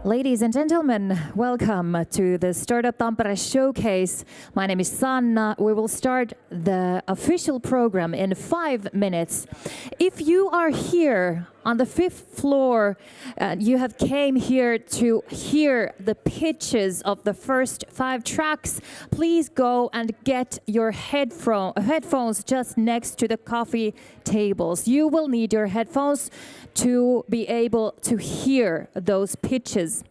Ladies and gentlemen, welcome to the Startup.Tampere showcase. My name is Sanna. We will start the official program in 5 minutes. If you are here on the 5th floor, you have came here to hear the pitches of the first 5 tracks, please go and get your headphones just next to the coffee tables. You will need your headphones to be able to hear those pitches.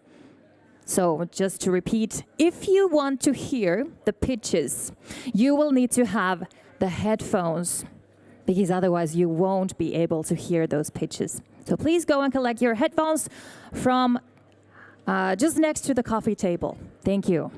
So just to repeat, if you want to hear the pitches, you will need to have the headphones, because otherwise you won't be able to hear those pitches. So please go and collect your headphones from just next to the coffee table. Thank you.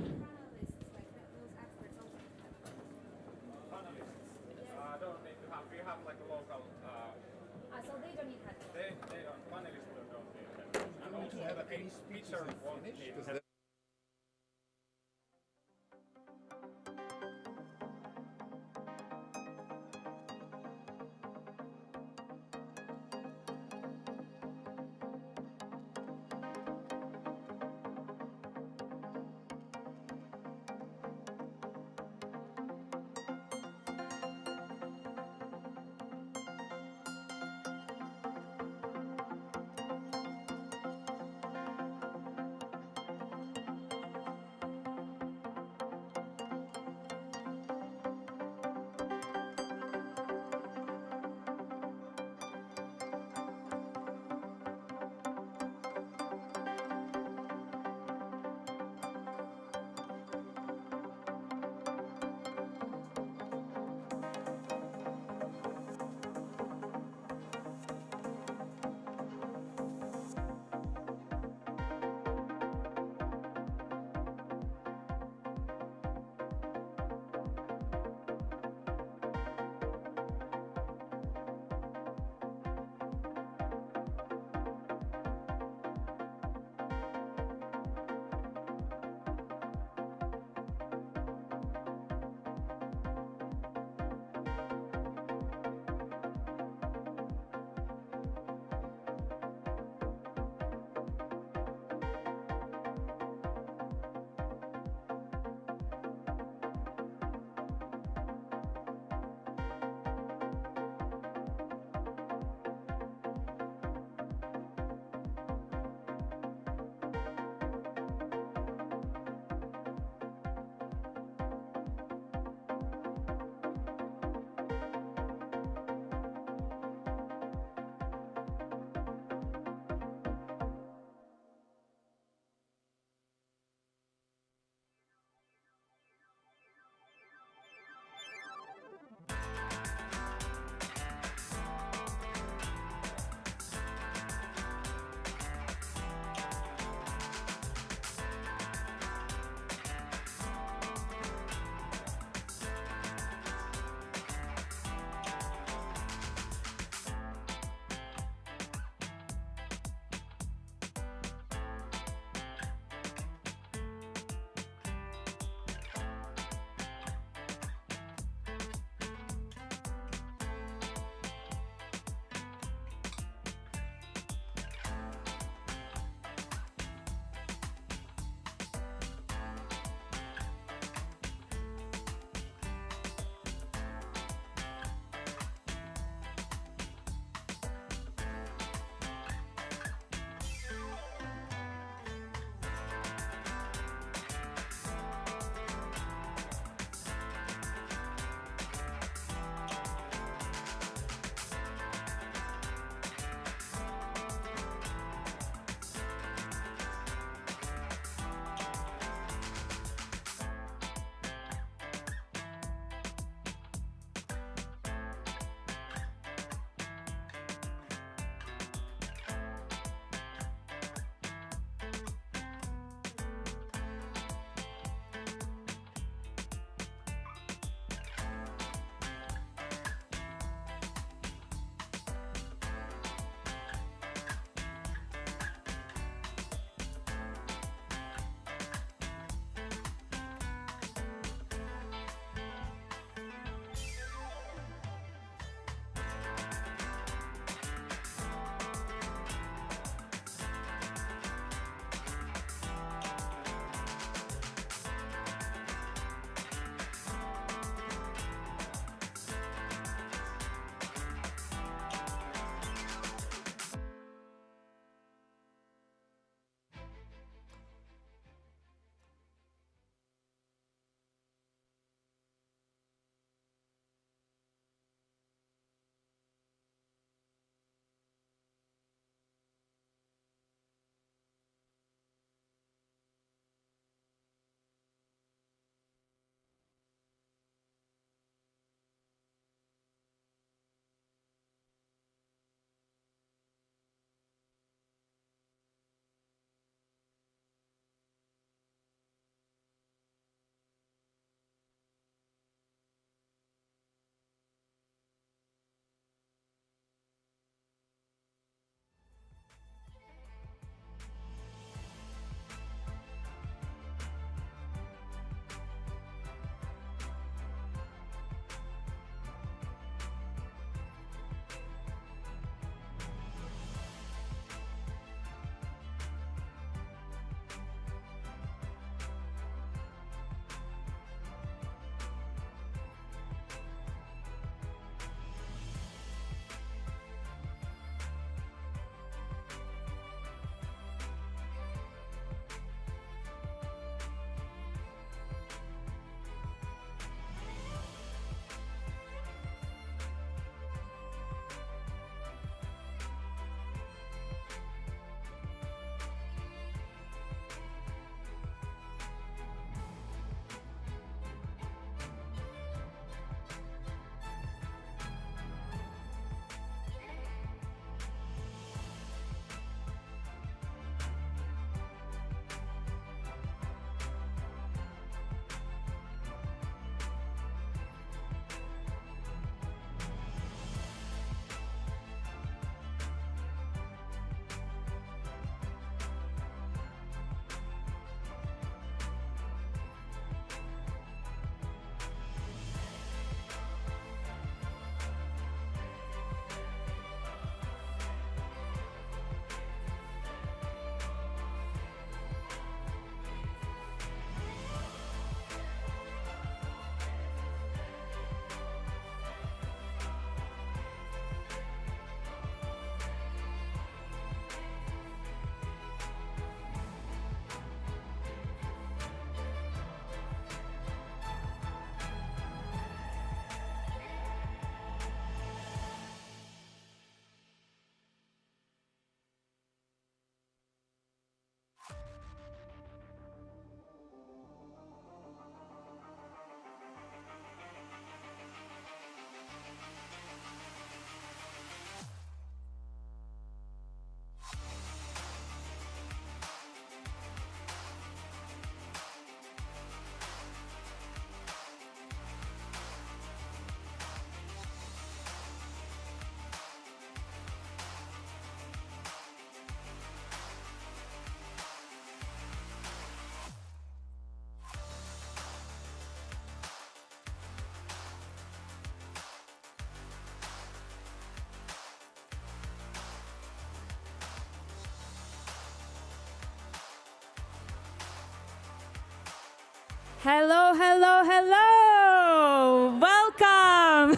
Hello, hello, hello! Welcome!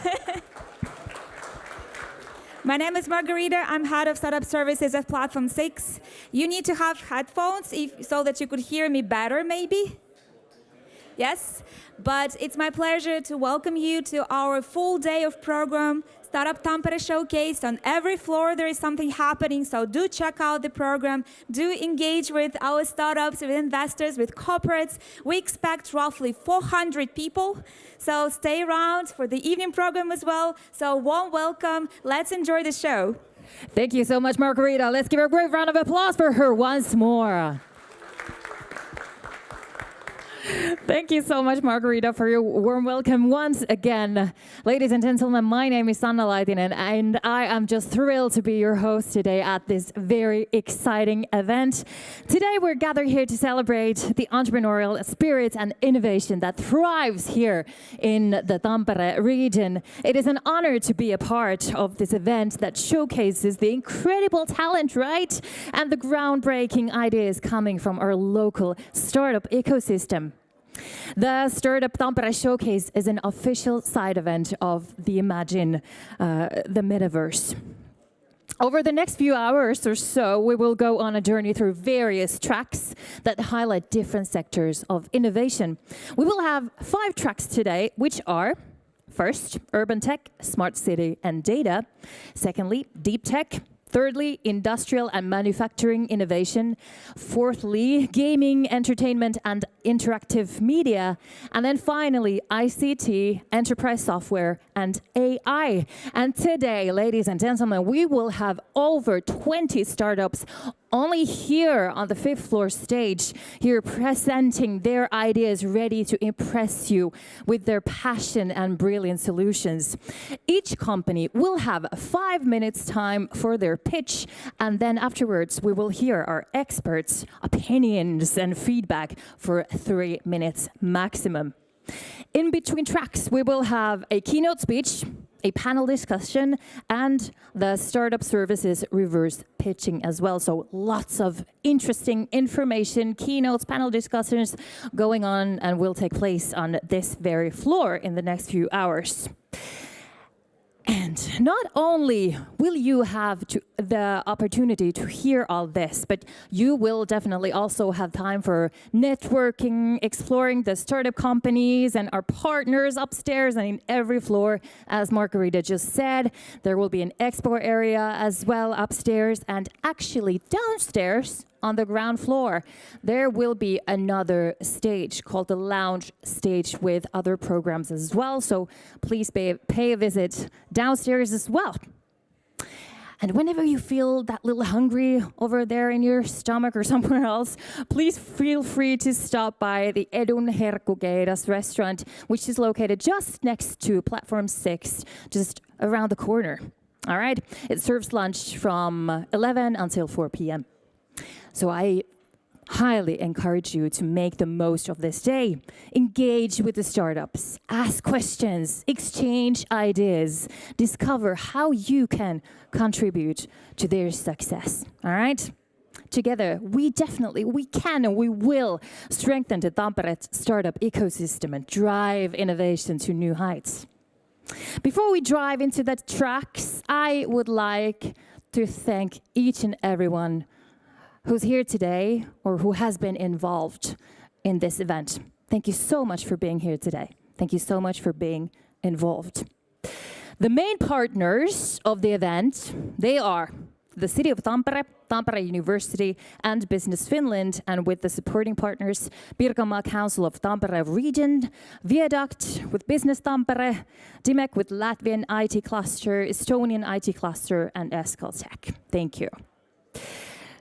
My name is Margarita. I'm head of startup services at Platform 6. You need to have headphones so that you could hear me better, maybe? Yes? But it's my pleasure to welcome you to our full day of program, Startup.Tampere Showcase. On every floor there is something happening, so do check out the program. Do engage with our startups, with investors, with corporates. We expect roughly 400 people, so stay around for the evening program as well. So warm welcome. Let's enjoy the show. Thank you so much, Margarita. Let's give a great round of applause for her once more. Thank you so much, Margarita, for your warm welcome once again. Ladies and gentlemen, my name is Sanna Laitinen, and I am just thrilled to be your host today at this very exciting event. Today, we're gathered here to celebrate the entrepreneurial spirit and innovation that thrives here in the Tampere region. It is an honor to be a part of this event that showcases the incredible talent, right? And the groundbreaking ideas coming from our local startup ecosystem. The Startup.Tampere Showcase is an official side event of the Imagine the Metaverse. Over the next few hours or so, we will go on a journey through various tracks that highlight different sectors of innovation. We will have 5 tracks today, which are: first, urban tech, smart city and data; secondly, deep tech; thirdly, industrial and manufacturing innovation; fourthly, gaming, entertainment and interactive media; and then finally, ICT, enterprise software and AI. And today, ladies and gentlemen, we will have over 20 startups only here on the 5th floor stage, here presenting their ideas, ready to impress you with their passion and brilliant solutions. Each company will have 5 minutes time for their pitch, and then afterwards we will hear our experts' opinions and feedback for 3 minutes maximum. In between tracks, we will have a keynote speech, a panel discussion, and the startup services reverse pitching as well. So lots of interesting information, keynotes, panel discussions going on and will take place on this very floor in the next few hours. And not only will you have the opportunity to hear all this, but you will definitely also have time for networking, exploring the startup companies and our partners upstairs and in every floor. As Margarita just said, there will be an expo area as well upstairs, and actually downstairs on the ground floor, there will be another stage called the lounge stage with other programs as well. So please pay a visit downstairs as well. And whenever you feel that little hungry over there in your stomach or somewhere else, please feel free to stop by the Edun Herkkukeidas restaurant, which is located just next to Platform 6, just around the corner. All right? It serves lunch from 11 until 4 p.m. So I highly encourage you to make the most of this day. Engage with the startups, ask questions, exchange ideas, discover how you can contribute to their success. All right? Together, we can and we will strengthen the Tampere startup ecosystem and drive innovation to new heights. Before we dive into the tracks, I would like to thank each and everyone who's here today or who has been involved in this event. Thank you so much for being here today. Thank you so much for being involved. The main partners of the event, they are the City of Tampere, Tampere University and Business Finland, and with the supporting partners, Pirkanmaa Council of Tampere Region, Viaduct with Business Tampere, DIMEC with Latvian IT Cluster, Estonian IT Cluster, and Eskaltech. Thank you.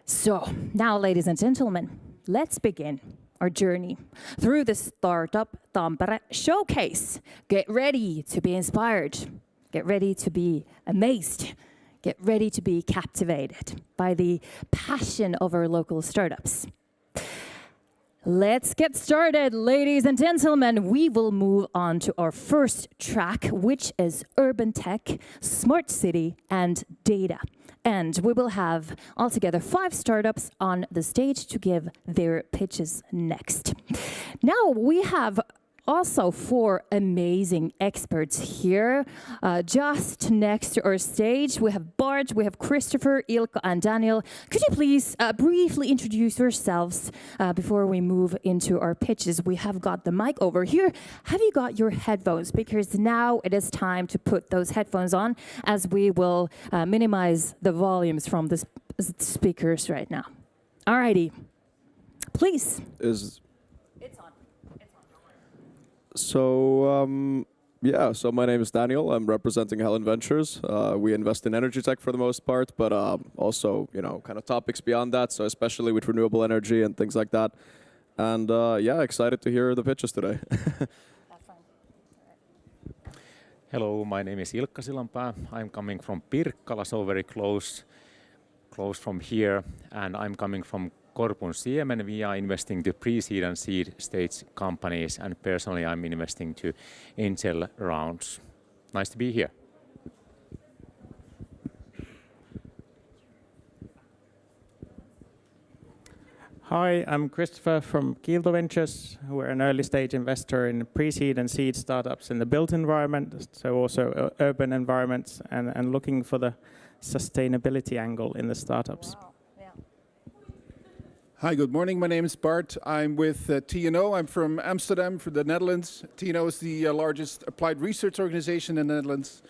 So, now, ladies and gentlemen, let's begin our journey through the Startup.Tampere Showcase. Get ready to be inspired. Get ready to be amazed. Get ready to be captivated by the passion of our local startups. Let's get started, ladies and gentlemen. We will move on to our first track, which is urban tech, smart city, and data. end, we will have altogether 5 startups on the stage to give their pitches next. Now we have also 4 amazing experts here. Just next to our stage, we have Bart, we have Christopher, Ilkka, and Daniel. Could you please briefly introduce yourselves before we move into our pitches? We have got the mic over here. Have you got your headphones? Because now it is time to put those headphones on, as we will minimize the volumes from the speakers right now. Alrighty, please. So my name is Daniel. I'm representing Helen Ventures. We invest in energy tech for the most part, but also, kind of topics beyond that. So especially with renewable energy and things like that. And excited to hear the pitches today. Hello, my name is Ilkka Sillanpää. I'm coming from Pirkkala, so very close from here, and I'm coming from Corpun Siemen. We are investing to pre-seed and seed stage companies, and personally I'm investing to angel rounds. Nice to be here. Hi, I'm Christopher from Kielto Ventures. We're an early stage investor in pre-seed and seed startups in the built environment, so also urban environments, and looking for the sustainability angle in the startups. Wow. Hi, good morning. My name is Bart. I'm with TNO. I'm from Amsterdam, from the Netherlands. TNO is the largest applied research organization in the Netherlands.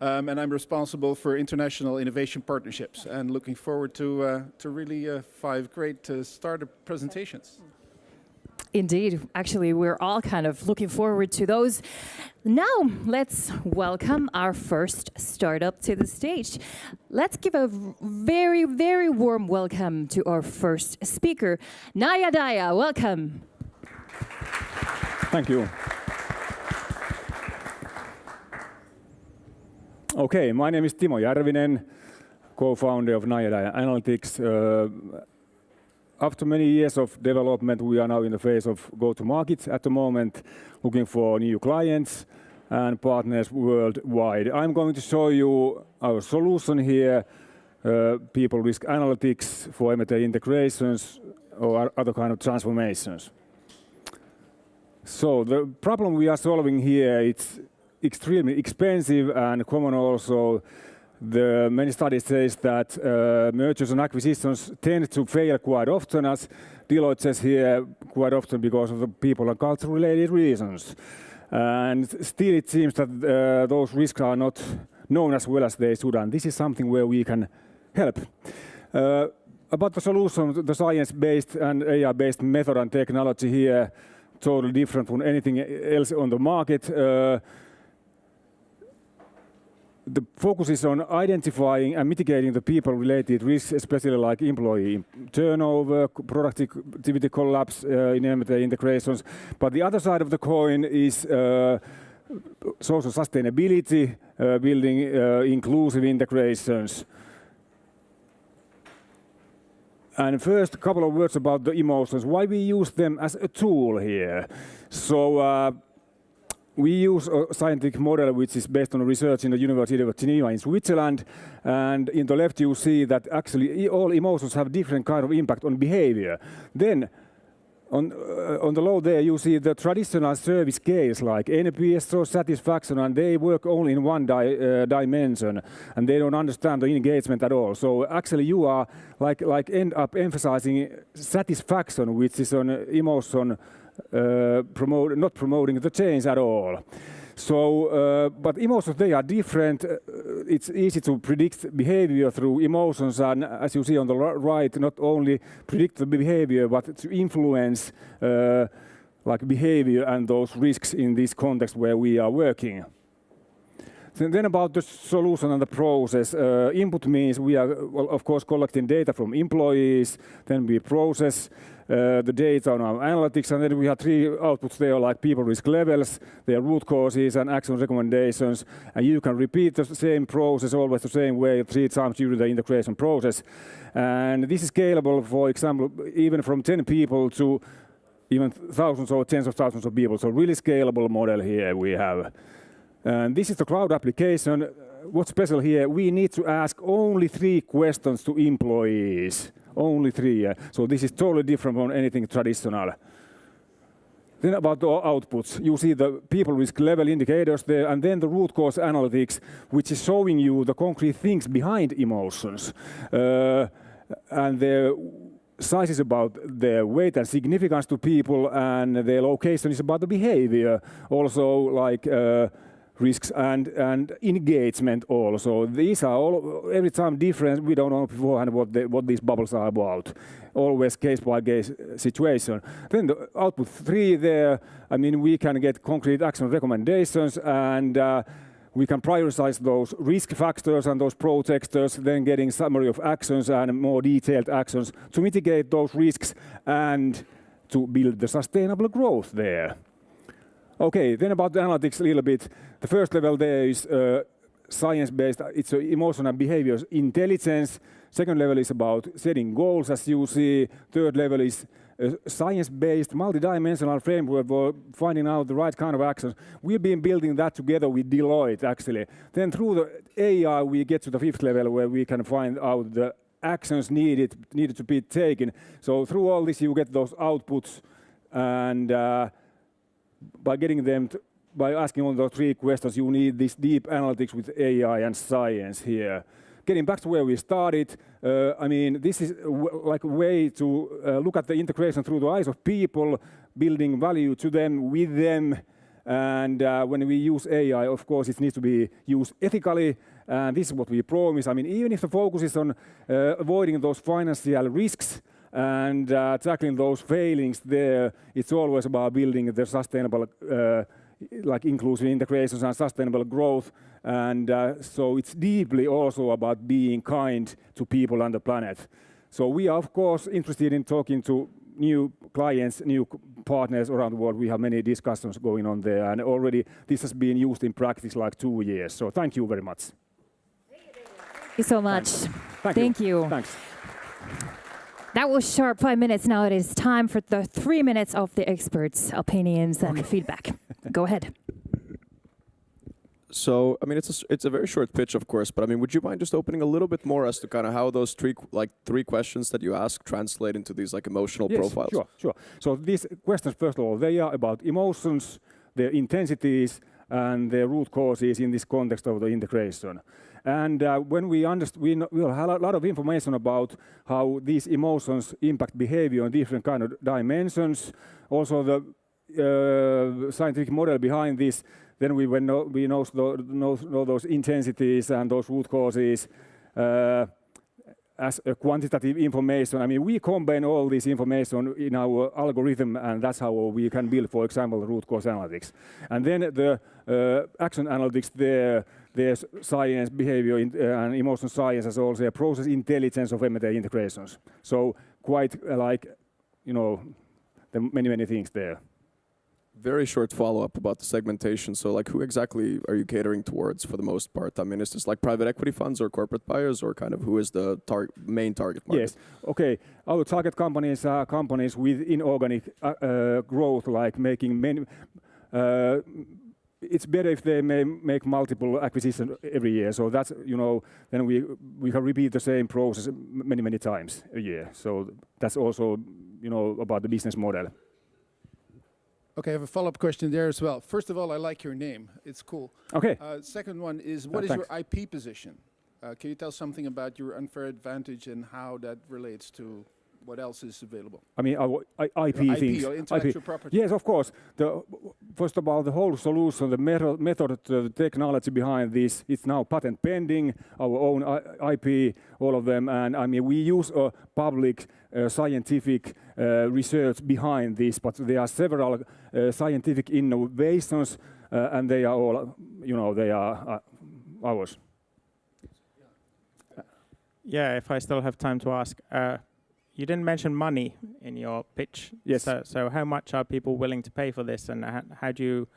And I'm responsible for international innovation partnerships. And looking forward to really 5 great startup presentations. Indeed. Actually, we're all kind of looking forward to those. Now, let's welcome our first startup to the stage. Let's give a very, very warm welcome to our first speaker, Naya Daya. Welcome. Thank you. Okay, my name is Timo Järvinen, co-founder of Naya Daya Analytics. After many years of development, we are now in the phase of go-to-market at the moment, looking for new clients and partners worldwide. I'm going to show you our solution here, people risk analytics for M&A integrations or other kind of transformations. So the problem we are solving here, it's extremely expensive and common also. The many studies say that mergers and acquisitions tend to fail quite often, as Deloitte says here, quite often because of the people and culture-related reasons. And still it seems that those risks are not known as well as they should, and this is something where we can help. About the solution, the science-based and AI-based method and technology here, totally different from anything else on the market. The focus is on identifying and mitigating the people-related risks, especially like employee turnover, productivity collapse in M&A integrations. But the other side of the coin is social sustainability, building inclusive integrations. And first, a couple of words about the emotions, why we use them as a tool here. So we use a scientific model which is based on research in the University of Geneva in Switzerland. And in the left you see that actually all emotions have different kind of impact on behavior. Then on the low there you see the traditional service scales like NPS or satisfaction, and they work only in one dimension and they don't understand the engagement at all. So actually you are like end up emphasizing satisfaction, which is an emotion not promoting the change at all. So, but emotions, they are different. It's easy to predict behavior through emotions, and as you see on the right, not only predict the behavior, but to influence like behavior and those risks in this context where we are working. So then about the solution and the process. Input means we are, well, of course, collecting data from employees, then we process the data on our analytics, and then we have 3 outputs there, like people risk levels, their root causes, and action recommendations. And you can repeat the same process always the same way 3 times during the integration process. And this is scalable, for example, even from 10 people to even thousands or tens of thousands of people. So really scalable model here we have. And this is the cloud application. what's special here, we need to ask only 3 questions to employees. Only 3. So this is totally different from anything traditional. Then about the outputs, you see the people risk level indicators there, and then the root cause analytics, which is showing you the concrete things behind emotions. And the size is about their weight and significance to people, and their location is about the behavior. Also, like risks and engagement also. These are all every time different. We don't know beforehand what these bubbles are about. Always case by case situation. Then the output 3 there, I mean, we can get concrete action recommendations, and we can prioritize those risk factors and those protectors, then getting summary of actions and more detailed actions to mitigate those risks and to build the sustainable growth there. Okay, then about the analytics a little bit. The first level there is science-based, it's emotional and behavior intelligence. Second level is about setting goals, as you see. Third level is science-based, multidimensional framework for finding out the right kind of actions. We've been building that together with Deloitte, actually. Then through the AI, we get to the 5th level where we can find out the actions needed to be taken. So through all this, you get those outputs, and by getting them, by asking all those 3 questions, you need this deep analytics with AI and science here. Getting back to where we started, I mean, this is like a way to look at the integration through the eyes of people, building value to them, with them. And when we use AI, of course, it needs to be used ethically. And this is what we promise. I mean, even if the focus is on avoiding those financial risks and tackling those failings there, it's always about building the sustainable, like inclusive integrations and sustainable growth. And so it's deeply also about being kind to people on the planet. So we are, of course, interested in talking to new clients, new partners around the world. We have many discussions going on there, and already this has been used in practice like 2 years. So thank you very much. Thank you so much. Thank you. Thanks. That was sharp 5 minutes. Now it is time for the 3 minutes of the experts' opinions and feedback. Go ahead. So, I mean, it's a very short pitch, of course, but I mean, would you mind just opening a little bit more as to kind of how those 3 questions that you ask translate into these like emotional profiles? Sure. So these questions, first of all, they are about emotions, their intensities, and their root causes in this context of the integration. And when we we'll have a lot of information about how these emotions impact behavior in different kind of dimensions. Also, the scientific model behind this. Then we know those intensities and those root causes as a quantitative information. I mean, we combine all this information in our algorithm, and that's how we can build, for example, root cause analytics. And then the action analytics, there's science, behavior, and emotion science, as also a process intelligence of M&A integrations. So quite like, the many things there. Very short follow-up about the segmentation. So like who exactly are you catering towards for the most part? I mean, is this like private equity funds or corporate buyers, or kind of who is the main target market? Yes. Okay. Our target companies are companies with inorganic growth, like making many. It's better if they may make multiple acquisitions every year. So that's, then we can repeat the same process many times a year. So that's also, about the business model. Okay, I have a follow-up question there as well. First of all, I like your name. It's cool. Okay. Second one is, what is thanks. your IP position? Can you tell something about your unfair advantage and how that relates to what else is available? I mean, our IP things. Your intellectual property. Yes, of course. First of all, the whole solution, the method, the technology behind this, it's now patent pending, our own IP, all of them. And I mean, we use a public scientific research behind this, but there are several scientific innovations, and they are all, they are ours. Yeah, if I still have time to ask. You didn't mention money in your pitch. Yes. So how much are people willing to pay for this, and how do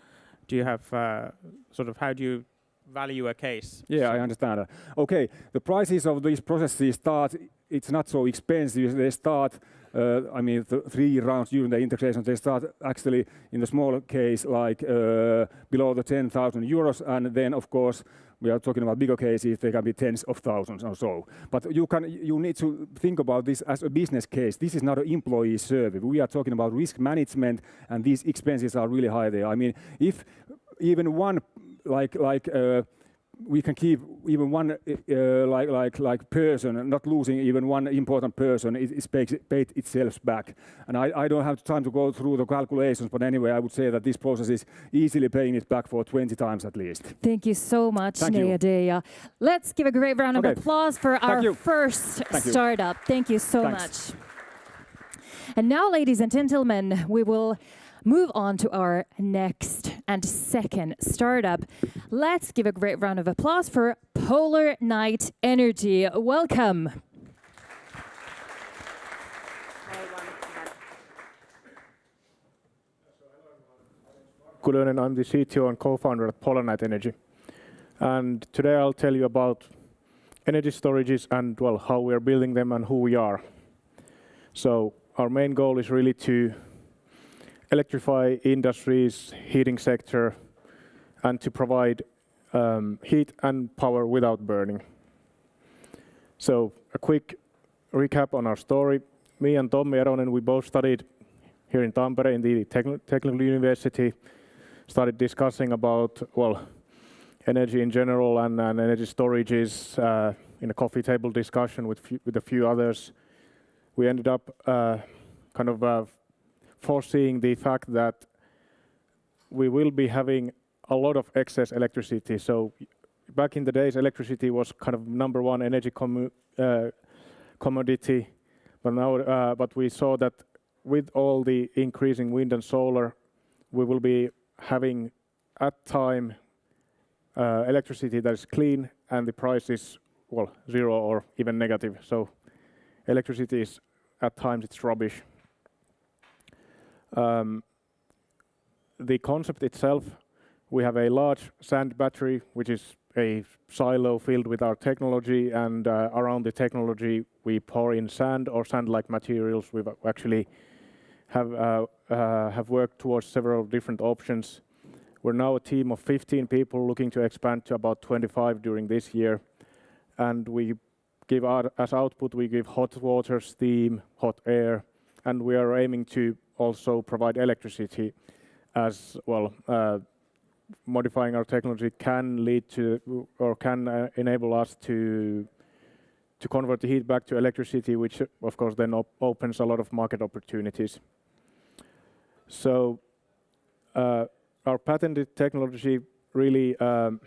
you have how do you value a case? Yeah, I understand. Okay, the prices of these processes start. It's not so expensive. They start. The 3 rounds during the integration. They start actually in the smaller case, like below the 10,000 euros, and then of course We are talking about bigger cases, they can be tens of thousands or so. But you need to think about this as a business case. This is not an employee survey. We are talking about risk management, and these expenses are really high there. I mean, if even one we can keep even one person, not losing even one important person, it paid itself back. And I don't have time to go through the calculations, but anyway, I would say that this process is easily paying it back for 20 times at least. Thank you so much, Nea. Let's give a great round of applause for our first startup. Thank you so much. And now, ladies and gentlemen, we will move on to our next and second startup. Let's give a great round of applause for Polar Night Energy. Welcome. Good evening, I'm the CTO and co-founder at Polar Night Energy. And today I'll tell you about energy storages and, well, how we're building them and who we are. So our main goal is really to electrify industries, heating sector, and to provide heat and power without burning. So a quick recap on our story. Me and Tommi Eronen, we both studied here in Tampere in the Technical University, started discussing about, well, energy in general and energy storages in a coffee table discussion with a few others. We ended up foreseeing the fact that we will be having a lot of excess electricity. So back in the days, electricity was kind of number one energy commodity, but now, but we saw that with all the increasing wind and solar, we will be having at time electricity that is clean and the price is, well, zero or even negative. So electricity is at times it's rubbish. The concept itself, we have a large sand battery, which is a silo filled with our technology, and around the technology we pour in sand or sand-like materials. We've actually have worked towards several different options. We're now a team of 15 people looking to expand to about 25 during this year, and we give as output we give hot water, steam, hot air, and we are aiming to also provide electricity as well. Modifying our technology can lead to, or can enable us to convert the heat back to electricity, which of course then opens a lot of market opportunities. So our patented technology really kind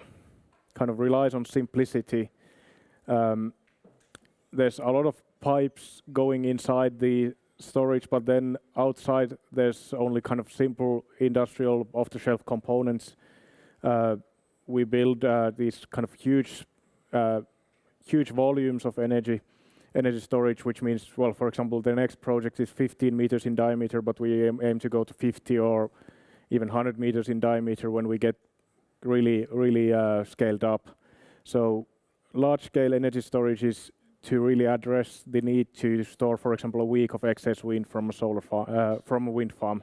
of relies on simplicity. There's a lot of pipes going inside the storage, but then outside there's only kind of simple industrial off-the-shelf components. We build these kind of huge volumes of energy storage, which means, well, for example, the next project is 15 meters in diameter, but we aim to go to 50 or even 100 meters in diameter when we get really scaled up. So large-scale energy storage is to really address the need to store, for example, a week of excess wind from a solar farm, from a wind farm.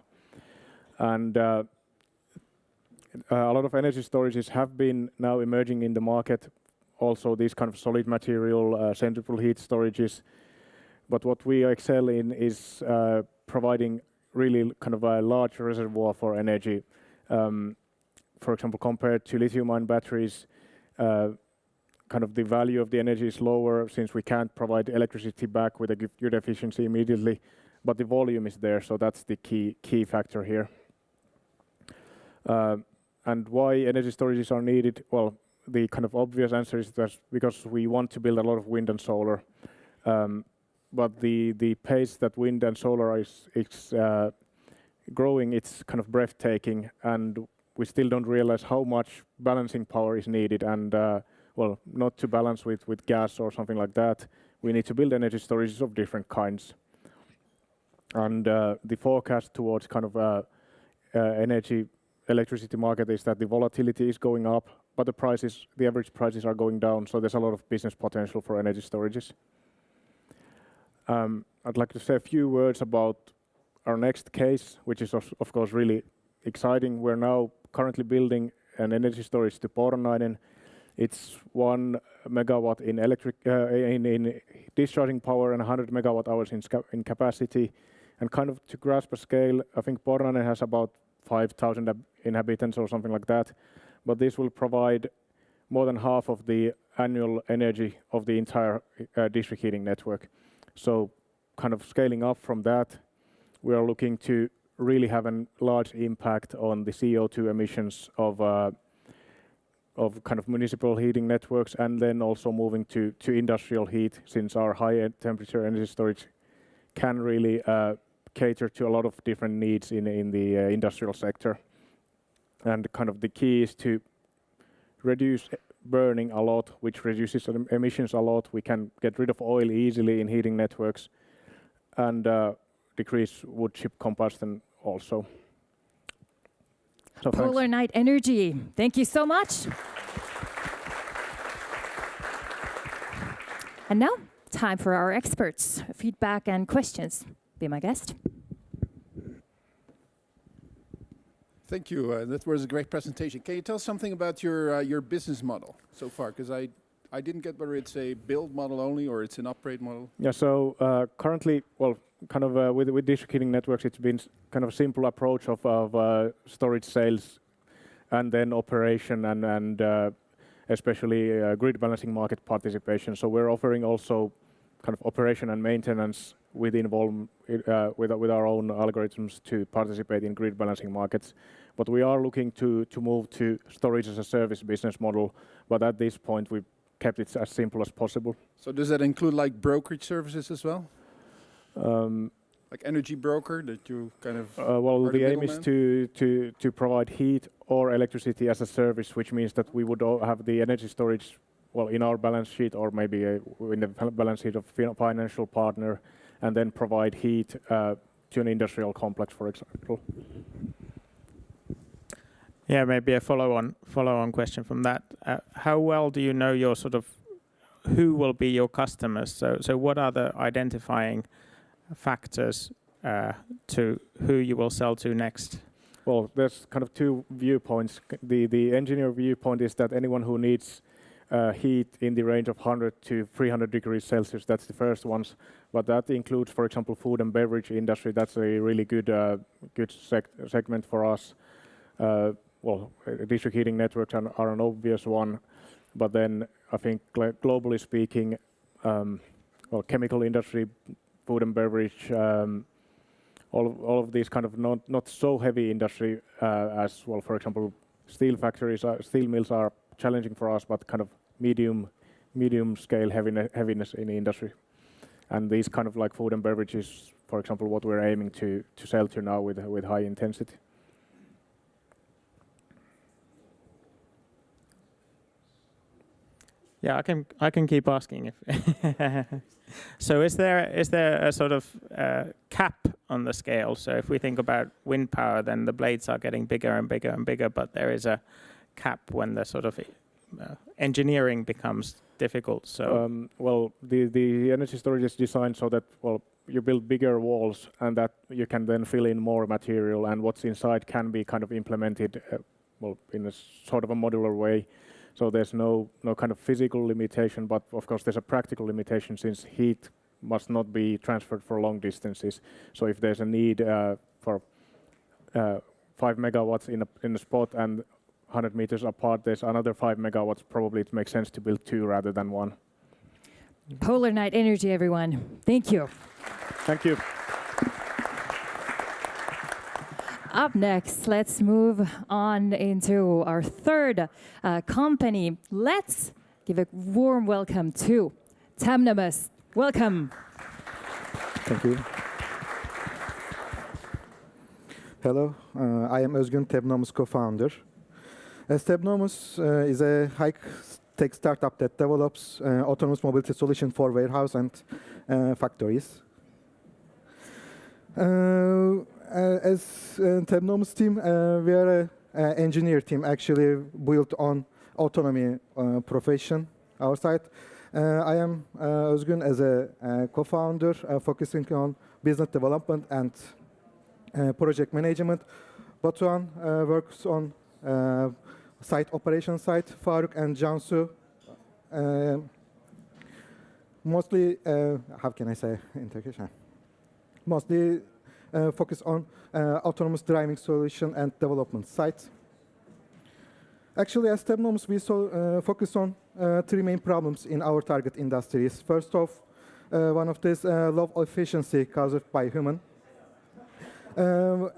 And a lot of energy storages have been now emerging in the market. Also, these kind of solid material centrifugal heat storages. But what we excel in is providing really kind of a large reservoir for energy. For example, compared to lithium-ion batteries, kind of the value of the energy is lower since we can't provide electricity back with a good efficiency immediately, but the volume is there, so that's the key factor here. And why energy storages are needed? Well, the kind of obvious answer is that because we want to build a lot of wind and solar, but the pace that wind and solar is growing, it's kind of breathtaking, and we still don't realize how much balancing power is needed. And well, not to balance with gas or something like that. We need to build energy storages of different kinds. And the forecast towards kind of electricity market is that the volatility is going up, but the average prices are going down. So there's a lot of business potential for energy storages. I'd like to say a few words about our next case, which is of course really exciting. We're now currently building an energy storage to Pornainen. It's 1 megawatt in in discharging power and 100 megawatt hours in capacity. And kind of to grasp a scale, I think Pornanen has about 5,000 inhabitants or something like that. But this will provide more than half of the annual energy of the entire district heating network. So kind of scaling up from that, we are looking to really have a large impact on the CO2 emissions of kind of municipal heating networks, and then also moving to industrial heat, since our high temperature energy storage can really cater to a lot of different needs in the industrial sector. And kind of the key is to reduce burning a lot, which reduces emissions a lot. We can get rid of oil easily in heating networks, and decrease wood chip combustion also. So Polar thanks. Night Energy, thank you so much. And now, time for our experts. Feedback and questions. Be my guest. Thank you. That was a great presentation. Can you tell something about your business model so far? Because I didn't get whether it's a build model only or it's an operate model. Yeah. So currently, well, kind of with district heating networks, it's been kind of a simple approach of storage sales, and then operation and especially grid balancing market participation. So we're offering also kind of operation and maintenance with our own algorithms to participate in grid balancing markets. But we are looking to move to storage as a service business model. But at this point, we've kept it as simple as possible. So does that include like brokerage services as well? Like energy broker that you kind of... Well, the aim is to provide heat or electricity as a service, which means that we would have the energy storage, well, in our balance sheet or maybe in the balance sheet of financial partner, and then provide heat to an industrial complex, for example. Yeah, maybe a follow-on question from that. How well do you know your sort of who will be your customers? So what are the identifying factors to who you will sell to next? Well, there's kind of two viewpoints. The engineer viewpoint is that anyone who needs heat in the range of 100 to 300 degrees Celsius, that's the first ones. But that includes, for example, food and beverage industry. That's a really good segment for us. Well, district heating networks are an obvious one. But then I think globally speaking, well, chemical industry, food and beverage, all of these kind of not so heavy industry as well. For example, steel factories, steel mills are challenging for us, but kind of medium scale heaviness in the industry. And these kind of like food and beverages, for example, what we're aiming to sell to now with high intensity. Yeah, I can keep asking. So is there a sort of cap on the scale? So if we think about wind power, then the blades are getting bigger and bigger and bigger, but there is a cap when the sort of engineering becomes difficult. So well, the energy storage is designed so that, well, you build bigger walls and that you can then fill in more material, and what's inside can be kind of implemented well, in a sort of a modular way. So there's no kind of physical limitation, but of course there's a practical limitation since heat must not be transferred for long distances. So if there's a need for 5 megawatts in a spot and 100 meters apart, there's another 5 megawatts, probably it makes sense to build two rather than one. Polar Night Energy, everyone. Thank you. Thank you. Up next, let's move on into our third company. Let's give a warm welcome to Tamnamus. Welcome. Thank you. Hello, I am Özgün, Tamnamus co-founder. Tamnamus is a high-tech startup that develops autonomous mobility solution for warehouse and factories. As Tamnamus team, we are an engineer team actually built on autonomy profession, our side. I am Özgün as a co-founder focusing on business development and project management. Batuhan works on site operation site, Faruk and Jansu. Mostly, how can I say integration? Mostly focus on autonomous driving solution and development site. Actually, as Tabnomus, we focus on three main problems in our target industries. First off, one of this low efficiency caused by human.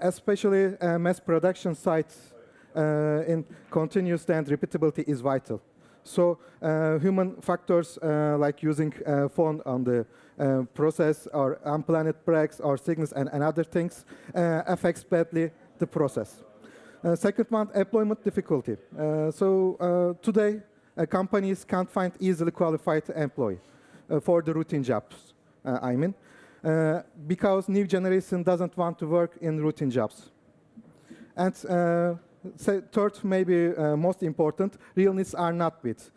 Especially mass production sites in continuous and repeatability is vital. So human factors like using phone on the process or unplanned breaks or signals and other things affects badly the process. Second one, employment difficulty. Today, companies can't find easily qualified employee for the routine jobs, because new generation doesn't want to work in routine jobs. And third, maybe most important, real needs are not met.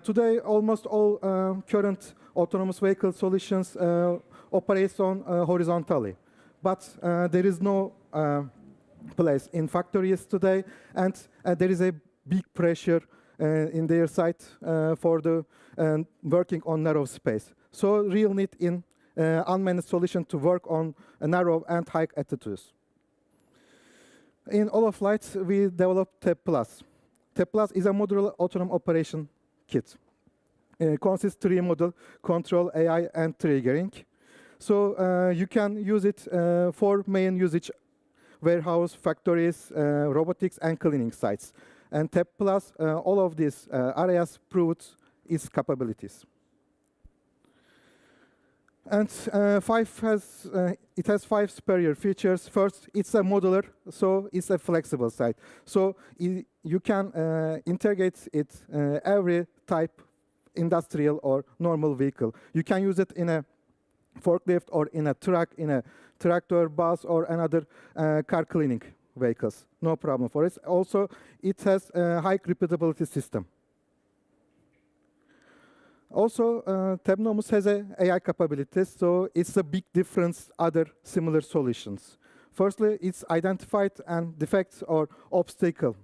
Today, almost all current autonomous vehicle solutions operate on horizontally, but there is no place in factories today, and there is a big pressure in their side for the working on narrow space. So real need in unmanned solution to work on narrow and high altitudes. In all of flights, we developed TEP Plus. TEP Plus is a modular autonomous operation kit. It consists of 3 modules: control, AI, and triggering. So you can use it for main usage: warehouse, factories, robotics, and cleaning sites. And TEP Plus, all of these areas proved its capabilities. And it has 5 superior features. First, it's a modular, so it's a flexible site. So you can integrate it every type, industrial or normal vehicle. You can use it in a forklift or in a truck, in a tractor, bus, or another car cleaning vehicles. No problem for it. Also, it has a high repeatability system. Also, Tabnomus has AI capabilities, so it's a big difference other similar solutions. Firstly, it's identified and defects or obstacle.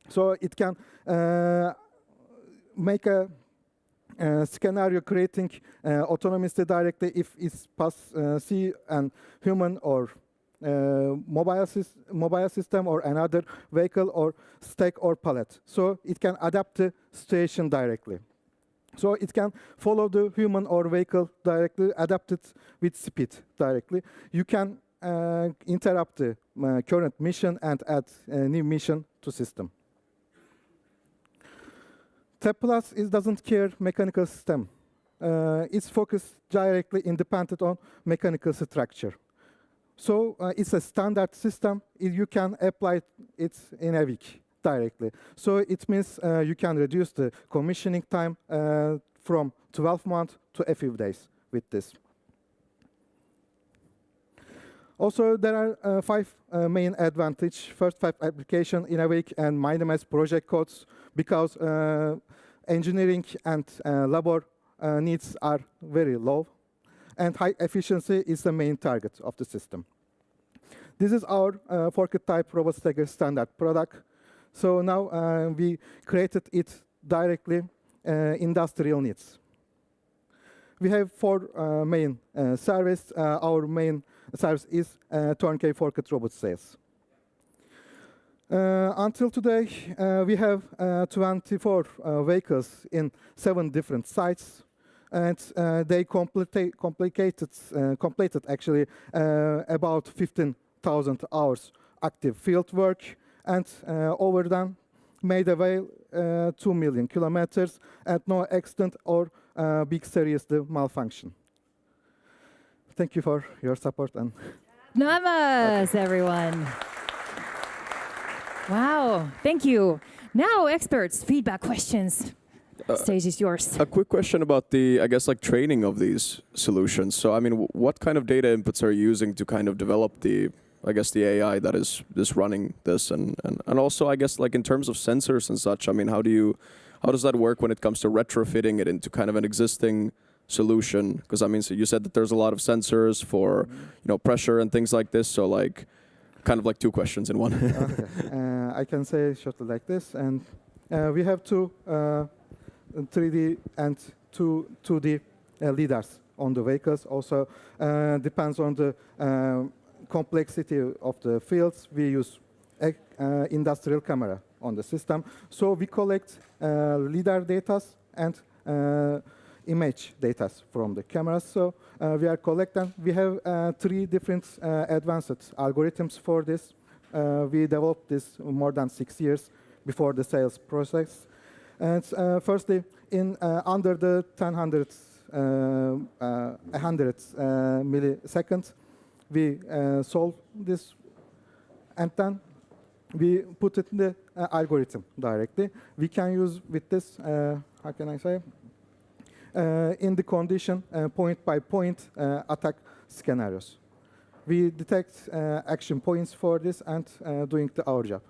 So it can make a scenario creating autonomously directly if it's see an human or mobile system or another vehicle or stack or pallet. So it can adapt the situation directly. So it can follow the human or vehicle directly, adapt it with speed directly. You can interrupt the current mission and add a new mission to system. TEP Plus doesn't care mechanical system. It's focused directly independent on mechanical structure. So it's a standard system. You can apply it in a week directly. So it means you can reduce the commissioning time from 12 months to a few days with this. Also, there are 5 main advantages. First, 5 application in a week and minimize project costs because engineering and labor needs are very low. And high efficiency is the main target of the system. This is our forklift type robot stagger standard product. So now we created it directly industrial needs. We have 4 main services. Our main service is turnkey forklift robot sales. Until today, we have 24 vehicles in 7 different sites, and they completed actually about 15,000 hours active field work, and over them made away 2 million kilometers and no accident or big serious malfunction. Thank you for your support. And Namas, everyone. Wow, thank you. Now, experts, feedback, questions. Stage is yours. A quick question about the, I guess, like training of these solutions. So, I mean, what kind of data inputs are you using to kind of develop the, I guess, the AI that is running this, and also, I guess, like in terms of sensors and such. I mean, how does that work when it comes to retrofitting it into kind of an existing solution? Because I mean, so you said that there's a lot of sensors for, you know, pressure and things like this. So, like, kind of like two questions in one. Okay. I can say shortly like this, and we have two 3D and 2D lidars on the vehicles. Also depends on the complexity of the fields. We use industrial camera on the system. So we collect lidar data and image data from the cameras. So we are collecting. We have 3 different advanced algorithms for this. We developed this more than 6 years before the sales process. And firstly, in under the 100 milliseconds, we solve this, and then we put it in the algorithm directly. We can use with this, how can I say, in the condition point-by-point attack scenarios. We detect action points for this and doing our job.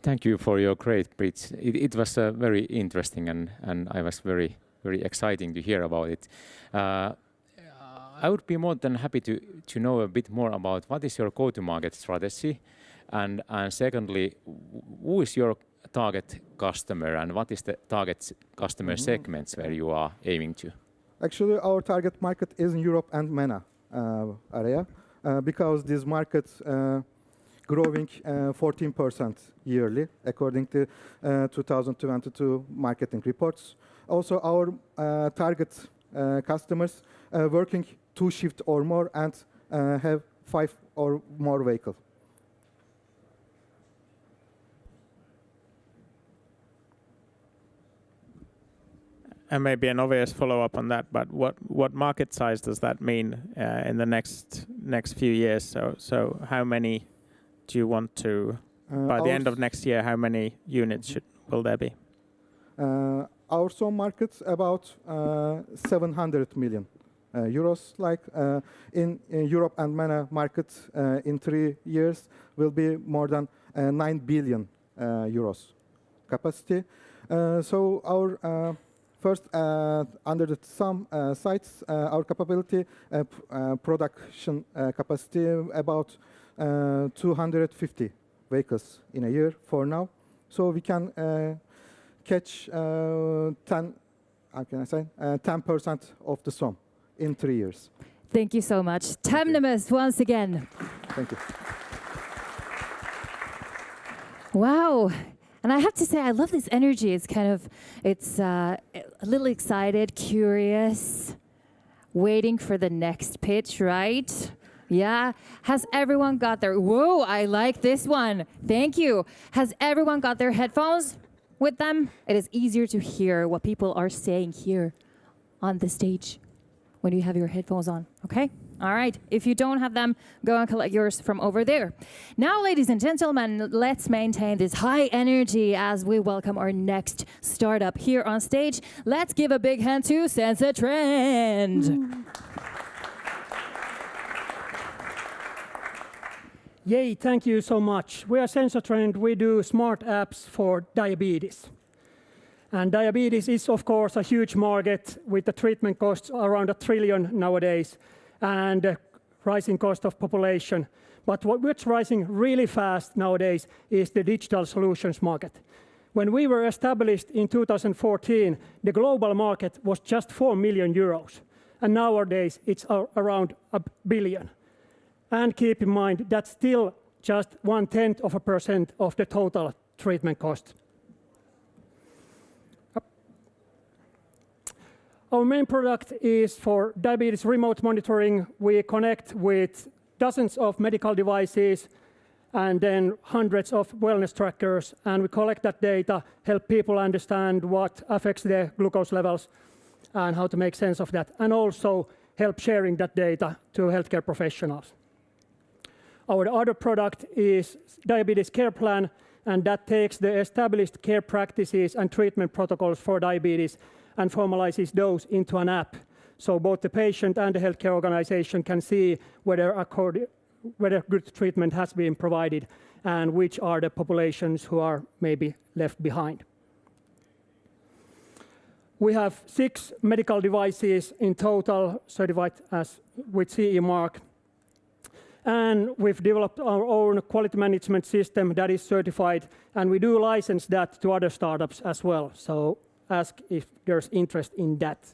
Thank you for your great pitch. It was very interesting, and I was very exciting to hear about it. I would be more than happy to know a bit more about what is your go-to-market strategy, and secondly, who is your target customer, and what is the target customer segments where you are aiming to? Actually, our target market is in Europe and MENA area, because these markets growing 14% yearly, according to 2022 marketing reports. Also, our target customers working 2 shifts or more and have 5 or more vehicles. And maybe an obvious follow-up on that, but what market size does that mean in the next few years? So how many do you want to, by the end of next year, how many units will there be? Our zone markets about 700 million euros. Like in Europe and MENA markets in 3 years will be more than 9 billion euros capacity. So our first, under some sites, our capability, production capacity about 250 vehicles in a year for now. So we can catch 10% of the sum in 3 years. Thank you so much. Tamnimus, once again. Thank you. Wow. And I have to say, I love this energy. It's kind of, it's a little excited, curious, waiting for the next pitch, right? Yeah. Has everyone got their, whoa, I like this one. Thank you. Has everyone got their headphones with them? It is easier to hear what people are saying here on the stage when you have your headphones on, okay? All right, if you don't have them, go and collect yours from over there. Now, ladies and gentlemen, let's maintain this high energy as we welcome our next startup here on stage. Let's give a big hand to Sense Trend. Yay, thank you so much. We are Sense Trend. We do smart apps for diabetes. And diabetes is, of course, a huge market with the treatment costs around $1 trillion nowadays and rising cost of population. But what's rising really fast nowadays is the digital solutions market. When we were established in 2014, the global market was just 4 million euros. And nowadays, it's around $1 billion. And keep in mind, that's still just 0.1% of the total treatment cost. Our main product is for diabetes remote monitoring. We connect with dozens of medical devices and then hundreds of wellness trackers, and we collect that data, help people understand what affects their glucose levels and how to make sense of that, and also help sharing that data to healthcare professionals. Our other product is Diabetes Care Plan, and that takes the established care practices and treatment protocols for diabetes and formalizes those into an app. So both the patient and the healthcare organization can see whether good treatment has been provided and which are the populations who are maybe left behind. We have 6 medical devices in total certified as with CE mark. And we've developed our own quality management system that is certified, and we do license that to other startups as well. So ask if there's interest in that.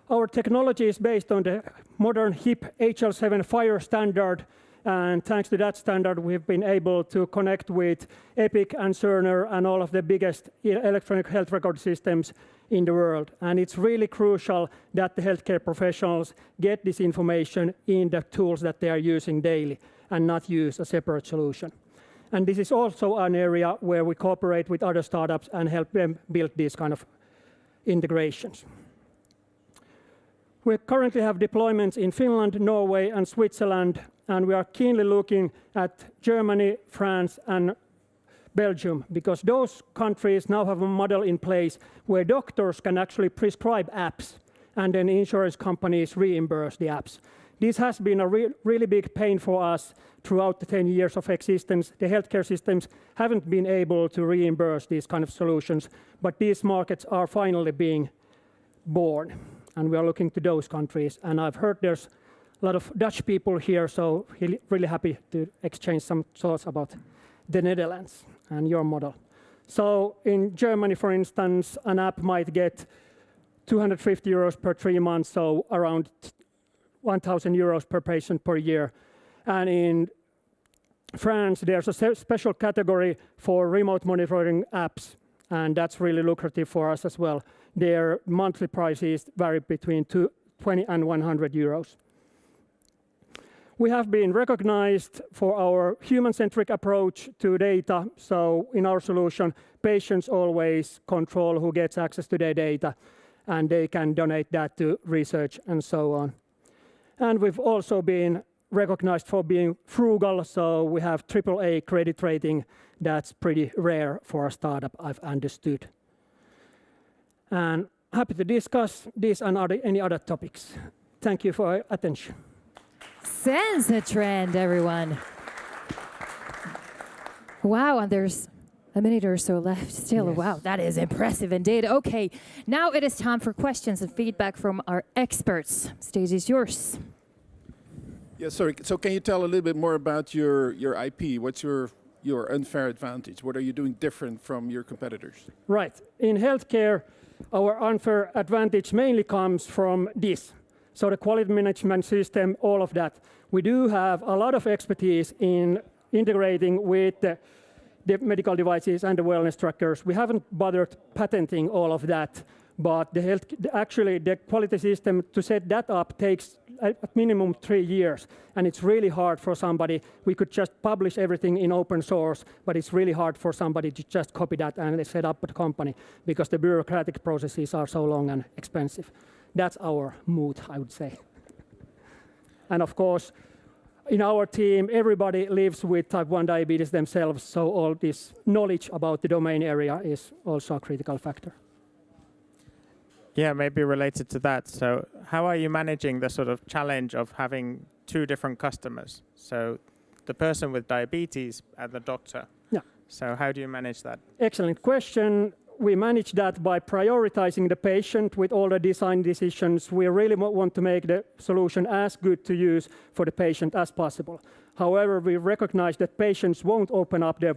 Our technology is based on the modern HIP HL7 fire standard, and thanks to that standard, we've been able to connect with Epic and Cerner and all of the biggest electronic health record systems in the world. And it's really crucial that the healthcare professionals get this information in the tools that they are using daily and not use a separate solution. And this is also an area where we cooperate with other startups and help them build these kind of integrations. We currently have deployments in Finland, Norway, and Switzerland, and we are keenly looking at Germany, France, and Belgium, because those countries now have a model in place where doctors can actually prescribe apps, and then insurance companies reimburse the apps. This has been a really big pain for us throughout the 10 years of existence. The healthcare systems haven't been able to reimburse these kind of solutions, but these markets are finally being born, and we are looking to those countries. And I've heard there's a lot of Dutch people here, so really happy to exchange some thoughts about the Netherlands and your model. So in Germany, for instance, an app might get 250 euros per 3 months, so around 1,000 euros per patient per year. And in France, there's a special category for remote monitoring apps, and that's really lucrative for us as well. Their monthly prices vary between 20 and 100 euros. We have been recognized for our human-centric approach to data. So in our solution, patients always control who gets access to their data, and they can donate that to research and so on. And we've also been recognized for being frugal, so we have AAA credit rating. That's pretty rare for a startup, I've understood. And happy to discuss this and any other topics. Thank you for your attention. Sense a trend, everyone. Wow, and there's a minute or so left still. Yes. Wow, that is impressive indeed. Okay, now it is time for questions and feedback from our experts. Stage is yours. Yeah, sorry. So can you tell a little bit more about your IP? What's your unfair advantage? What are you doing different from your competitors? Right. In healthcare, our unfair advantage mainly comes from this. So the quality management system, all of that. We do have a lot of expertise in integrating with the medical devices and the wellness trackers. We haven't bothered patenting all of that, but actually the quality system to set that up takes at minimum 3 years, and it's really hard for somebody. We could just publish everything in open source, but it's really hard for somebody to just copy that and set up a company because the bureaucratic processes are so long and expensive. That's our mood, I would say. And of course, in our team, everybody lives with type 1 diabetes themselves, so all this knowledge about the domain area is also a critical factor. Yeah, maybe related to that. So how are you managing the sort of challenge of having 2 different customers? So the person with diabetes and the doctor. Yeah. So how do you manage that? Excellent question. We manage that by prioritizing the patient with all the design decisions. We really want to make the solution as good to use for the patient as possible. However, we recognize that patients won't open up their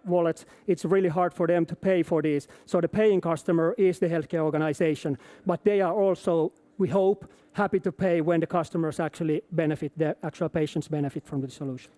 wallets. It's really hard for them to pay for these. So the paying customer is the healthcare organization. But they are also, we hope, happy to pay when the customers actually benefit, the actual patients benefit from the solution.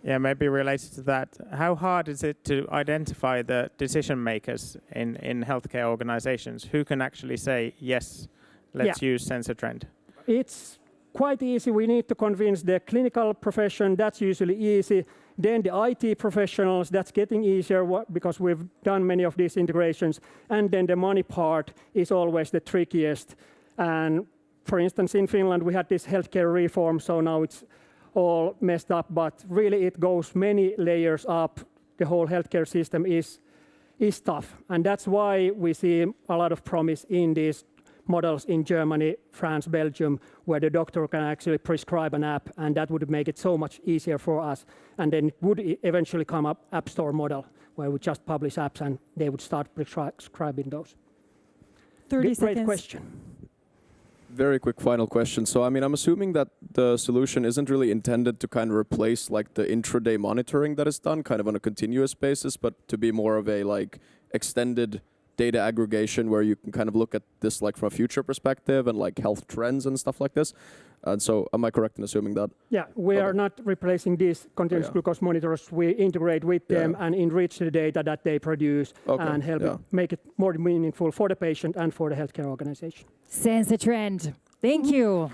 Yeah, maybe related to that. How hard is it to identify the decision makers in healthcare organizations who can actually say, yes, let's use sensor trend? It's quite easy. We need to convince the clinical profession. That's usually easy. Then the IT professionals, that's getting easier because we've done many of these integrations. And then the money part is always the trickiest. And for instance, in Finland, we had this healthcare reform, so now it's all messed up, but really it goes many layers up. The whole healthcare system is tough. And that's why we see a lot of promise in these models in Germany, France, Belgium, where the doctor can actually prescribe an app, and that would make it so much easier for us. And then it would eventually come up App Store model, where we just publish apps and they would start prescribing those. 30 Great seconds. question. Very quick final question. So, I mean, I'm assuming that the solution isn't really intended to kind of replace like the intraday monitoring that is done kind of on a continuous basis, but to be more of a like extended data aggregation where you can kind of look at this like from a future perspective and like health trends and stuff like this. And so am I correct in assuming that? Yeah, we are not replacing these continuous glucose monitors. We integrate with them and enrich the data that they produce and help it make it more meaningful for the patient and for the healthcare organization. Sense a trend. Thank you.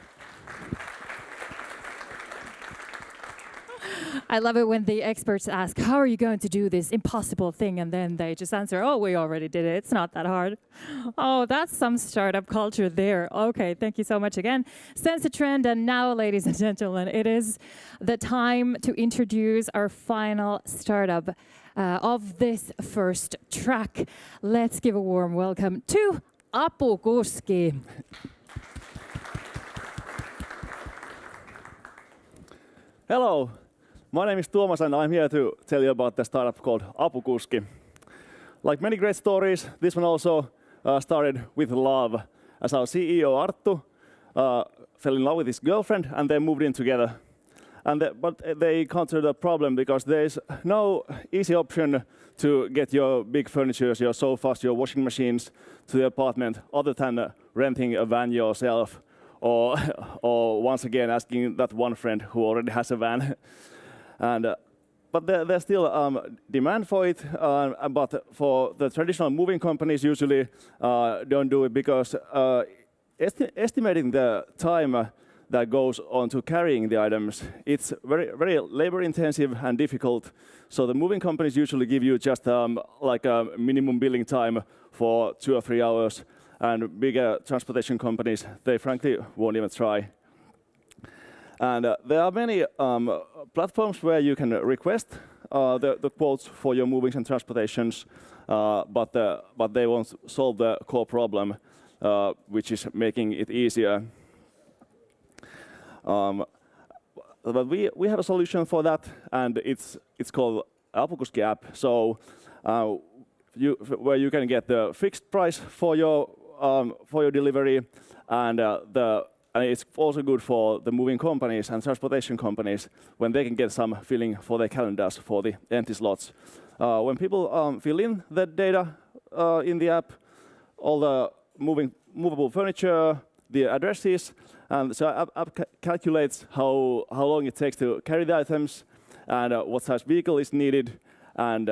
I love it when the experts ask, how are you going to do this impossible thing? And then they just answer, oh, we already did it. It's not that hard. Oh, that's some startup culture there. Okay, thank you so much again. Sense a trend. And now, ladies and gentlemen, it is the time to introduce our final startup of this first track. Let's give a warm welcome to Apukuski. Hello, my name is Tuomas and I'm here to tell you about the startup called Apukuski. Like many great stories, this one also started with love, as our CEO Arttu fell in love with his girlfriend and they moved in together. But they encountered a problem because there is no easy option to get your big furniture, your sofas, your washing machines to the apartment other than renting a van yourself or once again asking that one friend who already has a van. But there's still demand for it, but for the traditional moving companies usually don't do it because estimating the time that goes on to carrying the items, it's very, very labor intensive and difficult. So the moving companies usually give you just like a minimum billing time for 2 or 3 hours, and bigger transportation companies, they frankly won't even try. And there are many platforms where you can request the quotes for your movings and transportations, but they won't solve the core problem, which is making it easier. But we have a solution for that, and it's called Apukuski app. So where you can get the fixed price for your delivery, and it's also good for the moving companies and transportation companies when they can get some filling for their calendars for the empty slots. When people fill in the data in the app, all the movable furniture, the addresses, and so app calculates how long it takes to carry the items and what size vehicle is needed, and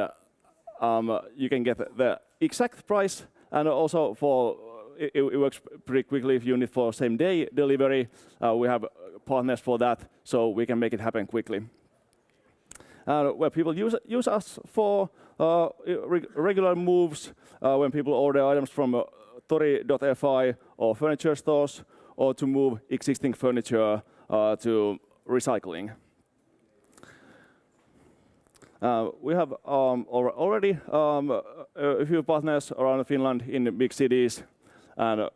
you can get the exact price, and also for it works pretty quickly if you need for same day delivery. We have partners for that, so we can make it happen quickly. Where people use us for regular moves, when people order items from Tori.fi or furniture stores, or to move existing furniture to recycling. We have already a few partners around Finland in big cities, and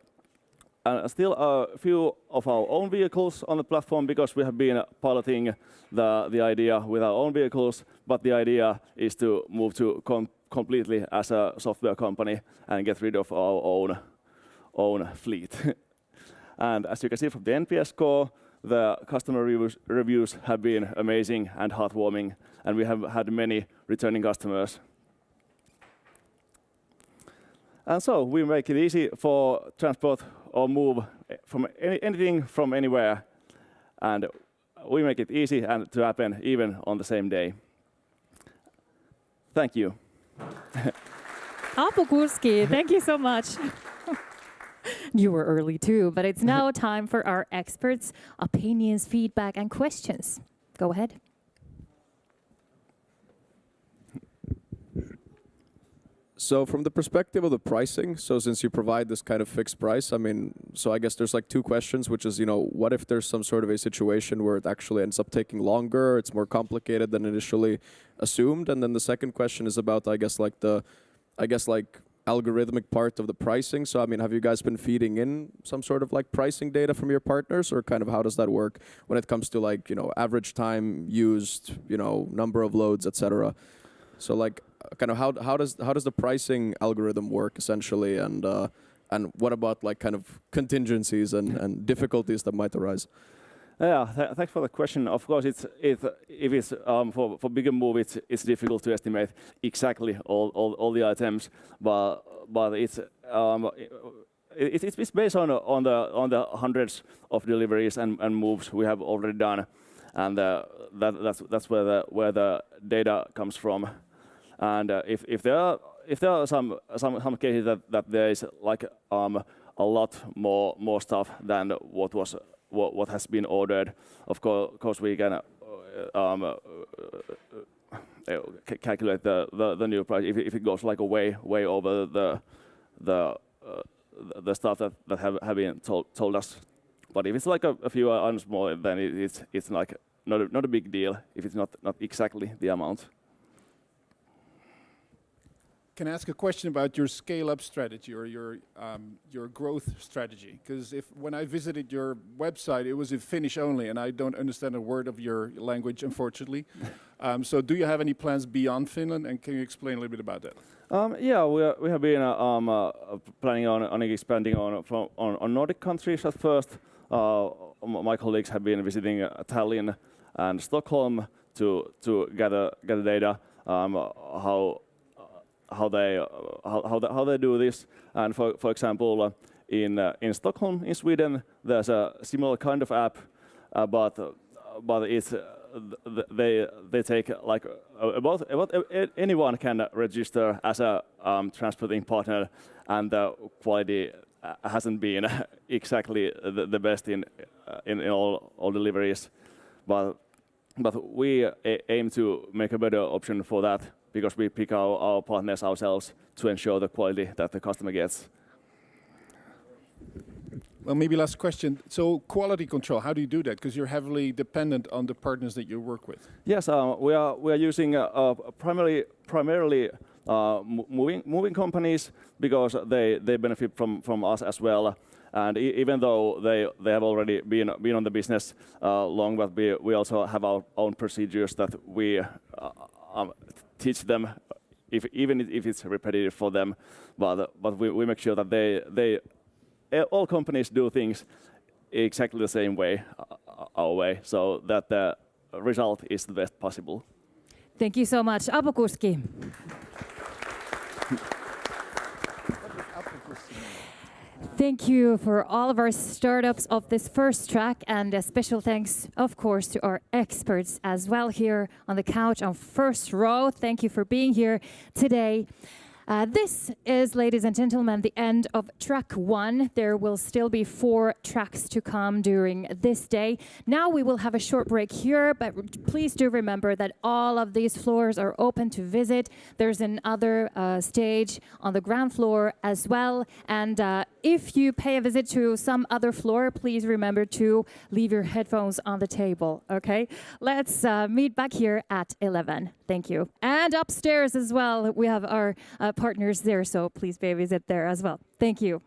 still a few of our own vehicles on the platform because we have been piloting the idea with our own vehicles, but the idea is to move to completely as a software company and get rid of our own fleet. And as you can see from the NPS score, the customer reviews have been amazing and heartwarming, and we have had many returning customers. And so we make it easy for transport or move from anything from anywhere, and we make it easy and to happen even on the same day. Thank you. Apukuski, thank you so much. You were early too, but it's now time for our experts' opinions, feedback, and questions. Go ahead. So from the perspective of the pricing, so since you provide this kind of fixed price, I mean, so I guess there's like two questions, which is, what if there's some sort of a situation where it actually ends up taking longer, it's more complicated than initially assumed? And then the second question is about, I guess, algorithmic part of the pricing. So, I mean, have you guys been feeding in some sort of like pricing data from your partners, or kind of how does that work when it comes to like, average time used, number of loads, etc.? So like, kind of how does the pricing algorithm work essentially, and And what about like kind of contingencies and difficulties that might arise? Yeah, thanks for the question. Of course, if it's for bigger move, it's difficult to estimate exactly all the items, but it's based on the hundreds of deliveries and moves we have already done, and that's where the data comes from. And if there are some cases that there is like a lot more stuff than what has been ordered, of course we can calculate the new price if it goes like a way over the stuff that have been told us. But if it's like a few items more, then it's like not a big deal if it's not exactly the amount. Can I ask a question about your scale-up strategy or your growth strategy? Because when I visited your website, it was in Finnish only, and I don't understand a word of your language, unfortunately. So, do you have any plans beyond Finland, and can you explain a little bit about that? Yeah, we have been planning on expanding on Nordic countries at first. My colleagues have been visiting Tallinn and Stockholm to gather data how they do this. And for example, in Stockholm, in Sweden, there's a similar kind of app, but it's they take like about anyone can register as a transporting partner, and the quality hasn't been exactly the best in all deliveries, but we aim to make a better option for that, because we pick our partners ourselves to ensure the quality that the customer gets. Well, maybe last question. So quality control, how do you do that? Because you're heavily dependent on the partners that you work with. Yes, we are using primarily moving companies, because they benefit from us as well. And even though they have already been on the business long, but we also have our own procedures that we teach them, even if it's repetitive for them. But we make sure that they all companies do things exactly the same way, our way, so that the result is the best possible. Thank you so much. Apukuski. Thank you for all of our startups of this first track, and a special thanks, of course, to our experts as well here on the couch on first row. Thank you for being here today. This is, ladies and gentlemen, the end of track 1. There will still be 4 tracks to come during this day. Now we will have a short break here, but please do remember that all of these floors are open to visit. There's another stage on the ground floor as well. And if you pay a visit to some other floor, please remember to leave your headphones on the table, okay? Let's meet back here at 11. Thank you. And upstairs as well, we have our partners there, so please pay a visit there as well. Thank you.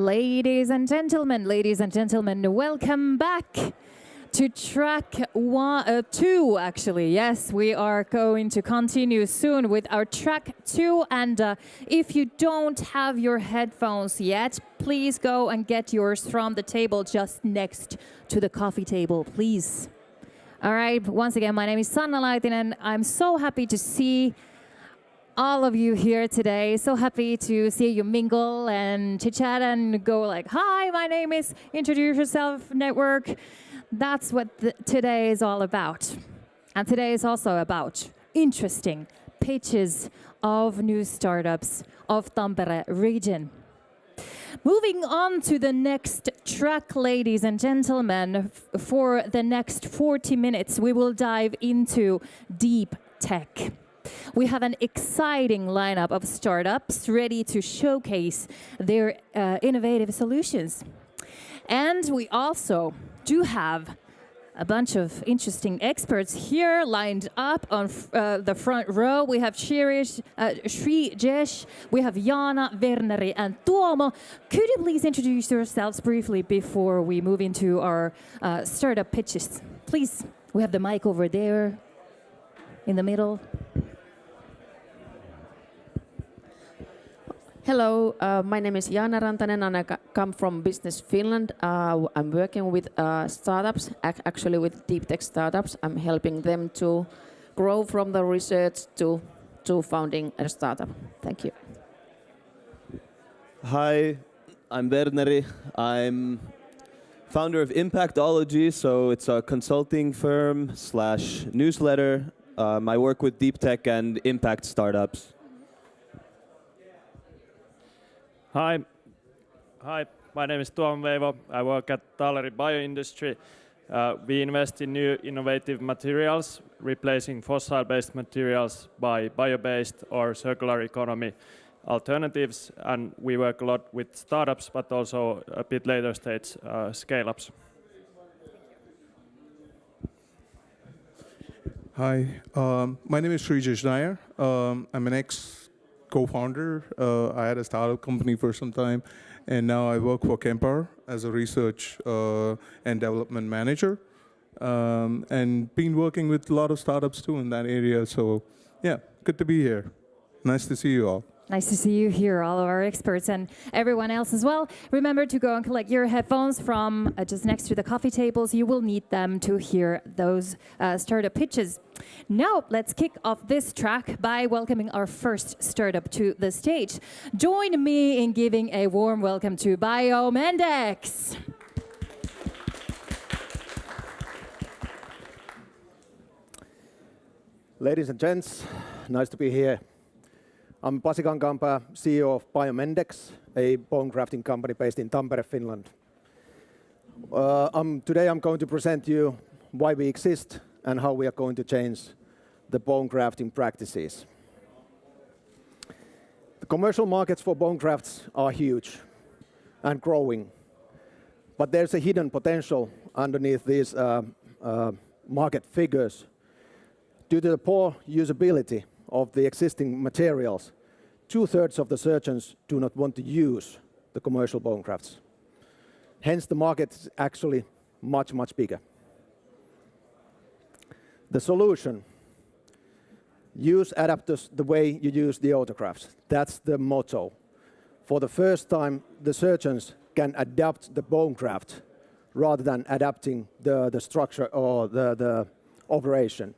Ladies and gentlemen, welcome back to track 2, actually. Yes, we are going to continue soon with our track 2. And if you don't have your headphones yet, please go and get yours from the table just next to the coffee table, please. All right, once again, my name is Sanna Laitinen. I'm so happy to see all of you here today. So happy to see you mingle and chit-chat and go like, hi, my name is Introduce Yourself Network. That's what today is all about. And today is also about interesting pitches of new startups of Tampere region. Moving on to the next track, ladies and gentlemen, for the next 40 minutes, we will dive into deep tech. We have an exciting lineup of startups ready to showcase their innovative solutions. And we also do have a bunch of interesting experts here lined up on the front row. We have Sri Jesh, we have Jana, Werneri, and Tuomo. Could you please introduce yourselves briefly before we move into our startup pitches? Please, we have the mic over there in the middle. Hello, my name is Jaana Rantanen and I come from Business Finland. I'm working with startups, actually with deep tech startups. I'm helping them to grow from the research to founding a startup. Thank you. Hi, I'm Werneri. I'm founder of Impactology, so it's a consulting firm / newsletter. I work with deep tech and impact startups. Hi, my name is Tuomo Veivo. I work at Taaleri Bioindustry. We invest in new innovative materials, replacing fossil-based materials by bio-based or circular economy alternatives, and we work a lot with startups, but also a bit later stage scale-ups. Hi, my name is Sri Jesh Nair. I'm an ex-co-founder. I had a startup company for some time, and now I work for Kempower as a research and development manager, and been working with a lot of startups too in that area. So yeah, good to be here. Nice to see you all. Nice to see you here, all of our experts and everyone else as well. Remember to go and collect your headphones from just next to the coffee tables. You will need them to hear those startup pitches. Now, let's kick off this track by welcoming our first startup to the stage. Join me in giving a warm welcome to Biomendex. Ladies and gents, nice to be here. I'm Pasi Kankaanpää, CEO of Biomendex, a bone grafting company based in Tampere, Finland. Today I'm going to present you why we exist and how we are going to change the bone grafting practices. The commercial markets for bone grafts are huge and growing, but there's a hidden potential underneath these market figures. Due to the poor usability of the existing materials, 2/3 of the surgeons do not want to use the commercial bone grafts. Hence, the market is actually much, much bigger. The solution: use adapters the way you use the autografts. That's the motto. For the first time, the surgeons can adapt the bone graft rather than adapting the structure or the operation.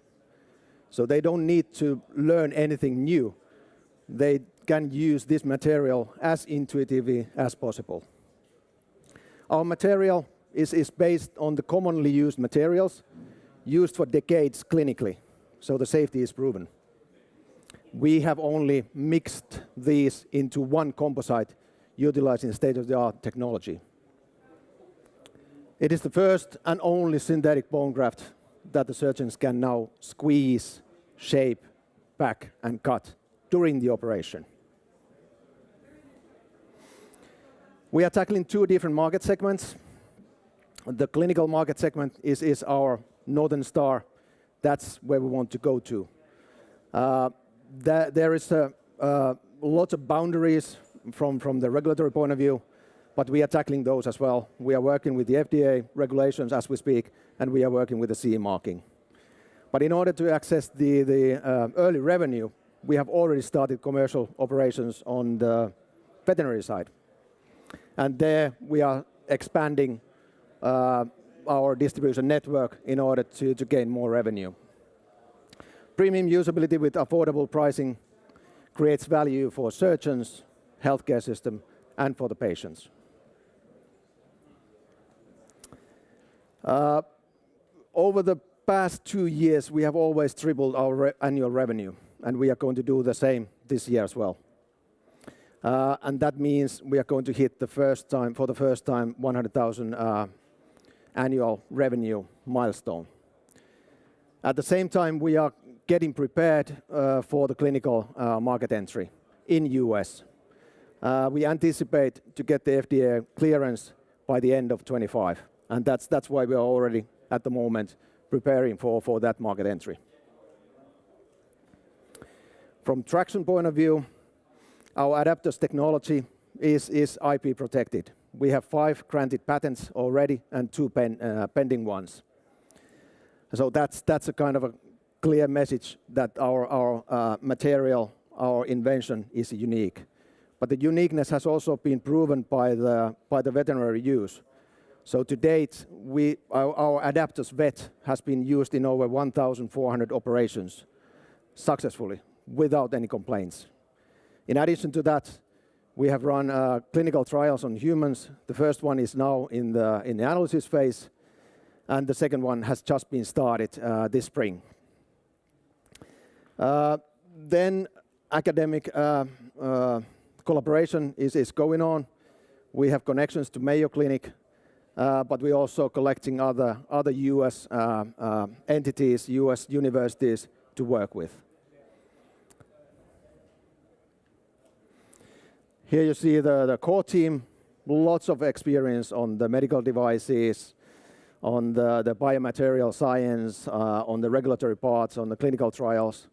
So they don't need to learn anything new. They can use this material as intuitively as possible. Our material is based on the commonly used materials used for decades clinically, so the safety is proven. We have only mixed these into one composite utilizing state-of-the-art technology. It is the first and only synthetic bone graft that the surgeons can now squeeze, shape, pack, and cut during the operation. We are tackling 2 different market segments. The clinical market segment is our Northern Star. That's where we want to go to. There is a lot of boundaries from the regulatory point of view. but we are tackling those as well. We are working with the FDA regulations as we speak, and we are working with the CE marking. But in order to access the early revenue, we have already started commercial operations on the veterinary side. And there we are expanding our distribution network in order to gain more revenue. Premium usability with affordable pricing creates value for surgeons, healthcare system, and for the patients. Over the past 2 years, we have always tripled our annual revenue, and we are going to do the same this year as well. And that means we are going to hit for the first time 100,000 annual revenue milestone. At the same time, we are getting prepared for the clinical market entry in US. We anticipate to get the FDA clearance by the end of 25, and that's why we are already at the moment preparing for that market entry. From traction point of view, our adapters technology is IP protected. We have 5 granted patents already and 2 pending ones. So that's a kind of a clear message that our material, our invention is unique. But the uniqueness has also been proven by the veterinary use. So to date, our adapters vet has been used in over 1,400 operations successfully without any complaints. In addition to that, we have run clinical trials on humans. The first one is now in the analysis phase, and the second one has just been started this spring. Then academic collaboration is going on. We have connections to Mayo Clinic, but we're also collecting other US entities, US universities to work with. Here you see the core team, lots of experience on the medical devices, on the biomaterial science, on the regulatory parts, on the clinical trials.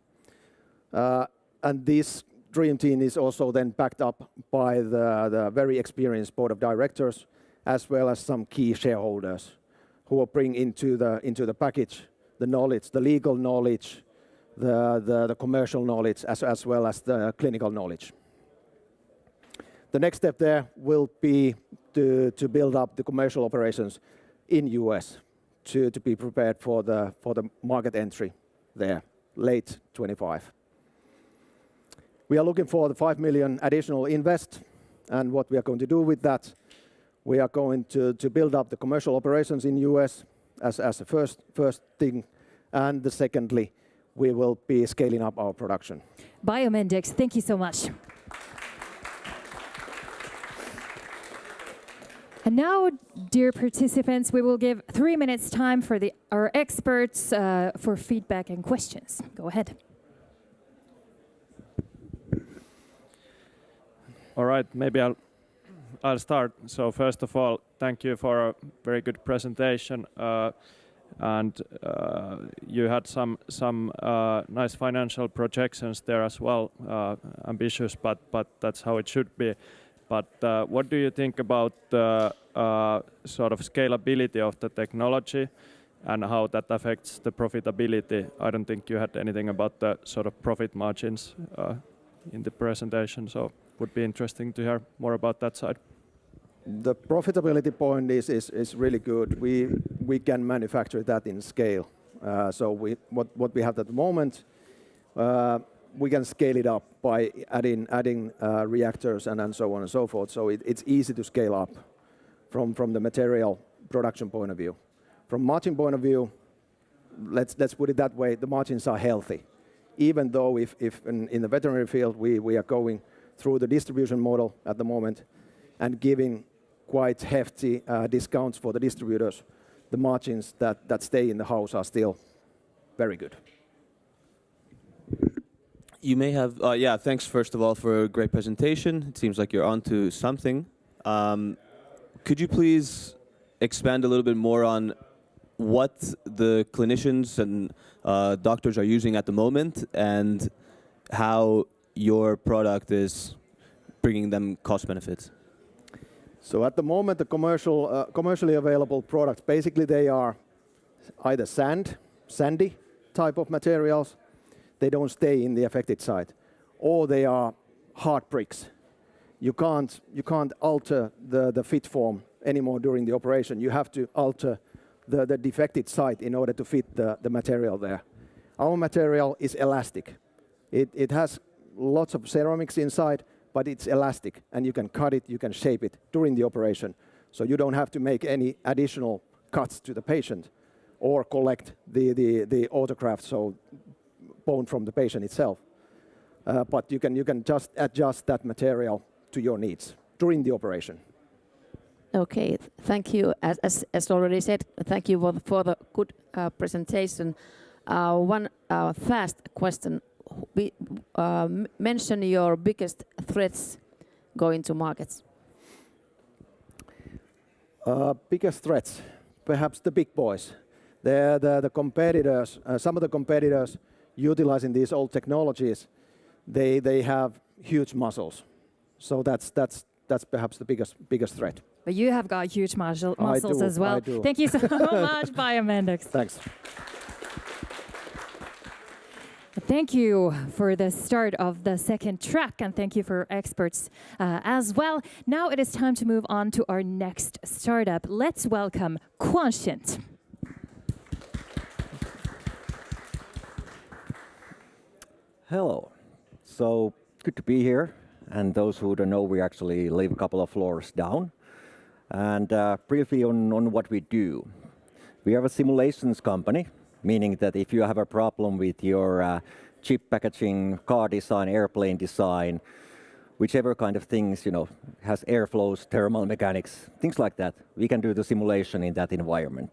And this dream team is also then backed up by the very experienced board of directors, as well as some key shareholders who will bring into the package the knowledge, the legal knowledge, the commercial knowledge, as well as the clinical knowledge. The next step there will be to build up the commercial operations in US to be prepared for the market entry there, late 25. We are looking for the 5 million additional invest, and what we are going to do with that, we are going to build up the commercial operations in US as a first thing, and secondly, we will be scaling up our production. Biomendex, thank you so much. And now, dear participants, we will give 3 minutes time for our experts for feedback and questions. Go ahead. All right, maybe I'll start. So first of all, thank you for a very good presentation, and you had some nice financial projections there as well, ambitious, but that's how it should be. But what do you think about the sort of scalability of the technology and how that affects the profitability? I don't think you had anything about the sort of profit margins in the presentation, so would be interesting to hear more about that side. The profitability point is really good. We can manufacture that in scale. So what we have at the moment, we can scale it up by adding reactors and so on and so forth. So it's easy to scale up from the material production point of view. From margin point of view, let's put it that way, the margins are healthy. Even though if in the veterinary field we are going through the distribution model at the moment and giving quite hefty discounts for the distributors, the margins that stay in the house are still very good. You may have, thanks first of all for a great presentation. It seems like you're onto something. Could you please expand a little bit more on what the clinicians and doctors are using at the moment and how your product is bringing them cost benefits? So at the moment, the commercially available products, basically they are either sandy type of materials, they don't stay in the affected site, or they are hard bricks. You can't alter the fit form anymore during the operation. You have to alter the defected site in order to fit the material there. Our material is elastic. It has lots of ceramics inside, but it's elastic, and you can cut it, you can shape it during the operation. So you don't have to make any additional cuts to the patient or collect the autograft, so bone from the patient itself. But you can just adjust that material to your needs during the operation. Okay, thank you. As already said, thank you for the good presentation. One fast question. Mention your biggest threats going to markets. Biggest threats, perhaps the big boys. The competitors, some of the competitors utilizing these old technologies, they have huge muscles. So that's perhaps the biggest threat. But you have got huge muscles as well. I do. Thank you so much, Biomedics. Thanks. Thank you for the start of the second track, and thank you for experts as well. Now it is time to move on to our next startup. Let's welcome Quotient. Hello. So good to be here. And those who don't know, we actually live a couple of floors down. And briefly on what we do. We are a simulations company, meaning that if you have a problem with your chip packaging, car design, airplane design, whichever kind of things, has airflows, thermal mechanics, things like that, we can do the simulation in that environment.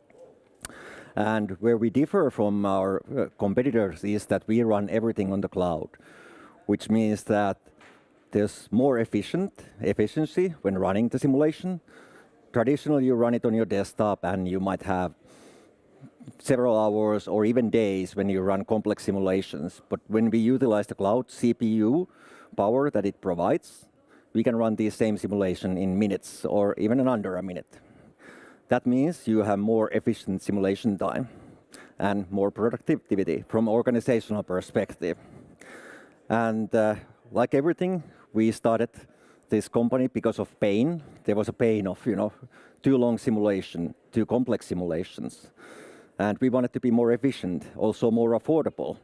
And where we differ from our competitors is that we run everything on the cloud, which means that there's more efficiency when running the simulation. Traditionally, you run it on your desktop and you might have several hours or even days when you run complex simulations. But when we utilize the cloud CPU power that it provides, we can run the same simulation in minutes or even in under a minute. That means you have more efficient simulation time and more productivity from organizational perspective. And like everything, we started this company because of pain. There was a pain of, too long simulation, too complex simulations. And we wanted to be more efficient, also more affordable,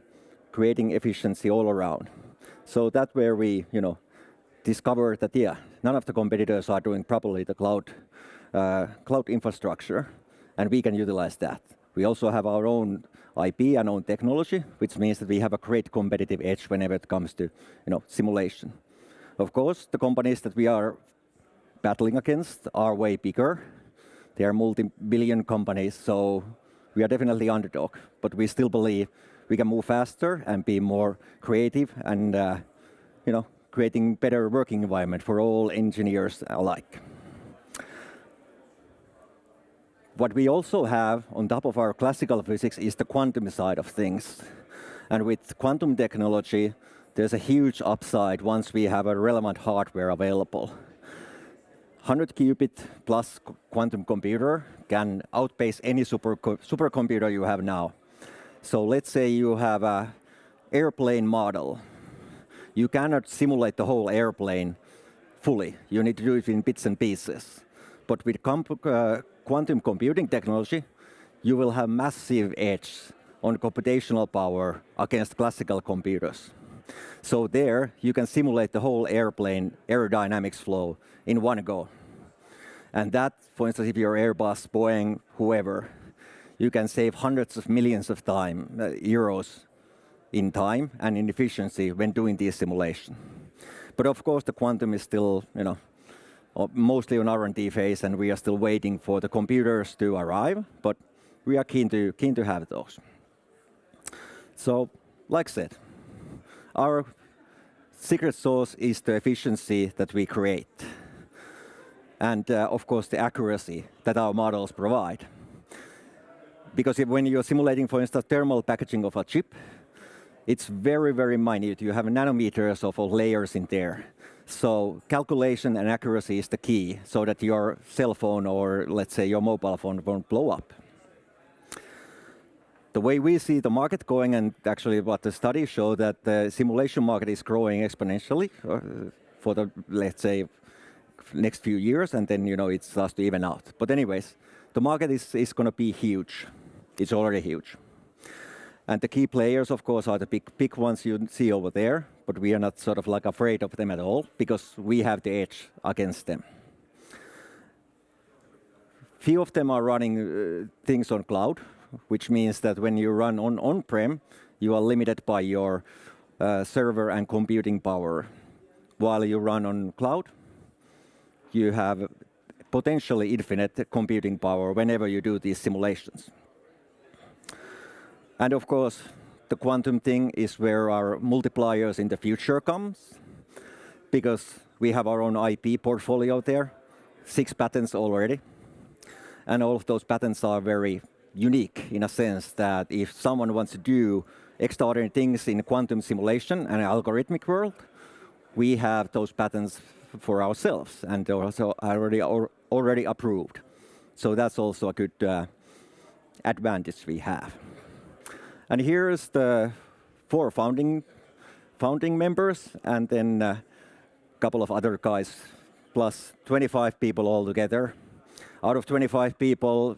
creating efficiency all around. So that's where we, discovered that, none of the competitors are doing properly the cloud infrastructure, and we can utilize that. We also have our own IP and own technology, which means that we have a great competitive edge whenever it comes to, simulation. Of course, the companies that we are battling against are way bigger. They are multi-billion companies, so we are definitely underdog. But we still believe we can move faster and be more creative and, creating better working environment for all engineers alike. What we also have on top of our classical physics is the quantum side of things. And with quantum technology, there's a huge upside once we have a relevant hardware available. 100 qubit plus quantum computer can outpace any supercomputer you have now. So let's say you have an airplane model. You cannot simulate the whole airplane fully. You need to do it in bits and pieces. But with quantum computing technology, you will have massive edge on computational power against classical computers. So there, you can simulate the whole airplane aerodynamics flow in one go. And that, for instance, if you're Airbus, Boeing, whoever, you can save hundreds of millions of euros in time and in efficiency when doing this simulation. But of course, the quantum is still, mostly on R&D phase, and we are still waiting for the computers to arrive, but we are keen to have those. So, like I said, our secret sauce is the efficiency that we create. And of course, the accuracy that our models provide. Because when you're simulating, for instance, thermal packaging of a chip, it's very, very minute. You have nanometers of layers in there. So calculation and accuracy is the key, so that your cell phone or let's say your mobile phone won't blow up. The way we see the market going, and actually what the studies show, that the simulation market is growing exponentially for the, let's say, next few years, and then it starts to even out. But anyways, the market is going to be huge. It's already huge. And the key players, of course, are the big ones you see over there, but we are not sort of like afraid of them at all, because we have the edge against them. Few of them are running things on cloud, which means that when you run on-prem, you are limited by your server and computing power. While you run on cloud, you have potentially infinite computing power whenever you do these simulations. And of course, the quantum thing is where our multipliers in the future comes, because we have our own IP portfolio there, 6 patents already. And all of those patents are very unique in a sense that if someone wants to do extraordinary things in quantum simulation and algorithmic world, we have those patents for ourselves, and they're also already approved. So that's also a good advantage we have. And here's the 4 founding members, and then a couple of other guys, plus 25 people altogether. Out of 25 people,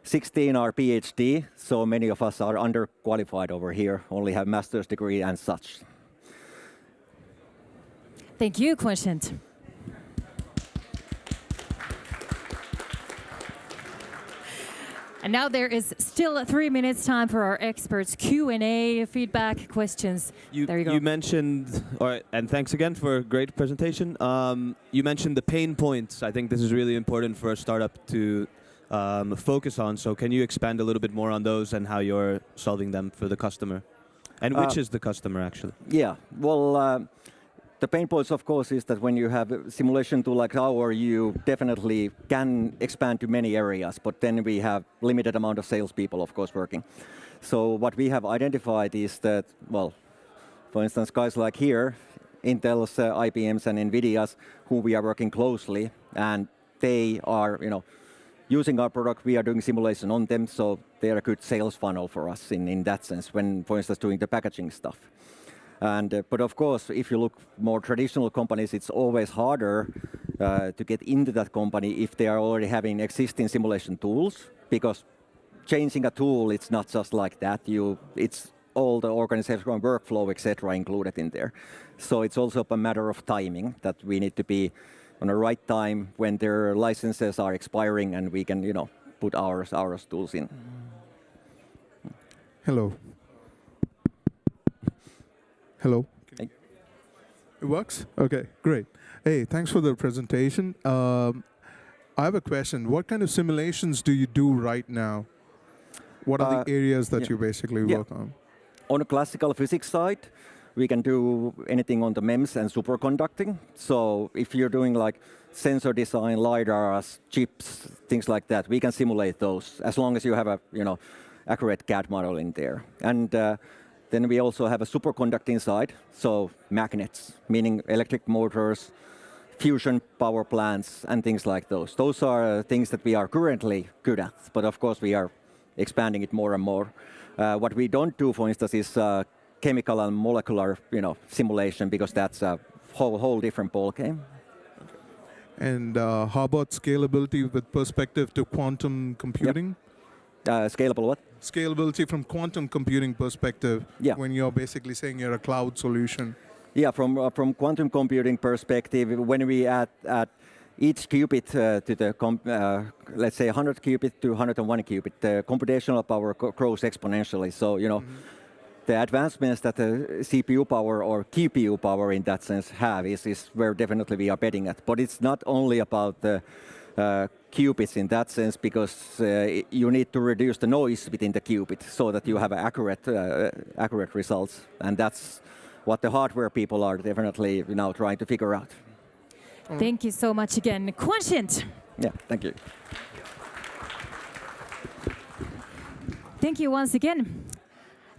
16 are PhD, so many of us are underqualified over here, only have master's degree and such. Thank you, Quotient. And now there is still 3 minutes time for our experts Q&A, feedback, questions. There you go. You mentioned, and thanks again for a great presentation. You mentioned the pain points. I think this is really important for a startup to focus on. So can you expand a little bit more on those and how you're solving them for the customer? And which is the customer, actually? Yeah, well, the pain points, of course, is that when you have a simulation tool like ours, you definitely can expand to many areas, but then we have limited amount of salespeople, of course, working. So what we have identified is that, well, for instance, guys like here, Intel's, IBM's, and NVIDIA's, who we are working closely, and they are, using our product, we are doing simulation on them, so they are a good sales funnel for us in that sense, when, for instance, doing the packaging stuff. And but of course, if you look more traditional companies, it's always harder to get into that company if they are already having existing simulation tools, because changing a tool, it's not just like that. It's all the organizational workflow, etc., included in there. So it's also a matter of timing, that we need to be on the right time when their licenses are expiring, and we can, put our tools in. Hello. Hello. Hey. It works? Okay, great. Hey, thanks for the presentation. I have a question. What kind of simulations do you do right now? What are the areas that you basically work on? On the classical physics side, we can do anything on the MEMS and superconducting. So if you're doing like sensor design, LiDARs, chips, things like that, we can simulate those as long as you have a accurate CAD model in there. And then we also have a superconducting side, so magnets, meaning electric motors, fusion power plants, and things like those. Those are things that we are currently good at, but of course we are expanding it more and more. What we don't do, for instance, is chemical and molecular, simulation, because that's a whole different ballgame. And how about scalability with perspective to quantum computing? Scalable what? Scalability from quantum computing perspective, when you're basically saying you're a cloud solution. Yeah, from quantum computing perspective, when we add each qubit to the, let's say 100 qubit to 101 qubit, the computational power grows exponentially. So, the advancements that the CPU power or QPU power in that sense have is where definitely we are betting at. But it's not only about the qubits in that sense, because you need to reduce the noise within the qubit so that you have accurate results, and that's what the hardware people are definitely now trying to figure out. Thank you so much again, Quotient. Yeah, thank you. Thank you once again.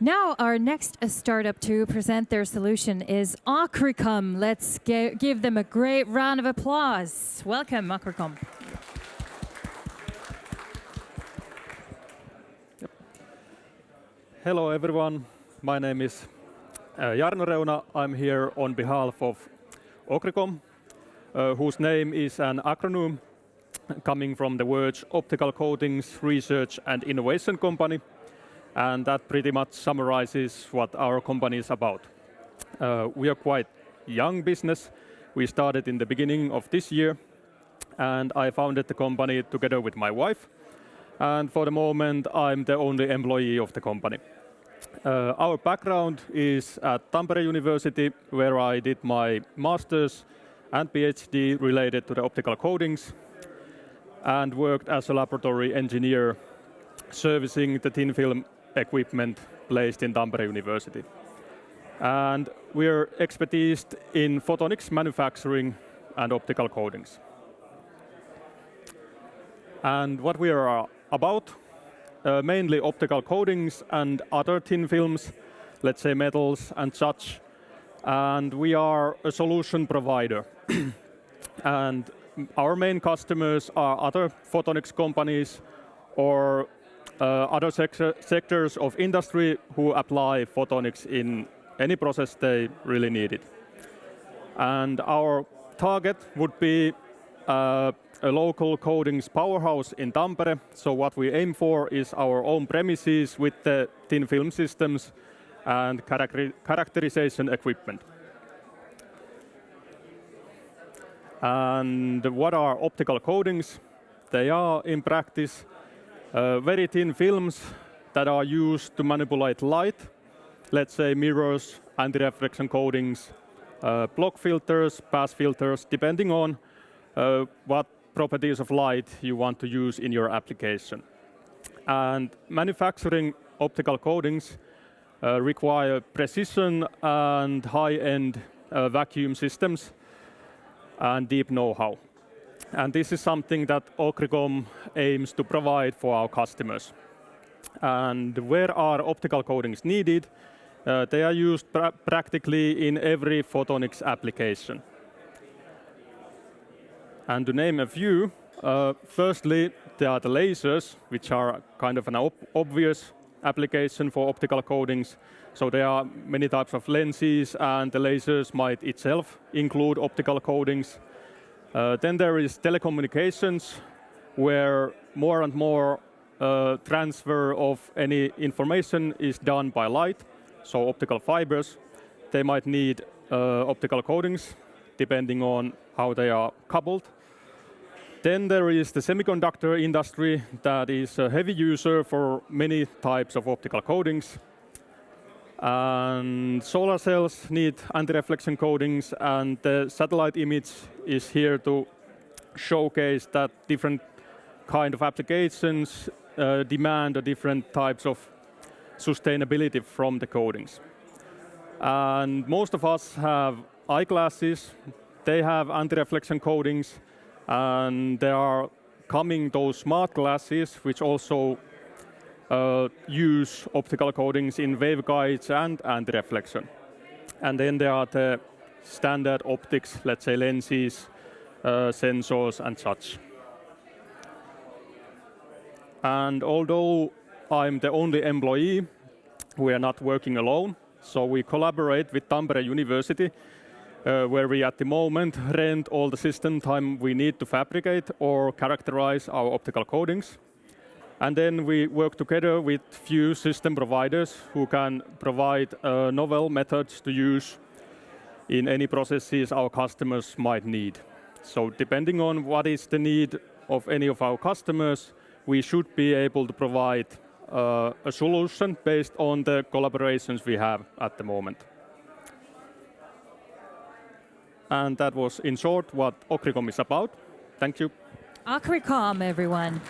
Now our next startup to present their solution is Acricom. Let's give them a great round of applause. Welcome, Acricom. Hello everyone, my name is Jarno Reuna. I'm here on behalf of Acricom, whose name is an acronym coming from the words Optical Coatings Research and Innovation Company, and that pretty much summarizes what our company is about. We are quite young business. We started in the beginning of this year, and I founded the company together with my wife, and for the moment I'm the only employee of the company. Our background is at Tampere University, where I did my master's and PhD related to the optical coatings, and worked as a laboratory engineer servicing the thin film equipment placed in Tampere University. And we're expertised in photonics manufacturing and optical coatings. And what we are about, mainly optical coatings and other thin films, let's say metals and such. And we are a solution provider. And our main customers are other photonics companies or other sectors of industry who apply photonics in any process they really need it. And our target would be a local coatings powerhouse in Tampere. So what we aim for is our own premises with the thin film systems and characterization equipment. And what are optical coatings? They are, in practice, very thin films that are used to manipulate light. Let's say mirrors, anti-reflection coatings, block filters, pass filters, depending on what properties of light you want to use in your application. And manufacturing optical coatings require precision and high-end vacuum systems and deep know-how. And this is something that Acricom aims to provide for our customers. And where are optical coatings needed? They are used practically in every photonics application. And to name a few, firstly, there are the lasers, which are kind of an obvious application for optical coatings. So there are many types of lenses, and the lasers might itself include optical coatings. Then there is telecommunications, where more and more transfer of any information is done by light. So optical fibers, they might need optical coatings, depending on how they are coupled. Then there is the semiconductor industry that is a heavy user for many types of optical coatings. And solar cells need anti-reflection coatings, and the satellite image is here to showcase that different kind of applications demand different types of sustainability from the coatings. And most of us have eyeglasses. They have anti-reflection coatings, and there are coming those smart glasses which also use optical coatings in waveguides and anti-reflection. And then there are the standard optics, let's say lenses, sensors and such. And although I'm the only employee, we are not working alone. So we collaborate with Tampere University, where we at the moment rent all the system time we need to fabricate or characterize our optical coatings. And then we work together with few system providers who can provide novel methods to use in any processes our customers might need. So depending on what is the need of any of our customers, we should be able to provide a solution based on the collaborations we have at the moment. And that was, in short, what Acricom is about. Thank you. Acricom, everyone.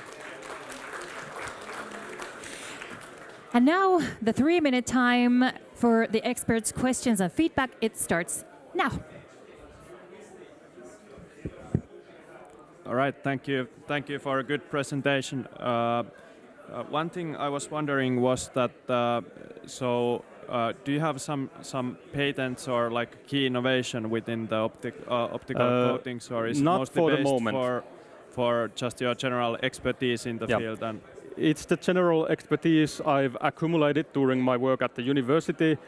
And now the 3-minute time for the experts' questions and feedback. It starts now. All right, thank you. Thank you for a good presentation. One thing I was wondering was that, do you have some patents or like key innovation within the optical coatings, or is it Not mostly for the based moment. for just your general expertise in the field? And it's the general expertise I've accumulated during my work at the university.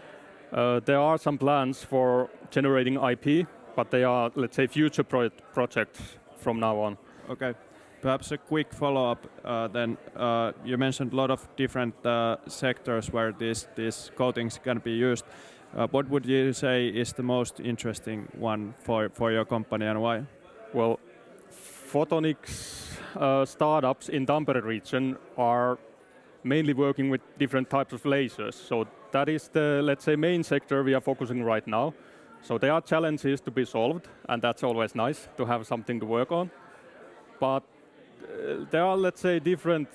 There are some plans for generating IP, but they are, let's say, future projects from now on. Okay. Perhaps a quick follow-up then. You mentioned a lot of different sectors where these coatings can be used. What would you say is the most interesting one for your company, and why? Well, photonics startups in Tampere region are mainly working with different types of lasers. So that is the, let's say, main sector we are focusing right now. So there are challenges to be solved, and that's always nice to have something to work on. But there are, let's say, different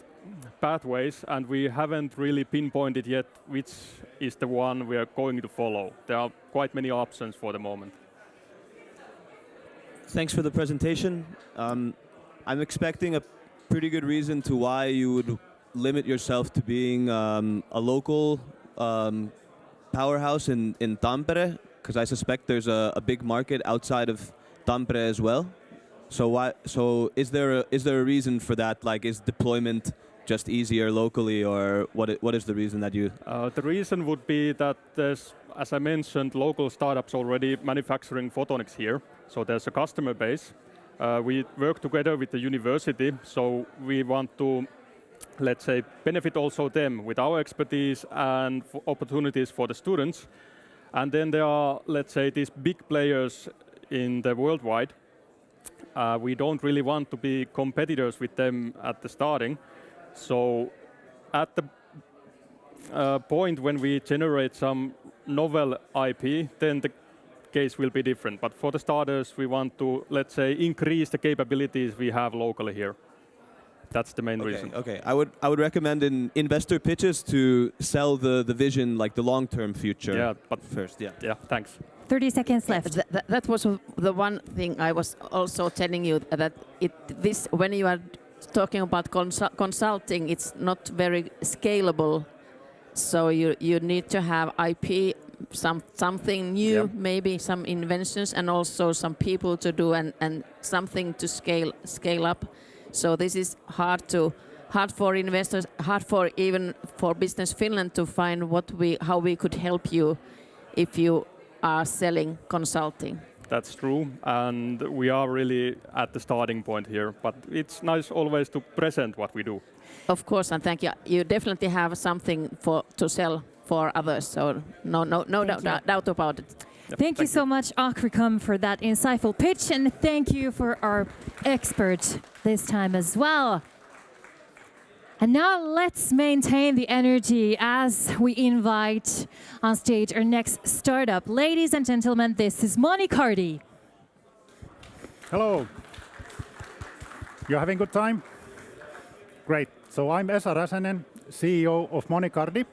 pathways, and we haven't really pinpointed yet which is the one we are going to follow. There are quite many options for the moment. Thanks for the presentation. I'm expecting a pretty good reason to why you would limit yourself to being a local powerhouse in Tampere, because I suspect there's a big market outside of Tampere as well. So is there a reason for that? Like, is deployment just easier locally, or what is the reason that you? The reason would be that there's, as I mentioned, local startups already manufacturing photonics here. So there's a customer base. We work together with the university, so we want to, let's say, benefit also them with our expertise and opportunities for the students. And then there are, let's say, these big players in the worldwide. We don't really want to be competitors with them at the starting. So at the point when we generate some novel IP, then the case will be different. But for the starters, we want to, let's say, increase the capabilities we have locally here. That's the main reason. Okay, I would recommend in investor pitches to sell the vision, like the long-term future. Yeah, but first, yeah. Yeah, thanks. 30 seconds left. That was the one thing I was also telling you, that this when you are talking about consulting, it's not very scalable. So you need to have IP, something new, maybe some inventions, and also some people to do and something to scale up. So this is hard for investors, hard for even for Business Finland to find how we could help you if you are selling consulting. That's true, and we are really at the starting point here, but it's nice always to present what we do. Of course, and thank you. You definitely have something to sell for others, so no doubt about it. Yep, thank you so much, Akricum, for that insightful pitch, and thank you for our expert this time as well. And now let's maintain the energy as we invite on stage our next startup. Ladies and gentlemen, this is Monicardi. Hello. You're having a good time? Great. So I'm Esa Räsänen, CEO of Monicardi.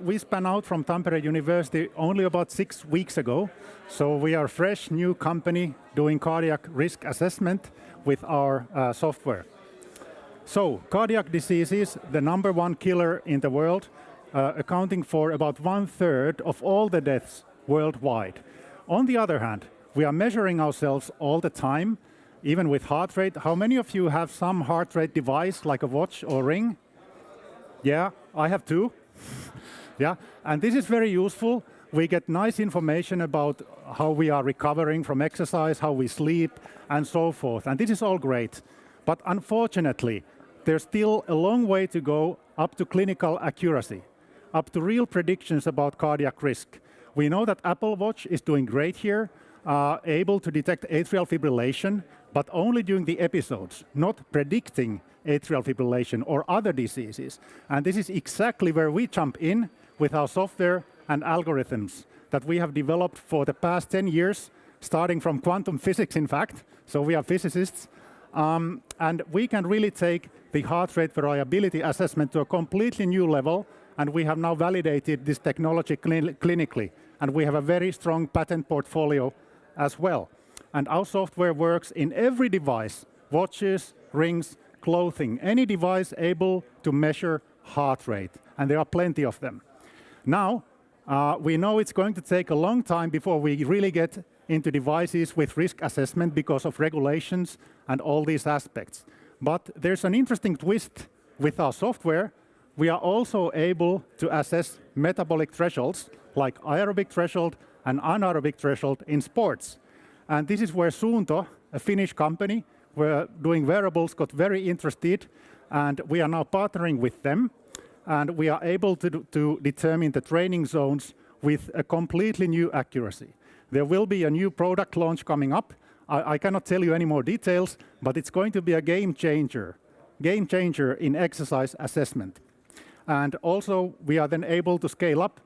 We spun out from Tampere University only about 6 weeks ago. So we are a fresh new company doing cardiac risk assessment with our software. So cardiac disease is the #1 killer in the world, accounting for about 1/3 of all the deaths worldwide. On the other hand, we are measuring ourselves all the time, even with heart rate. How many of you have some heart rate device like a watch or ring? Yeah, I have two. Yeah, and this is very useful. We get nice information about how we are recovering from exercise, how we sleep, and so forth. And this is all great. But unfortunately, there's still a long way to go up to clinical accuracy, up to real predictions about cardiac risk. We know that Apple Watch is doing great here, able to detect atrial fibrillation, but only during the episodes, not predicting atrial fibrillation or other diseases. And this is exactly where we jump in with our software and algorithms that we have developed for the past 10 years, starting from quantum physics, in fact. So we are physicists. And we can really take the heart rate variability assessment to a completely new level. And we have now validated this technology clinically. And we have a very strong patent portfolio as well. And our software works in every device, watches, rings, clothing, any device able to measure heart rate, and there are plenty of them. Now, we know it's going to take a long time before we really get into devices with risk assessment because of regulations and all these aspects. But there's an interesting twist with our software. We are also able to assess metabolic thresholds like aerobic threshold and anaerobic threshold in sports. And this is where Suunto, a Finnish company, were doing wearables, got very interested, and we are now partnering with them, and we are able to determine the training zones with a completely new accuracy. There will be a new product launch coming up. I cannot tell you any more details, but it's going to be a game changer in exercise assessment. And also, we are then able to scale up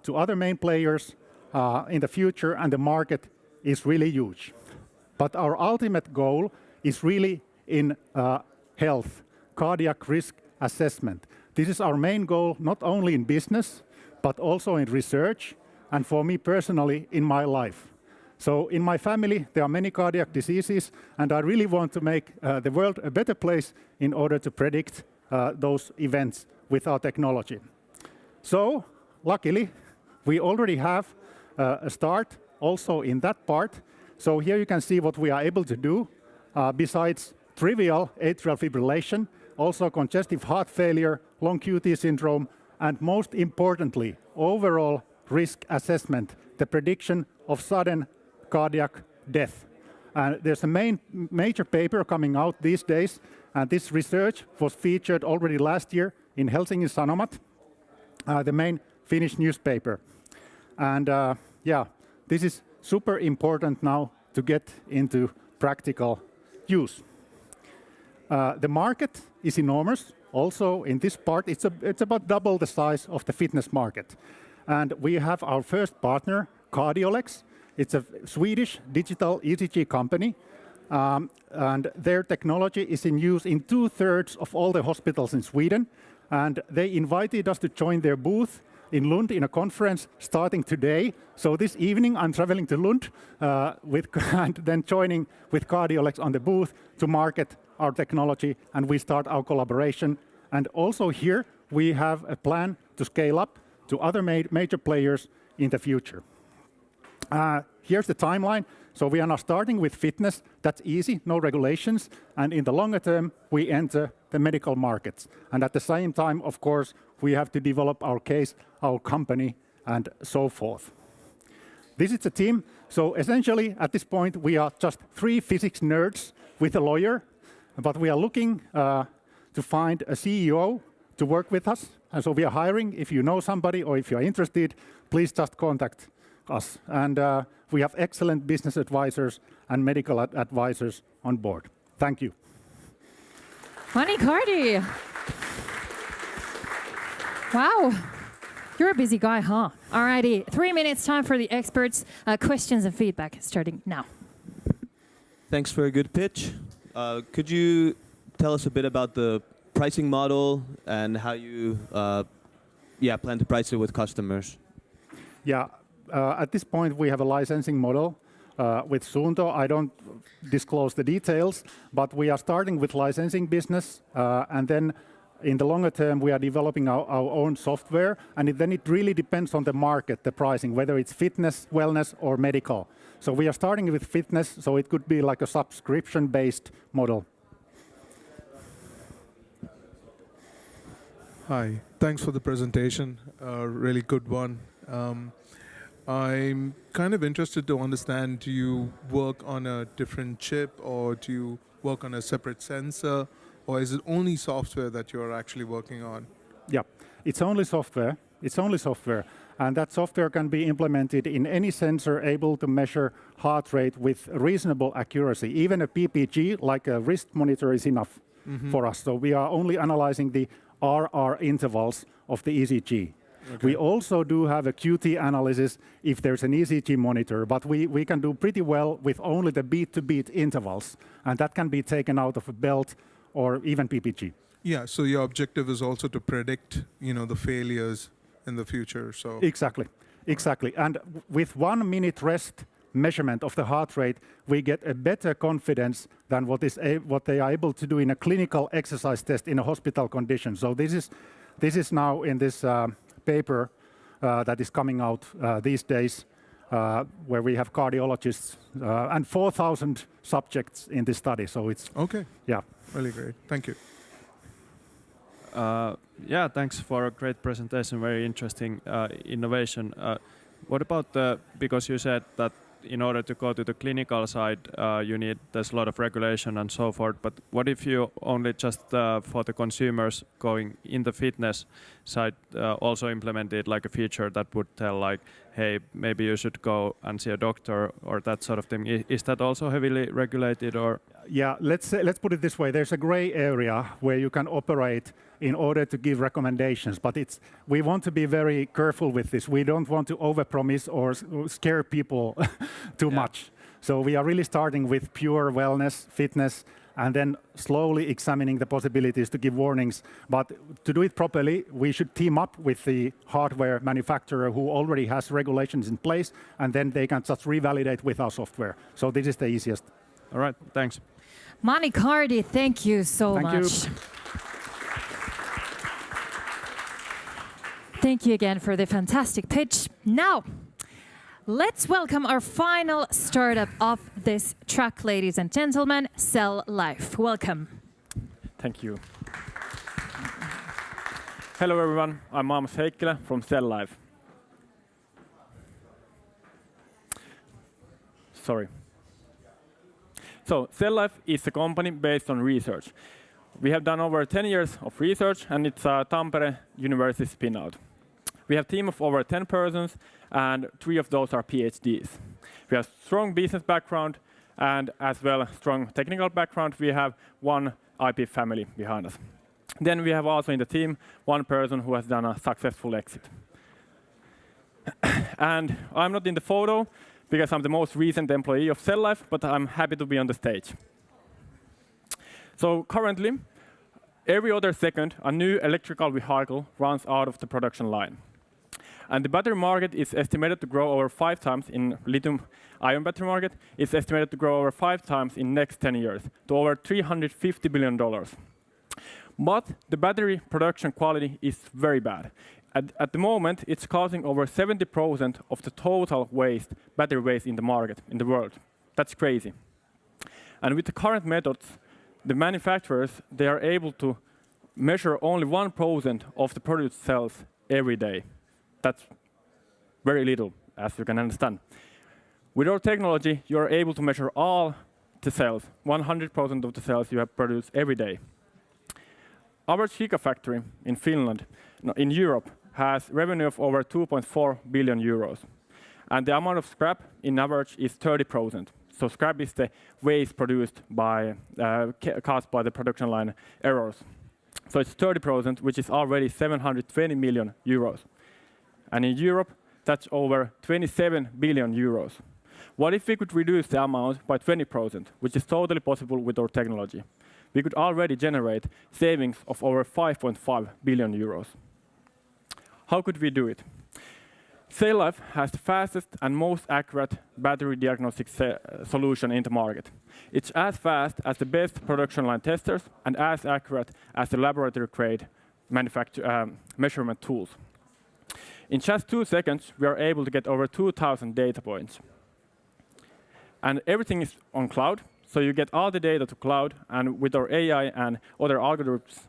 to other main players in the future, and the market is really huge. But our ultimate goal is really in health, cardiac risk assessment. This is our main goal, not only in business, but also in research, and for me personally, in my life. So in my family, there are many cardiac diseases, and I really want to make the world a better place in order to predict those events with our technology. So, luckily, we already have a start also in that part. So here you can see what we are able to do. Besides trivial atrial fibrillation, also congestive heart failure, long QT syndrome, and most importantly, overall risk assessment, the prediction of sudden cardiac death. And there's a major paper coming out these days, and this research was featured already last year in Helsingin Sanomat, the main Finnish newspaper. And this is super important now to get into practical use. The market is enormous. Also in this part, it's about double the size of the fitness market. And we have our first partner, Cardiolex. It's a Swedish digital ECG company. And their technology is in use in 2/3 of all the hospitals in Sweden. And they invited us to join their booth in Lund in a conference starting today. So this evening I'm traveling to Lund and then joining with Cardiolex on the booth to market our technology, and we start our collaboration. And also here we have a plan to scale up to other major players in the future. Here's the timeline. So we are now starting with fitness. That's easy, no regulations. And in the longer term, we enter the medical markets. And at the same time, of course, we have to develop our case, our company, and so forth. This is the team. So essentially, at this point, we are just 3 physics nerds with a lawyer. But we are looking to find a CEO to work with us. And so we are hiring. If you know somebody or if you're interested, please just contact us. And we have excellent business advisors and medical advisors on board. Thank you. Mani Kardi. Wow. You're a busy guy, huh? Alrighty, 3 minutes time for the experts. Questions and feedback starting now. Thanks for a good pitch. Could you tell us a bit about the pricing model and how you plan to price it with customers? Yeah, at this point we have a licensing model with Suunto. I don't disclose the details, but we are starting with licensing business, and then in the longer term we are developing our own software, and then it really depends on the market, the pricing, whether it's fitness, wellness, or medical. So we are starting with fitness, so it could be like a subscription-based model. Hi, thanks for the presentation. Really good one. I'm kind of interested to understand, do you work on a different chip or do you work on a separate sensor, or is it only software that you're actually working on? Yeah, it's only software. It's only software. And that software can be implemented in any sensor able to measure heart rate with reasonable accuracy. Even a PPG, like a wrist monitor, is enough for us. So we are only analyzing the RR intervals of the ECG. Okay. We also do have a QT analysis if there's an ECG monitor, but we can do pretty well with only the beat-to-beat intervals, and that can be taken out of a belt or even PPG. Yeah, so your objective is also to predict, the failures in the future. So exactly. And with 1 minute rest measurement of the heart rate, we get a better confidence than what they are able to do in a clinical exercise test in a hospital condition. So this is now in this paper that is coming out these days, where we have cardiologists and 4,000 subjects in this study. So it's okay. Yeah, really great. Thank you. Yeah, thanks for a great presentation. Very interesting innovation. What about because you said that in order to go to the clinical side, there's a lot of regulation and so forth. But what if you only just for the consumers going in the fitness side also implemented like a feature that would tell like, hey, maybe you should go and see a doctor or that sort of thing. Is that also heavily regulated or? Yeah, let's put it this way. There's a gray area where you can operate in order to give recommendations, but we want to be very careful with this. We don't want to overpromise or scare people too much. So we are really starting with pure wellness, fitness, and then slowly examining the possibilities to give warnings. But to do it properly, we should team up with the hardware manufacturer who already has regulations in place, and then they can just revalidate with our software. So this is the easiest. All right, thanks. Mani Cardi, thank you so much. Thank you. Thank you again for the fantastic pitch. Now, let's welcome our final startup of this track, ladies and gentlemen, Cell Life. Welcome. Thank you. Hello everyone, I'm Amos Heikkilä from Cell Life. Sorry. So, Cell Life is a company based on research. We have done over 10 years of research, and it's a Tampere University spin-out. We have a team of over 10 persons, and 3 of those are PhDs. We have strong business background, and as well a strong technical background. We have one IP family behind us. Then we have also in the team 1 person who has done a successful exit. And I'm not in the photo, because I'm the most recent employee of Cell Life, but I'm happy to be on the stage. So currently, every other second, a new electrical vehicle runs out of the production line. And the battery market is estimated to grow over 5 times in lithium-ion battery market. It's estimated to grow over 5 times in next 10 years to over $350 billion. But the battery production quality is very bad. At the moment, it's causing over 70% of the total waste, battery waste in the market, in the world. That's crazy. And with the current methods, the manufacturers, they are able to measure only 1% of the produced cells every day. That's very little, as you can understand. With our technology, you're able to measure all the cells, 100% of the cells you have produced every day. Our gigafactory in Finland, in Europe, has revenue of over 2.4 billion euros. And the amount of scrap, in average, is 30%. So scrap is the waste produced by, caused by the production line errors. So it's 30%, which is already 720 million euros. And in Europe, that's over 27 billion euros. What if we could reduce the amount by 20%, which is totally possible with our technology? We could already generate savings of over 5.5 billion euros. How could we do it? Cell Life has the fastest and most accurate battery diagnostic solution in the market. It's as fast as the best production line testers and as accurate as the laboratory-grade measurement tools. In just 2 seconds, we are able to get over 2,000 data points. And everything is on cloud, so you get all the data to cloud, and with our AI and other algorithms,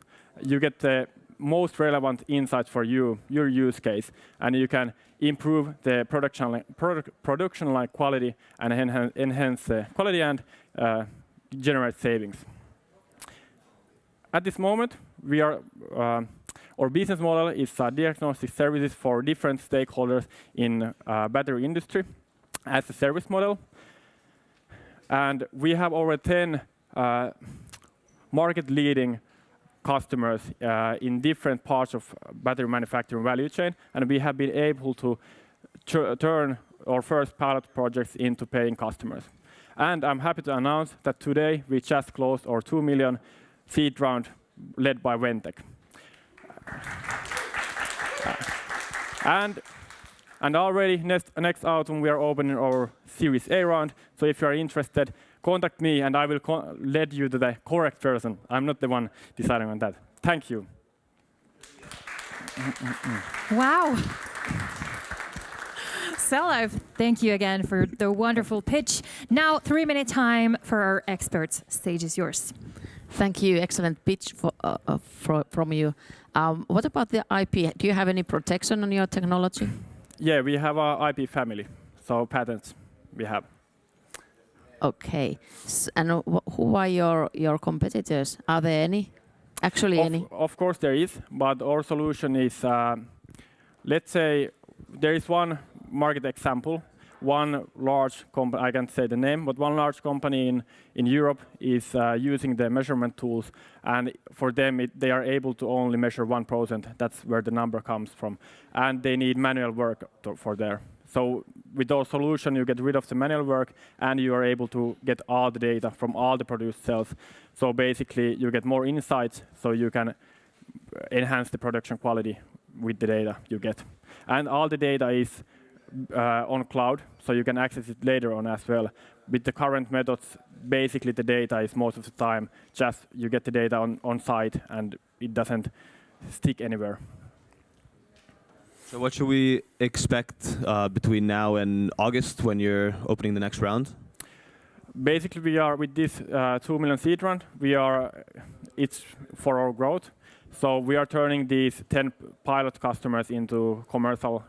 you get the most relevant insights for you, your use case, and you can improve the production line quality and enhance the quality and generate savings. At this moment, we are our business model is diagnostic services for different stakeholders in battery industry as a service model. And we have over 10 market-leading customers in different parts of battery manufacturing value chain, and we have been able to turn our first pilot projects into paying customers. And I'm happy to announce that today we just closed our 2 million seed round led by Ventec. And And already next autumn we are opening our Series A round. So if you are interested, contact me and I will lead you to the correct person. I'm not the one deciding on that. Thank you. Wow. Sellife, thank you again for the wonderful pitch. Now 3-minute time for our experts. Stage is yours. Thank you. Excellent pitch from you. What about the IP? Do you have any protection on your technology? Yeah, we have our IP family, so patents we have. Okay. And who are your competitors? Are there any? Actually, any? Of course there is, but our solution is, let's say, there is one market example. One large company, I can't say the name, but one large company in Europe is using the measurement tools, and for them they are able to only measure 1%. That's where the number comes from, and they need manual work for there. So with our solution, you get rid of the manual work, and you are able to get all the data from all the produced cells. So basically, you get more insights, so you can enhance the production quality with the data you get. And all the data is on cloud, so you can access it later on as well. With the current methods, basically the data is most of the time just you get the data on site and it doesn't stick anywhere. So what should we expect between now and August when you're opening the next round? Basically, we are with this 2 million seed round. It's for our growth. So we are turning these 10 pilot customers into commercial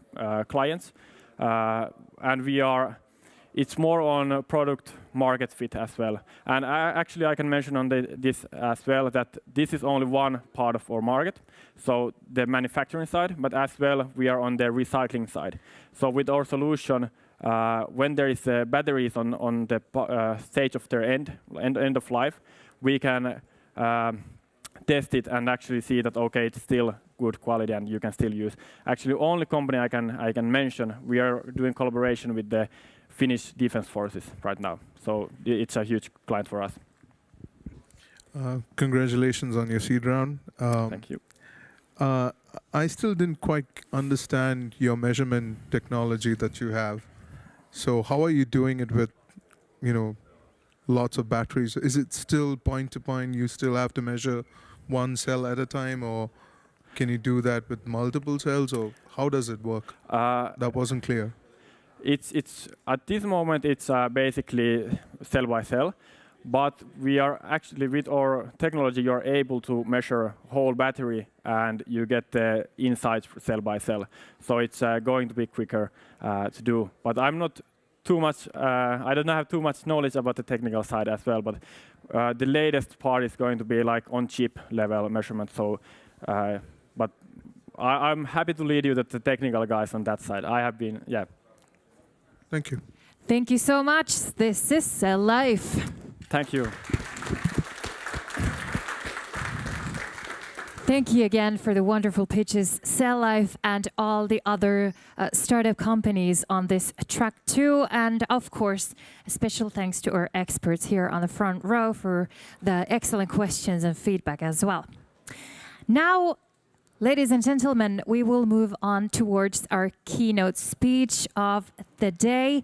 clients. And it's more on product market fit as well. And I can mention on this as well that this is only one part of our market, so the manufacturing side, but as well we are on the recycling side. So with our solution, when there is batteries on the stage of their end of life, we can test it and actually see that okay, it's still good quality and you can still use. Actually, only company I can mention, we are doing collaboration with the Finnish Defense Forces right now. So it's a huge client for us. Congratulations on your seed round. Thank you. I still didn't quite understand your measurement technology that you have. So how are you doing it with, lots of batteries? Is it still point to point? You still have to measure one cell at a time, or can you do that with multiple cells, or how does it work? That wasn't clear. It's at this moment it's basically cell by cell, but we are actually with our technology you are able to measure whole battery and you get the insights cell by cell. So it's going to be quicker to do. But I'm not too much. I don't have too much knowledge about the technical side as well. But the latest part is going to be like on chip level measurement. So, but I'm happy to lead you to the technical guys on that side. I have been, yeah. Thank you. Thank you so much. This is Sellife. Thank you. Thank you again for the wonderful pitches, Sellife and all the other startup companies on this track too. And of course, a special thanks to our experts here on the front row for the excellent questions and feedback as well. Now, ladies and gentlemen, we will move on towards our keynote speech of the day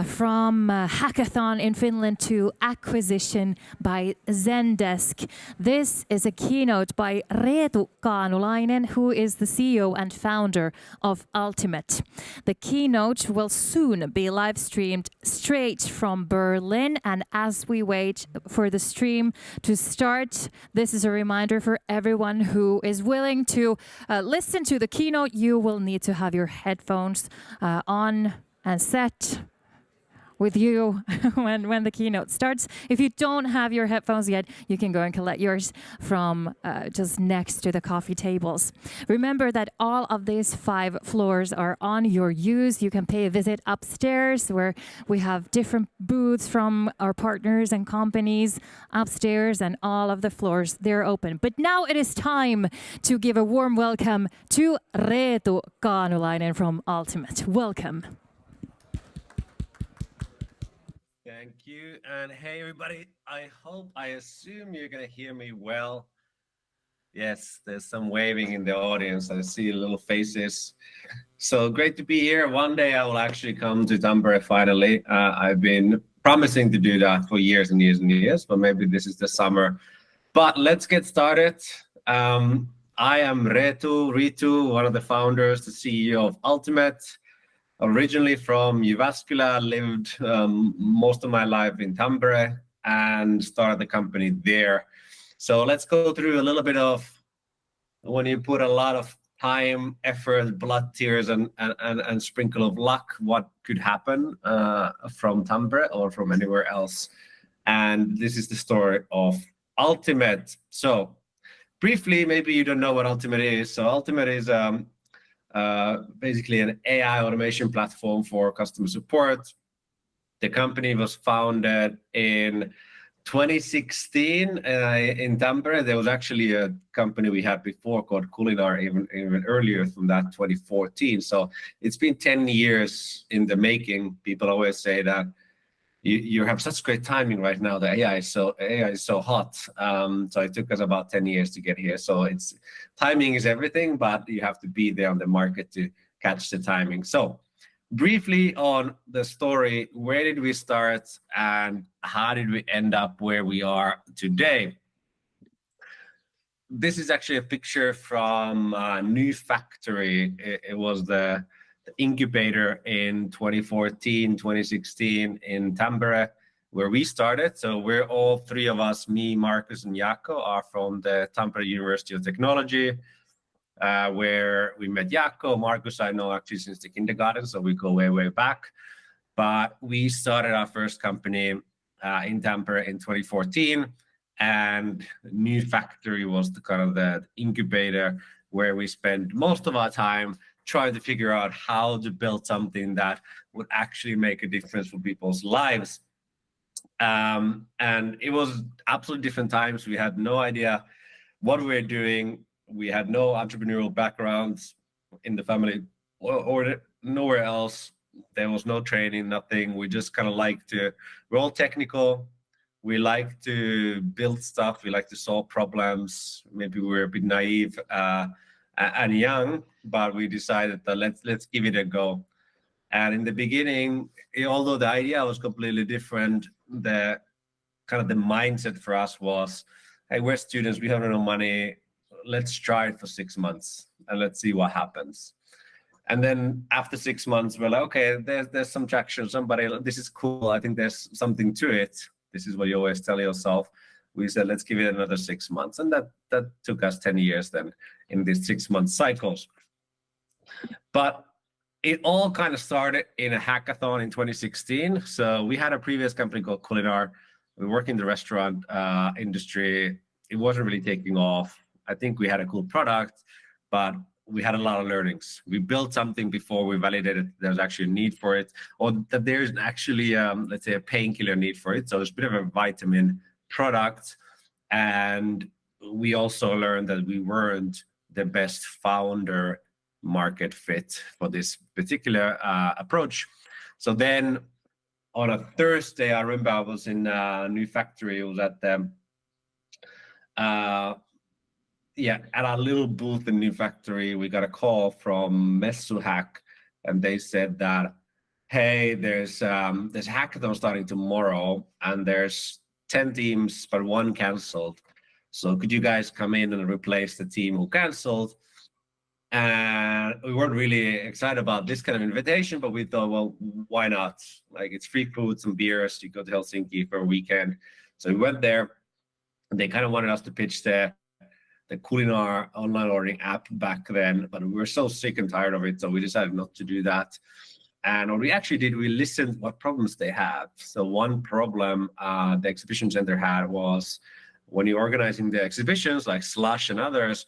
from Hackathon in Finland to acquisition by Zendesk. This is a keynote by Reetu Kaanulainen, who is the CEO and founder of Ultimate. The keynote will soon be live streamed straight from Berlin, and as we wait for the stream to start, this is a reminder for everyone who is willing to listen to the keynote. You will need to have your headphones on and set with you when the keynote starts. If you don't have your headphones yet, you can go and collect yours from just next to the coffee tables. Remember that all of these 5 floors are on your use. You can pay a visit upstairs where we have different booths from our partners and companies upstairs, and all of the floors, they're open. But now it is time to give a warm welcome to Reetu Kaanulainen from Ultimate. Welcome. Thank you, and hey everybody, I assume you're gonna hear me well. Yes, there's some waving in the audience. I see little faces. So great to be here. One day I will actually come to Tampere finally. I've been promising to do that for years and years and years, but maybe this is the summer. But let's get started. I am Ritu, one of the founders, the CEO of Ultimate. Originally from Jyväskylä, lived most of my life in Tampere and started the company there. So let's go through a little bit of when you put a lot of time, effort, blood, tears, and sprinkle of luck, what could happen from Tampere or from anywhere else. And this is the story of Ultimate. So briefly, maybe you don't know what Ultimate is. So Ultimate is basically an AI automation platform for customer support. The company was founded in 2016 in Tampere. There was actually a company we had before called Culinar, even earlier from that, 2014. So it's been 10 years in the making. People always say that you have such great timing right now. The AI is so hot. So it took us about 10 years to get here. So it's timing is everything, but you have to be there on the market to catch the timing. So briefly on the story, where did we start and how did we end up where we are today? This is actually a picture from a new factory. It was the incubator in 2014, 2016 in Tampere, where we started. So we're all three of us, me, Marcus, and Jaakko, are from the Tampere University of Technology, where we met Jaakko. Marcus, I know actually since the kindergarten, so we go way, way back. But we started our first company in Tampere in 2014, and new factory was the kind of the incubator where we spent most of our time trying to figure out how to build something that would actually make a difference for people's lives. And it was absolutely different times. We had no idea what we were doing. We had no entrepreneurial backgrounds in the family or nowhere else. There was no training, nothing. We just kind of we're all technical. We like to build stuff. We like to solve problems. Maybe we were a bit naive and young, but we decided that let's give it a go. And in the beginning, although the idea was completely different, the kind of the mindset for us was, hey, we're students, we have no money. Let's try it for 6 months and let's see what happens. And then after 6 months, we're like, okay, there's some traction. This is cool. I think there's something to it. This is what you always tell yourself. We said, let's give it another 6 months. And that took us 10 years then in these 6-month cycles. But it all kind of started in a hackathon in 2016. So we had a previous company called Culinar. We work in the restaurant industry. It wasn't really taking off. I think we had a cool product, but we had a lot of learnings. We built something before we validated there's actually a need for it, or that there's actually, let's say, a painkiller need for it. So it's a bit of a vitamin product. And we also learned that we weren't the best founder market fit for this particular approach. So then on a Thursday, I remember I was in a new factory. It was at the at our little booth in new factory. We got a call from Messuhack, and they said that, hey, there's a hackathon starting tomorrow, and there's 10 teams, but one canceled. So could you guys come in and replace the team who canceled? And we weren't really excited about this kind of invitation, but we thought, well, why not? Like, it's free food, some beers. You go to Helsinki for a weekend. So we went there, and they kind of wanted us to pitch the Culinar online ordering app back then, but we were so sick and tired of it, so we decided not to do that. And what we actually did, we listened what problems they had. So one problem the exhibition center had was when you're organizing the exhibitions like Slush and others,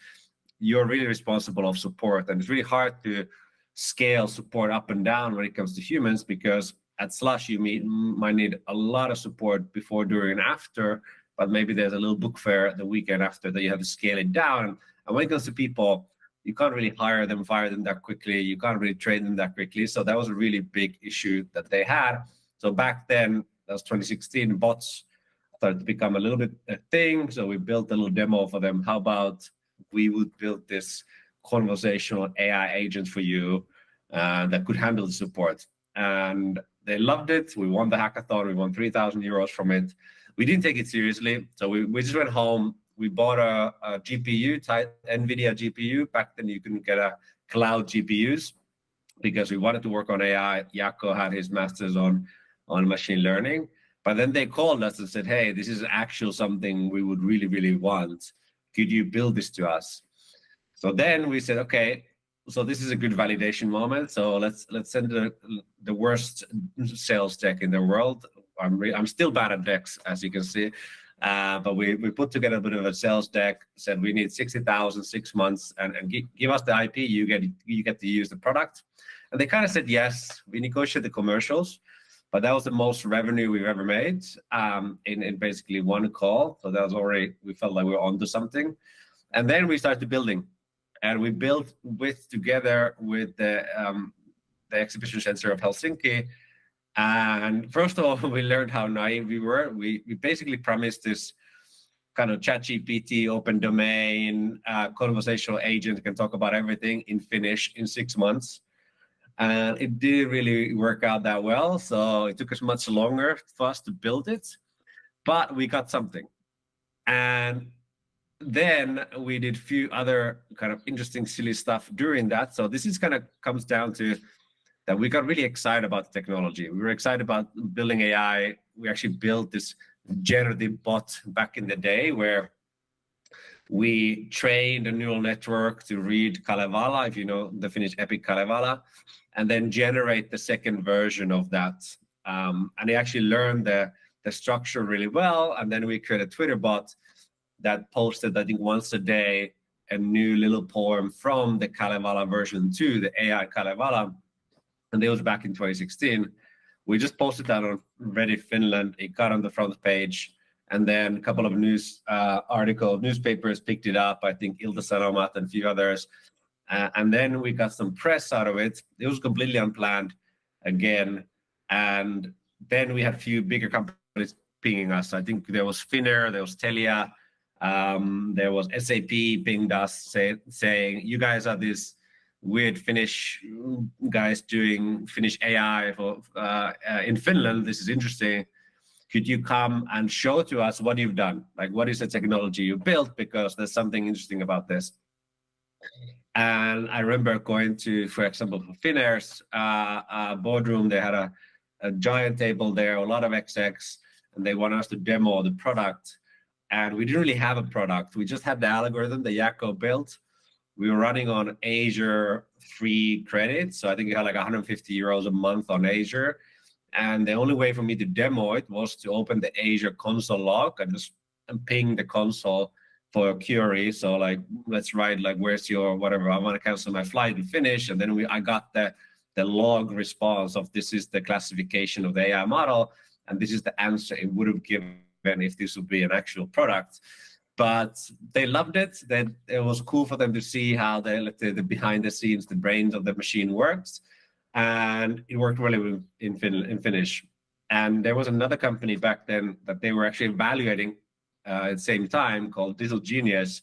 you're really responsible of support. And it's really hard to scale support up and down when it comes to humans, because at Slush you might need a lot of support before, during, and after, but maybe there's a little book fair the weekend after that you have to scale it down. And when it comes to people, you can't really fire them that quickly. You can't really train them that quickly. So that was a really big issue that they had. So back then, that was 2016, bots started to become a little bit a thing. So we built a little demo for them. How about we would build this conversational AI agent for you that could handle the support. And they loved it. We won the hackathon. We won 3,000 euros from it. We didn't take it seriously. So we just went home. We bought a GPU, NVIDIA GPU. Back then you couldn't get a cloud GPUs because we wanted to work on AI. Jaakko had his master's on machine learning. But then they called us and said, hey, this is actually something we would really, really want. Could you build this to us? So then we said, okay, so this is a good validation moment. So let's send the worst sales deck in the world. I'm still bad at decks, as you can see. But we put together a bit of a sales deck, said we need 60,000, 6 months, and give us the IP, you get to use the product. And they kind of said yes. We negotiated the commercials, but that was the most revenue we've ever made in basically one call. So that was already, we felt like we were onto something. And then we started building. And we built together with the exhibition center of Helsinki. And first of all, we learned how naive we were. We basically promised this kind of ChatGPT, open domain, conversational agent can talk about everything in Finnish in 6 months. And it didn't really work out that well. So it took us much longer for us to build it, but we got something. And then we did a few other kind of interesting, silly stuff during that. So this is kind of comes down to that we got really excited about the technology. We were excited about building AI. We actually built this generative bot back in the day where we trained a neural network to read Kalevala, if you know the Finnish epic Kalevala, and then generate the second version of that. And it actually learned the structure really well. And then we created a Twitter bot that posted, I think, once a day, a new little poem from the Kalevala version 2, the AI Kalevala. And it was back in 2016. We just posted that on Reddit Finland. It got on the front page. And then a couple of newspapers picked it up. I think Ilta-Sanomat and a few others. And then we got some press out of it. It was completely unplanned again. And then we had a few bigger companies pinging us. I think there was Finnair, there was Telia, there was SAP pinged us saying, you guys are these weird Finnish guys doing Finnish AI in Finland. This is interesting. Could you come and show to us what you've done? Like, what is the technology you built? Because there's something interesting about this. And I remember going to, for example, Finnair's boardroom. They had a giant table there, a lot of execs, and they wanted us to demo the product. And we didn't really have a product. We just had the algorithm that Jaakko built. We were running on Azure free credits. So I think it had like 150 euros a month on Azure. And the only way for me to demo it was to open the Azure console log and just ping the console for a query. So like, let's write like, where's your whatever, I want to cancel my flight and finish. And then I got the log response of this is the classification of the AI model. And this is the answer it would have given if this would be an actual product. But they loved it. Then it was cool for them to see how the behind the scenes, the brains of the machine works. And it worked really well in Finnish. And there was another company back then that they were actually evaluating at the same time called Digital Genius.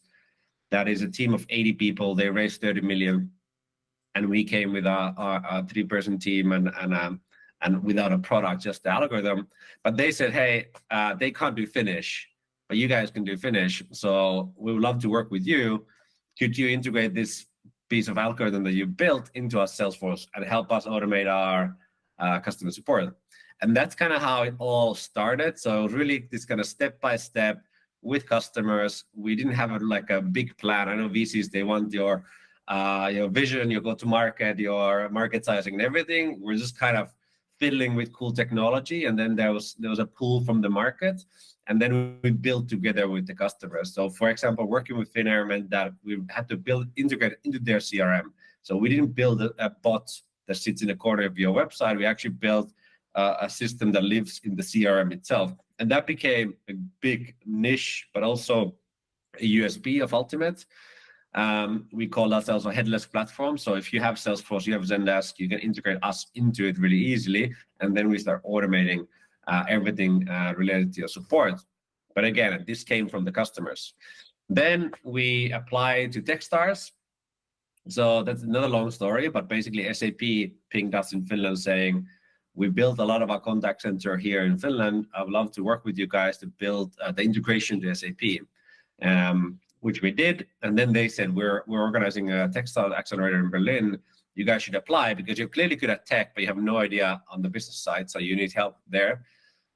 That is a team of 80 people. They raised 30 million. And we came with our 3-person team and without a product, just the algorithm. But they said, hey, they can't do Finnish, but you guys can do Finnish. So we would love to work with you. Could you integrate this piece of algorithm that you built into our Salesforce and help us automate our customer support? And that's kind of how it all started. So really this kind of step-by-step with customers. We didn't have a big plan. I know VCs, they want your vision, your go-to-market, your market sizing and everything. We're just kind of fiddling with cool technology. And then there was a pull from the market. And then we built together with the customers. So for example, working with Finnair meant that we had to integrate it into their CRM. So we didn't build a bot that sits in the corner of your website. We actually built a system that lives in the CRM itself. And that became a big niche, but also a USP of Ultimate. We call ourselves a headless platform. So if you have Salesforce, you have Zendesk, you can integrate us into it really easily. And then we start automating everything related to your support. But again, this came from the customers. Then we applied to Techstars. So that's another long story, but basically SAP pinged us in Finland saying, we built a lot of our contact center here in Finland. I would love to work with you guys to build the integration to SAP, which we did. And then they said, we're organizing a textile accelerator in Berlin. You guys should apply because you're clearly good at tech, but you have no idea on the business side. So you need help there.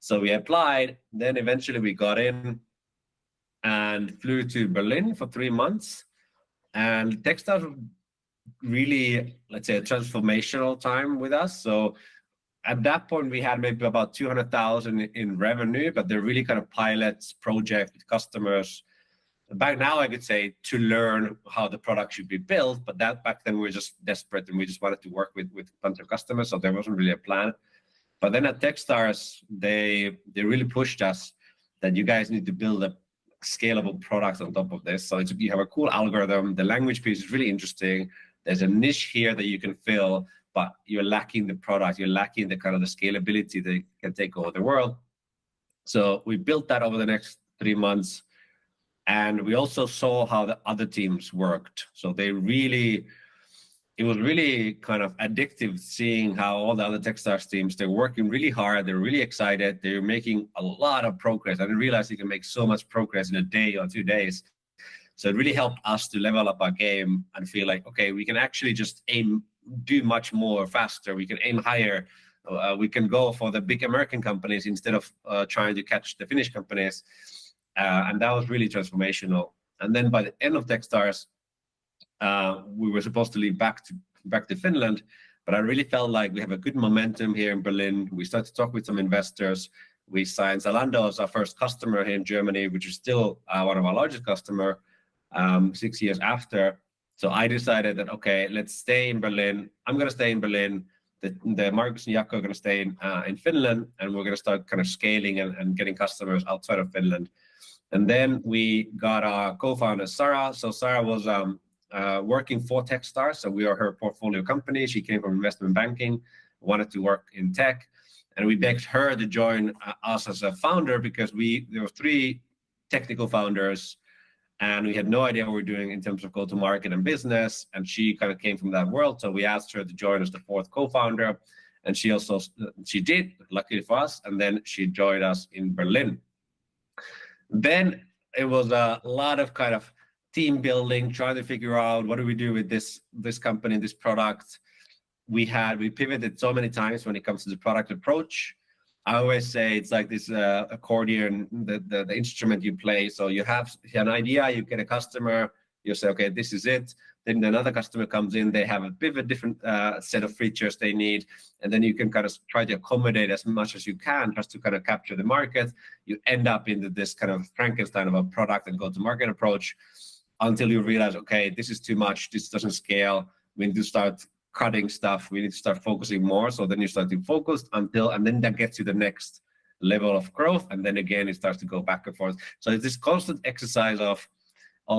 So we applied. Then eventually we got in and flew to Berlin for 3 months. And textiles really, let's say, a transformational time with us. So at that point, we had maybe about 200,000 in revenue, but they're really kind of pilots, project with customers. Back now, I could say to learn how the product should be built, but that back then we were just desperate and we just wanted to work with a bunch of customers, so there wasn't really a plan. But then at Techstars, they really pushed us that you guys need to build a scalable product on top of this. So you have a cool algorithm. The language piece is really interesting. There's a niche here that you can fill, but you're lacking the product. You're lacking the kind of the scalability that can take over the world. So we built that over the next 3 months. And we also saw how the other teams worked. So it was really kind of addictive seeing how all the other Techstars teams, they're working really hard. They're really excited. They're making a lot of progress. I didn't realize you can make so much progress in a day or 2 days. So it really helped us to level up our game and feel like, okay, we can actually just do much more faster. We can aim higher. We can go for the big American companies instead of trying to catch the Finnish companies. And that was really transformational. And then by the end of Techstars, we were supposed to leave back to Finland, but I really felt like we have a good momentum here in Berlin. We started to talk with some investors. We signed Zalando as our first customer here in Germany, which is still one of our largest customer 6 years after. So I decided that, okay, let's stay in Berlin. I'm going to stay in Berlin. The Markus and Jaakko are going to stay in Finland, and we're going to start kind of scaling and getting customers outside of Finland. And then we got our co-founder, Sarah. So Sarah was working for Techstars. So we are her portfolio company. She came from investment banking, wanted to work in tech. And we begged her to join us as a founder because there were 3 technical founders and we had no idea what we were doing in terms of go-to-market and business. And she kind of came from that world. So we asked her to join as the 4th co-founder. And she did, luckily for us. And then she joined us in Berlin. Then it was a lot of kind of team building, trying to figure out what do we do with this company, this product. We pivoted so many times when it comes to the product approach. I always say it's like this accordion, the instrument you play. So you have an idea, you get a customer, you say, okay, this is it. Then another customer comes in, they have a bit of a different set of features they need. And then you can kind of try to accommodate as much as you can just to kind of capture the market. You end up into this kind of Frankenstein of a product and go-to-market approach until you realize, okay, this is too much, this doesn't scale. We need to start cutting stuff. We need to start focusing more. So then you start to focus and then that gets you the next level of growth. And then again, it starts to go back and forth. So it's this constant exercise of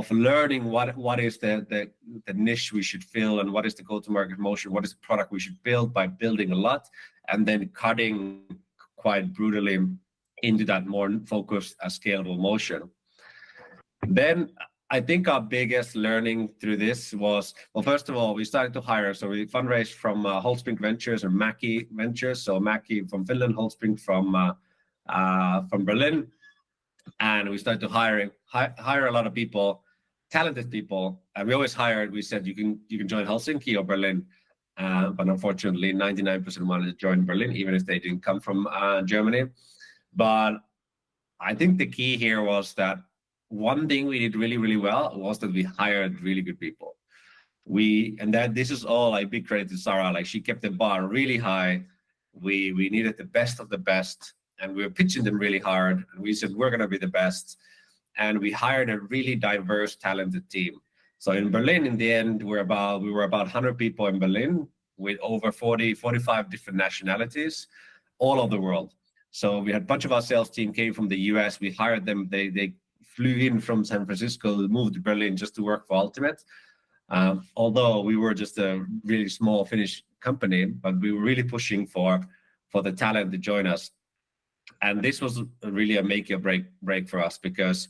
learning what is the niche we should fill and what is the go-to-market motion, what is the product we should build by building a lot, and then cutting quite brutally into that more focused, scalable motion. Then I think our biggest learning through this was, well, first of all, we started to hire. So we fundraised from Holtzbrinck Ventures or Mackie Ventures. So Mackie from Finland, Holtzbrinck from Berlin. And we started to hire a lot of people, talented people. And we always hired, we said, you can join Helsinki or Berlin. But unfortunately, 99% wanted to join Berlin, even if they didn't come from Germany. But I think the key here was that one thing we did really, really well was that we hired really good people. This is all like big credit to Sarah. Like she kept the bar really high. We needed the best of the best, and we were pitching them really hard. And we said we're going to be the best, and we hired a really diverse, talented team. So in Berlin, in the end, we were about 100 people in Berlin with over 45 different nationalities, all over the world. So we had a bunch of our sales team came from the US. We hired them. They flew in from San Francisco, moved to Berlin just to work for Ultimate. Although we were just a really small Finnish company, but we were really pushing for the talent to join us. And this was really a make or break for us, because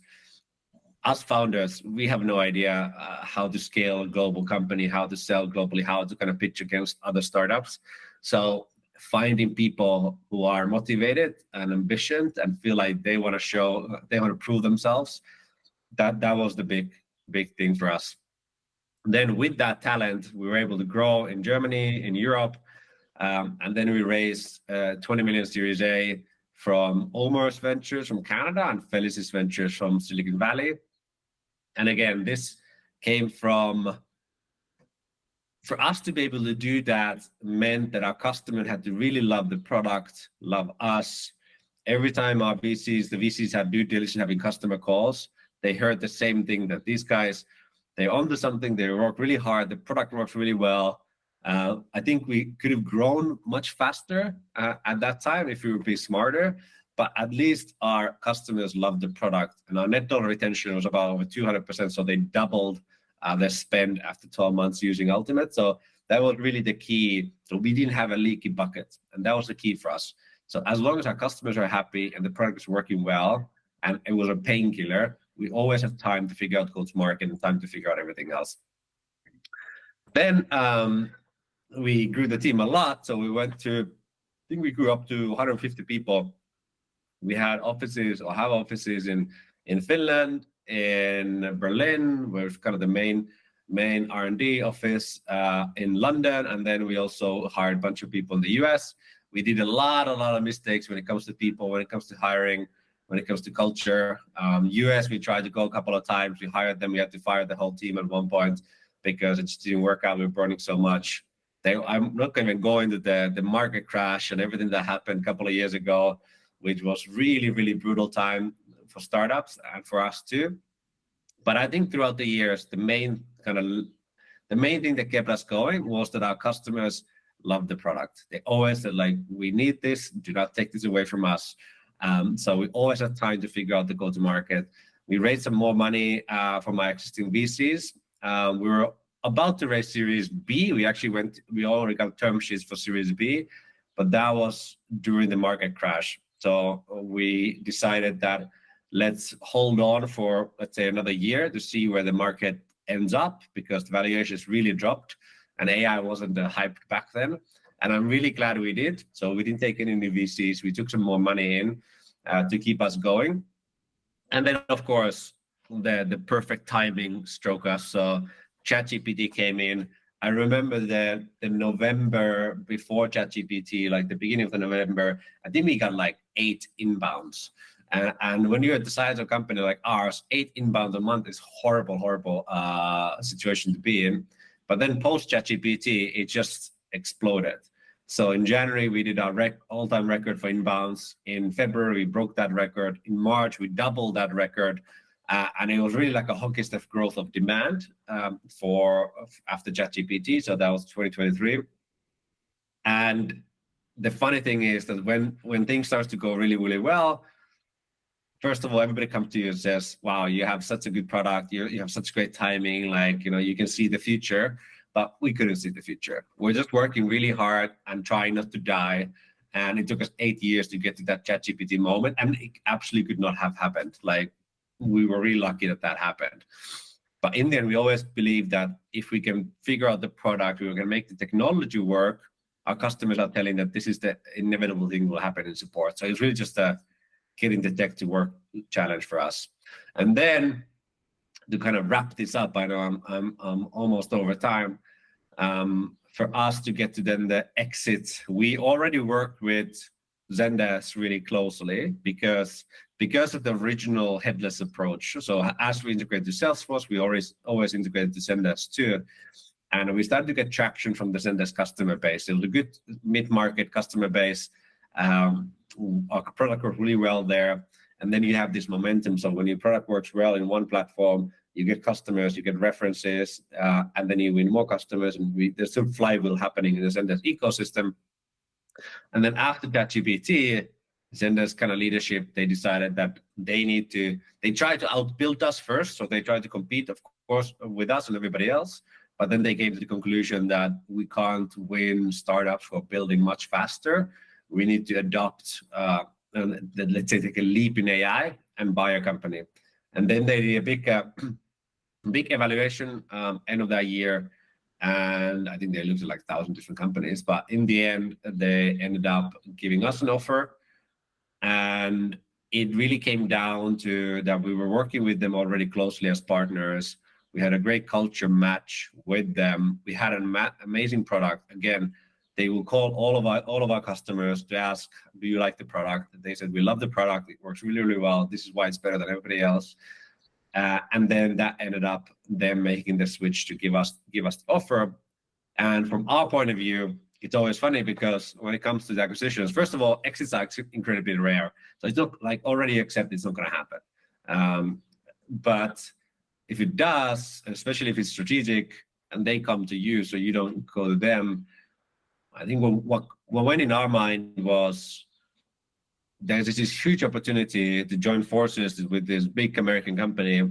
us founders, we have no idea how to scale a global company, how to sell globally, how to kind of pitch against other startups. So finding people who are motivated and ambitious and feel like they want to prove themselves, that was the big thing for us. Then with that talent, we were able to grow in Germany, in Europe, and then we raised 20 million Series A from Omers Ventures from Canada and Felicis Ventures from Silicon Valley. And again, this came from, for us to be able to do that meant that our customer had to really love the product, love us. Every time our the VCs had due diligence having customer calls, they heard the same thing, that these guys, they're onto something, they work really hard, the product works really well. I think we could have grown much faster at that time if we would be smarter, but at least our customers loved the product, and our net dollar retention was about over 200%, so they doubled their spend after 12 months using Ultimate. So that was really the key. So we didn't have a leaky bucket, and that was the key for us. So as long as our customers are happy and the product is working well, and it was a painkiller, we always have time to figure out go-to-market and time to figure out everything else. Then we grew the team a lot. So we went to, I think we grew up to 150 people. We had offices, or have offices in Finland, in Berlin, where it's kind of the main R&D office, in London, and then we also hired a bunch of people in the US. We did a lot of mistakes when it comes to people, when it comes to hiring, when it comes to culture. US, we tried to go a couple of times. We hired them. We had to fire the whole team at one point because it just didn't work out. We were burning so much. I'm not going to go into the market crash and everything that happened a couple of years ago, which was really, really brutal time for startups and for us too. But I think throughout the years, the main thing that kept us going was that our customers loved the product. They always said, like, we need this, do not take this away from us. So we always had time to figure out the go-to-market. We raised some more money from our existing VCs. We were about to raise Series B. We already got term sheets for Series B, but that was during the market crash. So we decided that let's hold on for, let's say, another year to see where the market ends up, because the valuations really dropped and AI wasn't hyped back then. And I'm really glad we did. So we didn't take any new VCs. We took some more money in to keep us going. And then, of course, the perfect timing struck us. So ChatGPT came in. I remember the November before ChatGPT, like the beginning of the November, I think we got like 8 inbounds. And when you're at the size of a company like ours, 8 inbounds a month is horrible situation to be in. But then post ChatGPT, it just exploded. So in January, we did our all-time record for inbounds. In February, we broke that record. In March, we doubled that record. And it was really like a hockey stick growth of demand after ChatGPT. So that was 2023. And the funny thing is that when things start to go really, really well, first of all, everybody comes to you and says, wow, you have such a good product. You have such great timing. Like, you can see the future. But we couldn't see the future. We're just working really hard and trying not to die. And it took us 8 years to get to that ChatGPT moment. And it absolutely could not have happened. Like, we were really lucky that happened. But in the end, we always believe that if we can figure out the product, we can make the technology work, our customers are telling that this is the inevitable thing will happen in support. So it's really just a getting the tech to work challenge for us. And then to kind of wrap this up, I know I'm almost over time. For us to get to then the exit, we already worked with Zendesk really closely because of the original headless approach. So as we integrate to Salesforce, we always integrated to Zendesk too. And we started to get traction from the Zendesk customer base. It was a good mid-market customer base. Our product worked really well there. And then you have this momentum. So when your product works well in one platform, you get customers, you get references, and then you win more customers. And there's some flywheel happening in the Zendesk ecosystem. And then after ChatGPT, Zendesk kind of leadership, they decided that they tried to outbuild us first. So they tried to compete, of course, with us and everybody else. But then they came to the conclusion that we can't win startups who are building much faster. We need to adopt, let's say, take a leap in AI and buy a company. And then they did a big evaluation end of that year. And I think they looked at like 1,000 different companies. But in the end, they ended up giving us an offer. And it really came down to that we were working with them already closely as partners. We had a great culture match with them. We had an amazing product. Again, they will call all of our customers to ask, do you like the product? They said, we love the product. It works really, really well. This is why it's better than everybody else. And then that ended up them making the switch to give us the offer. And from our point of view, it's always funny because when it comes to the acquisitions, first of all, exits are incredibly rare. So it's not like already accept it's not going to happen. But if it does, especially if it's strategic and they come to you, so you don't go to them, I think what went in our mind was there's this huge opportunity to join forces with this big American company.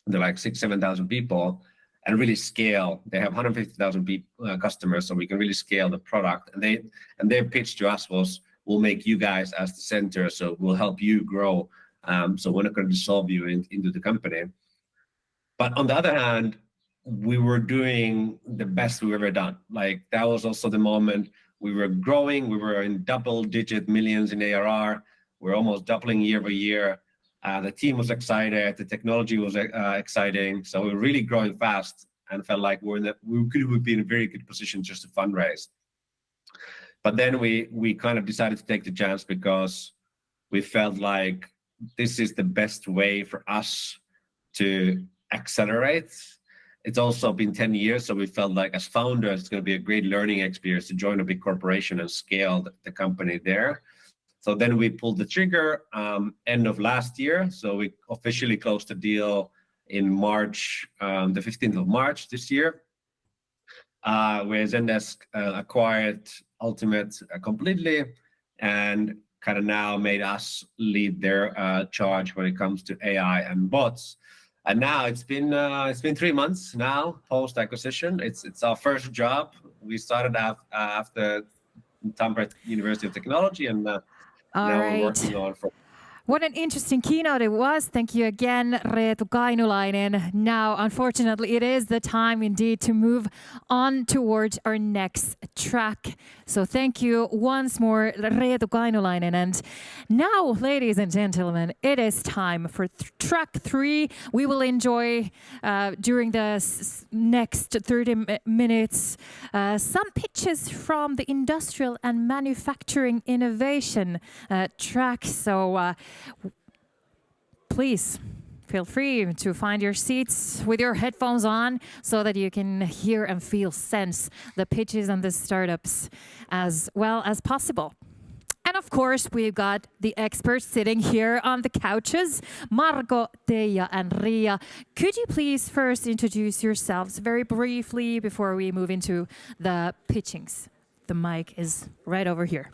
They're like 6,000-7,000 people and really scale. They have 150,000 customers, so we can really scale the product. And their pitch to us was, we'll make you guys as the center, so we'll help you grow. So we're not going to dissolve you into the company. But on the other hand, we were doing the best we've ever done. Like that was also the moment we were growing. We were in double-digit millions in ARR. We're almost doubling year over year. The team was excited. The technology was exciting. So we were really growing fast and felt like we would be in a very good position just to fundraise. But then we kind of decided to take the chance because we felt like this is the best way for us to accelerate. It's also been 10 years, so we felt like as founders, it's going to be a great learning experience to join a big corporation and scale the company there. So then we pulled the trigger end of last year. So we officially closed the deal in March, the 15th of March this year, where Zendesk acquired Ultimate completely and kind of now made us lead their charge when it comes to AI and bots. And now it's been 3 months now post acquisition. It's our first job. We started after Tampere University of Technology, and now we're working on. What an interesting keynote it was. Thank you again, Reetu Kainulainen. Now, unfortunately, it is the time indeed to move on towards our next track. So thank you once more, Reetu Kainulainen. And now, ladies and gentlemen, it is time for track 3. We will enjoy during the next 30 minutes some pitches from the industrial and manufacturing innovation track. So please feel free to find your seats with your headphones on so that you can hear and sense the pitches and the startups as well as possible. And of course, we've got the experts sitting here on the couches, Marko, Teija, and Ria. Could you please first introduce yourselves very briefly before we move into the pitchings? The mic is right over here.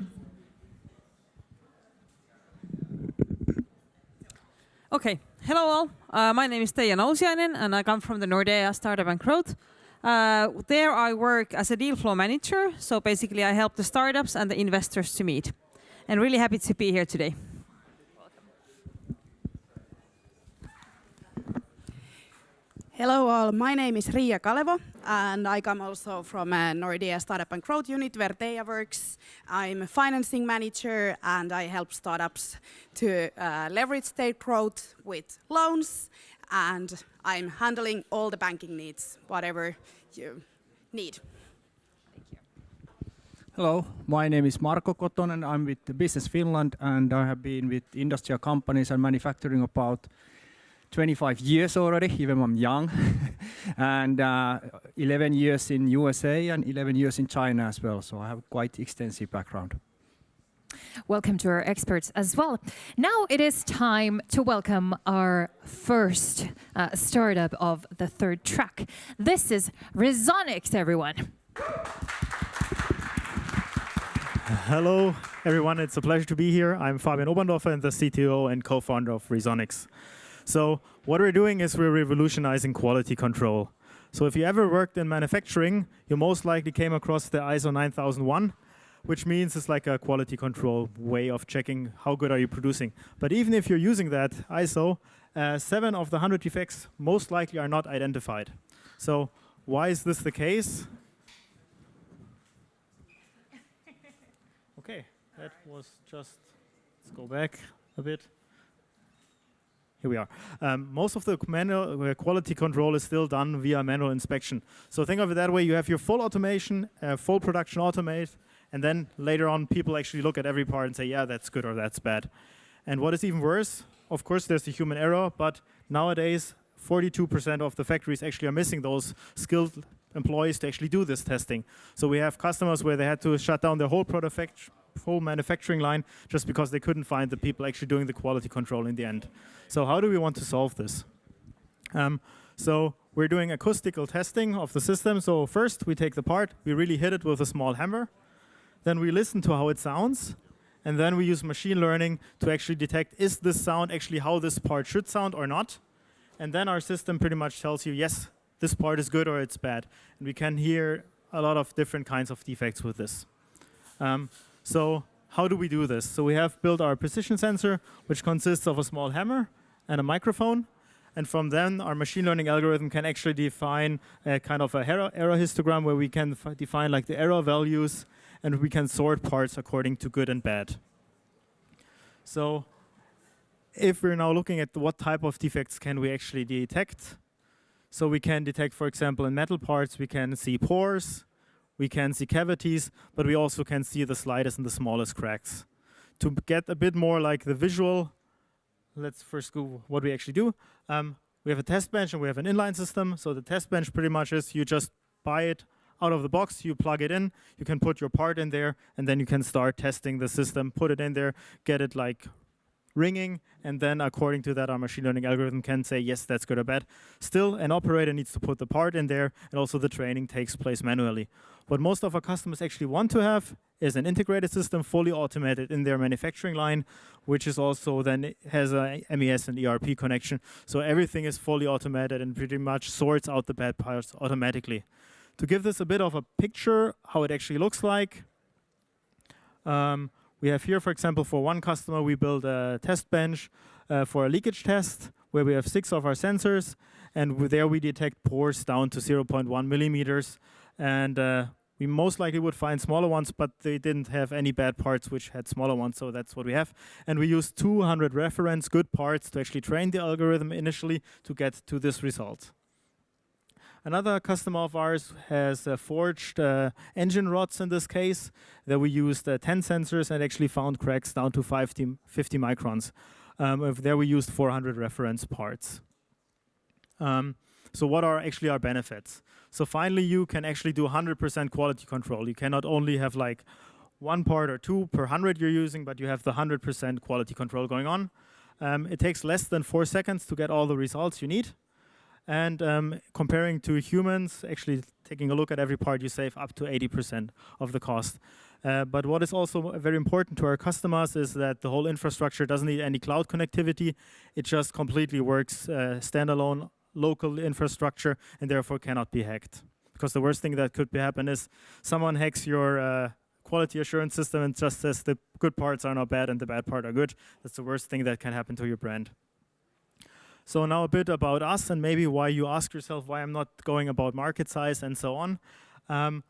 Okay, hello all. My name is Teija Nousiainen and I come from the Nordea Startup and Growth. There I work as a deal flow manager, so basically I help the startups and the investors to meet. And really happy to be here today. Hello all, my name is Ria Kalevo and I come also from a Nordea Startup and Growth unit where Teija works. I'm a financing manager and I help startups to leverage their growth with loans, and I'm handling all the banking needs, whatever you need. Hello, my name is Marko Kotonen. I'm with Business Finland and I have been with industrial companies and manufacturing about 25 years already, even I'm young, and 11 years in USA and 11 years in China as well, so I have quite extensive background. Welcome to our experts as well. Now it is time to welcome our first startup of the third track. This is Resonics, everyone. Hello, everyone. It's a pleasure to be here. I'm Fabian Oberndorfer and the CTO and co-founder of Resonics. So what we're doing is we're revolutionizing quality control. So if you ever worked in manufacturing, you most likely came across the ISO 9001, which means it's like a quality control way of checking how good are you producing. But even if you're using that ISO, 7 of the 100 defects most likely are not identified. So why is this the case? Okay, that was just, let's go back a bit. Here we are. Most of the manual quality control is still done via manual inspection. So think of it that way, you have your full automation, full production automate, and then later on people actually look at every part and say, yeah, that's good or that's bad. And what is even worse, of course there's the human error, but nowadays 42% of the factories actually are missing those skilled employees to actually do this testing. So we have customers where they had to shut down their whole full manufacturing line just because they couldn't find the people actually doing the quality control in the end. So how do we want to solve this? So we're doing acoustical testing of the system. So first we take the part, we really hit it with a small hammer. Then we listen to how it sounds. And then we use machine learning to actually detect, is this sound actually how this part should sound or not? And then our system pretty much tells you, yes, this part is good or it's bad. And we can hear a lot of different kinds of defects with this. So how do we do this? So we have built our precision sensor, which consists of a small hammer and a microphone. And from then, our machine learning algorithm can actually define a kind of a error histogram where we can define like the error values, and we can sort parts according to good and bad. So if we're now looking at what type of defects can we actually detect, so we can detect, for example, in metal parts, we can see pores, we can see cavities, but we also can see the slightest and the smallest cracks. To get a bit more like the visual, let's first go what we actually do. We have a test bench and we have an inline system. So the test bench pretty much is you just buy it out of the box, you plug it in, you can put your part in there, and then you can start testing the system, put it in there, get it like ringing, and then according to that, our machine learning algorithm can say, yes, that's good or bad. Still, an operator needs to put the part in there, and also the training takes place manually. What most of our customers actually want to have is an integrated system, fully automated in their manufacturing line, which is also then has a MES and ERP connection. So everything is fully automated and pretty much sorts out the bad parts automatically. To give this a bit of a picture, how it actually looks like, we have here, for example, for one customer, we built a test bench for a leakage test where we have 6 of our sensors, and there we detect pores down to 0.1 millimeters. And we most likely would find smaller ones, but they didn't have any bad parts which had smaller ones, so that's what we have. And we used 200 reference good parts to actually train the algorithm initially to get to this result. Another customer of ours has forged engine rods in this case. There we used 10 sensors and actually found cracks down to 50 microns. There we used 400 reference parts. So what are actually our benefits? So finally, you can actually do 100% quality control. You cannot only have like 1 part or 2 per 100 you're using, but you have the 100% quality control going on. It takes less than 4 seconds to get all the results you need. And comparing to humans, actually taking a look at every part, you save up to 80% of the cost. But what is also very important to our customers is that the whole infrastructure doesn't need any cloud connectivity. It just completely works standalone local infrastructure and therefore cannot be hacked. Because the worst thing that could happen is someone hacks your quality assurance system and just says the good parts are not bad and the bad part are good. That's the worst thing that can happen to your brand. So now a bit about us and maybe why you ask yourself why I'm not going about market size and so on.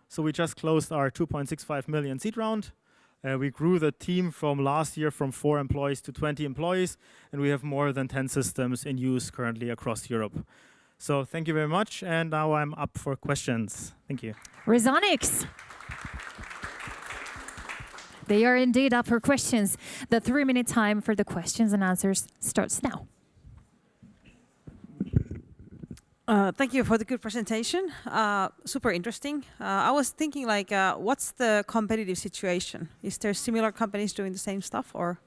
So we just closed our 2.65 million seed round. We grew the team from last year from 4 employees to 20 employees, and we have more than 10 systems in use currently across Europe. So thank you very much, and now I'm up for questions. Thank you. Resonix. They are indeed up for questions. The 3-minute time for the questions and answers starts now. Thank you for the good presentation. Super interesting. I was thinking like, what's the competitive situation? Is there similar companies doing the same stuff or?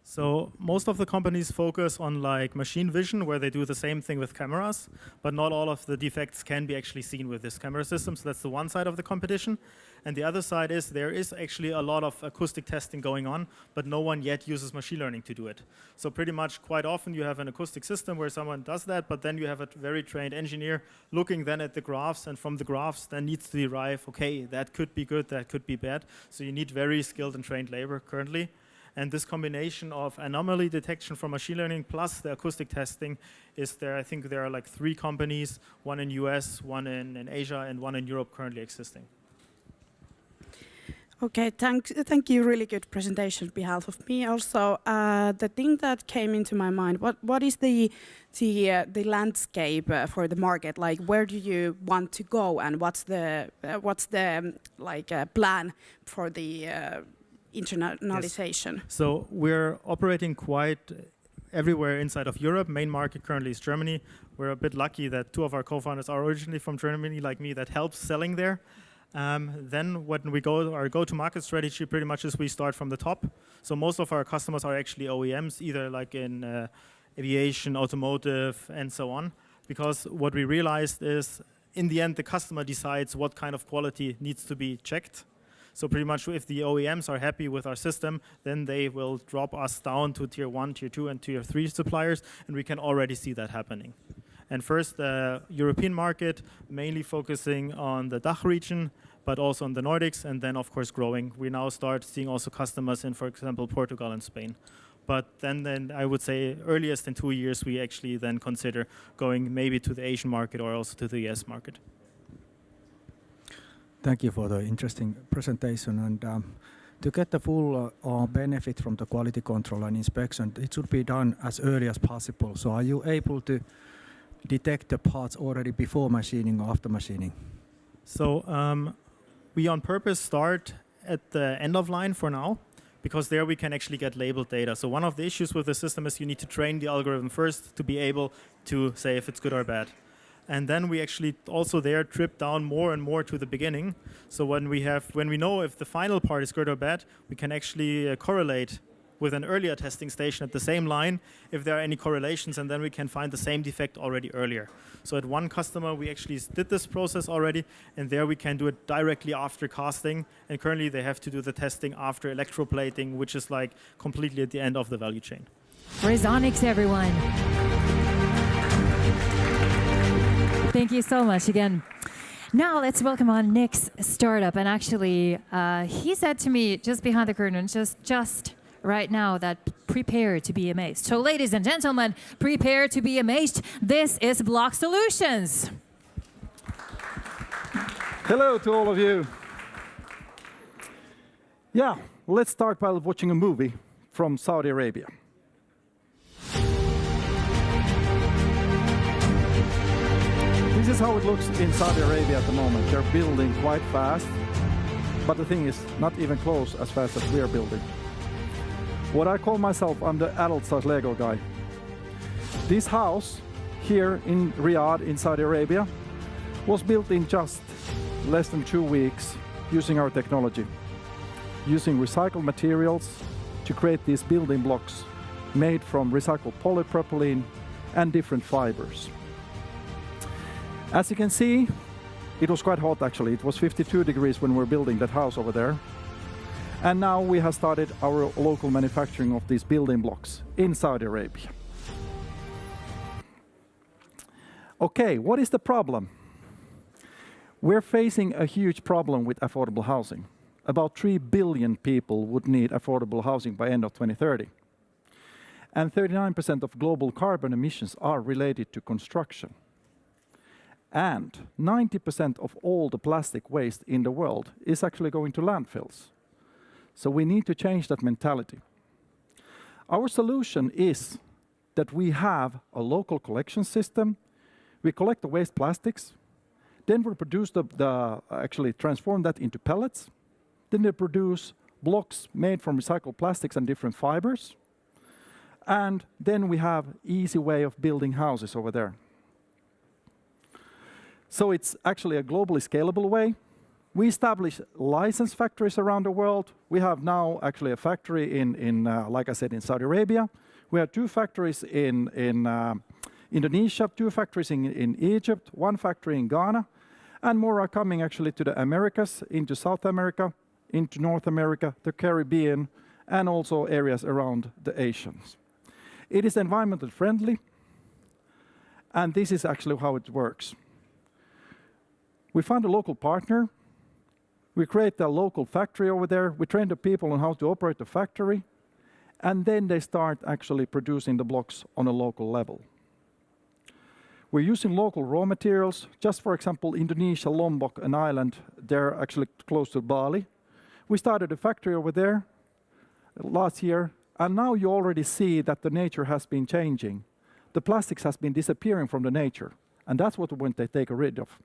So most of the companies focus on like machine vision, where they do the same thing with cameras, but not all of the defects can be actually seen with this camera system. So that's the one side of the competition. And the other side is there is actually a lot of acoustic testing going on, but no one yet uses machine learning to do it. So pretty much quite often you have an acoustic system where someone does that, but then you have a very trained engineer looking then at the graphs, and from the graphs then needs to derive, okay, that could be good, that could be bad. So you need very skilled and trained labor currently. And this combination of anomaly detection from machine learning plus the acoustic testing is there. I think there are like 3 companies, one in US, one in Asia, and one in Europe currently existing. Okay, thank you. Really good presentation on behalf of me. Also, the thing that came into my mind: what is the landscape for the market? Like, where do you want to go, and what's the plan for the internationalization? Yes. So we're operating quite everywhere inside of Europe. Main market currently is Germany. We're a bit lucky that 2 of our co-founders are originally from Germany, like me, that helps selling there. Then when we go, our go-to-market strategy pretty much is we start from the top. So most of our customers are actually OEMs, either like in aviation, automotive, and so on. Because what we realized is, in the end, the customer decides what kind of quality needs to be checked. So pretty much if the OEMs are happy with our system, then they will drop us down to tier 1, tier 2, and tier 3 suppliers, and we can already see that happening. And first, the European market, mainly focusing on the DACH region, but also on the Nordics, and then, of course, growing. We now start seeing also customers in, for example, Portugal and Spain. But then I would say earliest in 2 years, we actually then consider going maybe to the Asian market or also to the US market. Thank you for the interesting presentation. And to get the full benefit from the quality control and inspection, it should be done as early as possible. So are you able to detect the parts already before machining or after machining? So we on purpose start at the end of line for now, because there we can actually get labeled data. So one of the issues with the system is you need to train the algorithm first to be able to say if it's good or bad. And then we actually also there trip down more and more to the beginning. So when we know if the final part is good or bad, we can actually correlate with an earlier testing station at the same line if there are any correlations, and then we can find the same defect already earlier. So at one customer, we actually did this process already, and there we can do it directly after casting. And currently they have to do the testing after electroplating, which is like completely at the end of the value chain. Resonics, everyone. Thank you so much again. Now let's welcome our next startup. And actually, he said to me just behind the curtain, just right now, that prepare to be amazed. So ladies and gentlemen, prepare to be amazed. This is Block Solutions. Hello to all of you. Yeah, let's start by watching a movie from Saudi Arabia. This is how it looks in Saudi Arabia at the moment. They're building quite fast, but the thing is, not even close as fast as we are building. What I call myself, I'm the adult-size Lego guy. This house here in Riyadh in Saudi Arabia was built in just less than 2 weeks using our technology, using recycled materials to create these building blocks made from recycled polypropylene and different fibers. As you can see, it was quite hot actually. It was 52 degrees when we were building that house over there. And now we have started our local manufacturing of these building blocks in Saudi Arabia. Okay, what is the problem? We're facing a huge problem with affordable housing. About 3 billion people would need affordable housing by end of 2030. And 39% of global carbon emissions are related to construction. And 90% of all the plastic waste in the world is actually going to landfills. So we need to change that mentality. Our solution is that we have a local collection system. We collect the waste plastics, then we produce actually transform that into pellets. Then they produce blocks made from recycled plastics and different fibers. And then we have easy way of building houses over there. So it's actually a globally scalable way. We establish license factories around the world. We have now actually a factory in like I said, in Saudi Arabia. We have 2 factories in Indonesia, 2 factories in Egypt, 1 factory in Ghana, and more are coming actually to the Americas, into South America, into North America, the Caribbean, and also areas around the Asians. It is environmentally friendly, and this is actually how it works. We find a local partner. We create a local factory over there. We train the people on how to operate the factory. And then they start actually producing the blocks on a local level. We're using local raw materials. Just for example, Indonesia, Lombok, an island, they're actually close to Bali. We started a factory over there last year, and now you already see that the nature has been changing. The plastics has been disappearing from the nature, and that's what we want to take rid of.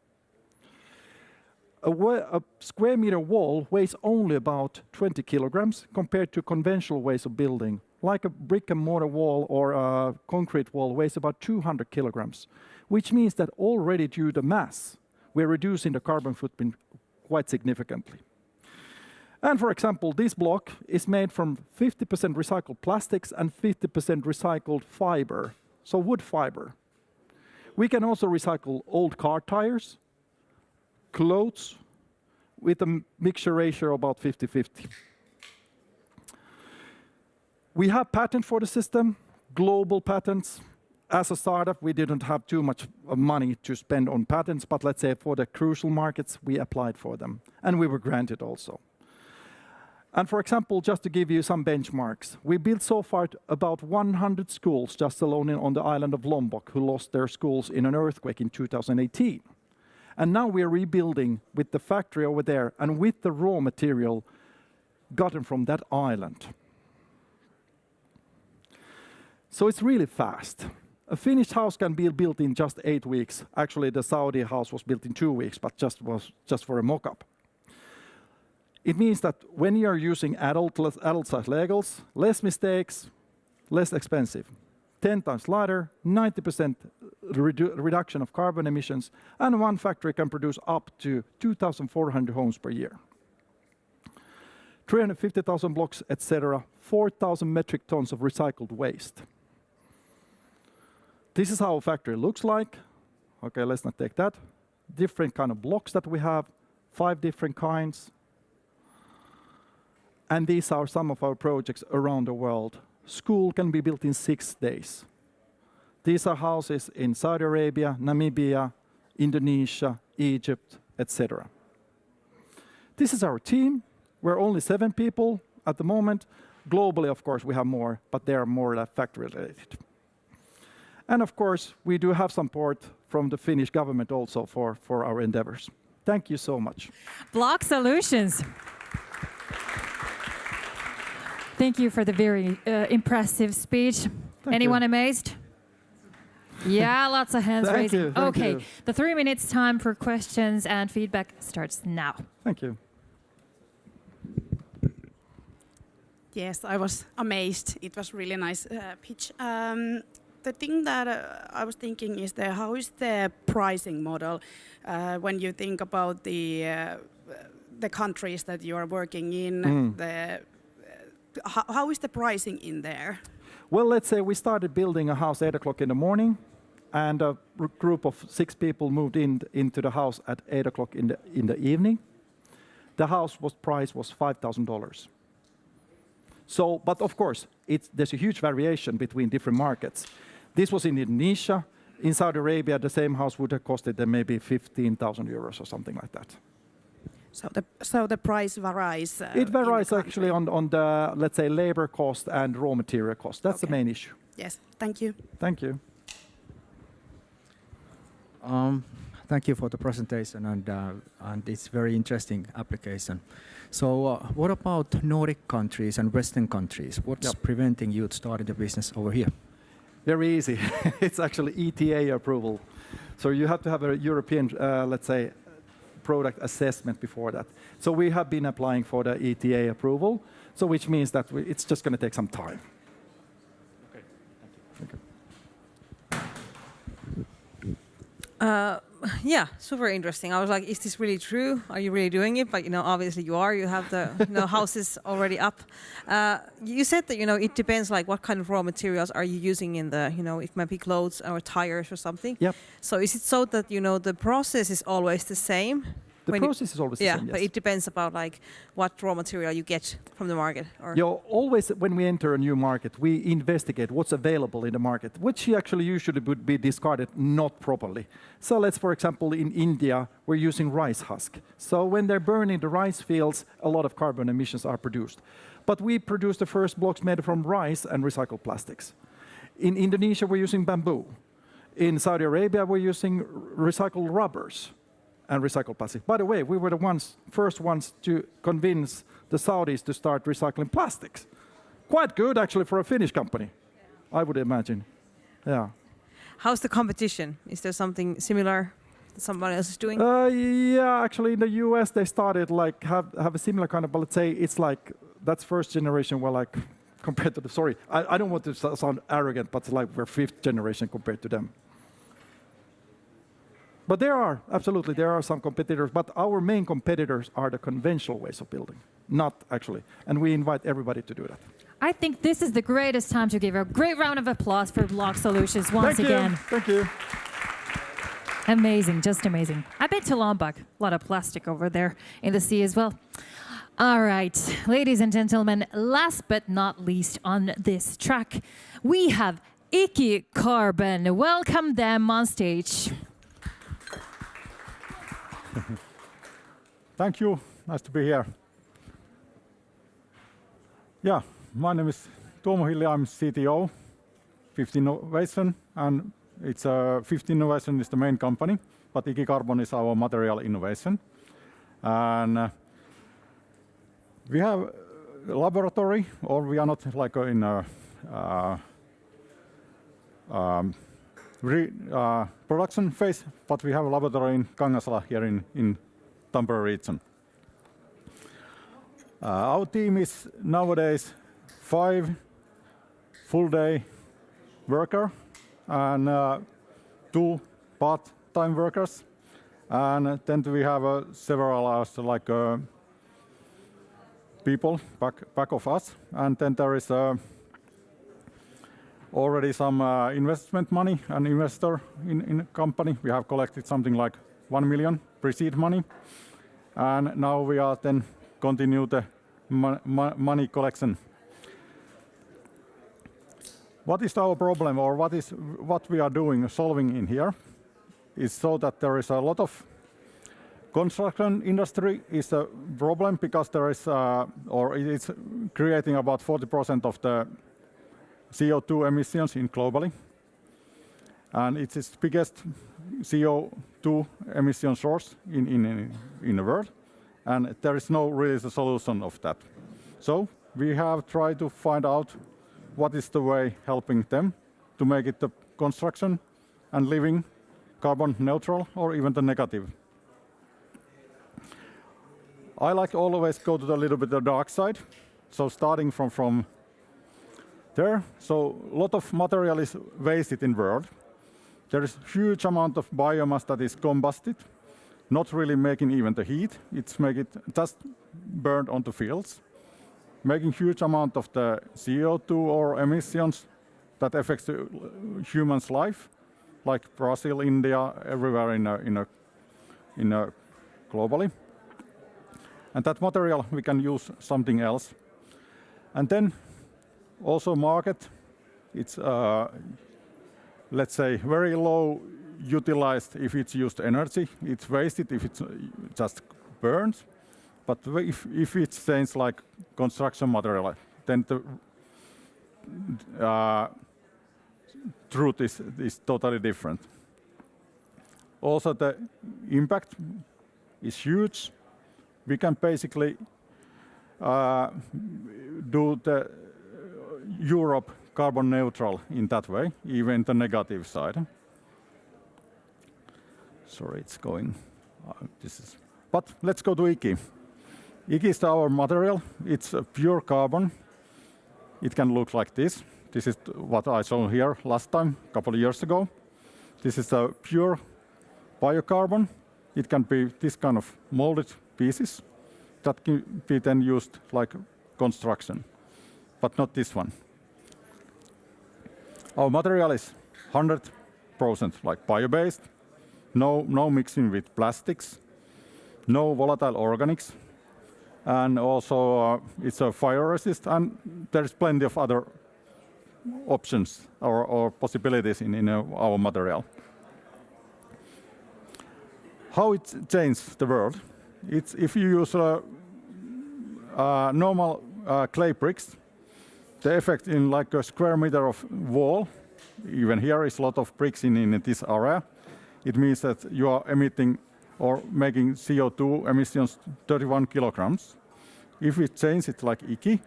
A square meter wall weighs only about 20 kilograms compared to conventional ways of building. Like a brick and mortar wall or a concrete wall weighs about 200 kilograms, which means that already due to mass, we're reducing the carbon footprint quite significantly. And for example, this block is made from 50% recycled plastics and 50% recycled fiber, so wood fiber. We can also recycle old car tires, clothes, with a mixture ratio about 50-50. We have patent for the system, global patents. As a startup, we didn't have too much money to spend on patents, but let's say for the crucial markets, we applied for them, and we were granted also. And for example, just to give you some benchmarks, we built so far about 100 schools just alone on the island of Lombok who lost their schools in an earthquake in 2018. And now we're rebuilding with the factory over there and with the raw material gotten from that island. So it's really fast. A finished house can be built in just 8 weeks. Actually, the Saudi house was built in 2 weeks, but just for a mock-up. It means that when you're using adult-size Legos, less mistakes, less expensive. 10 times lighter, 90% reduction of carbon emissions, and one factory can produce up to 2,400 homes per year. 350,000 blocks, etc., 4,000 metric tons of recycled waste. This is how a factory looks like. Okay, let's not take that. Different kind of blocks that we have, 5 different kinds. And these are some of our projects around the world. School can be built in 6 days. These are houses in Saudi Arabia, Namibia, Indonesia, Egypt, etc. This is our team. We're only 7 people at the moment. Globally, of course, we have more, but they are more factory related. And of course, we do have support from the Finnish government also for our endeavors. Thank you so much. Block Solutions. Thank you for the very impressive speech. Anyone amazed? Yeah, lots of hands raising. Okay, the 3 minutes time for questions and feedback starts now. Thank you. Yes, I was amazed. It was really nice pitch. The thing that I was thinking is how is the pricing model when you think about the countries that you are working in? How is the pricing in there? Well, let's say we started building a house 8 o'clock in the morning, and a group of 6 people moved into the house at 8 o'clock in the evening. The house price was $5,000. So, but of course, there's a huge variation between different markets. This was in Indonesia. In Saudi Arabia, the same house would have costed them maybe 15,000 euros or something like that. So the price varies. It varies actually on the, let's say, labor cost and raw material cost. That's the main issue. Yes, thank you. Thank you. Thank you for the presentation and it's very interesting application. So what about Nordic countries and Western countries? What's preventing you to start the business over here? Very easy. It's actually ETA approval. So you have to have a European, let's say, product assessment before that. So we have been applying for the ETA approval, so which means that it's just going to take some time. Okay, thank you. Yeah, super interesting. I was like, is this really true? Are you really doing it? But obviously you are. You have the houses already up. You said that it depends like what kind of raw materials are you using in the it might be clothes or tires or something. Yep. So is it so that the process is always the same? The process is always the same, yes. But it depends about like what raw material you get from the market. Or Always when we enter a new market, we investigate what's available in the market, which actually usually would be discarded not properly. So let's, for example, in India, we're using rice husk. So when they're burning the rice fields, a lot of carbon emissions are produced. But we produce the first blocks made from rice and recycled plastics. In Indonesia, we're using bamboo. In Saudi Arabia, we're using recycled rubbers and recycled plastic. By the way, we were the first ones to convince the Saudis to start recycling plastics. Quite good, actually, for a Finnish company, I would imagine. Yeah. How's the competition? Is there something similar that someone else is doing? Yeah, actually, in the US, they started like have a similar kind of, but let's say it's like that's first generation. Well, like compared to the I don't want to sound arrogant, but it's like we're fifth generation compared to them. But there are some competitors, but our main competitors are the conventional ways of building, not actually. And we invite everybody to do that. I think this is the greatest time to give a great round of applause for Block Solutions once again. Thank you. Amazing, just amazing. I've been to Lombok, a lot of plastic over there in the sea as well. All right, ladies and gentlemen, last but not least on this track, we have Iki Carbon. Welcome them on stage. Thank you. Nice to be here. Yeah, my name is Tuomo Hilli. I'm CTO, 50 Innovation, and it's 50 Innovation is the main company, but Iki Carbon is our material innovation. And we have a laboratory, or we are not like in a production phase, but we have a laboratory in Kangasala here in Tampere region. Our team is nowadays 5 full-day workers and 2 part-time workers, and then we have several hours like people back of us, and then there is already some investment money and investor in the company. We have collected something like 1 million pre-seed money, and now we are then continue the money collection. What is our problem, or what we are doing, solving in here, is so that there is a lot of construction industry is a problem because there is, or it's creating about 40% of the CO2 emissions in globally, and it's its biggest CO2 emission source in the world, and there is no really solution of that. So we have tried to find out what is the way helping them to make it the construction and living carbon neutral or even the negative. I like always go to the little bit the dark side, so starting from there, so a lot of material is wasted in world. There is huge amount of biomass that is combusted, not really making even the heat. It's make it just burned onto fields, making huge amount of the CO2 or emissions that affects the human's life, like Brazil, India, everywhere in a globally. And that material we can use something else. And then also market, it's let's say very low utilized if it's used energy. It's wasted if it's just burns. But if it's things like construction material, then the truth is totally different. Also the impact is huge. We can basically do the Europe carbon neutral in that way, even the negative side. Sorry, it's going. But let's go to Iki. Iki is our material. It's a pure carbon. It can look like this. This is what I showed here last time, a couple of years ago. This is a pure biocarbon. It can be this kind of molded pieces that can be then used like construction, but not this one. Our material is 100% like bio-based, no mixing with plastics, no volatile organics, and also it's a fire resist, and there's plenty of other options or possibilities in our material. How it changed the world? It's if you use normal clay bricks, the effect in like a square meter of wall, even here is a lot of bricks in this area. It means that you are emitting or making CO2 emissions 31 kilograms. If we change it like IKI,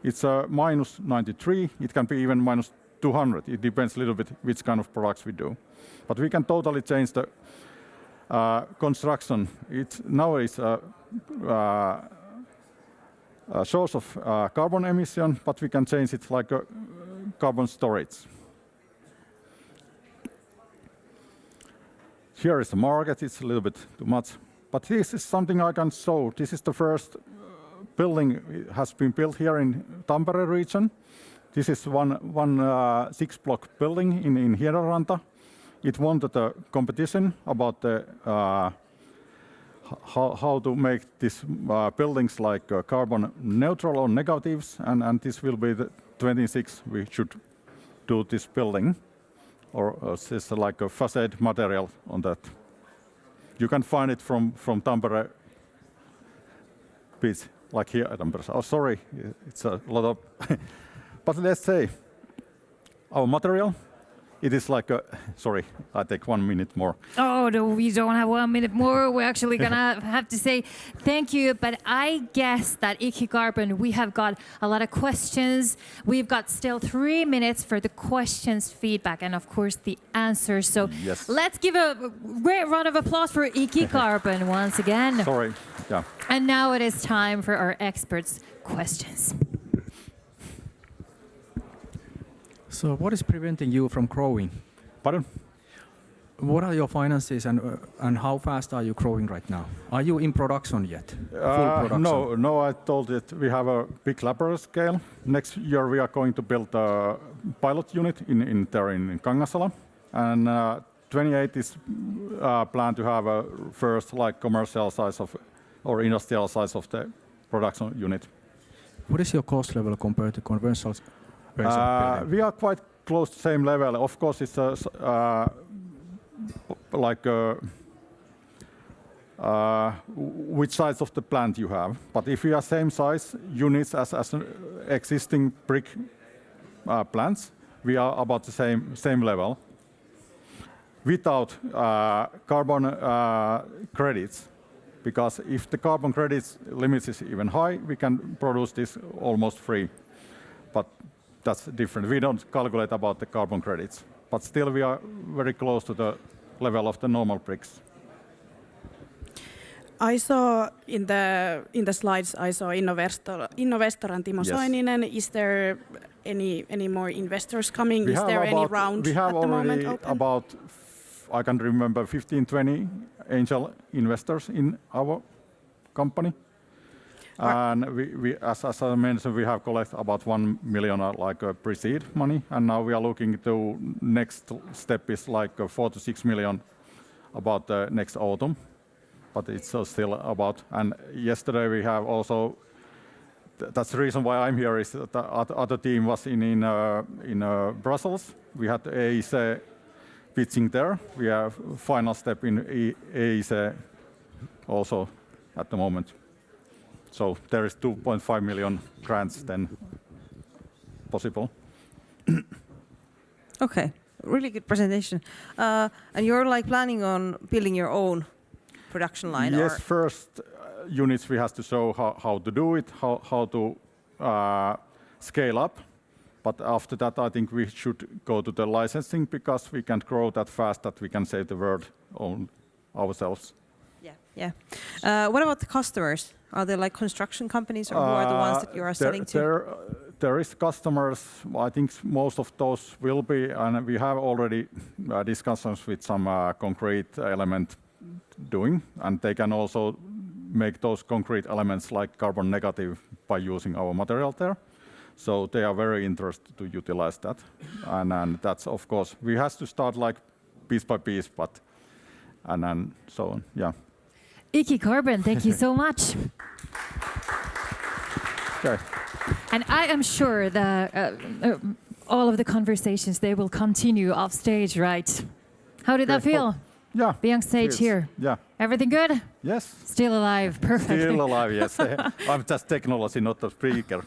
it's minus 93. It can be even minus 200. It depends a little bit which kind of products we do. But we can totally change the construction. It's nowadays a source of carbon emission, but we can change it like a carbon storage. Here is the market. It's a little bit too much, but this is something I can show. This is the first building. It has been built here in Tampere region. This is one 6-block building in Hiedaranta. It won the competition about the how to make these buildings like carbon neutral or negatives, and this will be the 26 we should do this building, or it's like a facade material on that. You can find it from Tampere beach, like here at Tampere. Oh, sorry, it's a lot of. But let's say our material. It is like a, sorry, I take 1 minute more. Oh, no, we don't have 1 minute more. We're actually gonna have to say thank you. But I guess that IKI Carbon, we have got a lot of questions. We've got still 3 minutes for the questions, feedback, and of course the answers. So yes. Let's give a great round of applause for IKI Carbon once again. Sorry, yeah. And now it is time for our experts' questions. So what is preventing you from growing? Pardon? What are your finances and how fast are you growing right now? Are you in production yet? Full production? No, I told it we have a big laboratory scale. Next year we are going to build a pilot unit in Kangasala. And 28 is planned to have a first like commercial size of or industrial size of the production unit. What is your cost level compared to conventional? We are quite close to the same level. Of course, it's which size of the plant you have. But if you have same size units as existing brick plants, we are about the same level. Without carbon credits, because if the carbon credits limit is even high, we can produce this almost free. But that's different. We don't calculate about the carbon credits, but still we are very close to the level of the normal bricks. I saw in the slides, I saw Innovestor and Timo Soininen. Is there any more investors coming? Is there any round we have at the moment already open? about, I can remember, 15-20 angel investors in our company. And we, as I mentioned, we have collected about 1 million like pre-seed money, and now we are looking to next step is like 4 to 6 million about next autumn, but it's still about. And yesterday we have also. That's the reason why I'm here. Is that the other team was in Brussels. We had AEC pitching there. We have final step in AEC also at the moment. So there is 2.5 million grants then possible. Okay, really good presentation. And you're like planning on building your own production line? Yes, or? first units we have to show how to do it, how to scale up. But after that, I think we should go to the licensing because we can't grow that fast that we can save the world ourselves. Yeah. What about the customers? Are they like construction companies, or who are the ones that you are selling to? There is customers. I think most of those will be, and we have already discussions with some concrete element doing, and they can also make those concrete elements like carbon negative by using our material there. So they are very interested to utilize that, and that's of course we have to start like piece by piece, but and so on. Yeah. Iki Carbon, thank you so much. Okay. And I am sure that all of the conversations, they will continue off stage, right? How did that feel? Yeah. Being on stage here. Yeah. Everything good? Yes. Still alive. Perfect. Still alive, yes. I'm just technology, not a speaker.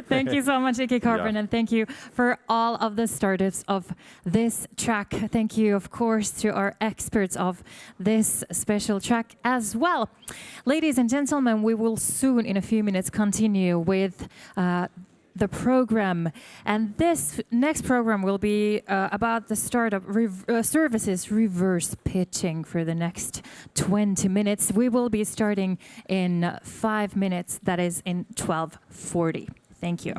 Thank you so much, Iki Carbon, Yeah. and thank you for all of the startups of this track. Thank you, of course, to our experts of this special track as well. Ladies and gentlemen, we will soon, in a few minutes, continue with the program. And this next program will be about the startup services reverse pitching for the next 20 minutes. We will be starting in 5 minutes, that is in 12:40. Thank you.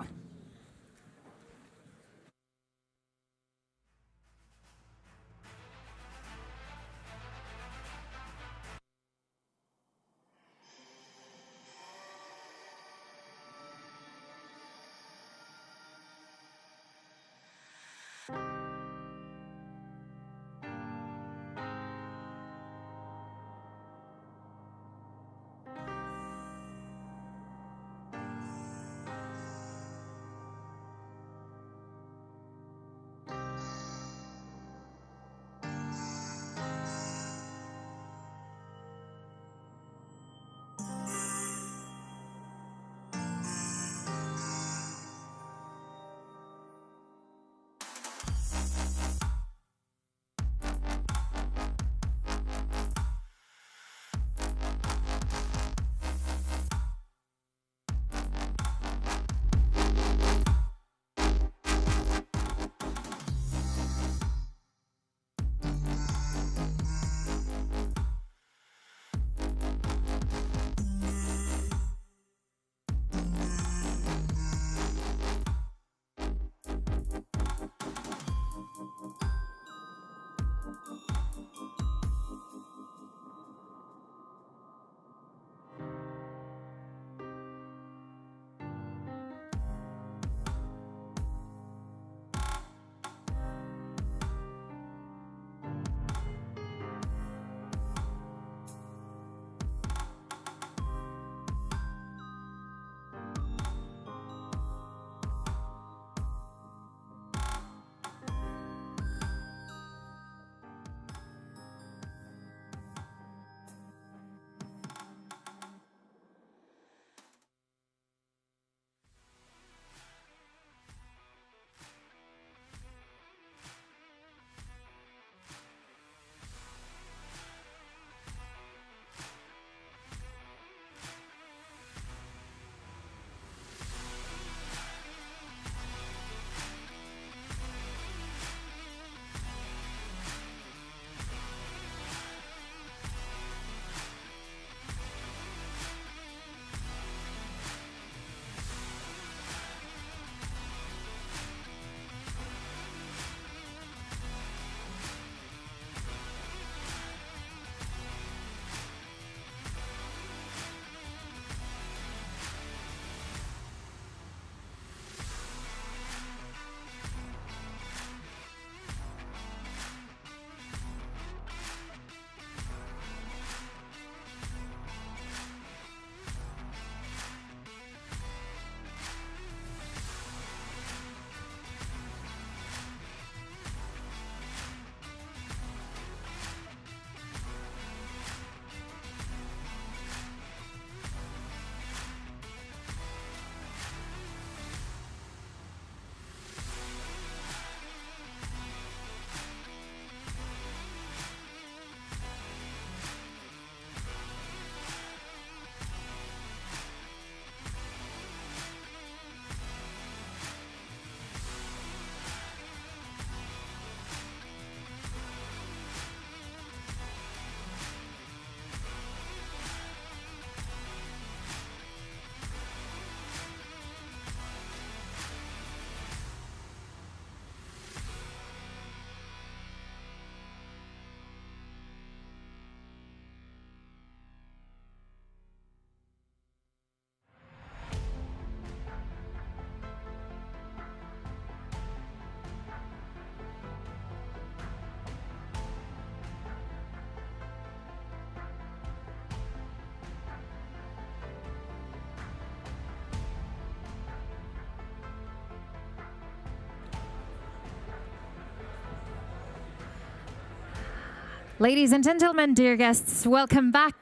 Ladies and gentlemen, dear guests, welcome back.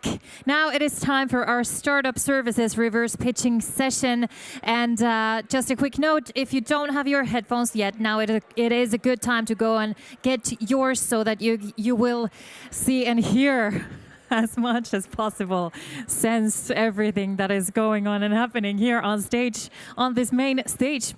Now it is time for our Startup Services reverse pitching session. And just a quick note, if you don't have your headphones yet, now it is a good time to go and get yours so that you will see and hear as much as possible, sense everything that is going on and happening here on stage, on this main stage.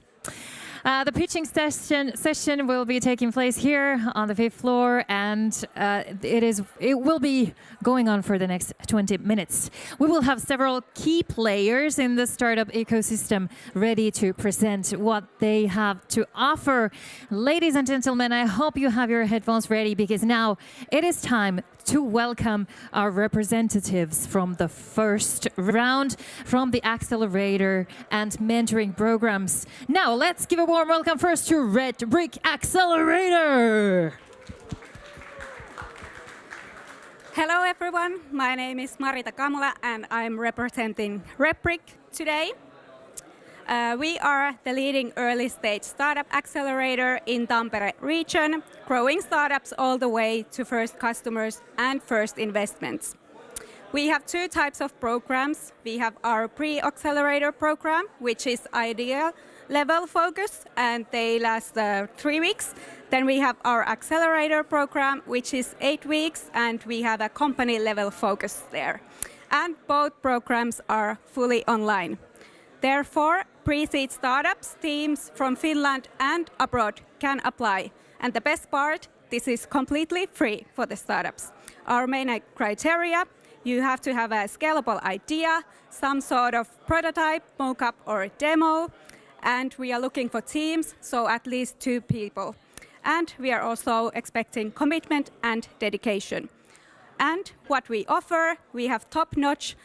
The pitching session will be taking place here on the 5th floor, and it will be going on for the next 20 minutes. We will have several key players in the startup ecosystem ready to present what they have to offer. Ladies and gentlemen, I hope you have your headphones ready, because now it is time to welcome our representatives from the first round from the accelerator and mentoring programs. Now let's give a warm welcome first to Red Brick Accelerator. Hello everyone, my name is Marita Kamula and I'm representing Red Brick today. We are the leading early stage startup accelerator in Tampere region, growing startups all the way to first customers and first investments. We have two types of programs. We have our pre-accelerator program, which is ideal level focus, and they last 3 weeks. Then we have our accelerator program, which is 8 weeks, and we have a company level focus there. And both programs are fully online. Therefore, pre-seed startups, teams from Finland and abroad can apply. And the best part, this is completely free for the startups. Our main criteria, you have to have a scalable idea, some sort of prototype, mock-up or demo, and we are looking for teams, so at least 2 people. And we are also expecting commitment and dedication. And what we offer, we have top-notch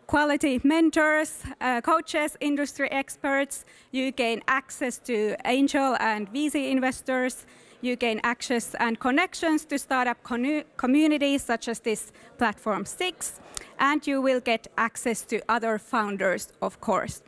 quality mentors, coaches, industry experts. You gain access to angel and VC investors. You gain access and connections to startup communities such as this Platform 6. And you will get access to other founders, of course.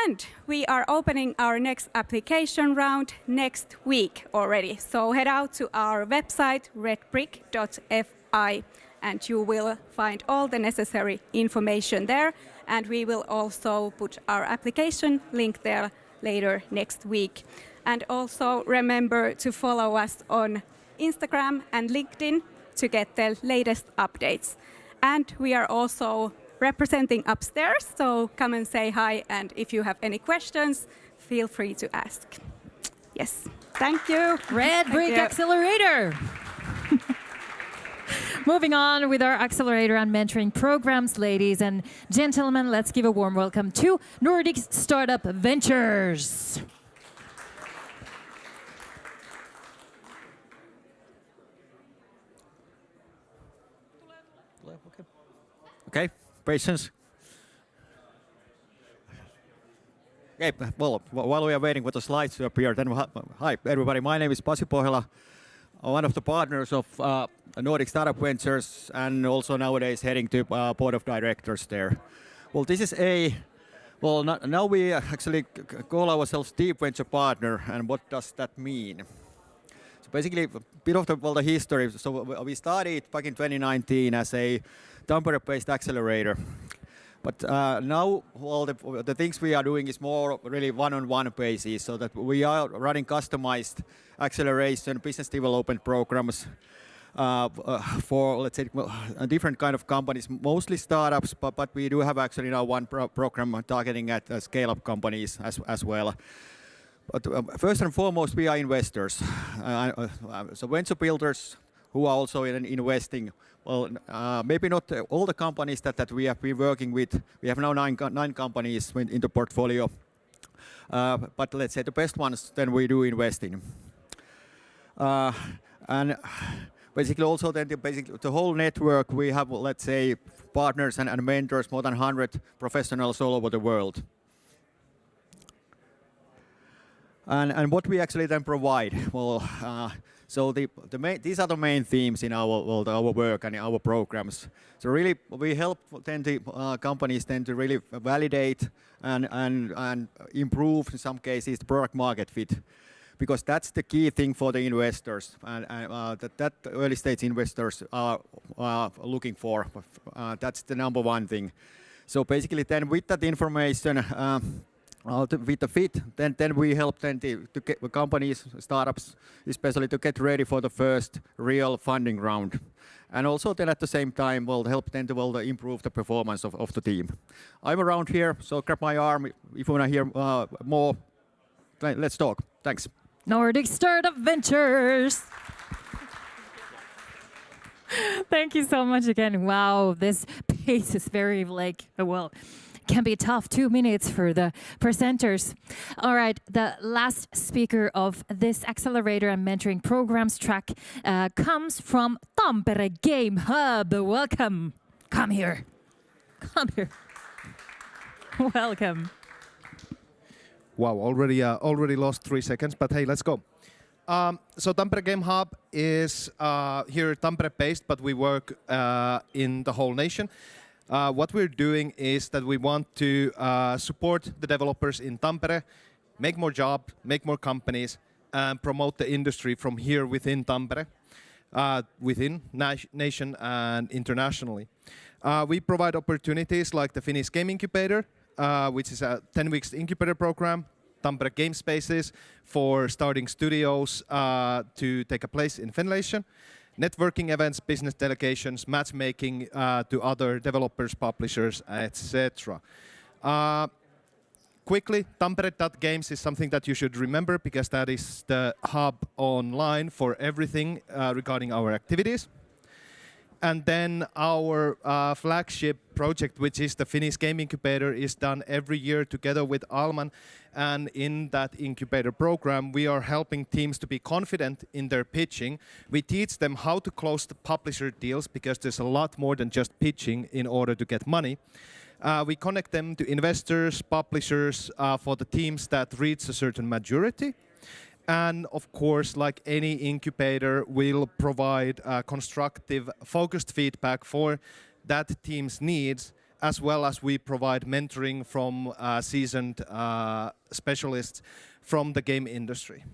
And we are opening our next application round next week already. So head out to our website, redbrick.fi. And you will find all the necessary information there. And we will also put our application link there later next week. And also remember to follow us on Instagram and LinkedIn to get the latest updates. And we are also representing upstairs, so come and say hi. And if you have any questions, feel free to ask. Yes, thank you. Red Brick Accelerator. Moving on with our accelerator and mentoring programs, ladies and gentlemen, let's give a warm welcome to Nordic Startup Ventures. Okay, patience. Okay, well, while we are waiting for the slides to appear, then hi everybody, my name is Pasi Pohjola. One of the partners of Nordic Startup Ventures, and also nowadays heading to board of directors there. Well, this is now we actually call ourselves Deep Venture Partner, and what does that mean? So basically, a bit of the history. So we started back in 2019 as a Tampere-based accelerator. But now all the things we are doing is more really one-on-one basis, so that we are running customized acceleration, business development programs for, let's say, different kind of companies, mostly startups, but we do have actually now one program targeting at scale-up companies as well. But first and foremost, we are investors, so venture builders who are also investing. Well, maybe not all the companies that we have been working with. We have now nine companies in the portfolio. But let's say the best ones, then we do invest in. And basically also then the whole network, we have, let's say, partners and mentors, more than 100 professionals all over the world. And what we actually then provide, well, so these are the main themes in our work and in our programs. So really, we help companies to really validate and improve, in some cases, the product market fit. because that's the key thing for the investors, and that early stage investors are looking for. That's the number one thing. So basically, then with that information, with the fit, then we help then to get companies, startups, especially to get ready for the first real funding round. And also then at the same time, we'll help them to improve the performance of the team. I'm around here, so grab my arm if you want to hear more. Let's talk. Thanks. Nordic Startup Ventures. Thank you so much again. Wow, this pace is very can be tough. 2 minutes for the presenters. All right, the last speaker of this accelerator and mentoring programs track comes from Tampere Game Hub. Welcome. Come here. Come here. Welcome. Wow, already lost 3 seconds, but hey, let's go. So Tampere Game Hub is here Tampere based, but we work in the whole nation. What we're doing is that we want to support the developers in Tampere, make more jobs, make more companies, and promote the industry from here within Tampere, within nation and internationally. We provide opportunities like the Finnish Game Incubator, which is a 10 weeks incubator program, Tampere Game Spaces for starting studios to take a place in Finland. Networking events, business delegations, matchmaking to other developers, publishers, etc. Quickly, Tampere.Games is something that you should remember because that is the hub online for everything regarding our activities. And then our flagship project, which is the Finnish Game Incubator, is done every year together with Alman. And in that incubator program, we are helping teams to be confident in their pitching. We teach them how to close the publisher deals because there's a lot more than just pitching in order to get money. We connect them to investors, publishers for the teams that reach a certain maturity. And of course, like any incubator, we'll provide constructive, focused feedback for that team's needs, as well as we provide mentoring from seasoned specialists from the game industry.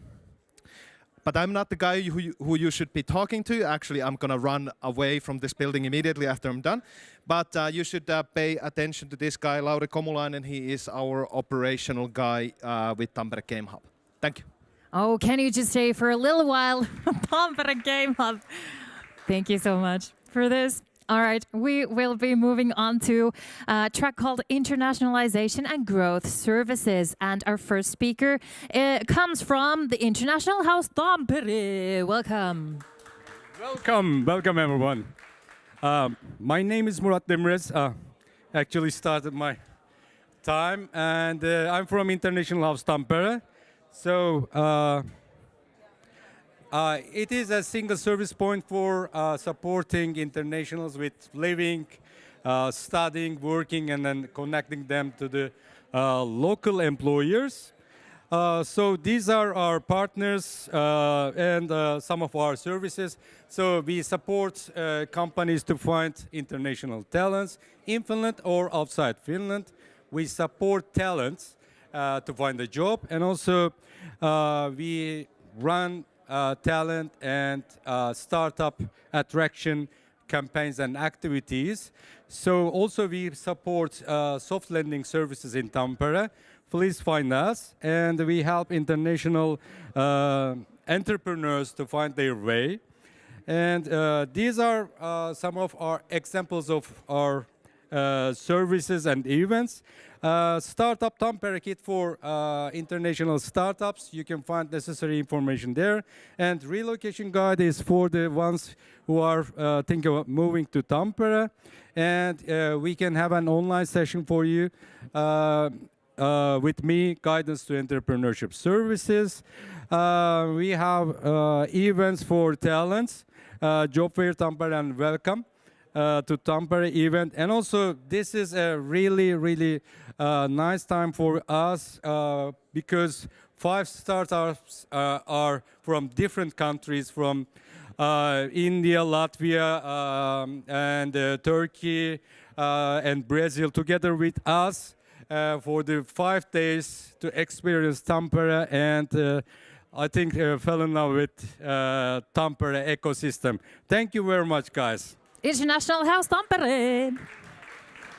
But I'm not the guy who you should be talking to. Actually, I'm going to run away from this building immediately after I'm done. But you should pay attention to this guy, Lauri Komulainen. He is our operational guy with Tampere Game Hub. Thank you. Oh, can you just stay for a little while? Tampere Game Hub. Thank you so much for this. All right, we will be moving on to a track called Internationalization and Growth Services. And our first speaker comes from the International House Tampere. Welcome. Welcome everyone. My name is Murat Demirez. Actually started my time and I'm from International House Tampere. So it is a single service point for supporting internationals with living, studying, working, and then connecting them to the local employers. So these are our partners and some of our services. So we support companies to find international talents in Finland or outside Finland. We support talents to find a job, and also we run talent and startup attraction campaigns and activities. So also we support soft lending services in Tampere. Please find us, and we help international entrepreneurs to find their way. And these are some of our examples of our services and events. Startup.Tampere kit for international startups. You can find necessary information there. And relocation guide is for the ones who are thinking about moving to Tampere. And we can have an online session for you with me, guidance to entrepreneurship services. We have events for talents, job fair Tampere and welcome to Tampere event. And also this is a really nice time for us because 5 startups are from different countries, from India, Latvia, and Turkey and Brazil, together with us for the 5 days to experience Tampere and I think fell in love with Tampere ecosystem. Thank you very much, guys. International House Tampere.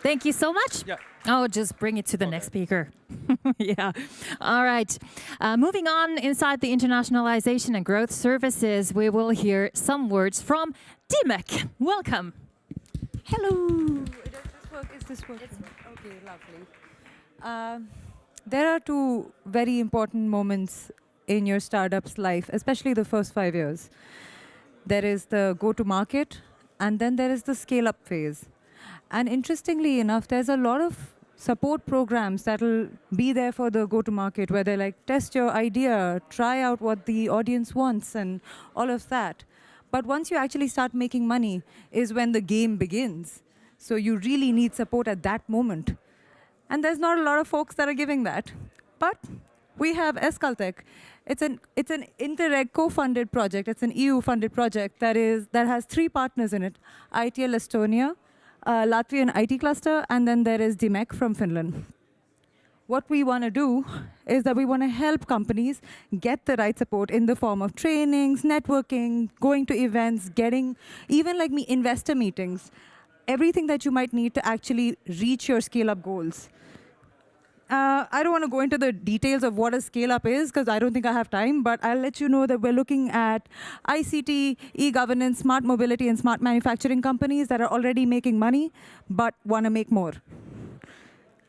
Thank you so much. Yeah. Oh, just bring it to the next speaker. Yeah. All right. Moving on inside the internationalization and growth services, we will hear some words from Dimek. Welcome. Hello. Does this work? Is this working? Okay, lovely. There are two very important moments in your startup's life, especially the first 5 years. There is the go-to-market, and then there is the scale-up phase. And interestingly enough, there's a lot of support programs that'll be there for the go-to-market, where they like test your idea, try out what the audience wants, and all of that. But once you actually start making money is when the game begins. So you really need support at that moment. And there's not a lot of folks that are giving that. But we have Eskaltech. It's an Interreg co-funded project. It's an EU-funded project that has 3 partners in it: ITL Estonia, Latvian IT cluster, and then there is Dimek from Finland. What we want to do is that we want to help companies get the right support in the form of trainings, networking, going to events, getting even like investor meetings, everything that you might need to actually reach your scale-up goals. I don't want to go into the details of what a scale-up is because I don't think I have time, but I'll let you know that we're looking at ICT, e-governance, smart mobility, and smart manufacturing companies that are already making money but want to make more.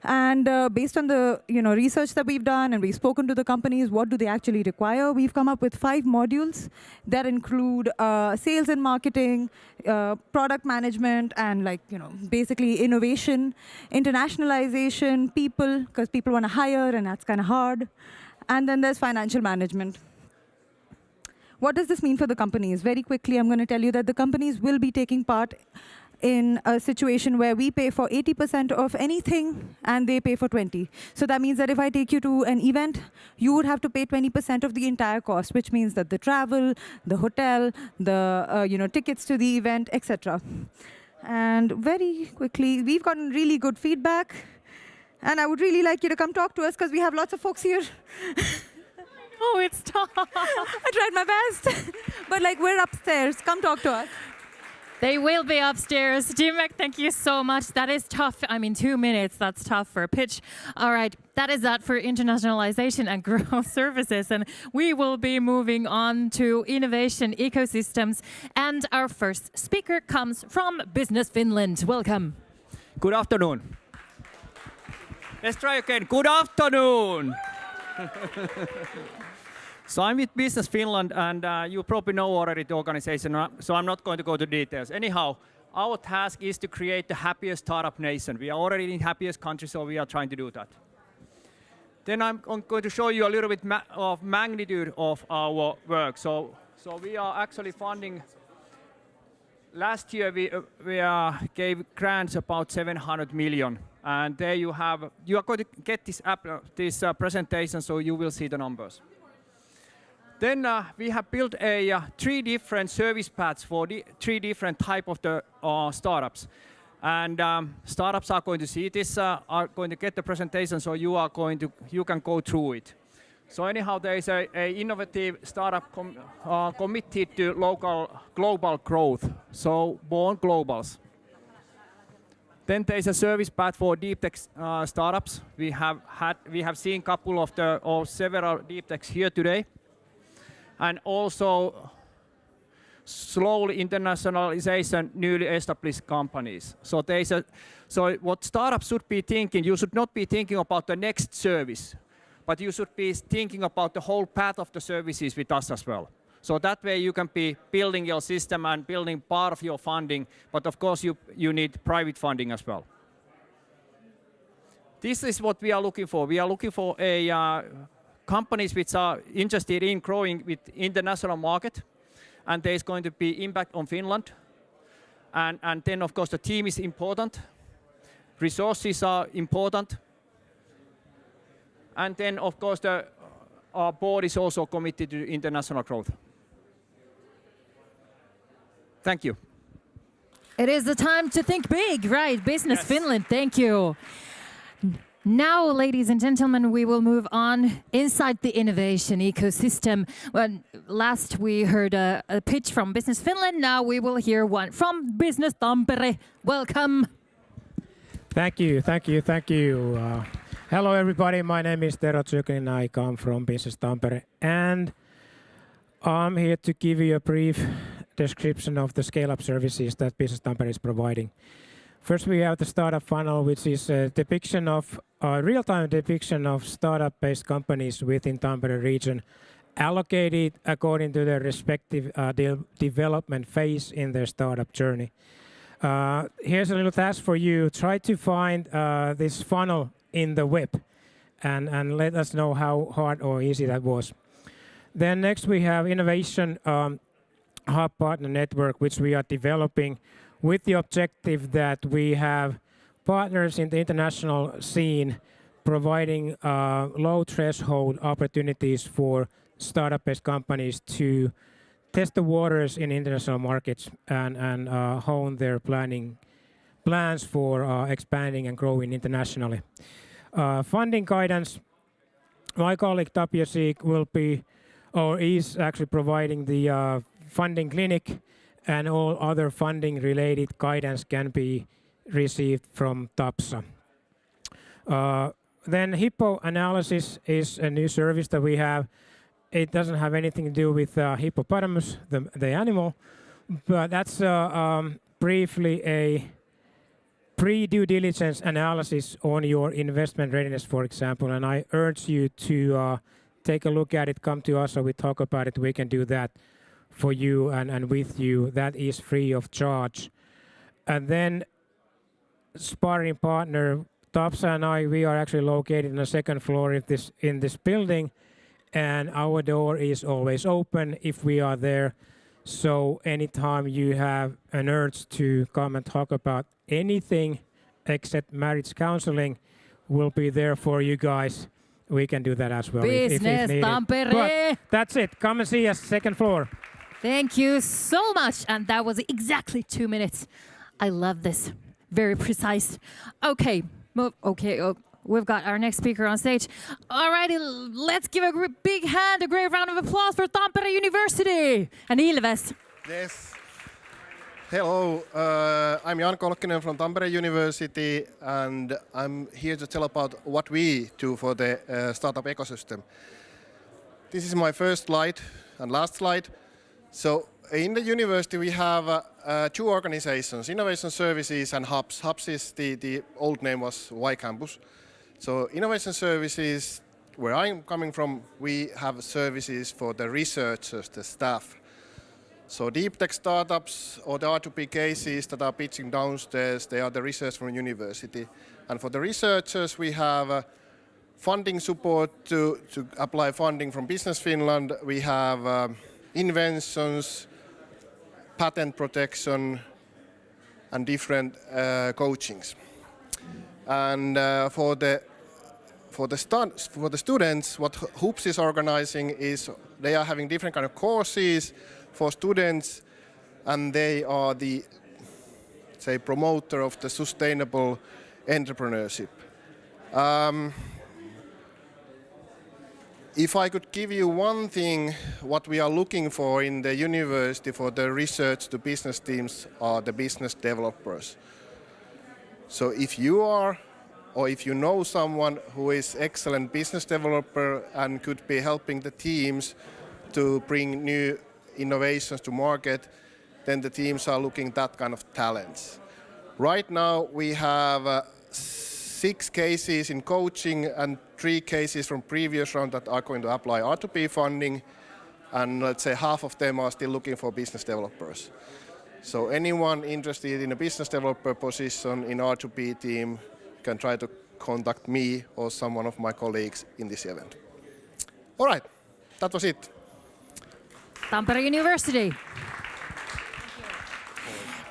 And based on the research that we've done and we've spoken to the companies, what do they actually require? We've come up with 5 modules that include sales and marketing, product management, and basically innovation, internationalization, people, because people want to hire and that's kind of hard. And then there's financial management. What does this mean for the companies? Very quickly, I'm going to tell you that the companies will be taking part in a situation where we pay for 80% of anything and they pay for 20. So that means that if I take you to an event, you would have to pay 20% of the entire cost, which means that the travel, the hotel, the tickets to the event, etc. And very quickly, we've gotten really good feedback. And I would really like you to come talk to us because we have lots of folks here. Oh, it's tough. I tried my best. But we're upstairs. Come talk to us. They will be upstairs. Dimek, thank you so much. That is tough. I mean, 2 minutes, that's tough for a pitch. All right, that is that for internationalization and growth services. And we will be moving on to innovation ecosystems. And our first speaker comes from Business Finland. Welcome. Good afternoon. Let's try again. Good afternoon. So I'm with Business Finland, and you probably know already the organization, so I'm not going to go to details. Anyhow, our task is to create the happiest startup nation. We are already in the happiest country, so we are trying to do that. Then I'm going to show you a little bit of magnitude of our work. So we are actually funding. Last year we gave grants about 700 million, and there you are going to get this presentation, so you will see the numbers. Then we have built 3 different service paths for the 3 different type of the startups. And startups are going to see this, are going to get the presentation, so you can go through it. So anyhow, there is a innovative startup committed to global growth, so born globals. Then there is a service path for deep tech startups. We have seen a couple of several deep techs here today. And also slowly internationalization, newly established companies. So what startups should be thinking, you should not be thinking about the next service, but you should be thinking about the whole path of the services with us as well. So that way you can be building your system and building part of your funding, but of course you need private funding as well. This is what we are looking for. We are looking for companies which are interested in growing with international market, and there is going to be impact on Finland. And then of course the team is important, resources are important, and then of course our board is also committed to international growth. Thank you. It is the time to think big, right? Business Finland, thank you. Now, ladies and gentlemen, we will move on inside the innovation ecosystem. When last we heard a pitch from Business Finland, now we will hear one from Business Tampere. Welcome. Thank you. Hello, everybody. My name is Tero Tsykin. I come from Business Tampere, and I'm here to give you a brief description of the scale-up services that Business Tampere is providing. First, we have the startup funnel, which is a depiction of real-time depiction of startup-based companies within Tampere region, allocated according to their respective development phase in their startup journey. Here's a little task for you. Try to find this funnel in the web, and let us know how hard or easy that was. Then next we have Innovation Hub Partner Network, which we are developing with the objective that we have partners in the international scene providing low threshold opportunities for startup-based companies to test the waters in international markets and hone their plans for expanding and growing internationally. Funding guidance, my colleague Tapio Siik will be or is actually providing the funding clinic, and all other funding related guidance can be received from TAPSA. Then Hippo analysis is a new service that we have. It doesn't have anything to do with hippopotamus, the animal, but that's briefly a pre-due diligence analysis on your investment readiness, for example, and I urge you to take a look at it, come to us so we talk about it. We can do that for you and with you. That is free of charge. And then sparring partner, TAPSA and I, we are actually located on the second floor in this building, and our door is always open if we are there. So anytime you have an urge to come and talk about anything except marriage counseling, we'll be there for you guys. We can do that as well. Business if Tampere. But that's it. Come and see us, second floor. Thank you so much. And that was exactly 2 minutes. I love this. Very precise. Okay. We've got our next speaker on stage. All righty, let's give a big hand, a great round of applause for Tampere University and Ilves. Yes. Hello, I'm Jan Kolkkinen from Tampere University, and I'm here to tell about what we do for the startup ecosystem. This is my first slide and last slide. So in the university we have 2 organizations, Innovation Services and Hubs. Hubs is the old name was Y Campus. So Innovation Services, where I'm coming from, we have services for the researchers, the staff. So deep tech startups or the R2P cases that are pitching downstairs, they are the research from university. And for the researchers, we have funding support to apply funding from Business Finland. We have inventions, patent protection, and different coachings. And for the students, what Hoops is organizing is they are having different kind of courses for students, and they are the, say, promoter of the sustainable entrepreneurship. If I could give you one thing, what we are looking for in the university for the research to business teams are the business developers. So if you are, or if you know someone who is excellent business developer and could be helping the teams to bring new innovations to market, then the teams are looking that kind of talents. Right now we have 6 cases in coaching and 3 cases from previous round that are going to apply R2P funding, and let's say half of them are still looking for business developers. So anyone interested in a business developer position in R2P team can try to contact me or someone of my colleagues in this event. All right, that was it. Tampere University.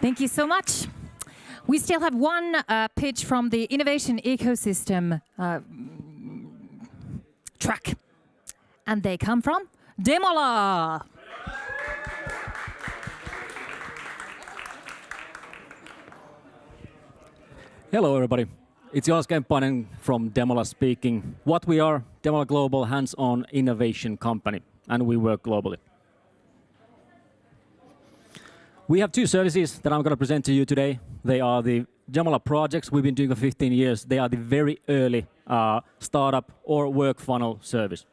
Thank you so much. We still have one pitch from the innovation ecosystem track, and they come from Demola. Hello everybody. It's Jonas Kemppainen from Demola speaking. What we are, Demola Global hands-on innovation company, and we work globally. We have two services that I'm going to present to you today. They are the Demola projects we've been doing for 15 years. They are the very early startup or work funnel service,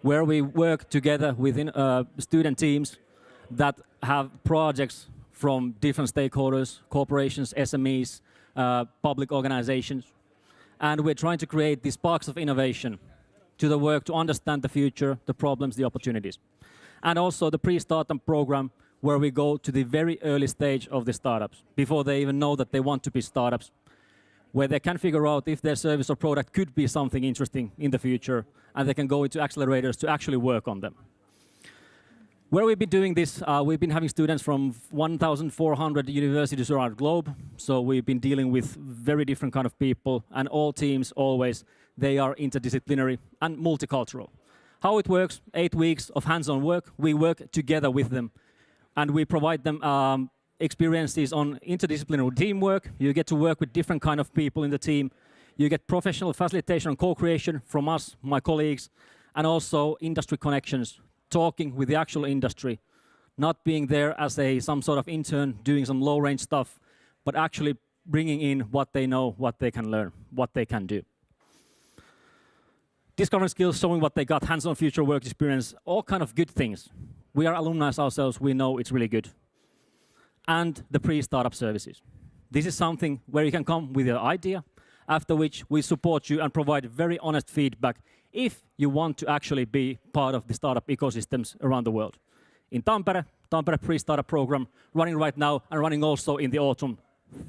where we work together within student teams that have projects from different stakeholders, corporations, SMEs, public organizations. And we're trying to create these sparks of innovation to the work to understand the future, the problems, the opportunities. And also the pre-startup program, where we go to the very early stage of the startups, before they even know that they want to be startups, where they can figure out if their service or product could be something interesting in the future, and they can go into accelerators to actually work on them. Where we've been doing this, we've been having students from 1,400 universities around the globe. So we've been dealing with very different kind of people, and all teams always, they are interdisciplinary and multicultural. How it works, 8 weeks of hands-on work. We work together with them, and we provide them experiences on interdisciplinary teamwork. You get to work with different kind of people in the team. You get professional facilitation and co-creation from us, my colleagues, and also industry connections, talking with the actual industry, not being there as some sort of intern doing some low-range stuff, but actually bringing in what they know, what they can learn, what they can do. Discovering skills, showing what they got, hands-on future work experience, all kind of good things. We are alumni ourselves, we know it's really good. And the pre-startup services. This is something where you can come with your idea, after which we support you and provide very honest feedback if you want to actually be part of the startup ecosystems around the world. In Tampere pre-startup program, running right now and running also in the autumn.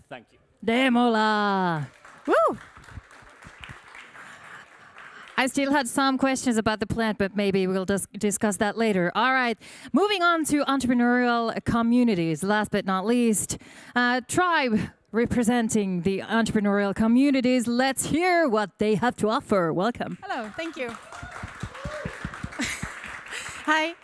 Thank you. Demola! Woo! I still had some questions about the plant, but maybe we'll discuss that later. All right, moving on to entrepreneurial communities. Last but not least, Tribe representing the entrepreneurial communities. Let's hear what they have to offer. Welcome. Hello, thank you. Hi,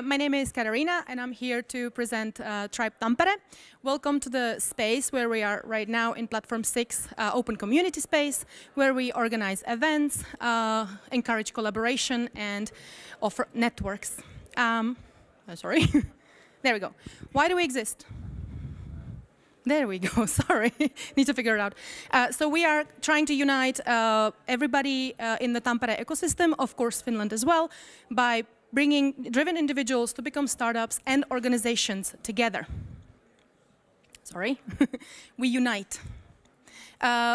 my name is Katarina, and I'm here to present Startup.Tampere. Welcome to the space where we are right now in Platform 6, open community space, where we organize events, encourage collaboration, and offer networks. Sorry. There we go. Why do we exist? There we go, sorry, need to figure it out. So we are trying to unite everybody in the Tampere ecosystem, of course Finland as well, by bringing driven individuals to become startups and organizations together. Sorry, we unite.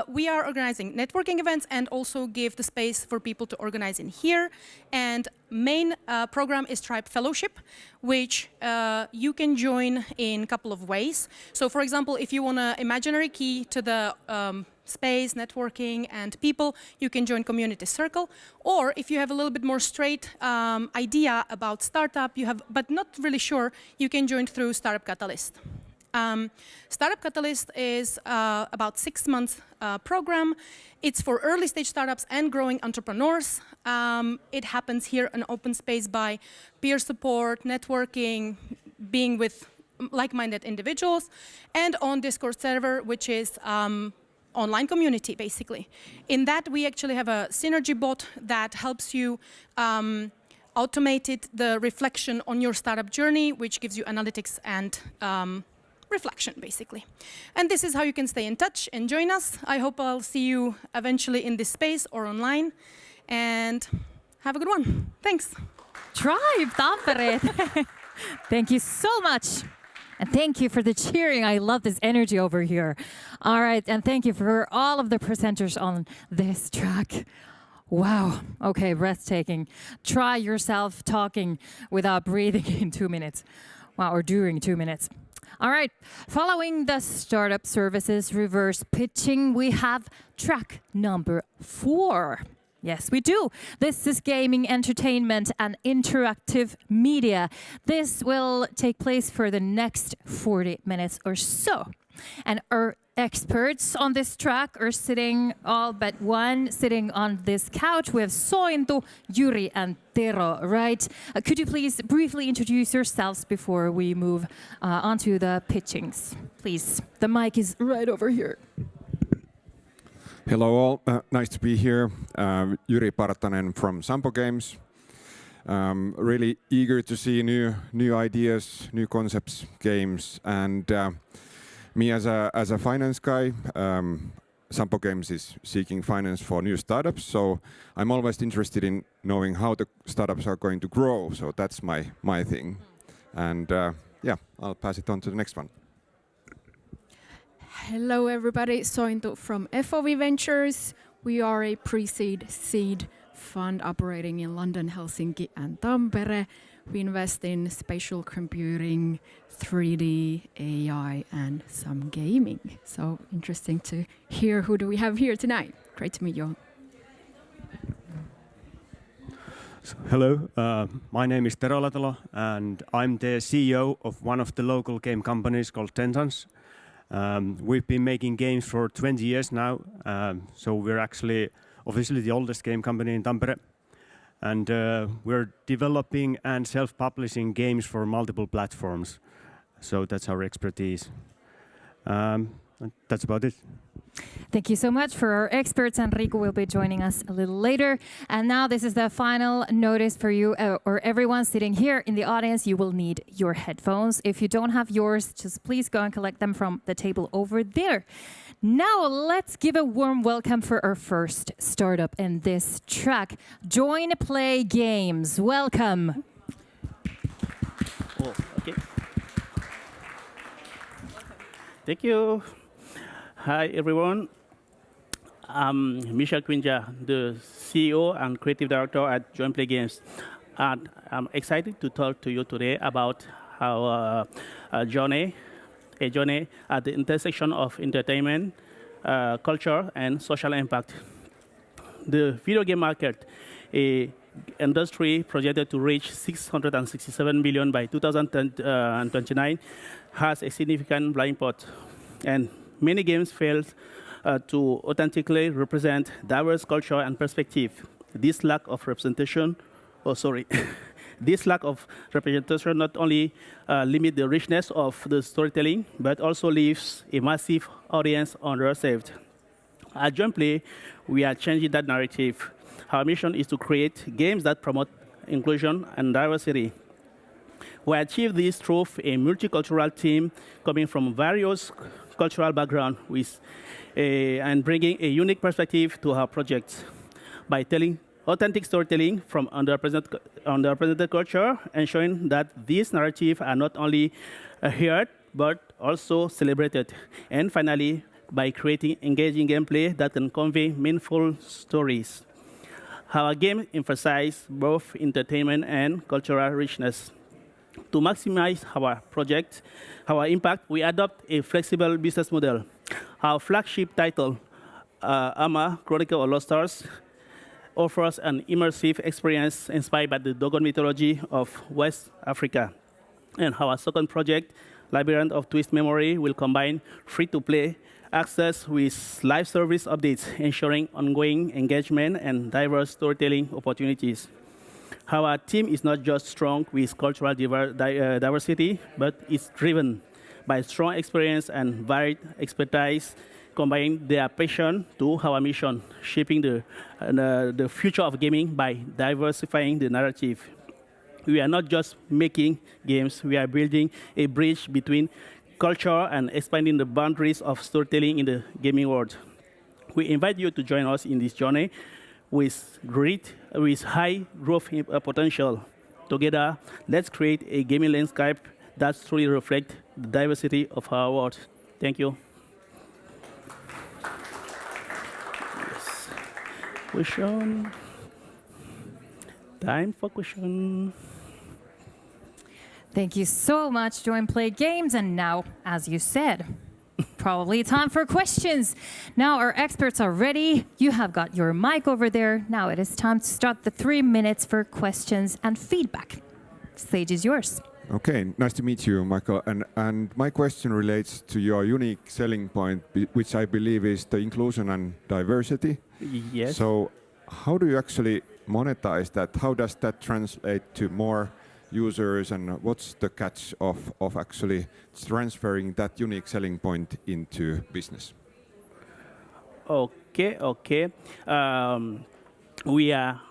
We are organizing networking events and also give the space for people to organize in here. And main program is Tribe Fellowship, which you can join in a couple of ways. So for example, if you want an imaginary key to the space, networking, and people, you can join Community Circle. Or if you have a little bit more straight idea about startup, but not really sure, you can join through Startup Catalyst. Startup Catalyst is about 6 months program. It's for early stage startups and growing entrepreneurs. It happens here in open space by peer support, networking, being with like-minded individuals, and on Discord server, which is online community, basically. In that, we actually have a synergy bot that helps you automate the reflection on your startup journey, which gives you analytics and reflection, basically. And this is how you can stay in touch and join us. I hope I'll see you eventually in this space or online. And have a good one. Thanks. Tribe Tampere. Thank you so much. And thank you for the cheering. I love this energy over here. All right, and thank you for all of the presenters on this track. Wow, okay, breathtaking. Try yourself talking without breathing in 2 minutes. Wow, or during 2 minutes. All right, following the startup services reverse pitching, we have track number 4. Yes, we do. This is gaming, entertainment, and interactive media. This will take place for the next 40 minutes or so. And our experts on this track are sitting, all but one, sitting on this couch. We have Sointu, Yuri, and Tero, right? Could you please briefly introduce yourselves before we move on to the pitchings? Please, the mic is right over here. Hello all, nice to be here. Jyri Partanen from Sampo Games. Really eager to see new ideas, new concepts, games, and me as a finance guy, Sampo Games is seeking finance for new startups, so I'm always interested in knowing how the startups are going to grow, so that's my thing. And yeah, I'll pass it on to the next one. Hello everybody, Sointu from FOV Ventures. We are a pre-seed seed fund operating in London, Helsinki and Tampere. We invest in spatial computing, 3D, AI and some gaming. So interesting to hear who do we have here tonight. Great to meet you all. Hello, my name is Tero Latalo and I'm the CEO of one of the local game companies called Tentans. We've been making games for 20 years now, so we're actually officially the oldest game company in Tampere. And we're developing and self-publishing games for multiple platforms. So that's our expertise. That's about it. Thank you so much for our experts, and Riku will be joining us a little later. And now this is the final notice for you, or everyone sitting here in the audience. You will need your headphones. If you don't have yours, just please go and collect them from the table over there. Now let's give a warm welcome for our first startup in this track. Join Play Games. Welcome. Oh, okay. Thank you. Hi, everyone. I'm Michel Quinja, the CEO and Creative Director at Join Play Games. And I'm excited to talk to you today about our journey at the intersection of entertainment, culture, and social impact. The video game market, a industry projected to reach 667 billion by 2029, has a significant blind spot. And many games fail to authentically represent diverse culture and perspective. This lack of representation, this lack of representation not only limits the richness of the storytelling, but also leaves a massive audience underserved. At Join Play, we are changing that narrative. Our mission is to create games that promote inclusion and diversity. We achieve this through a multicultural team coming from various cultural backgrounds and bringing a unique perspective to our projects by telling authentic storytelling from underrepresented culture, ensuring that these narratives are not only heard but also celebrated. And finally, by creating engaging gameplay that can convey meaningful stories. Our game emphasizes both entertainment and cultural richness. To maximize our impact, we adopt a flexible business model. Our flagship title, Ama, Chronicle of Lost Stars, offers an immersive experience inspired by the Dogon mythology of West Africa. And our second project, Labyrinth of Twist Memory, will combine free-to-play access with live service updates, ensuring ongoing engagement and diverse storytelling opportunities. Our team is not just strong with cultural diversity, but it's driven by strong experience and varied expertise, combining their passion to our mission, shaping the future of gaming by diversifying the narrative. We are not just making games, we are building a bridge between culture and expanding the boundaries of storytelling in the gaming world. We invite you to join us in this journey with high growth potential. Together, let's create a gaming landscape that truly reflects the diversity of our world. Thank you. Yes. Question. Time for question. Thank you so much, Join Play Games. And now, as you said, probably time for questions. Now our experts are ready. You have got your mic over there. Now it is time to start the 3 minutes for questions and feedback. Stage is yours. Okay, nice to meet you, Michael. And my question relates to your unique selling point, which I believe is the inclusion and diversity. Yes. So how do you actually monetize that? How does that translate to more users, and what's the catch of actually transferring that unique selling point into business? Okay. We are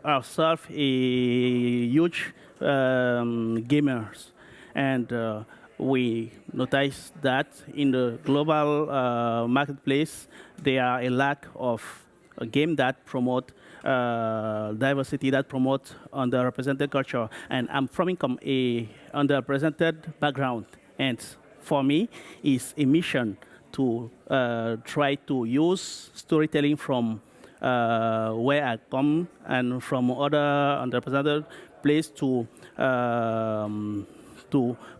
ourselves a huge gamers, and we notice that in the global marketplace there are a lack of a game that promote diversity, that promote underrepresented culture. And I'm from a underrepresented background, and for me, it's a mission to try to use storytelling from where I come and from other underrepresented place to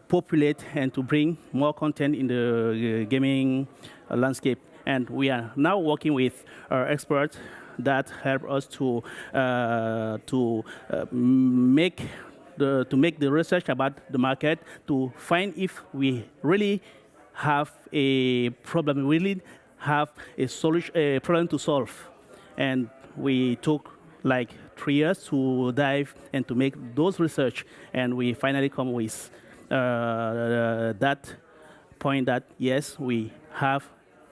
populate and to bring more content in the gaming landscape. And we are now working with our experts that help us to make the research about the market, to find if we really have a problem, we really have a solution, a problem to solve. And we took like 3 years to dive and to make those research, and we finally come with that point that yes, we have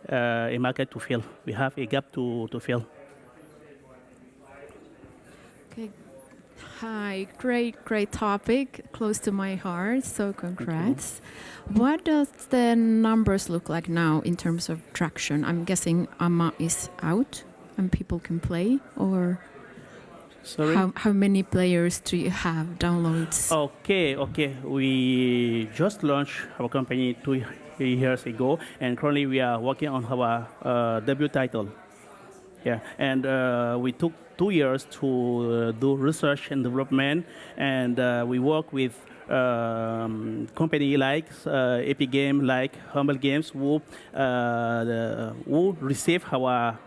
a market to fill. We have a gap to fill. Okay. Hi, great topic, close to my heart, so congrats. What does the numbers look like now in terms of traction? I'm guessing Amma is out and people can play, or Sorry? how many players do you have, downloads? Okay. We just launched our company 2 years ago, and currently we are working on our debut title. Yeah, and we took 2 years to do research and development, and we work with company like Epic Game, like Humble Games, who receive our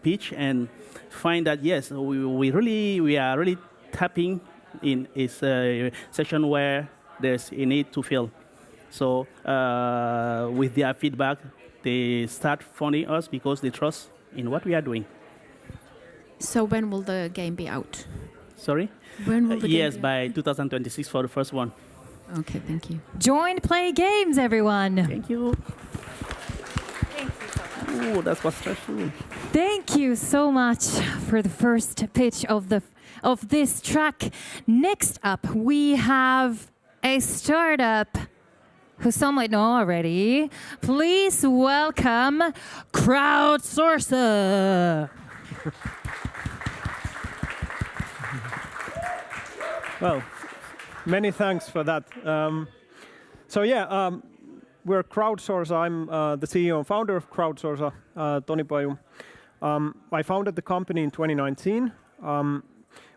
pitch and find that yes, we are really tapping in is a session where there's a need to fill. So with their feedback, they start funding us because they trust in what we are doing. So when will the game be out? Sorry? When will the game Yes, be by 2026 for the first one. Okay, thank you. Join Play Games, everyone. Thank you. Oh, that was stressful. Thank you so much for the first pitch of this track. Next up, we have a startup who some might know already. Please welcome Crowdsourcer. Well, many thanks for that. We're Crowdsourcer. I'm the CEO and founder of Crowdsourcer, Toni Paju. I founded the company in 2019,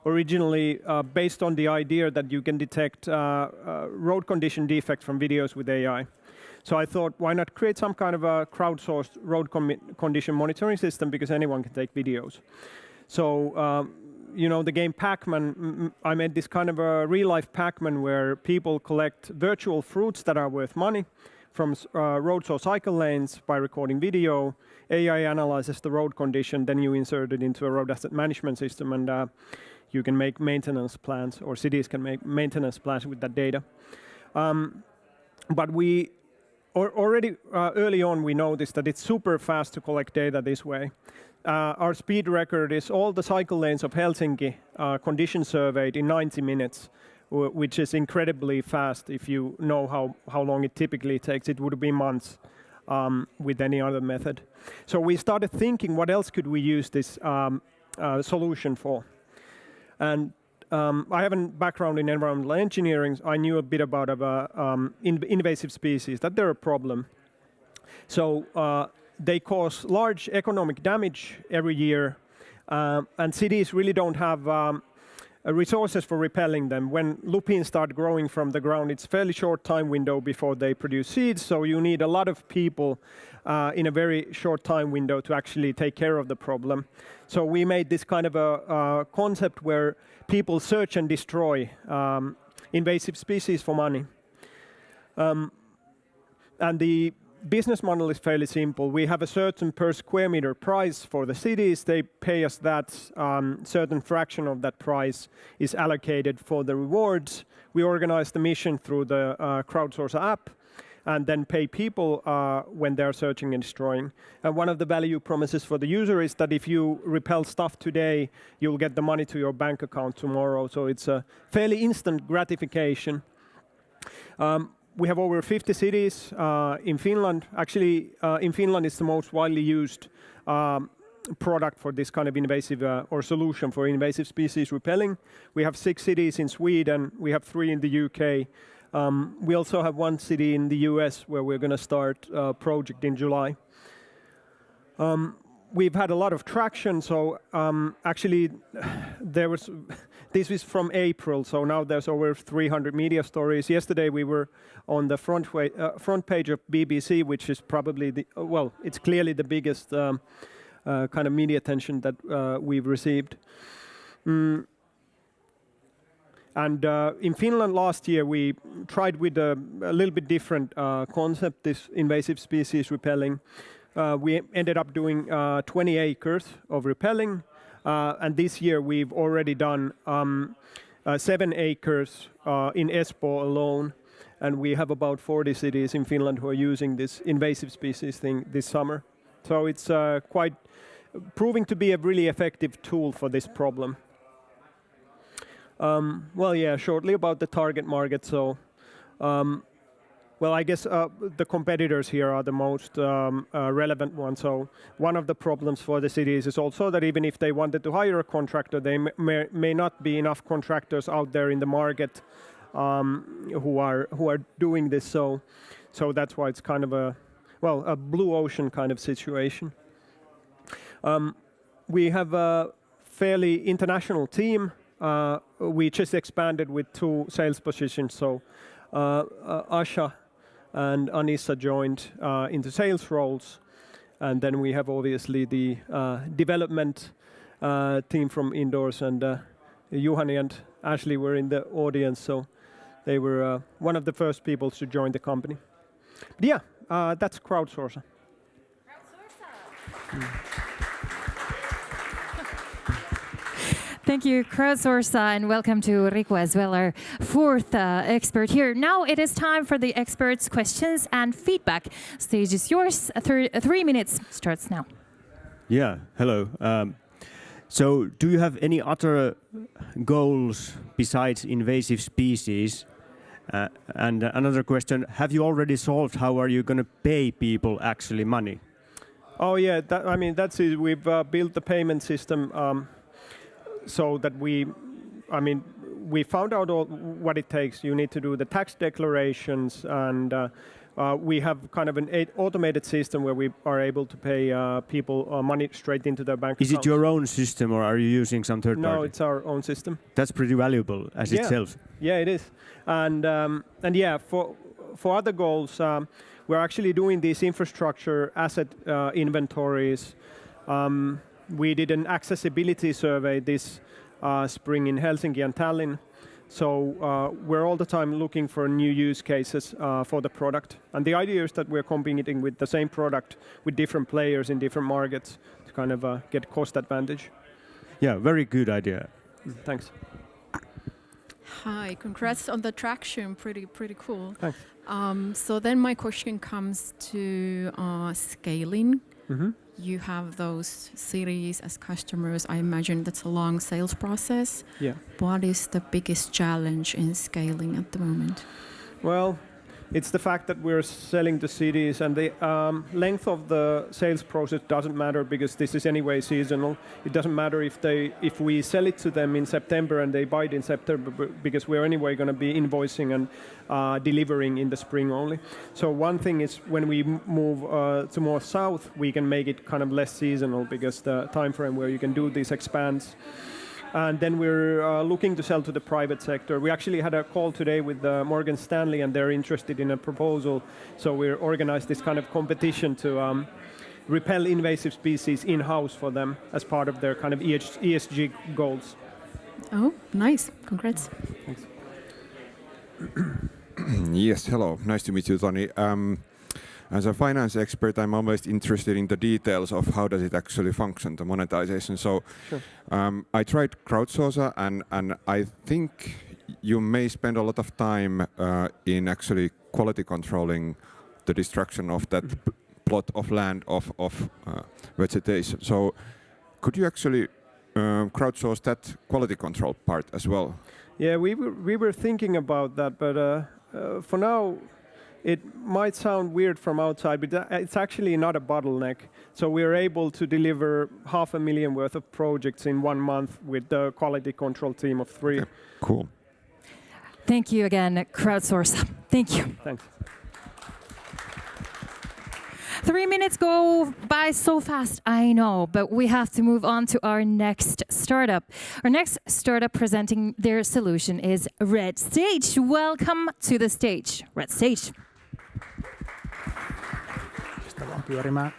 originally based on the idea that you can detect road condition defects from videos with AI. So I thought, why not create some kind of a crowdsourced road condition monitoring system, because anyone can take videos. So, the game Pac-Man, I made this kind of a real-life Pac-Man where people collect virtual fruits that are worth money from roads or cycle lanes by recording video. AI analyzes the road condition, then you insert it into a road asset management system, and you can make maintenance plans, or cities can make maintenance plans with that data. But we already early on we noticed that it's super fast to collect data this way. Our speed record is all the cycle lanes of Helsinki condition surveyed in 90 minutes, which is incredibly fast. If you know how long it typically takes, it would be months with any other method. So we started thinking, what else could we use this solution for? And I have a background in environmental engineering. I knew a bit about invasive species, that they're a problem. So they cause large economic damage every year, and cities really don't have resources for repelling them. When lupins start growing from the ground, it's a fairly short time window before they produce seeds, so you need a lot of people in a very short time window to actually take care of the problem. So we made this kind of a concept where people search and destroy invasive species for money. And the business model is fairly simple. We have a certain per square meter price for the cities. They pay us that. Certain fraction of that price is allocated for the rewards. We organize the mission through the Crowdsourcer app, and then pay people when they're searching and destroying. And one of the value promises for the user is that if you repel stuff today, you'll get the money to your bank account tomorrow. So it's a fairly instant gratification. We have over 50 cities in Finland. Actually, in Finland, it's the most widely used product for this kind of invasive or solution for invasive species repelling. We have 6 cities in Sweden. We have 3 in the UK. We also have 1 city in the US where we're going to start a project in July. We've had a lot of traction. So actually, this is from April. So now there's over 300 media stories. Yesterday we were on the front page of BBC, which is probably it's clearly the biggest kind of media attention that we've received. And in Finland last year, we tried with a little bit different concept, this invasive species repelling. We ended up doing 20 acres of repelling. And this year, we've already done 7 acres in Espoo alone. And we have about 40 cities in Finland who are using this invasive species thing this summer. So it's quite proving to be a really effective tool for this problem. Shortly about the target market. So, I guess the competitors here are the most relevant ones. So one of the problems for the cities is also that even if they wanted to hire a contractor, they may not be enough contractors out there in the market who are doing this. So that's why it's kind of a blue ocean kind of situation. We have a fairly international team. We just expanded with 2 sales positions. So Asha and Anissa joined into sales roles. And then we have obviously the development team from Indoors, and Juhani and Ashley were in the audience. So they were one of the first people to join the company. But that's Crowdsourcer. Thank you, Crowdsourcer, and welcome to Riku as well, our 4th expert here. Now it is time for the experts' questions and feedback. Stage is yours. 3 minutes starts now. Yeah, hello. So do you have any other goals besides invasive species? And another question, have you already solved how are you going to pay people actually money? Oh yeah, that's it. We've built the payment system so that we found out what it takes. You need to do the tax declarations, and we have kind of an automated system where we are able to pay people money straight into their bank accounts. Is it your own system, or are you using some third party? No, it's our own system. That's pretty valuable as itself. Yeah, it is. And for other goals, we're actually doing these infrastructure asset inventories. We did an accessibility survey this spring in Helsinki and Tallinn. So we're all the time looking for new use cases for the product. And the idea is that we're competing with the same product with different players in different markets to kind of get cost advantage. Yeah, very good idea. Thanks. Hi, congrats on the traction. Pretty cool. Thanks. So then my question comes to scaling. Mm-hmm. You have those cities as customers. I imagine that's a long sales process. Yeah. What is the biggest challenge in scaling at the moment? Well, it's the fact that we're selling to cities, and the length of the sales process doesn't matter because this is anyway seasonal. It doesn't matter if we sell it to them in September and they buy it in September because we're anyway going to be invoicing and delivering in the spring only. So one thing is when we move to more south, we can make it kind of less seasonal because the time frame where you can do this expands. And then we're looking to sell to the private sector. We actually had a call today with Morgan Stanley, and they're interested in a proposal. So we're organized this kind of competition to repel invasive species in-house for them as part of their kind of ESG goals. Oh, nice. Congrats. Thanks. Yes, hello. Nice to meet you, Tony. As a finance expert, I'm always interested in the details of how does it actually function, the monetization. So sure. I tried Crowdsourcer, and I think you may spend a lot of time in actually quality controlling the destruction of that plot of land of vegetation. So could you actually crowdsource that quality control part as well? Yeah, we were thinking about that, but for now, it might sound weird from outside, but it's actually not a bottleneck. So we are able to deliver 500,000 worth of projects in 1 month with the quality control team of 3. Okay, cool. Thank you again, Crowdsource. Thank you. Thanks. 3 minutes go by so fast, I know, but we have to move on to our next startup. Our next startup presenting their solution is Red Stage. Welcome to the stage, Red Stage. Pistä vaan pyörimään.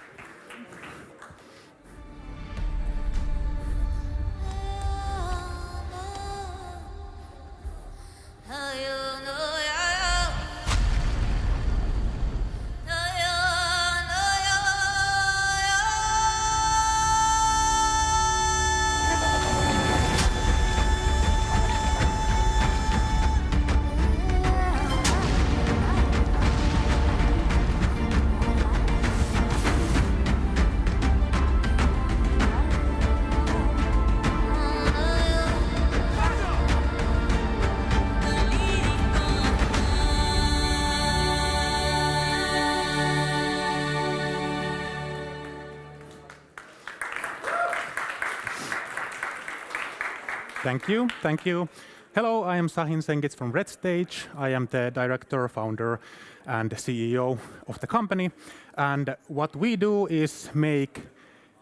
Thank you. Hello, I am Sahin Sengits from Red Stage. I am the director, founder, and CEO of the company. And what we do is make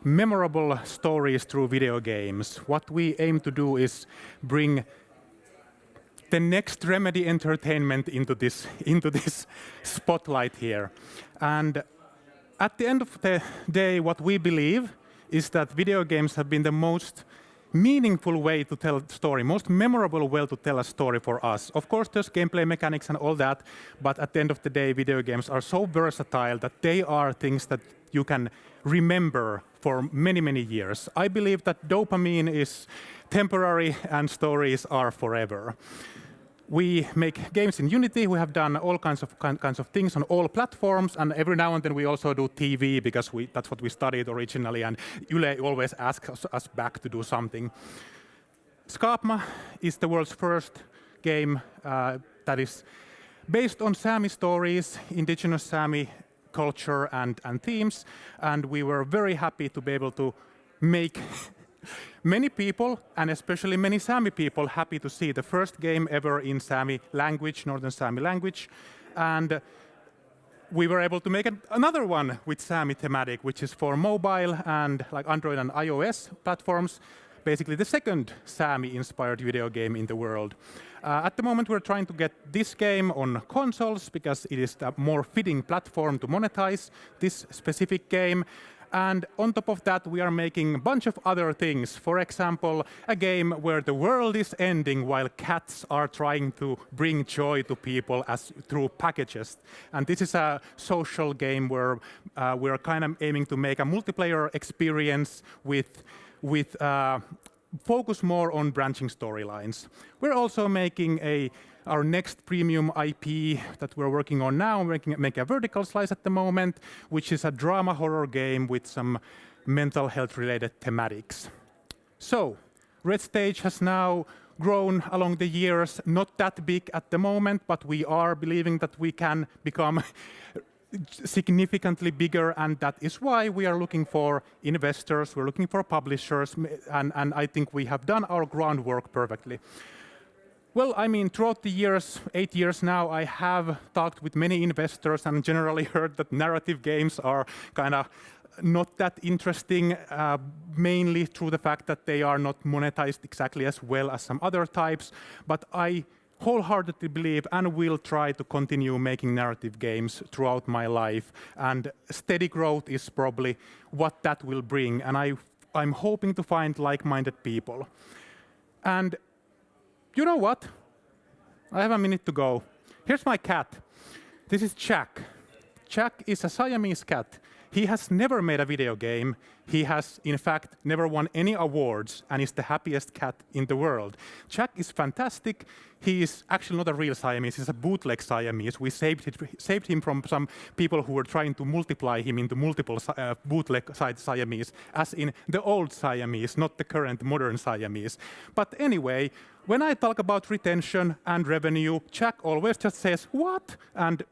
memorable stories through video games. What we aim to do is bring the next Remedy entertainment into this spotlight here. And at the end of the day, what we believe is that video games have been the most meaningful way to tell a story, most memorable way to tell a story for us. Of course, there's gameplay mechanics and all that, but at the end of the day, video games are so versatile that they are things that you can remember for many, many years. I believe that dopamine is temporary and stories are forever. We make games in Unity. We have done all kinds of things on all platforms, and every now and then we also do TV because that's what we studied originally, and Yle always asks us back to do something. Skaapma is the world's first game that is based on Sami stories, indigenous Sami culture and themes, and we were very happy to be able to make many people, and especially many Sami people, happy to see the first game ever in Sami language, Northern Sami language. And we were able to make another one with Sami thematic, which is for mobile and like Android and iOS platforms, basically the second Sami-inspired video game in the world. At the moment, we're trying to get this game on consoles because it is a more fitting platform to monetize this specific game. And on top of that, we are making a bunch of other things. For example, a game where the world is ending while cats are trying to bring joy to people through packages. And this is a social game where we're kind of aiming to make a multiplayer experience with focus more on branching storylines. We're also making our next premium IP that we're working on now, making a vertical slice at the moment, which is a drama horror game with some mental health related thematics. So, Red Stage has now grown along the years, not that big at the moment, but we are believing that we can become significantly bigger, and that is why we are looking for investors, we're looking for publishers, and I think we have done our groundwork perfectly. Well, I mean, throughout the years, 8 years now, I have talked with many investors and generally heard that narrative games are kind of not that interesting, mainly through the fact that they are not monetized exactly as well as some other types. But I wholeheartedly believe and will try to continue making narrative games throughout my life. And steady growth is probably what that will bring. And I'm hoping to find like-minded people. And you know what? I have a minute to go. Here's my cat. This is Jack. Jack is a Siamese cat. He has never made a video game. He has, in fact, never won any awards and is the happiest cat in the world. Jack is fantastic. He is actually not a real Siamese. He's a bootleg Siamese. We saved him from some people who were trying to multiply him into multiple bootleg Siamese, as in the old Siamese, not the current modern Siamese. But anyway, when I talk about retention and revenue, Jack always just says, "What?" and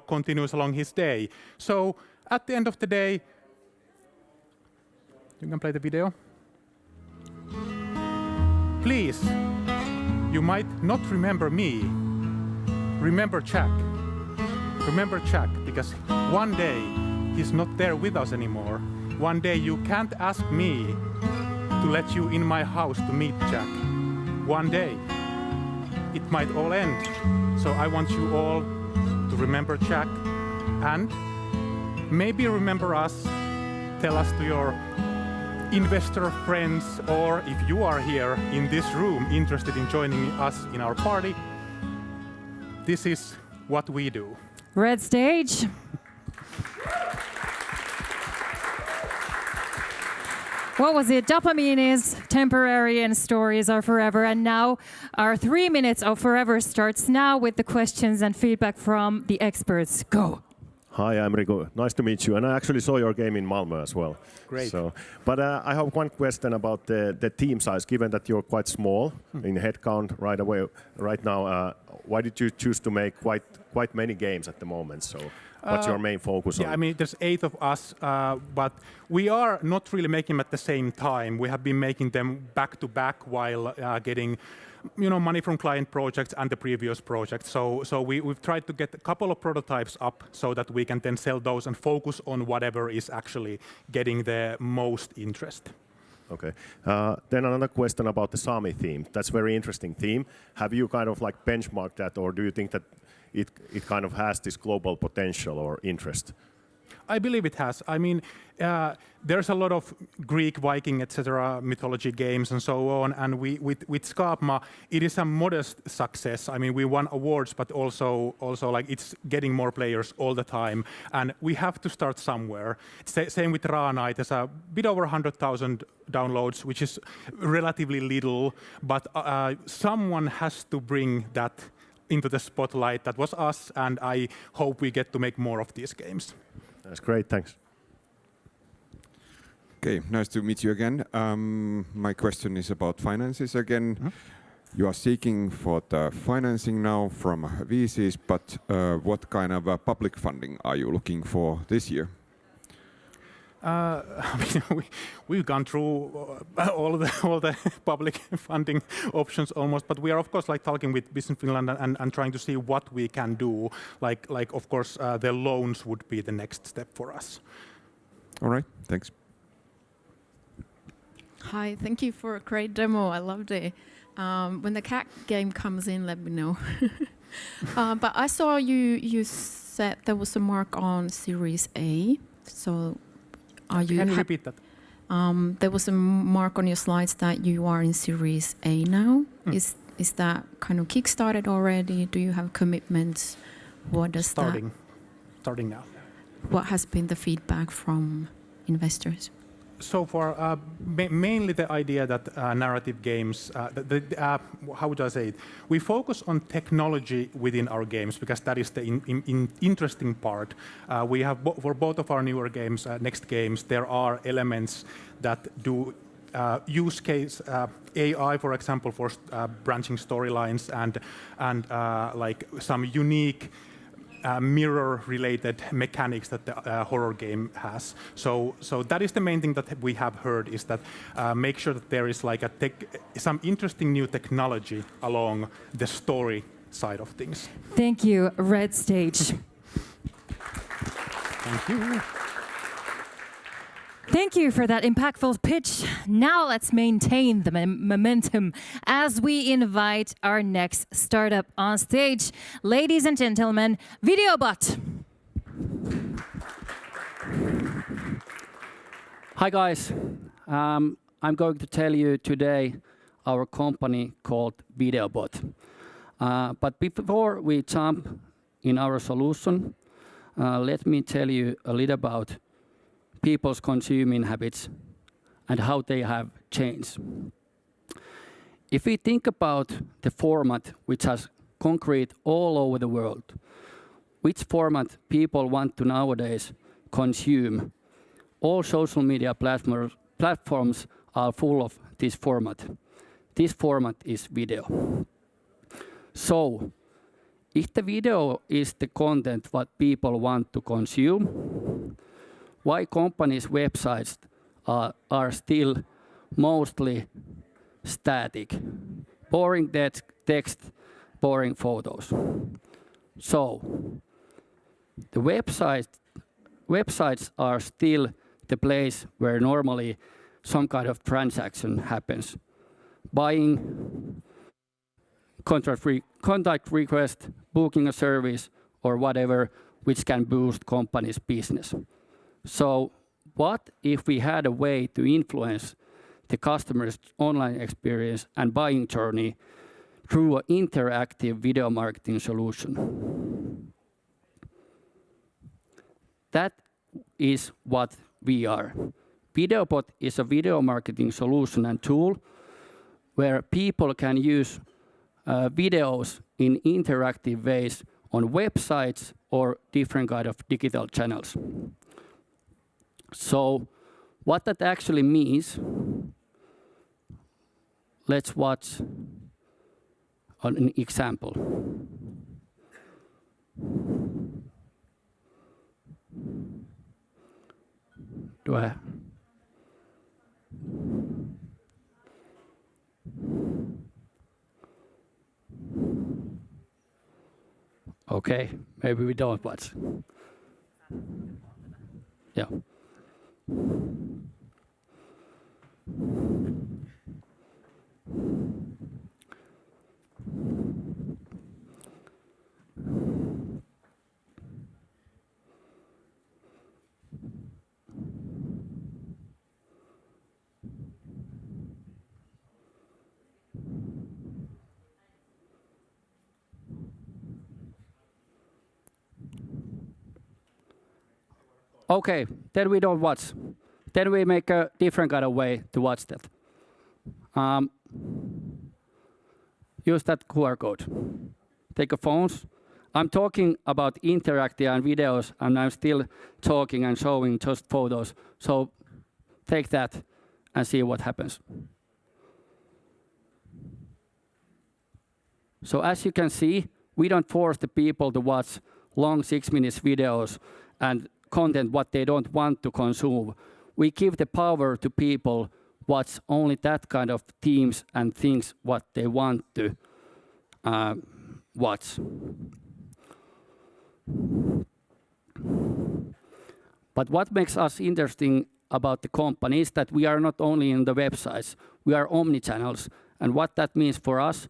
continues along his day. So at the end of the day, you can play the video. Please, you might not remember me. Remember Jack. Remember Jack, because one day he's not there with us anymore. One day you can't ask me to let you in my house to meet Jack. One day it might all end. So I want you all to remember Jack and maybe remember us. Tell us to your investor friends, or if you are here in this room interested in joining us in our party, this is what we do. Red stage. What was it? Dopamine is temporary and stories are forever. And now our 3 minutes of forever starts now with the questions and feedback from the experts. Go. Hi, I'm Riku. Nice to meet you. And I actually saw your game in Malmö as well. Great. But I have one question about the team size. Given that you're quite small in headcount right now, why did you choose to make quite many games at the moment? So what's your main focus on? I mean, there's 8 of us, but we are not really making them at the same time. We have been making them back to back while getting money from client projects and the previous projects. So we've tried to get a couple of prototypes up so that we can then sell those and focus on whatever is actually getting the most interest. Okay. Then another question about the Sami theme. That's a very interesting theme. Have you kind of like benchmarked that, or do you think that it kind of has this global potential or interest? I believe it has. I mean, there's a lot of Greek, Viking, etc. mythology games and so on. And with Skaapma, it is a modest success. I mean, we won awards, but also like it's getting more players all the time. And we have to start somewhere. Same with Rana. It has a bit over 100,000 downloads, which is relatively little. But someone has to bring that into the spotlight. That was us, and I hope we get to make more of these games. That's great, thanks. Okay, nice to meet you again. My question is about finances again. Mm-hmm. You are seeking for the financing now from VCs, but what kind of public funding are you looking for this year? I mean, we've gone through all the public funding options almost, but we are of course like talking with Business Finland and trying to see what we can do. Like of course the loans would be the next step for us. All right, thanks. Hi, thank you for a great demo. I loved it. When the cat game comes in, let me know. But I saw you said there was a mark on Series A. So can you repeat that? There was a mark on your slides that you are in Series A now. Is that kind of kickstarted already? Do you have commitments? What does Starting now. What has been the feedback from investors? So far, mainly the idea that narrative games, how would I say it? We focus on technology within our games because that is the interesting part. We have for both of our newer games, next games, there are elements that do use case AI, for example, for branching storylines and like some unique mirror-related mechanics that the horror game has. So that is the main thing that we have heard is that make sure that there is like some interesting new technology along the story side of things. Thank you, Red Stage. Thank you. Thank you for that impactful pitch. Now let's maintain the momentum as we invite our next startup on stage. Ladies and gentlemen, Videobot. Hi guys, I'm going to tell you today our company called Videobot. But before we jump in our solution, let me tell you a little about people's consuming habits and how they have changed. If we think about the format which has concrete all over the world, which format people want to nowadays consume, all social media platforms are full of this format. This format is video. So, if the video is the content what people want to consume, why companies' websites are still mostly static? Boring text, boring photos. So, the websites are still the place where normally some kind of transaction happens. Buying, contact request, booking a service, or whatever, which can boost companies' business. So what if we had a way to influence the customer's online experience and buying journey through an interactive video marketing solution? That is what we are. VideoBot is a video marketing solution and tool where people can use videos in interactive ways on websites or different kind of digital channels. So what that actually means, let's watch an example. Do I? Okay, maybe we don't watch. Yeah. Okay, then we don't watch. Then we make a different kind of way to watch that. Use that QR code. Take a phones. I'm talking about interactive and videos, and I'm still talking and showing just photos. So take that and see what happens. So as you can see, we don't force the people to watch long 6-minute videos and content what they don't want to consume. We give the power to people watch only that kind of themes and things what they want to watch. But what makes us interesting about the company is that we are not only in the websites, we are omnichannels. And what that means for us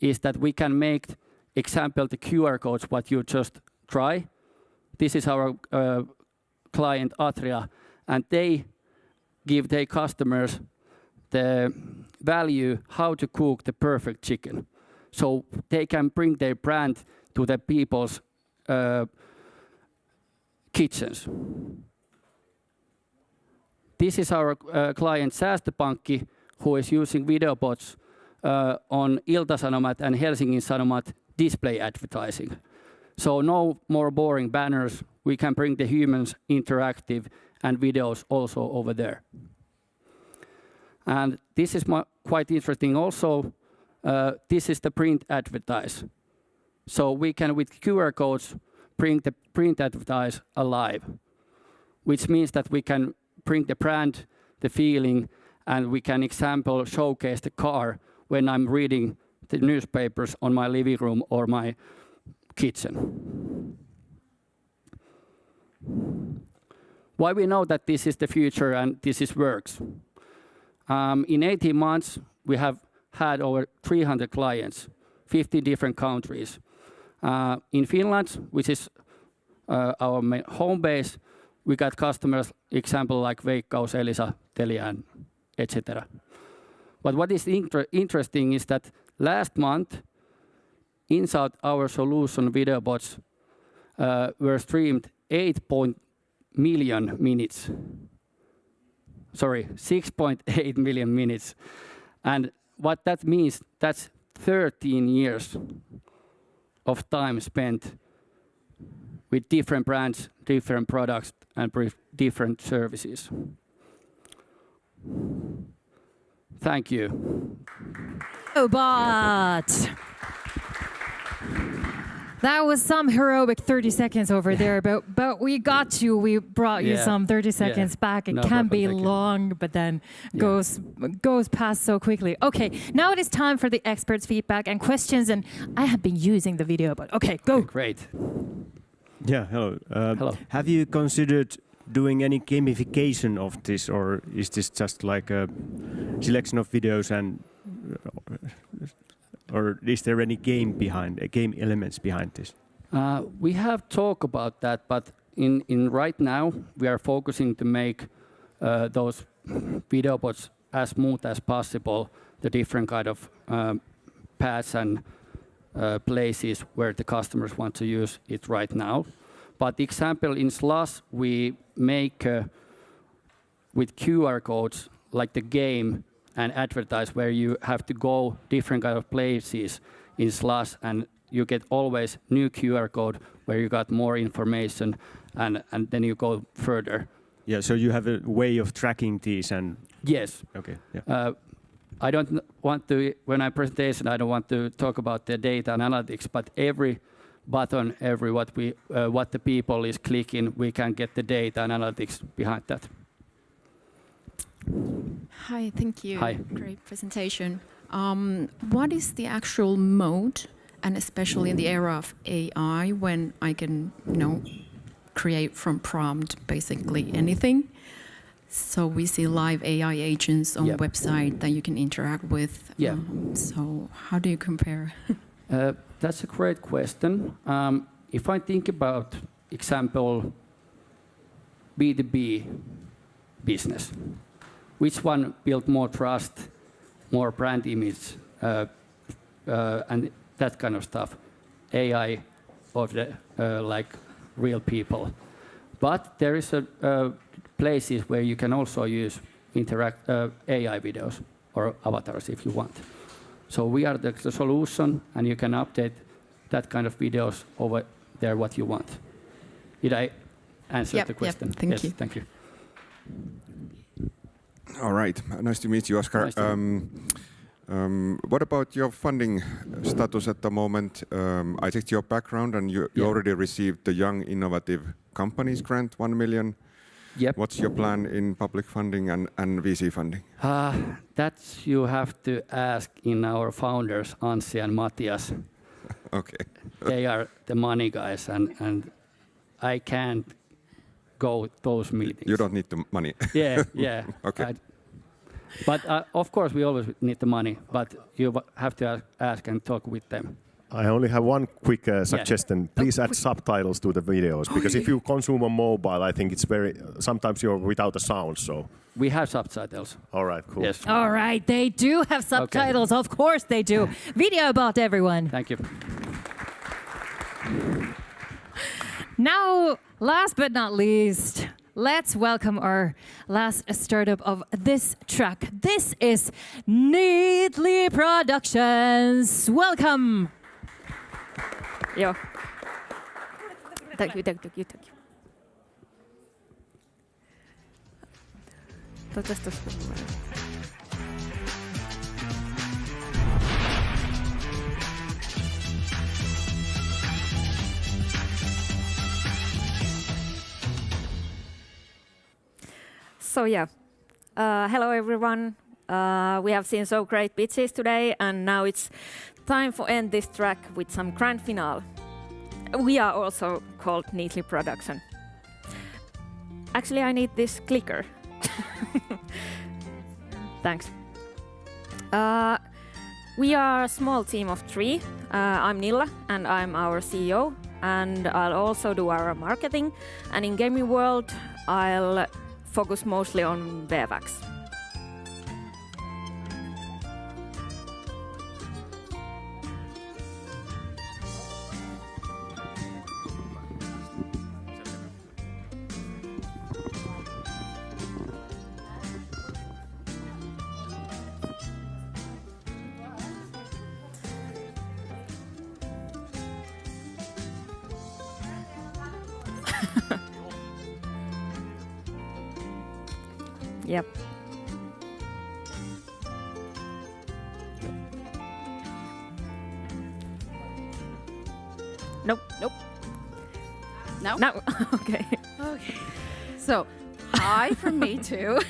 is that we can make, example, the QR codes what you just try. This is our client Atria, and they give their customers the value how to cook the perfect chicken. So they can bring their brand to the people's kitchens. This is our client Säästöpankki, who is using video bots on Ilta-Sanomat and Helsingin Sanomat display advertising. So no more boring banners. We can bring the humans interactive and videos also over there. And this is quite interesting also. This is the print advertise. So we can, with QR codes, bring the print advertise alive, which means that we can bring the brand, the feeling, and we can, example, showcase the car when I'm reading the newspapers on my living room or my kitchen. Why we know that this is the future and this works? In 18 months, we have had over 300 clients, 50 different countries. In Finland, which is our main home base, we got customers, example like Veikkaus, Elisa, Telia, etc. But what is interesting is that last month, inside our solution video bots were streamed million minutes. Sorry, 6.8 million minutes. And what that means, that's 13 years of time spent with different brands, different products, and different services. Thank you. But that was some heroic 30 seconds over there, but we got you. We brought you some 30 seconds back. It can be long, but then goes past so quickly. Okay, now it is time for the experts' feedback and questions, and I have been using the video, but okay, go. Okay, great. Yeah, hello. Hello. Have you considered doing any gamification of this, or is this just like a selection of videos, and or is there any game elements behind this? We have talked about that, but in right now we are focusing to make those video bots as smooth as possible, the different kind of paths and places where the customers want to use it right now. But the example in Slush, we make with QR codes like the game and advertise where you have to go different kind of places in Slush, and you get always new QR code where you got more information, and then you go further. Yeah, so you have a way of tracking these and... Yes. Okay, yeah. I don't want to, when I presentation, I don't want to talk about the data analytics, but every button, what the people is clicking, we can get the data analytics behind that. Hi, thank you. Hi. Great presentation. What is the actual mode, and especially in the era of AI, when I can, create from prompt basically anything? So we see live AI agents on website that you can interact with. Yeah. So how do you compare? That's a great question. If I think about example B2B business, which one built more trust, more brand image, and that kind of stuff? AI or like real people. But there is places where you can also use AI videos or avatars if you want. So we are the solution, and you can update that kind of videos over there what you want. Did I answer the question? Yep, thank you. Thank you. All right, nice to meet you, Oscar. Nice to meet what about your funding status at the moment? I checked your background, and you already received the Young Innovative Companies grant, 1 million. Yep. What's your plan in public funding and VC funding? That you have to ask in our founders, Anssi and Matthias. Okay. They are the money guys, and I can't go those meetings. You don't need the money. Yeah. Okay. But of course, we always need the money, but you have to ask and talk with them. I only have one quick suggestion. Please add subtitles to the videos, because if you consume on mobile, I think it's sometimes you're without the sound, so. We have subtitles. All right, cool. Yes. All right, they do have subtitles. Okay. Of course they do. Video bot, everyone. Thank you. Now, last but not least, let's welcome our last startup of this track. This is Neatly Productions. Welcome. Joo. Thank you. So yeah, hello everyone. We have seen so great pitches today, and now it's time for end this track with some grand finale. We are also called Neatly Production. Actually, I need this clicker. Thanks. We are a small team of 3. I'm Nilla, and I'm our CEO, and I'll also do our marketing. And in gaming world, I'll focus mostly on VFX. Yep. Nope. Nope. No? No. Okay. Okay. So, hi from me too.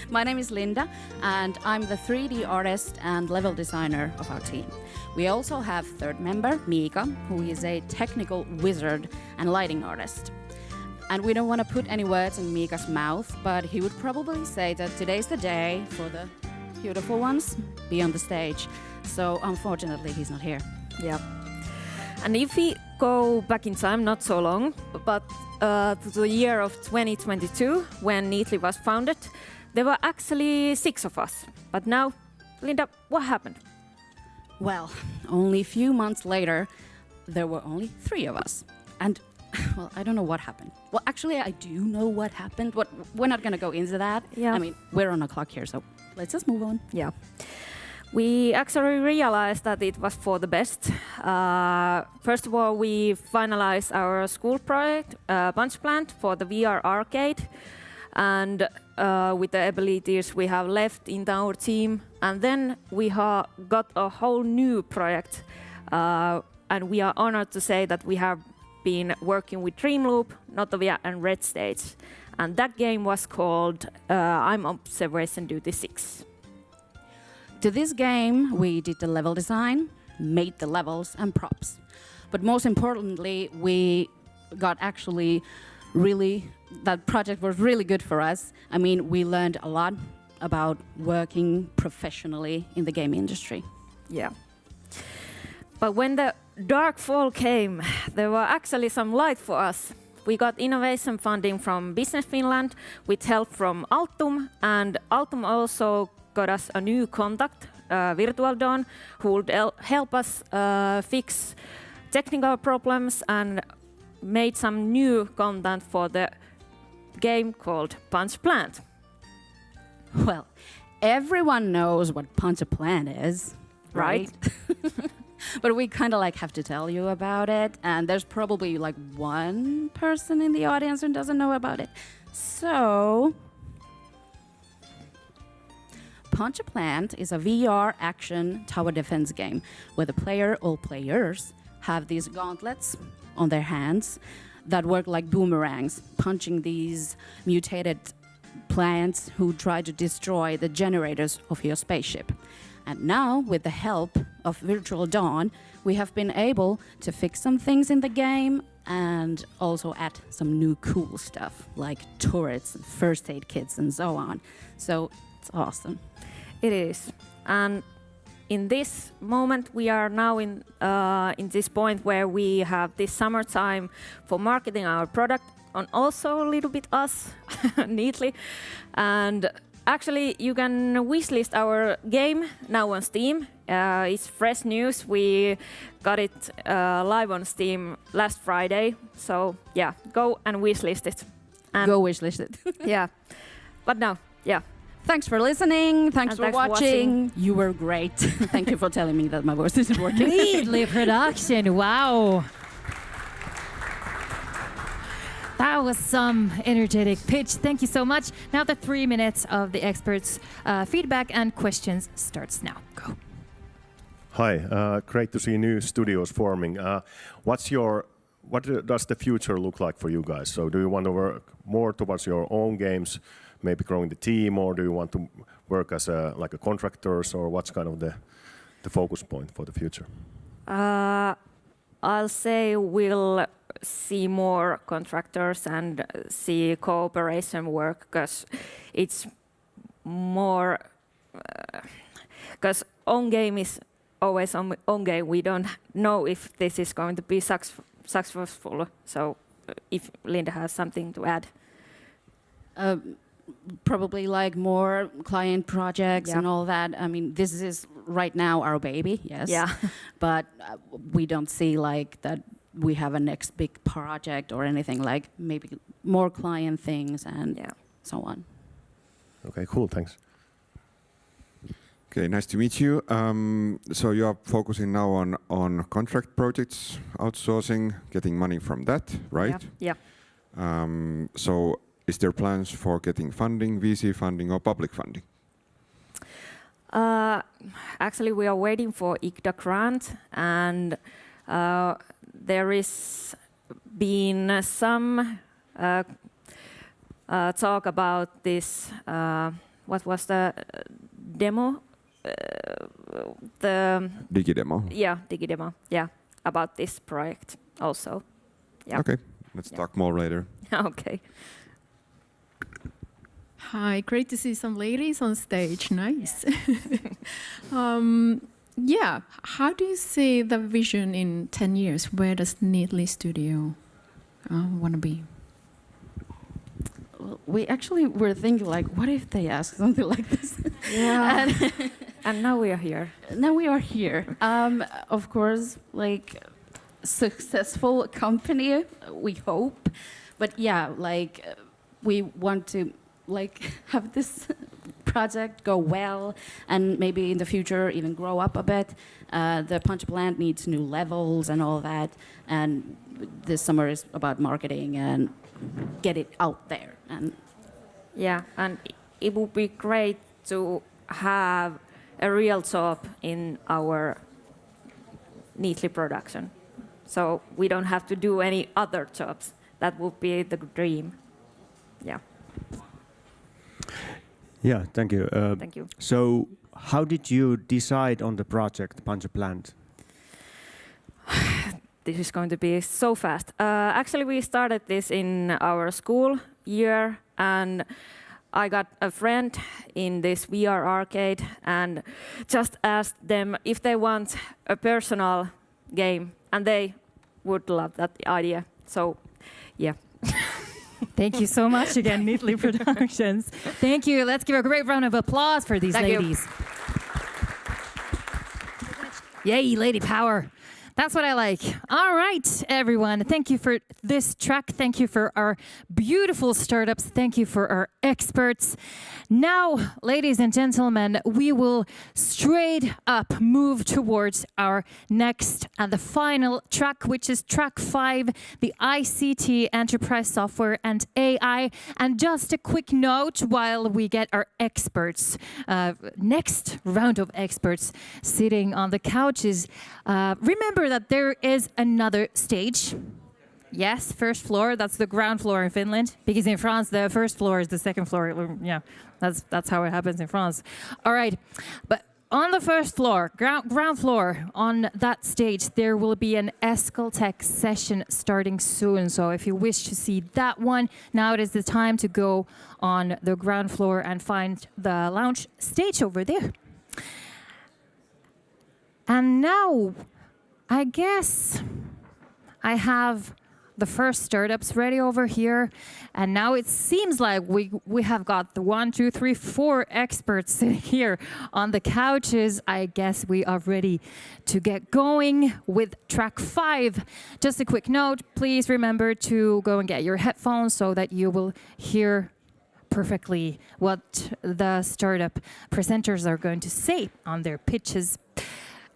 My name is Linda, and I'm the 3D artist and level designer of our team. We also have third member, Miika, who is a technical wizard and lighting artist. And we don't want to put any words in Miika's mouth, but he would probably say that today's the day for the beautiful ones be on the stage. So unfortunately, he's not here. Yeah. And if we go back in time, not so long, but to the year of 2022, when Neatly was founded, there were actually 6 of us. But now, Linda, what happened? Well, only a few months later, there were only 3 of us. And, well, I don't know what happened. Well, actually, I do know what happened. We're not going to go into that. Yeah. I mean, we're on a clock here, so let's just move on. Yeah. We actually realized that it was for the best. First of all, we finalized our school project, Punch Plant, for the VR arcade. And with the abilities we have left in our team. And then we got a whole new project. And we are honored to say that we have been working with Dreamloop, Notovia, and Red Stage. And that game was called I'm Observation Duty 6. To this game, we did the level design, made the levels and props. But most importantly, we got actually that project was really good for us. I mean, we learned a lot about working professionally in the game industry. Yeah. But when the dark fall came, there were actually some light for us. We got innovation funding from Business Finland with help from Altum, and Altum also got us a new contact, Virtual Dawn, who would help us fix technical problems and made some new content for the game called Punch Plant. Well, everyone knows what Punch Plant is, right? But we kind of have to tell you about it, and there's probably one person in the audience who doesn't know about it. So, Punch Plant is a VR action tower defense game where the player or players have these gauntlets on their hands that work like boomerangs, punching these mutated plants who try to destroy the generators of your spaceship. And now, with the help of Virtual Dawn, we have been able to fix some things in the game and also add some new cool stuff like turrets, first aid kits, and so on. So it's awesome. It is. And in this moment, we are now in this point where we have this summertime for marketing our product, and also a little bit us, Neatly. And actually, you can wishlist our game now on Steam. It's fresh news. We got it live on Steam last Friday. So yeah, go and wishlist it. And go wishlist it. Yeah. But now, yeah. Thanks for listening. Thanks for watching. You were great. Thank you for telling me that my voice isn't working. Neatly production. Wow. That was some energetic pitch. Thank you so much. Now the 3 minutes of the experts' feedback and questions starts now. Go. Hi, great to see new studios forming. What does the future look like for you guys? So do you want to work more towards your own games, maybe growing the team, or do you want to work as a contractors, or what's kind of the focus point for the future? I'll say we'll see more contractors and see cooperation work, because it's more because own game is always own game. We don't know if this is going to be successful. So if Linda has something to add. Probably more client projects and all that. I mean, this is right now our baby, yes. Yeah. But we don't see that we have a next big project or anything, maybe more client things and so on. Okay, cool, thanks. Okay, nice to meet you. So you are focusing now on contract projects, outsourcing, getting money from that, right? Yeah. So is there plans for getting funding, VC funding or public funding? Actually, we are waiting for ICDA grant, and there is been some talk about this. What was the demo? The DigiDemo. Yeah, DigiDemo. Yeah, about this project also. Yeah. Okay, let's talk more later. Okay. Hi, great to see some ladies on stage. Nice. Yeah, how do you see the vision in 10 years? Where does Neatly Studio want to be? Well, we actually were thinking, like, what if they ask something like this? Yeah. And now we are here. Now we are here. Of course, like, successful company, we hope. But yeah, like, we want to, like, have this project go well and maybe in the future even grow up a bit. The Punch plant needs new levels and all that. And this summer is about marketing and get it out there. And yeah, and it would be great to have a real job in our Neatly production. So we don't have to do any other jobs. That would be the dream. Yeah. Yeah, thank you. Thank you. So how did you decide on the project Punch Plant? This is going to be so fast. Actually, we started this in our school year, and I got a friend in this VR arcade and just asked them if they want a personal game, and they would love that idea. So, yeah. Thank you so much again, Neatly Productions. Thank you. Let's give a great round of applause for these ladies. Yay, lady power. That's what I like. All right, everyone. Thank you for this track. Thank you for our beautiful startups. Thank you for our experts. Now, ladies and gentlemen, we will straight up move towards our next and the final track, which is track 5, the ICT, Enterprise Software and AI. And just a quick note while we get our experts, next round of experts sitting on the couches. Remember that there is another stage. Yes, first floor. That's the ground floor in Finland, because in France the first floor is the second floor. Yeah, that's how it happens in France. All right, but on the first floor, ground floor, on that stage, there will be an Eskeltech session starting soon. So if you wish to see that one, now it is the time to go on the ground floor and find the lounge stage over there. And now, I guess I have the first startups ready over here. And now it seems like we have got the 1, 2, 3, 4 experts sitting here on the couches. I guess we are ready to get going with track 5. Just a quick note, please remember to go and get your headphones so that you will hear perfectly what the startup presenters are going to say on their pitches.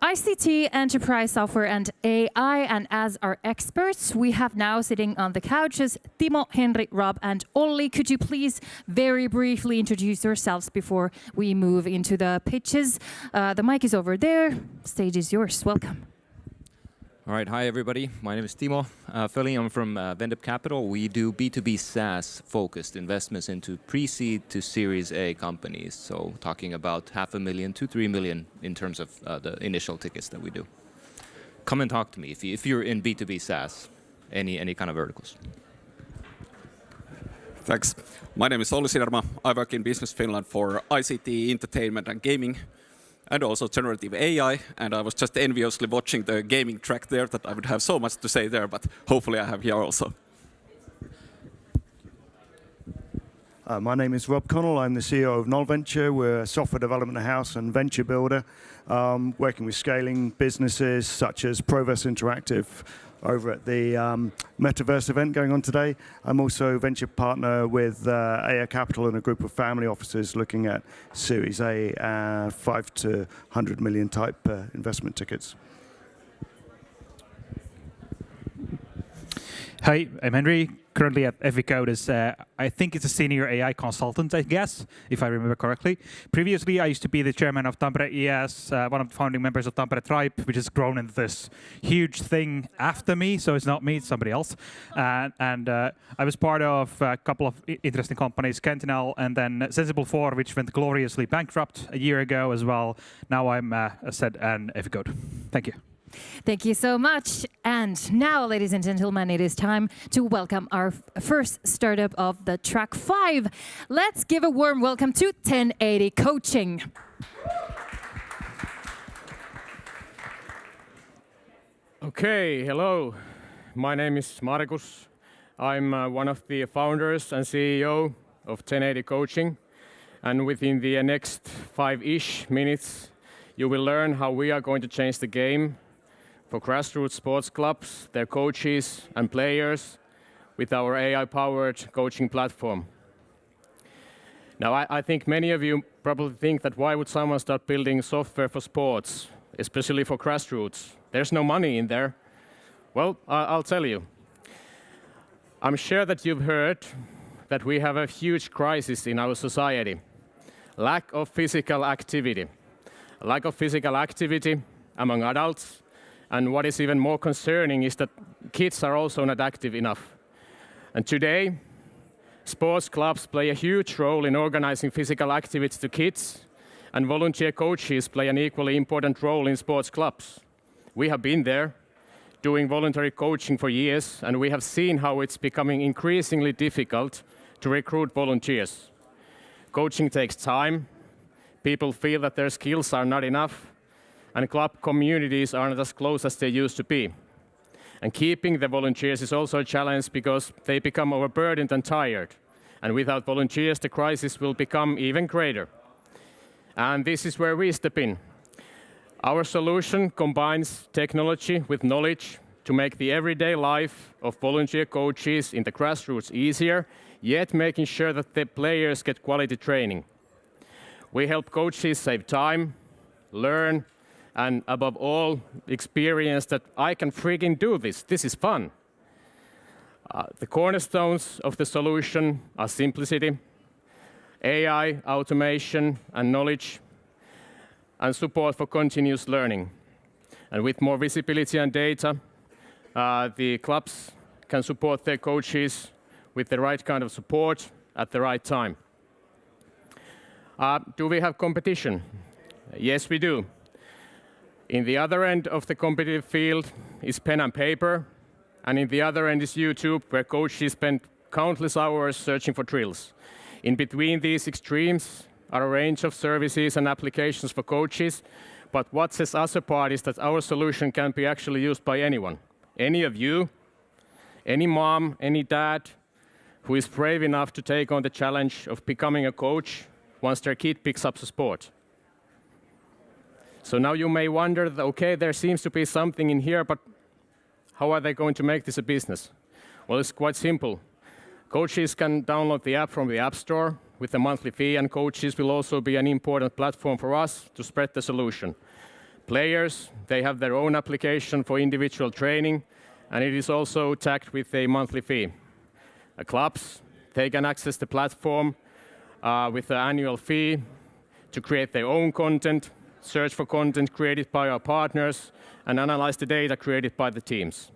ICT, Enterprise Software and AI, and as our experts, we have now sitting on the couches Timo, Henri, Rob and Olli. Could you please very briefly introduce yourselves before we move into the pitches? The mic is over there. Stage is yours. Welcome. All right, hi everybody. My name is Timo Fölling. I'm from Vendip Capital. We do B2B SaaS-focused investments into pre-seed to Series A companies. So talking about $500,000 to $3 million in terms of the initial tickets that we do. Come and talk to me if you're in B2B SaaS, any kind of verticals. Thanks. My name is Olli Siderma. I work in Business Finland for ICT, entertainment and gaming, and also generative AI, and I was just enviously watching the gaming track there that I would have so much to say there, but hopefully I have here also. My name is Rob Connell. I'm the CEO of Null Venture. We're a software development house and venture builder, working with scaling businesses such as Proverse Interactive over at the Metaverse event going on today. I'm also a venture partner with AA Capital and a group of family offices looking at Series A, 5 to 100 million type investment tickets. Hi, I'm Henry, currently at FVCode as, I think it's a senior AI consultant, I guess, if I remember correctly. Previously, I used to be the chairman of Tampere ES, one of the founding members of Tampere Tribe, which has grown into this huge thing after me, so it's not me, it's somebody else. I was part of a couple of interesting companies, Sentinel and then Sensible 4, which went gloriously bankrupt a year ago as well. Now I'm, as said, an FVCode. Thank you. Thank you so much. And now, ladies and gentlemen, it is time to welcome our first startup of the track 5. Let's give a warm welcome to 1080 Coaching. Okay, hello. My name is Markus. I'm one of the founders and CEO of 1080 Coaching. And within the next 5-ish minutes, you will learn how we are going to change the game for grassroots sports clubs, their coaches and players with our AI-powered coaching platform. Now, I think many of you probably think that why would someone start building software for sports, especially for grassroots? There's no money in there. Well, I'll tell you. I'm sure that you've heard that we have a huge crisis in our society. Lack of physical activity. Lack of physical activity among adults. And what is even more concerning is that kids are also not active enough. And today, sports clubs play a huge role in organizing physical activity to kids, and volunteer coaches play an equally important role in sports clubs. We have been there doing voluntary coaching for years, and we have seen how it's becoming increasingly difficult to recruit volunteers. Coaching takes time. People feel that their skills are not enough, and club communities are not as close as they used to be. And keeping the volunteers is also a challenge because they become overburdened and tired. And without volunteers, the crisis will become even greater. And this is where we step in. Our solution combines technology with knowledge to make the everyday life of volunteer coaches in the grassroots easier, yet making sure that the players get quality training. We help coaches save time, learn, and above all, experience that I can freaking do this. This is fun. The cornerstones of the solution are simplicity, AI, automation, and knowledge, and support for continuous learning. And with more visibility and data, the clubs can support their coaches with the right kind of support at the right time. Do we have competition? Yes, we do. In the other end of the competitive field is pen and paper, and in the other end is YouTube, where coaches spend countless hours searching for drills. In between these extremes are a range of services and applications for coaches, but what sets us apart is that our solution can be actually used by anyone. Any of you, any mom, any dad who is brave enough to take on the challenge of becoming a coach once their kid picks up the sport. So now you may wonder, okay, there seems to be something in here, but how are they going to make this a business? Well, it's quite simple. Coaches can download the app from the App Store with a monthly fee, and coaches will also be an important platform for us to spread the solution. Players, they have their own application for individual training, and it is also tagged with a monthly fee. Clubs, they can access the platform with an annual fee to create their own content, search for content created by our partners, and analyze the data created by the teams.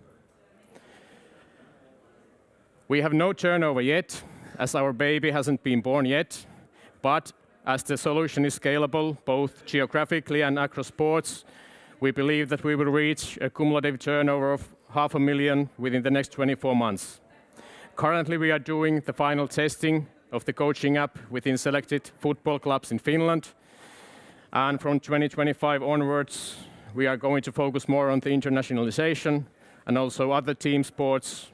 We have no turnover yet, as our baby hasn't been born yet, but as the solution is scalable, both geographically and across sports, we believe that we will reach a cumulative turnover of 500,000 within the next 24 months. Currently, we are doing the final testing of the coaching app within selected football clubs in Finland. And from 2025 onwards, we are going to focus more on the internationalization and also other team sports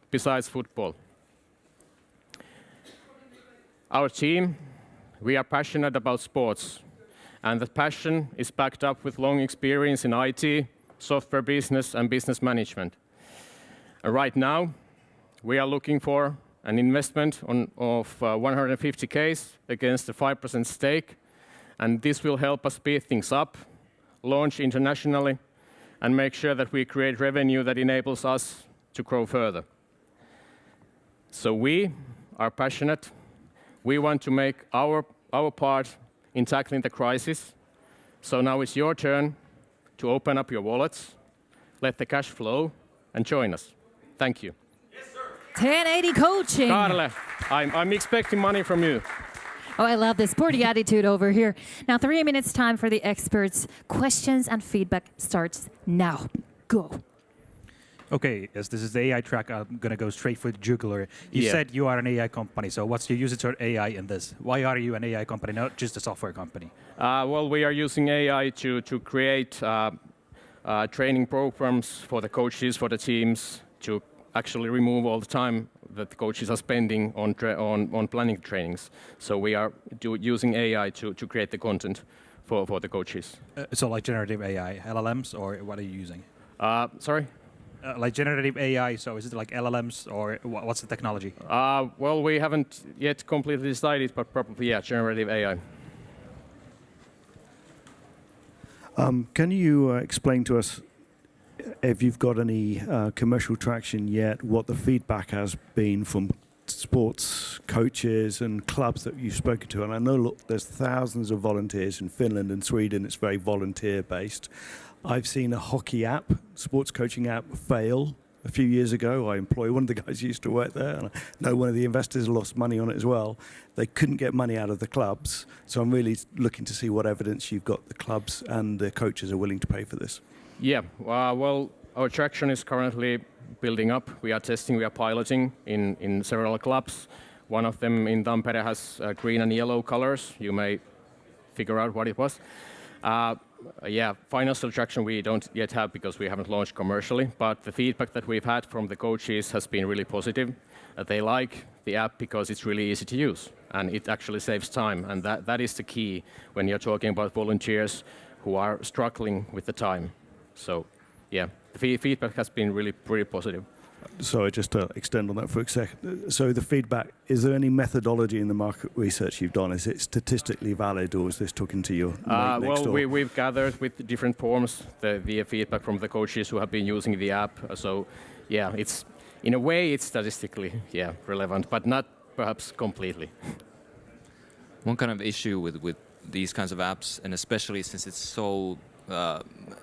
besides football. Our team, we are passionate about sports, and that passion is backed up with long experience in IT, software business, and business management. Right now, we are looking for an investment of 150K against a 5% stake, and this will help us speed things up, launch internationally, and make sure that we create revenue that enables us to grow further. So we are passionate. We want to make our part in tackling the crisis. So now it's your turn to open up your wallets, let the cash flow, and join us. Thank you. 1080 coaching. Karle, I'm expecting money from you. Oh, I love this sporty attitude over here. Now, 3 minutes time for the experts. Questions and feedback starts now. Go. Okay, as this is the AI track, I'm going to go straight for the jugular. You said you are an AI company, so what's your usage of AI in this? Why are you an AI company, not just a software company? Well, we are using AI to create training programs for the coaches, for the teams, to actually remove all the time that the coaches are spending on planning trainings. So we are using AI to create the content for the coaches. So like generative AI, LLMs, or what are you using? Sorry? Like generative AI, so is it like LLMs, or what's the technology? Well, we haven't yet completely decided, but probably, yeah, generative AI. Can you explain to us if you've got any commercial traction yet, what the feedback has been from sports coaches and clubs that you've spoken to? And I know, look, there's thousands of volunteers in Finland and Sweden. It's very volunteer-based. I've seen a hockey app, sports coaching app, fail a few years ago. I employ one of the guys who used to work there, and I know one of the investors lost money on it as well. They couldn't get money out of the clubs. So I'm really looking to see what evidence you've got the clubs and the coaches are willing to pay for this. Yeah, well, our traction is currently building up. We are testing, we are piloting in several clubs. One of them in Tampere has green and yellow colors. You may figure out what it was. Yeah, financial traction we don't yet have because we haven't launched commercially, but the feedback that we've had from the coaches has been really positive. They like the app because it's really easy to use and it actually saves time, and that is the key when you're talking about volunteers who are struggling with the time. So yeah, the feedback has been really pretty positive. Sorry, just to extend on that for a second. So the feedback, is there any methodology in the market research you've done? Is it statistically valid, or is this talking to your mate next door? Well, we've gathered with different forms the feedback from the coaches who have been using the app. So yeah, it's in a way it's statistically relevant, but not perhaps completely. One kind of issue with these kinds of apps, and especially since it's so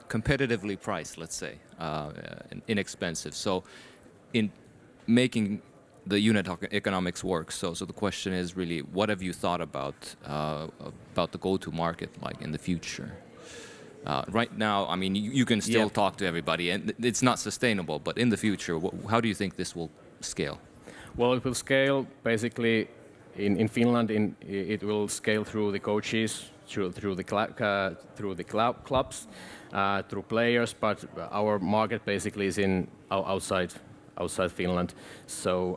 competitively priced, let's say, and inexpensive. So in making the unit economics work, so the question is really, what have you thought about the go-to-market like in the future? Right now, I mean, you can still talk to everybody, and it's not sustainable. But in the future, how do you think this will scale? Well, it will scale basically in Finland. It will scale through the coaches, through the clubs, through players. But our market basically is in outside Finland. So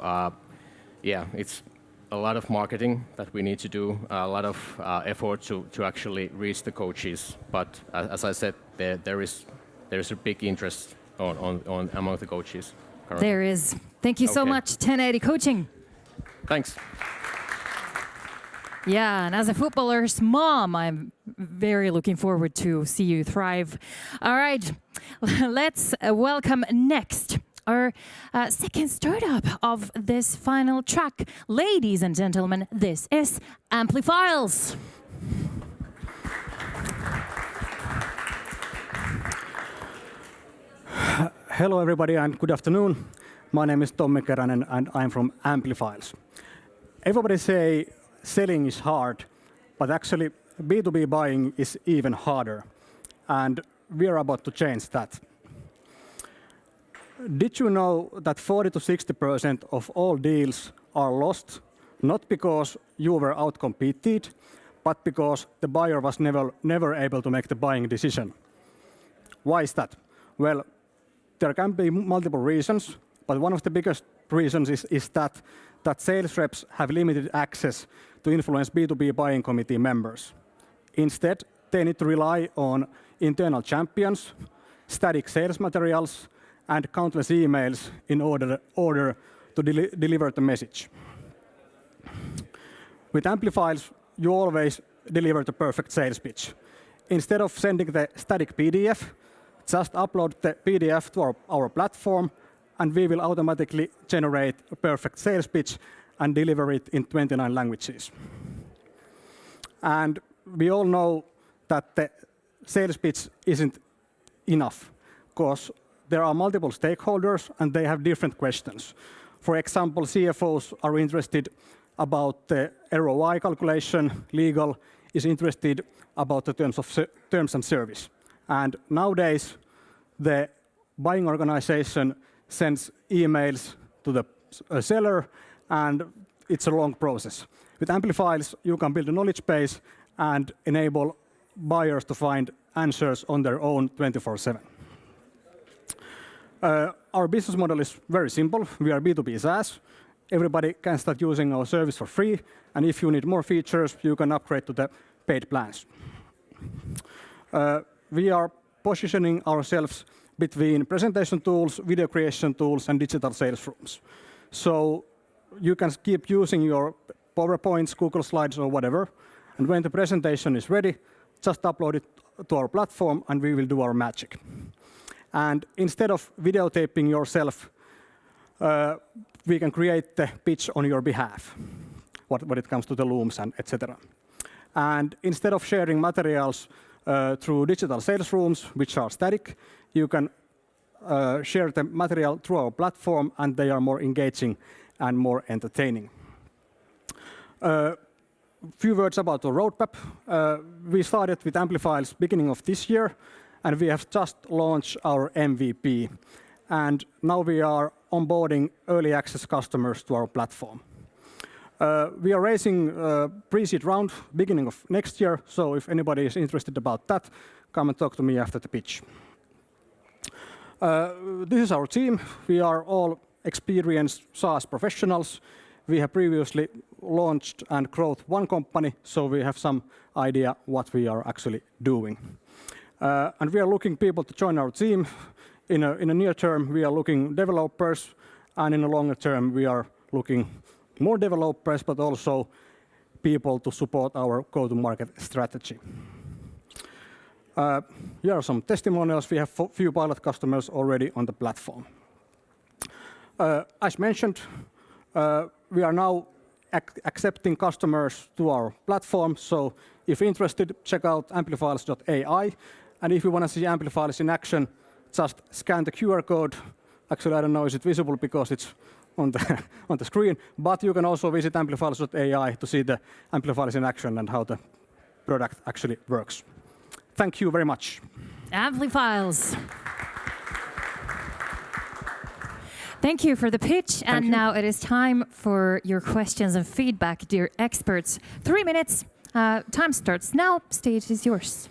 yeah, it's a lot of marketing that we need to do, a lot of effort to actually reach the coaches. But as I said, there is a big interest on among the coaches currently. There is. Thank you so much, 1080 Coaching. Thanks. Yeah, and as a footballer's mom, I'm very looking forward to see you thrive. All right, let's welcome next our second startup of this final track. Ladies and gentlemen, this is Amplifiles. Hello everybody and good afternoon. My name is Tommi Keränen and I'm from Amplifiles. Everybody say selling is hard, but actually B2B buying is even harder. And we are about to change that. Did you know that 40 to 60% of all deals are lost, not because you were outcompeted, but because the buyer was never able to make the buying decision? Why is that? Well, there can be multiple reasons, but one of the biggest reasons is that sales reps have limited access to influence B2B buying committee members. Instead, they need to rely on internal champions, static sales materials, and countless emails in order to deliver the message. With Amplifiles, you always deliver the perfect sales pitch. Instead of sending the static PDF, just upload the PDF to our platform and we will automatically generate a perfect sales pitch and deliver it in 29 languages. And we all know that the sales pitch isn't enough, because there are multiple stakeholders and they have different questions. For example, CFOs are interested about the ROI calculation, legal is interested about the terms and service. And nowadays, the buying organization sends emails to the seller, and it's a long process. With Amplifiles, you can build a knowledge base and enable buyers to find answers on their own 24/7. Our business model is very simple. We are B2B SaaS. Everybody can start using our service for free, and if you need more features, you can upgrade to the paid plans. We are positioning ourselves between presentation tools, video creation tools, and digital sales rooms. So you can keep using your PowerPoints, Google Slides, or whatever, and when the presentation is ready, just upload it to our platform, and we will do our magic. And instead of videotaping yourself, we can create the pitch on your behalf when it comes to the looms and etc. And instead of sharing materials through digital sales rooms, which are static, you can share the material through our platform, and they are more engaging and more entertaining. Few words about the roadmap. We started with Amplifiles beginning of this year, and we have just launched our MVP. And now we are onboarding early access customers to our platform. We are raising a pre-seed round beginning of next year, so if anybody is interested about that, come and talk to me after the pitch. This is our team. We are all experienced SaaS professionals. We have previously launched and grown one company, so we have some idea what we are actually doing. And we are looking people to join our team. In a near term, we are looking developers, and in a longer term, we are looking more developers, but also people to support our go-to-market strategy. Here are some testimonials. We have few pilot customers already on the platform. As mentioned, we are now accepting customers to our platform. So if interested, check out amplifiles.ai. And if you want to see Amplifiles in action, just scan the QR code. Actually, I don't know, is it visible because it's on the screen, but you can also visit amplifiles.ai to see the Amplifiles in action and how the product actually works. Thank you very much. Amplifiles. Thank you for the pitch. And now it is time for your questions and feedback, dear experts. 3 minutes. Time starts now. Stage is yours.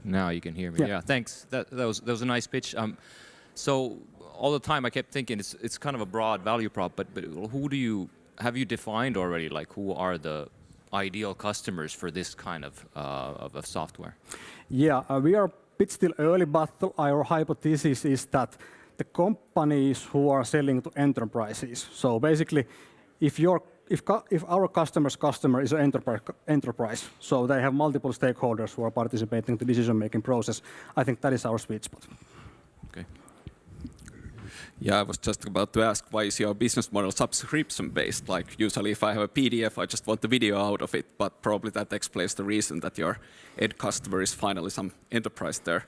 Now you can hear me. Yeah, thanks. That was a nice pitch. So all the time I kept thinking it's kind of a broad value prop, but have you defined already, like, who are the ideal customers for this kind of software? Yeah, we are a bit still early, but our hypothesis is that the companies who are selling to enterprises. So basically, if our customer's customer is an enterprise, so they have multiple stakeholders who are participating in the decision-making process, I think that is our sweet spot. Okay. Yeah, I was just about to ask, why is your business model subscription-based? Like, usually if I have a PDF, I just want the video out of it, but probably that explains the reason that your end customer is finally some enterprise there.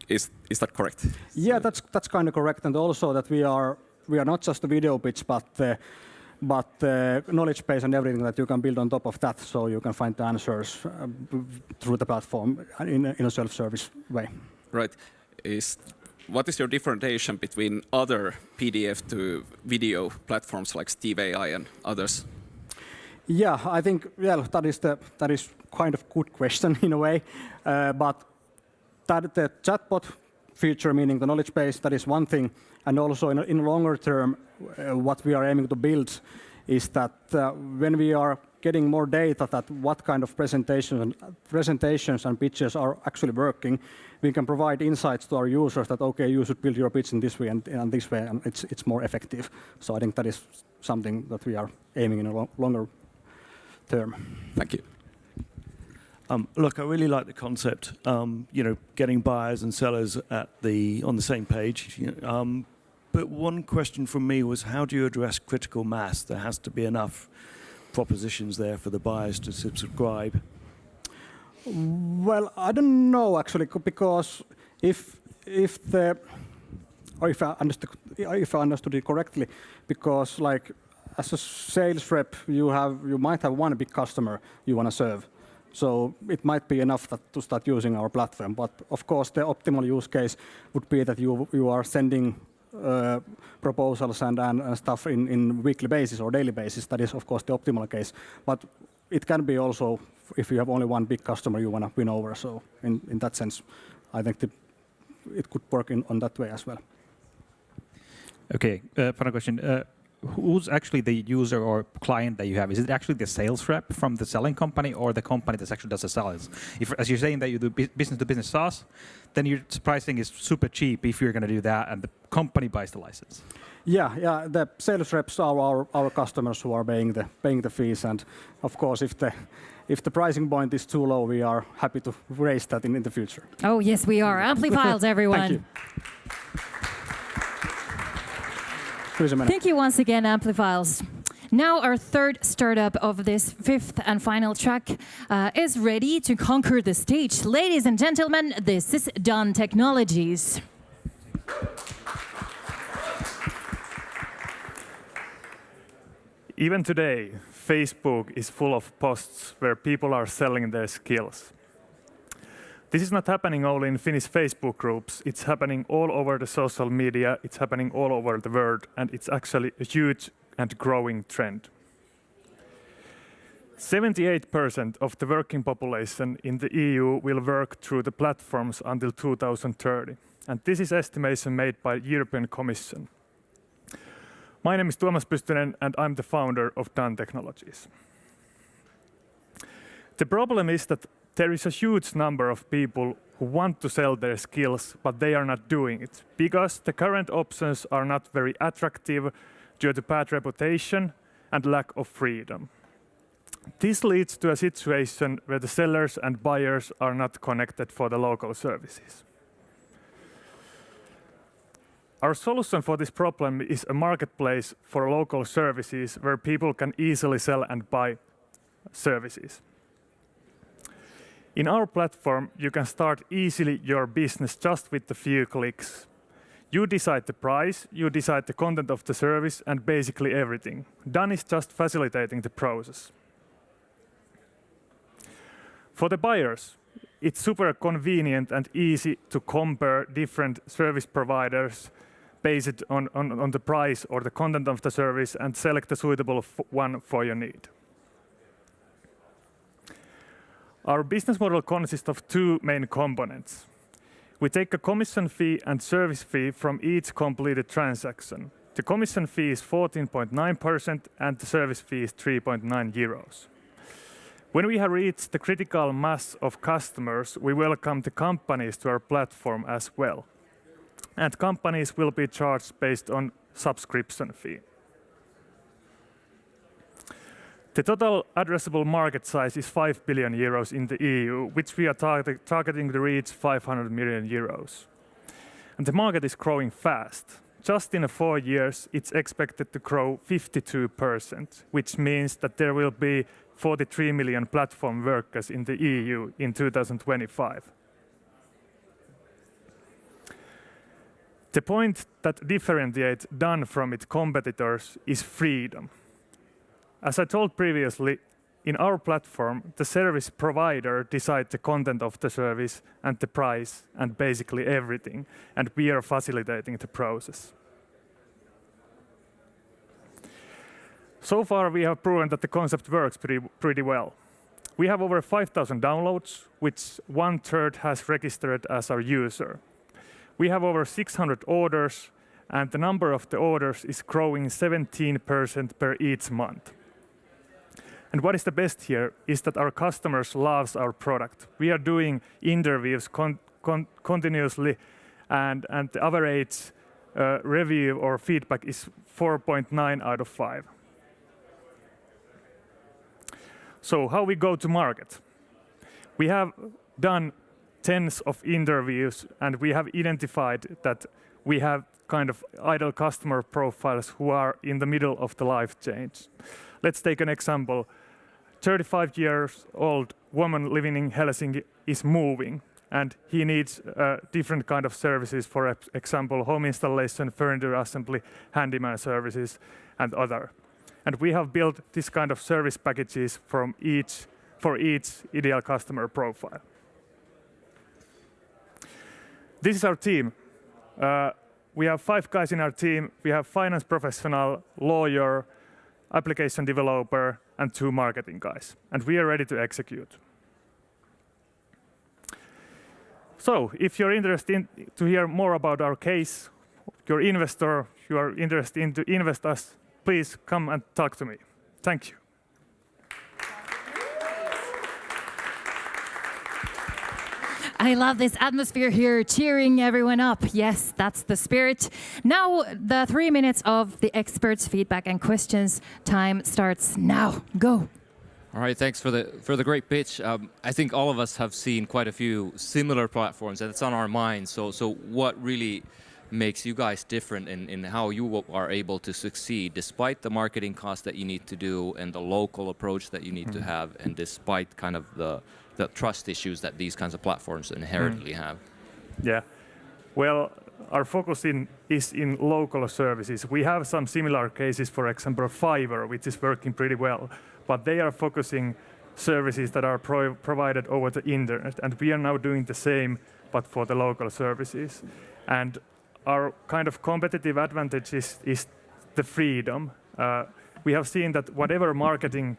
Is that correct? Yeah, that's kind of correct, and also that we are not just a video pitch, but the knowledge base and everything that you can build on top of that, so you can find the answers through the platform in a self-service way. Right. What is your differentiation between other PDF to video platforms like Steve AI and others? Yeah, I think that is kind of good question in a way, but the chatbot feature, meaning the knowledge base, that is one thing, and also in longer term, what we are aiming to build is that when we are getting more data that what kind of presentations and pitches are actually working, we can provide insights to our users that, okay, you should build your pitch in this way and this way, and it's more effective. So I think that is something that we are aiming in a longer term. Thank you. Look, I really like the concept. Getting buyers and sellers on the same page. But one question from me was, how do you address critical mass? There has to be enough propositions there for the buyers to subscribe. Well, I don't know actually, because if I understood it correctly, because like as a sales rep, you might have one big customer you want to serve. So it might be enough to start using our platform. But of course, the optimal use case would be that you are sending proposals and stuff in weekly basis or daily basis. That is, of course, the optimal case. But it can be also if you have only one big customer you want to win over. So in that sense, I think it could work on that way as well. Okay, final question. Who's actually the user or client that you have? Is it actually the sales rep from the selling company or the company that actually does the sales? If, as you're saying that you do business-to-business SaaS, then your pricing is super cheap if you're going to do that and the company buys the license. Yeah. The sales reps are our customers who are paying the fees, and of course, if the pricing point is too low, we are happy to raise that in the future. Oh yes, we are. Amplifiles, everyone. Thank you. Thank you once again, Amplifiles. Now our third startup of this fifth and final track is ready to conquer the stage. Ladies and gentlemen, this is Done Technologies. Even today, Facebook is full of posts where people are selling their skills. This is not happening only in Finnish Facebook groups, it's happening all over the social media, it's happening all over the world, and it's actually a huge and growing trend. 78% of the working population in the EU will work through the platforms until 2030, and this is estimation made by European Commission. My name is Tuomas Pystynen, and I'm the founder of Done Technologies. The problem is that there is a huge number of people who want to sell their skills, but they are not doing it because the current options are not very attractive due to bad reputation and lack of freedom. This leads to a situation where the sellers and buyers are not connected for the local services. Our solution for this problem is a marketplace for local services where people can easily sell and buy services. In our platform, you can start easily your business just with a few clicks. You decide the price, you decide the content of the service, and basically everything. Done is just facilitating the process. For the buyers, it's super convenient and easy to compare different service providers based on the price or the content of the service and select the suitable one for your need. Our business model consists of two main components. We take a commission fee and service fee from each completed transaction. The commission fee is 14.9% and the service fee is 3.9 euros. When we have reached the critical mass of customers, we welcome the companies to our platform as well. And companies will be charged based on subscription fee. The total addressable market size is 5 billion euros in the EU, which we are targeting to reach 500 million euros. And the market is growing fast. Just in 4 years, it's expected to grow 52%, which means that there will be 43 million platform workers in the EU in 2025. The point that differentiates Done from its competitors is freedom. As I told previously, in our platform, the service provider decides the content of the service and the price and basically everything, and we are facilitating the process. So far, we have proven that the concept works pretty well. We have over 5,000 downloads, which 1/3 has registered as our user. We have over 600 orders, and the number of the orders is growing 17% per each month. And what is the best here is that our customers love our product. We are doing interviews continuously, and the average review or feedback is 4.9 out of 5. So how we go to market? We have done tens of interviews, and we have identified that we have kind of ideal customer profiles who are in the middle of the life change. Let's take an example. 35 years old woman living in Helsinki is moving, and he needs different kind of services, for example, home installation, furniture assembly, handyman services, and other. And we have built this kind of service packages for each ideal customer profile. This is our team. We have 5 guys in our team. We have finance professional, lawyer, application developer, and 2 marketing guys. And we are ready to execute. So if you're interested to hear more about our case, you're an investor, you are interested to invest us, please come and talk to me. Thank you. I love this atmosphere here, cheering everyone up. Yes, that's the spirit. Now, the 3 minutes of the experts' feedback and questions time starts now. Go. All right, thanks for the great pitch. I think all of us have seen quite a few similar platforms, and it's on our minds. So what really makes you guys different in how you are able to succeed, despite the marketing cost that you need to do and the local approach that you need to have, and despite kind of the trust issues that these kinds of platforms inherently have? Yeah, well, our focus is in local services. We have some similar cases, for example, Fiverr, which is working pretty well, but they are focusing services that are provided over the internet, and we are now doing the same, but for the local services. And our kind of competitive advantage is the freedom. We have seen that whatever marketing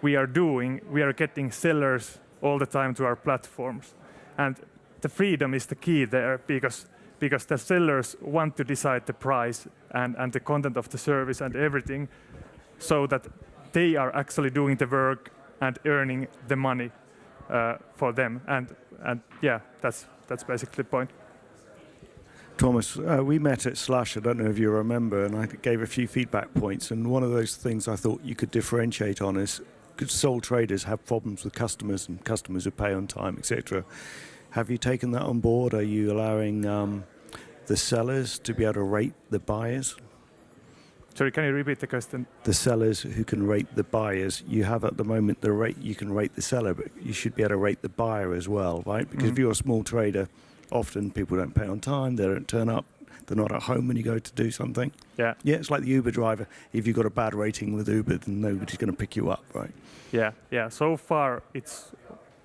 we are doing, we are getting sellers all the time to our platforms. And the freedom is the key there, because the sellers want to decide the price and the content of the service and everything, so that they are actually doing the work and earning the money for them. And yeah, that's basically the point. Thomas, we met at Slush, I don't know if you remember, and I gave a few feedback points, and one of those things I thought you could differentiate on is sole traders have problems with customers and customers who pay on time, etc. Have you taken that on board? Are you allowing the sellers to be able to rate the buyers? Sorry, can you repeat the question? The sellers who can rate the buyers. You have at the moment the rate, you can rate the seller, but you should be able to rate the buyer as well, right? Because if you're a small trader, often people don't pay on time, they don't turn up, they're not at home when you go to do something. Yeah. Yeah, it's like the Uber driver. If you've got a bad rating with Uber, then nobody's going to pick you up, right? Yeah. So far, it's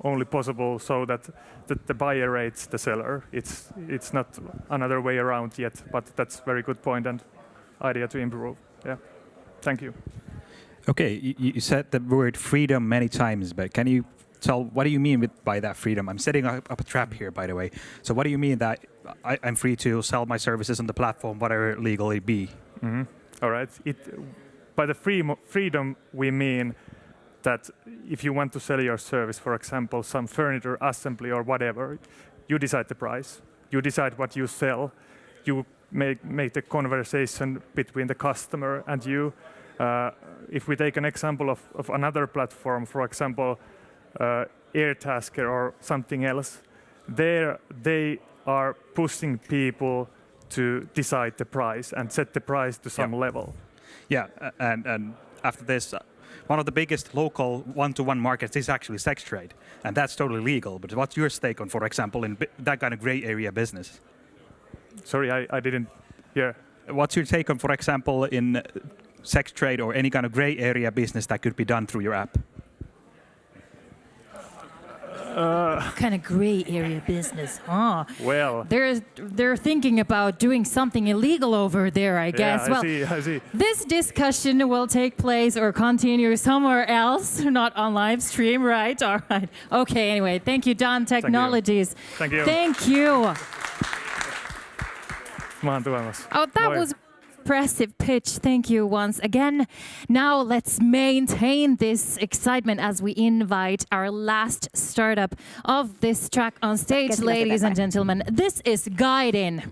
only possible so that the buyer rates the seller. It's not another way around yet, but that's a very good point and idea to improve. Yeah. Thank you. Okay, you said the word freedom many times, but can you tell what do you mean by that freedom? I'm setting up a trap here, by the way. So what do you mean that I'm free to sell my services on the platform, whatever legally be? Mm-hmm. All right. By the freedom, we mean that if you want to sell your service, for example, some furniture assembly or whatever, you decide the price, you decide what you sell, you make the conversation between the customer and you. If we take an example of another platform, for example, Airtasker or something else, they are pushing people to decide the price and set the price to some level. Yeah, and after this, one of the biggest local one-to-one markets is actually sex trade, and that's totally legal. But what's your stake on, for example, in that kind of gray area business? Sorry, I didn't hear. What's your take on, for example, in sex trade or any kind of gray area business that could be done through your app? Kind of gray area business, huh? Well, they're thinking about doing something illegal over there, I guess. I see. This discussion will take place or continue somewhere else, not on live stream, right? All right. Okay. Anyway, thank you, Don Technologies. Thank you. Thank you. Oh, that was impressive pitch. Thank you once again. Now let's maintain this excitement as we invite our last startup of this track on stage, ladies and gentlemen. This is Guidin.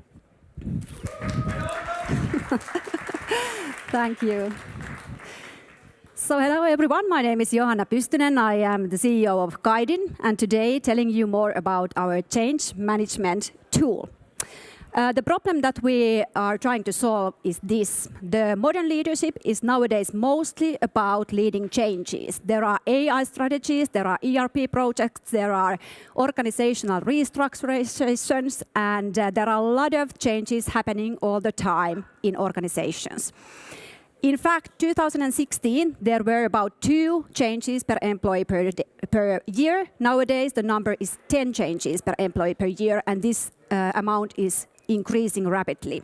Thank you. So hello everyone, my name is Johanna Pystynen. I am the CEO of Guidin, and today telling you more about our change management tool. The problem that we are trying to solve is this. The modern leadership is nowadays mostly about leading changes. There are AI strategies, there are ERP projects, there are organizational restructurations, and there are a lot of changes happening all the time in organizations. In fact, 2016, there were about 2 changes per employee per year. Nowadays, the number is 10 changes per employee per year, and this amount is increasing rapidly.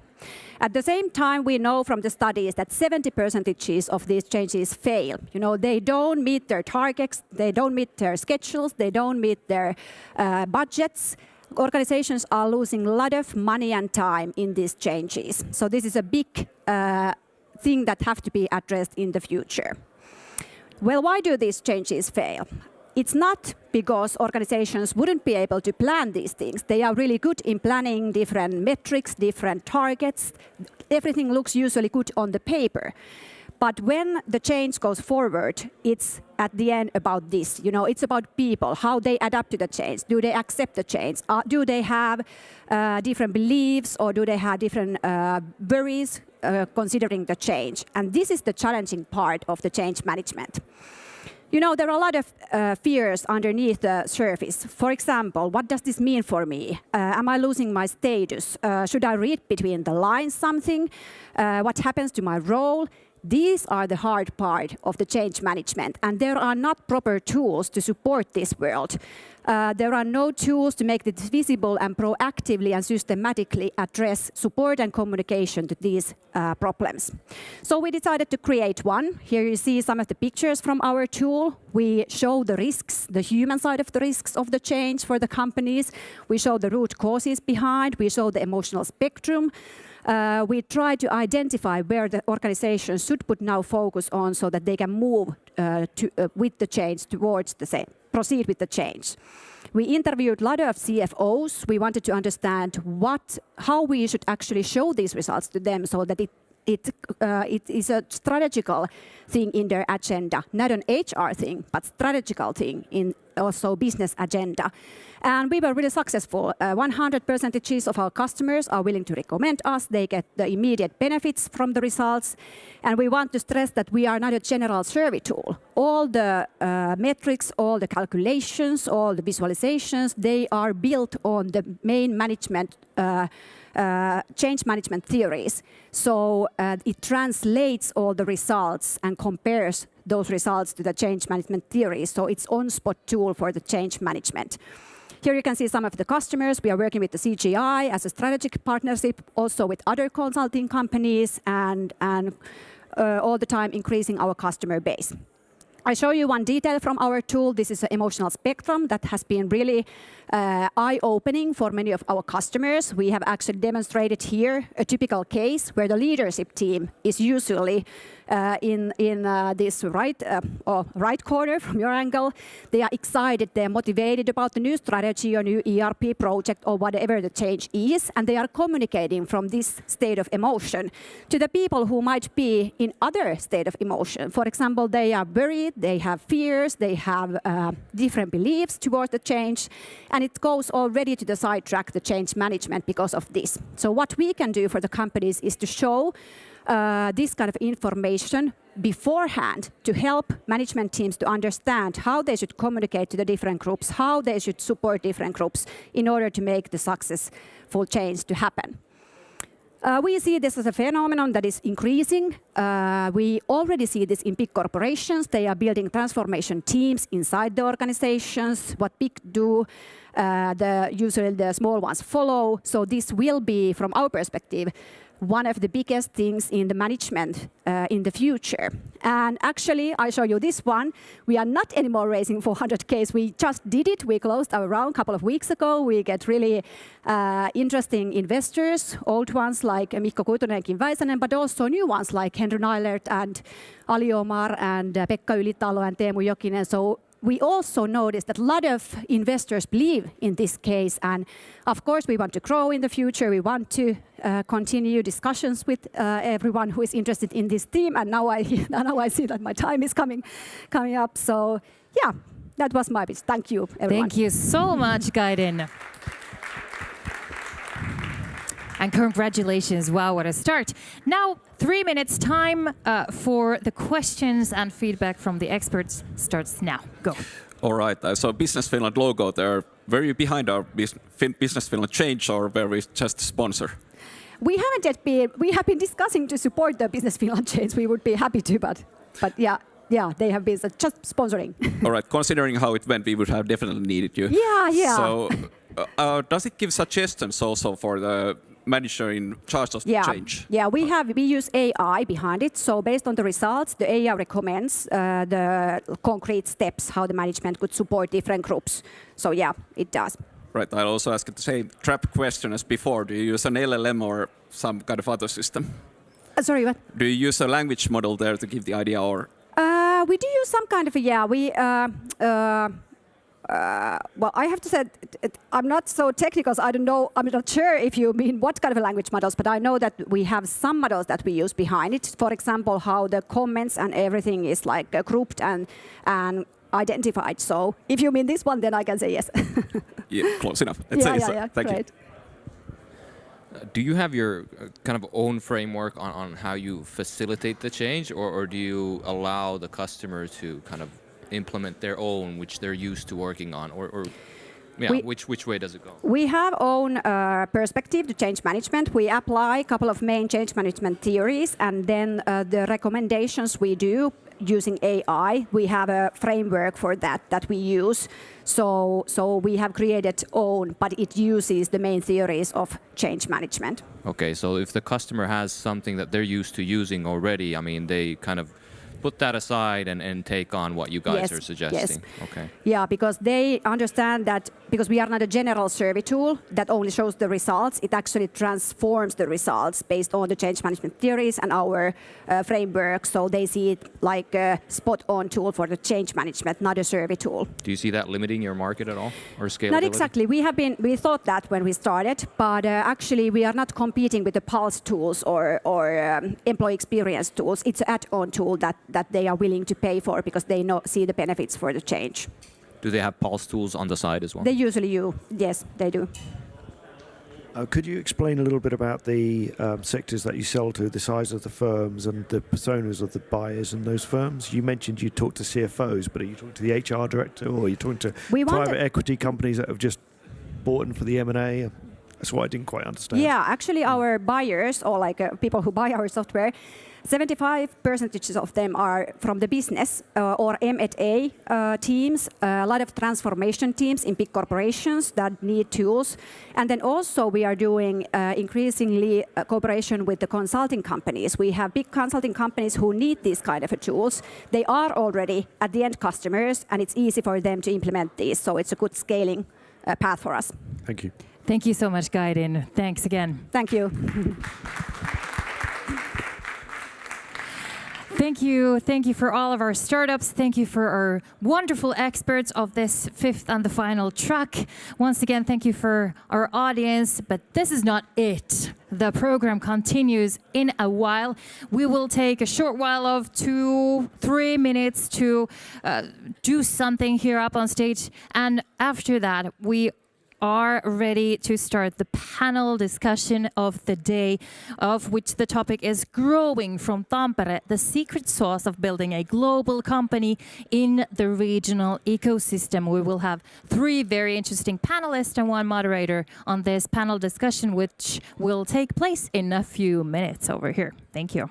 At the same time, we know from the studies that 70% of these changes fail. You know, they don't meet their targets, they don't meet their schedules, they don't meet their budgets. Organizations are losing a lot of money and time in these changes. So this is a big thing that have to be addressed in the future. Well, why do these changes fail? It's not because organizations wouldn't be able to plan these things. They are really good in planning different metrics, different targets. Everything looks usually good on the paper. But when the change goes forward, it's at the end about this. You know, it's about people, how they adapt to the change. Do they accept the change? Do they have different beliefs, or do they have different worries considering the change? And this is the challenging part of the change management. You know, there are a lot of fears underneath the surface. For example, what does this mean for me? Am I losing my status? Should I read between the lines something? What happens to my role? These are the hard part of the change management, and there are not proper tools to support this world. There are no tools to make this visible and proactively and systematically address support and communication to these problems. So we decided to create one. Here you see some of the pictures from our tool. We show the risks, the human side of the risks of the change for the companies. We show the root causes behind. We show the emotional spectrum. We try to identify where the organization should put now focus on so that they can move with the change towards the same, proceed with the change. We interviewed a lot of CFOs. We wanted to understand how we should actually show these results to them so that it is a strategical thing in their agenda, not an HR thing, but strategical thing in also business agenda. And we were really successful. 100% of our customers are willing to recommend us. They get the immediate benefits from the results. And we want to stress that we are not a general survey tool. All the metrics, all the calculations, all the visualizations, they are built on the main management change management theories. So it translates all the results and compares those results to the change management theories. So it's on-spot tool for the change management. Here you can see some of the customers. We are working with the CGI as a strategic partnership, also with other consulting companies, and all the time increasing our customer base. I show you one detail from our tool. This is an emotional spectrum that has been really eye-opening for many of our customers. We have actually demonstrated here a typical case where the leadership team is usually in this right corner from your angle. They are excited, they are motivated about the new strategy or new ERP project or whatever the change is, and they are communicating from this state of emotion to the people who might be in other state of emotion. For example, they are worried, they have fears, they have different beliefs towards the change, and it goes already to the sidetrack, the change management, because of this. So what we can do for the companies is to show this kind of information beforehand to help management teams to understand how they should communicate to the different groups, how they should support different groups in order to make the successful change to happen. We see this as a phenomenon that is increasing. We already see this in big corporations. They are building transformation teams inside the organizations. What big do, usually the small ones follow. So this will be, from our perspective, one of the biggest things in the management in the future. And actually, I show you this one. We are not anymore raising 400K. We just did it. We closed our round a couple of weeks ago. We get really interesting investors, old ones like Mikko Kuitunen and Kim Väisänen, but also new ones like Henry Neilert and Ali Omar and Pekka Ylitalo and Teemu Jokinen. So we also noticed that a lot of investors believe in this case. And of course, we want to grow in the future. We want to continue discussions with everyone who is interested in this theme. And now I see that my time is coming up. So yeah, that was my pitch. Thank you, everyone. Thank you so much, Gaiden. And congratulations, wow, what a start. Now, 3 minutes time for the questions and feedback from the experts starts now. Go. All right, so Business Finland logo, they're very behind our Business Finland change, or were we just sponsor? We have been discussing to support the Business Finland change. We would be happy to, but yeah, they have been just sponsoring. All right, considering how it went, we would have definitely needed you. Yeah. So does it give suggestions also for the manager in charge of the change? Yeah, we use AI behind it. So based on the results, the AI recommends the concrete steps how the management could support different groups. So yeah, it does. Right, I'll also ask the same trap question as before. Do you use an LLM or some kind of other system? Sorry, what? Do you use a language model there to give the idea, or? We do use some kind of well, I have to say, I'm not so technical, so I don't know, I'm not sure if you mean what kind of language models, but I know that we have some models that we use behind it. For example, how the comments and everything is like grouped and identified. So if you mean this one, then I can say yes. Yeah, close enough. Let's say so. Thank great. you. Do you have your kind of own framework on how you facilitate the change, or do you allow the customer to kind of implement their own, which they're used to working on, or which way does it go? We have own perspective to change management. We apply a couple of main change management theories, and then the recommendations we do using AI. We have a framework for that we use. So we have created own, but it uses the main theories of change management. Okay, so if the customer has something that they're used to using already, I mean, they kind of put that aside and take on what you guys are suggesting. Yes. Okay. Yeah, because they understand that because we are not a general survey tool that only shows the results, it actually transforms the results based on the change management theories and our framework. So they see it like a spot-on tool for the change management, not a survey tool. Do you see that limiting your market at all, or scalability? Not exactly. We thought that when we started, but actually we are not competing with the Pulse tools or employee experience tools. It's an add-on tool that they are willing to pay for because they see the benefits for the change. Do they have Pulse tools on the side as well? They usually do. Yes, they do. Could you explain a little bit about the sectors that you sell to, the size of the firms and the personas of the buyers in those firms? You mentioned you talk to CFOs, but are you talking to the HR director, or are you talking to private equity companies that have just bought in for the M&A? That's what I didn't quite understand. Yeah, actually our buyers, or like people who buy our software, 75% of them are from the business or M&A teams, a lot of transformation teams in big corporations that need tools. And then also we are doing increasingly cooperation with the consulting companies. We have big consulting companies who need these kind of tools. They are already at the end customers, and it's easy for them to implement these. So it's a good scaling path for us. Thank you. Thank you so much, Gaiden. Thanks again. Thank you. Thank you for all of our startups. Thank you for our wonderful experts of this fifth and the final track. Once again, thank you for our audience, but this is not it. The program continues in a while. We will take a short while of 2-3 minutes to do something here up on stage. And after that, we are ready to start the panel discussion of the day, of which the topic is Growing from Tampere, the secret sauce of building a global company in the regional ecosystem. We will have 3 very interesting panelists and 1 moderator on this panel discussion, which will take place in a few minutes over here. Thank you.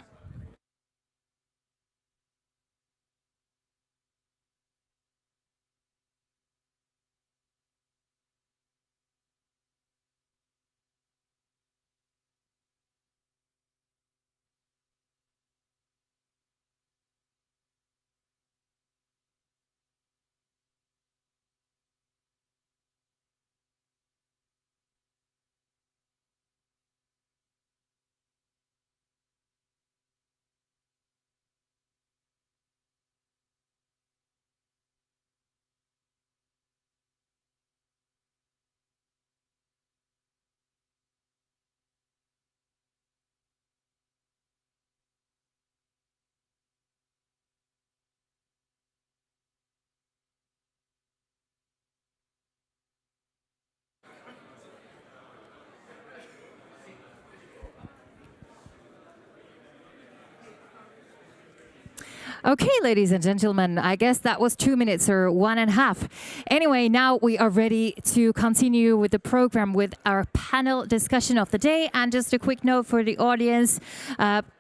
Okay, ladies and gentlemen, I guess that was 2 minutes or 1.5. Anyway, now we are ready to continue with the program with our panel discussion of the day. And just a quick note for the audience,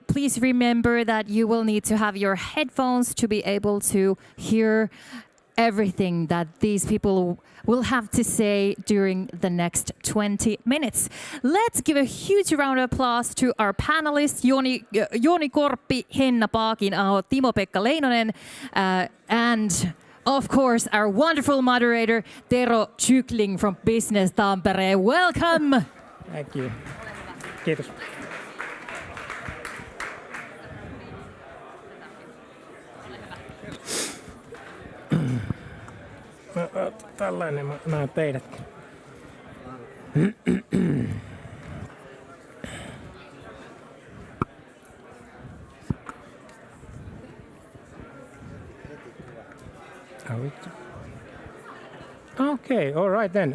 please remember that you will need to have your headphones to be able to hear everything that these people will have to say during the next 20 minutes. Let's give a huge round of applause to our panelists, Joni Korppi, Henna Paakinaho, Timo-Pekka Leinonen, and of course our wonderful moderator, Tero Chykling from Business Tampere. Welcome! Thank you. Kiitos. Tällainen mä näen teidät. Okay, all right then.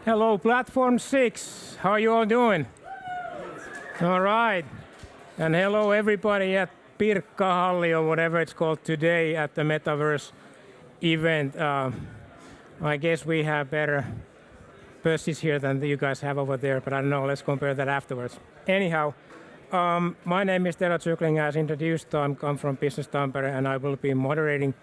Hello, Platform 6. How are you all doing? All right. And hello, everybody at Pirkkahalli or whatever it's called today at the Metaverse event. I guess we have better buses here than you guys have over there, but I don't know. Let's compare that afterwards. Anyhow, my name is Tero Chykling, as introduced. I'm from Business Tampere, and I will be moderating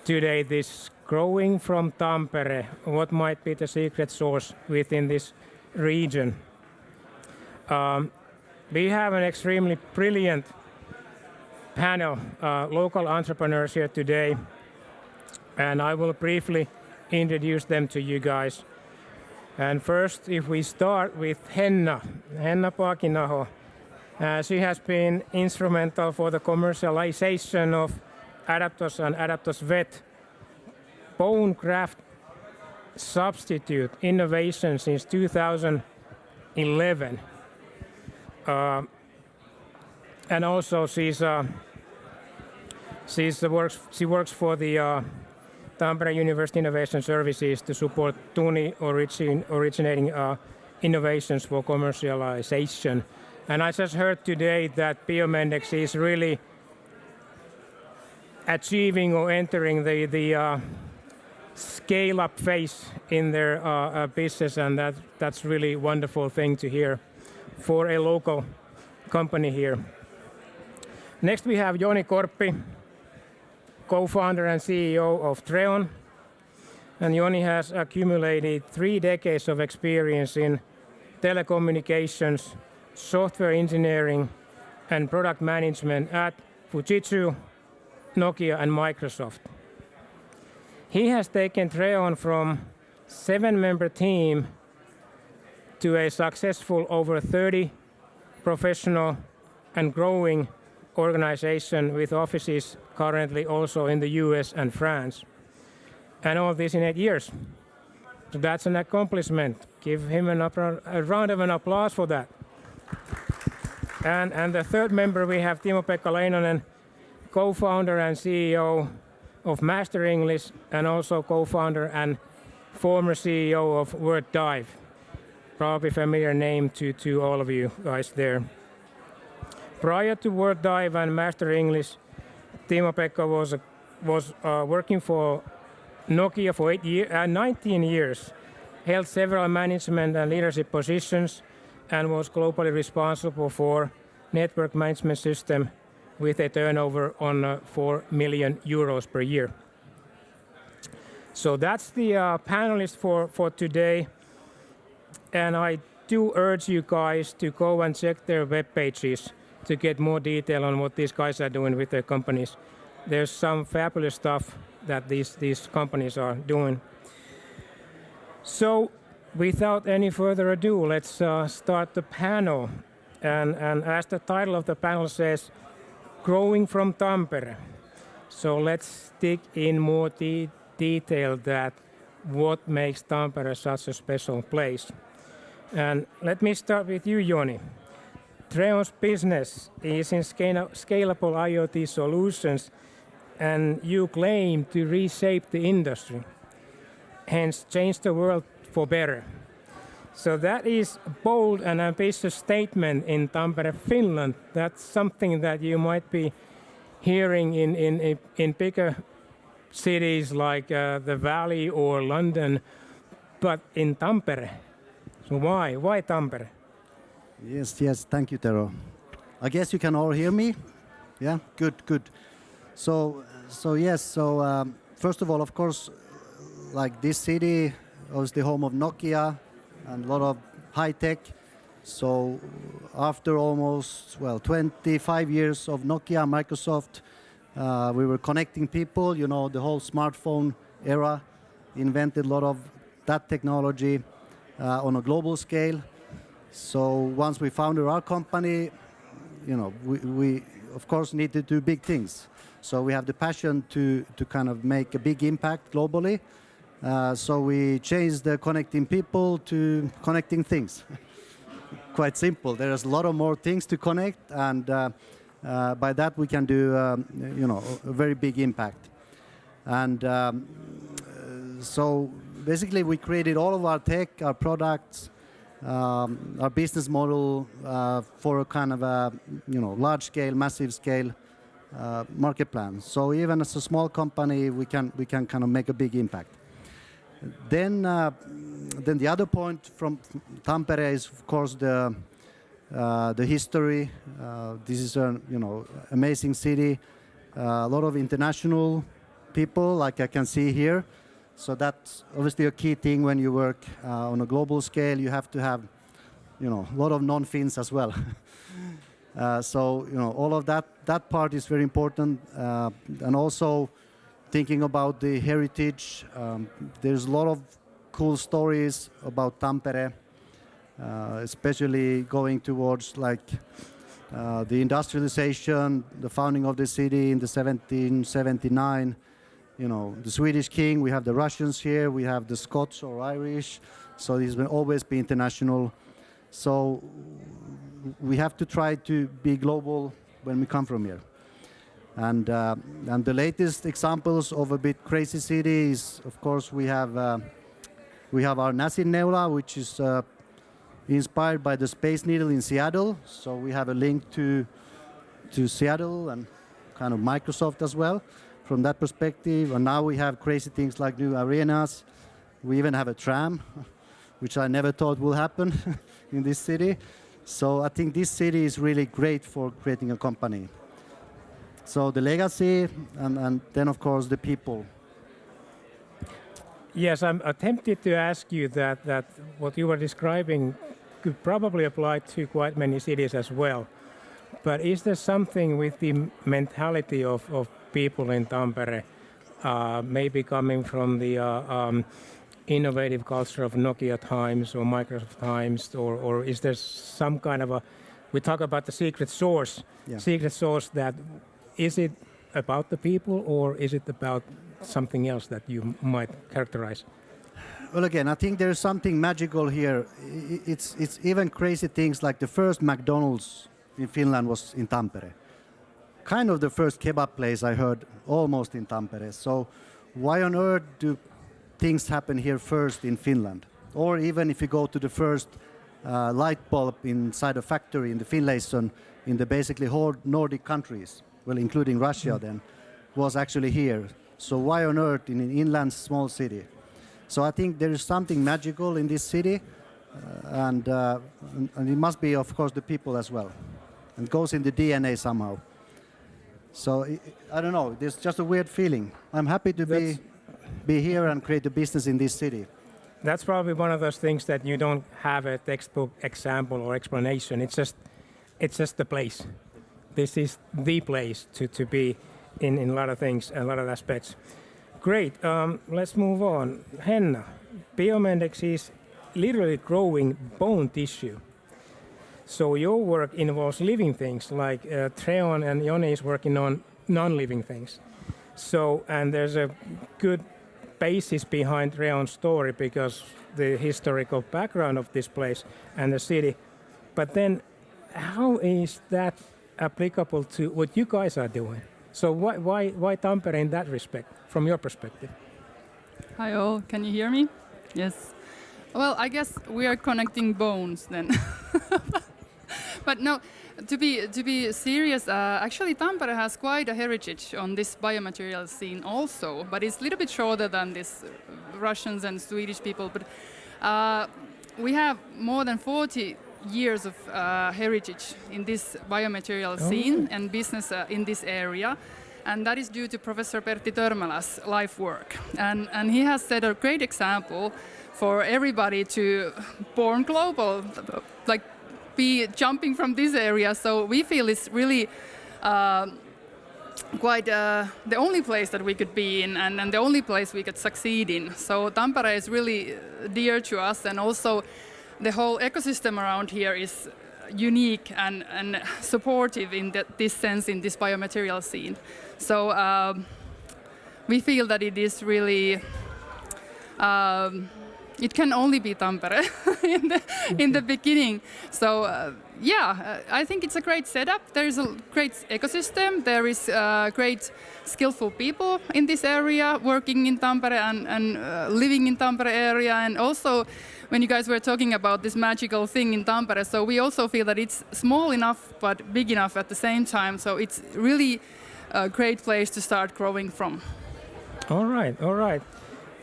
today this Growing from Tampere. What might be the secret sauce within this region? We have an extremely brilliant panel, local entrepreneurs here today, and I will briefly introduce them to you guys. And first, if we start with Henna Paakinaho. She has been instrumental for the commercialization of Adaptos and Adaptos Vet bone graft substitute innovation since 2011. And also she works for the Tampere University Innovation Services to support TUNI originating innovations for commercialization. And I just heard today that Biomendex is really achieving or entering the scale-up phase in their business, and that's really wonderful thing to hear for a local company here. Next we have Joni Korppi, co-founder and CEO of Treon. And Joni has accumulated 3 decades of experience in telecommunications, software engineering, and product management at Fujitsu, Nokia, and Microsoft. He has taken Treon from 7-member team to a successful over 30 professional and growing organization with offices currently also in the US and France. And all this in 8 years. So that's an accomplishment. Give him a round of applause for that. And the third member we have Timo-Pekka Leinonen, co-founder and CEO of Master English, and also co-founder and former CEO of WordDive. Probably familiar name to all of you guys there. Prior to WordDive and Master English, Timo-Pekka was working for Nokia for 19 years, held several management and leadership positions, and was globally responsible for network management system with a turnover on 4 million euros per year. So that's the panelists for today. And I do urge you guys to go and check their web pages to get more detail on what these guys are doing with their companies. There's some fabulous stuff that these companies are doing. So without any further ado, let's start the panel. And as the title of the panel says, Growing from Tampere. So let's dig in more detail that what makes Tampere such a special place. And let me start with you, Joni. Treon's business is in scalable IoT solutions, and you claim to reshape the industry, hence change the world for better. So that is a bold and ambitious statement in Tampere, Finland. That's something that you might be hearing in bigger cities like the Valley or London, but in Tampere. So why Tampere? Yes, thank you, Tero. I guess you can all hear me? Yeah, good. So first of all, of course, like this city was the home of Nokia and a lot of high tech. So after almost 25 years of Nokia, Microsoft, we were connecting people. You know, the whole smartphone era, invented a lot of that technology on a global scale. So once we founded our company, you know, we of course need to do big things. So we have the passion to kind of make a big impact globally. So we changed the connecting people to connecting things. Quite simple. There's a lot of more things to connect, and by that we can do, you know, a very big impact. And so basically we created all of our tech, our products, our business model for a kind of a, you know, large scale, massive scale market plan. So even as a small company, we can kind of make a big impact. Then the other point from Tampere is, of course, the history. This is a, you know, amazing city. A lot of international people, like I can see here. So that's obviously a key thing when you work on a global scale. You have to have, you know, a lot of non-Finns as well. So, you know, all of that part is very important. And also thinking about the heritage, there's a lot of cool stories about Tampere, especially going towards like the industrialization, the founding of the city in the 1779. You know, the Swedish king, we have the Russians here, we have the Scots or Irish, so this will always be international. So we have to try to be global when we come from here. And the latest examples of a bit crazy city is, of course, we have our Näsinneula, which is inspired by the Space Needle in Seattle. So we have a link to Seattle and kind of Microsoft as well from that perspective. And now we have crazy things like new arenas. We even have a tram, which I never thought will happen in this city. So I think this city is really great for creating a company. So the legacy, and then of course the people. Yes, I'm tempted to ask you that what you were describing could probably apply to quite many cities as well. But is there something with the mentality of people in Tampere, maybe coming from the innovative culture of Nokia times or Microsoft times, or is there some kind of we talk about the secret sauce that, is it about the people or is it about something else that you might characterize? Well, again, I think there's something magical here. It's even crazy things like the first McDonald's in Finland was in Tampere. Kind of the first kebab place I heard almost in Tampere. So why on earth do things happen here first in Finland? Or even if you go to the first light bulb inside a factory in the Finlayson in the basically whole Nordic countries, well, including Russia then, was actually here. So why on earth in an inland small city? So I think there is something magical in this city, and it must be, of course, the people as well. It goes in the DNA somehow. So I don't know, there's just a weird feeling. I'm happy to be here and create a business in this city. That's probably one of those things that you don't have a textbook example or explanation. It's just the place. This is the place to be in a lot of things, a lot of aspects. Great. Let's move on. Henna, Biomendex is literally growing bone tissue. So your work involves living things, like Treon and Joni is working on non-living things. So, and there's a good basis behind Treon's story because the historical background of this place and the city. But then, how is that applicable to what you guys are doing? So why Tampere in that respect, from your perspective? Hi all, can you hear me? Yes. Well, I guess we are connecting bones then. But no, to be serious, actually Tampere has quite a heritage on this biomaterial scene also, but it's a little bit shorter than this Russians and Swedish people. But we have more than 40 years of heritage in this biomaterial scene and business in this area. And that is due to Professor Pertti Törmälä's life work. And he has set a great example for everybody to born global, like be jumping from this area. So we feel it's really quite the only place that we could be in and the only place we could succeed in. So Tampere is really dear to us, and also the whole ecosystem around here is unique and supportive in this sense in this biomaterial scene. So we feel that it is really it can only be Tampere in the beginning. So I think it's a great setup. There is a great ecosystem. There is great skillful people in this area working in Tampere and living in Tampere area. And also when you guys were talking about this magical thing in Tampere, so we also feel that it's small enough but big enough at the same time. So it's really a great place to start growing from. All right.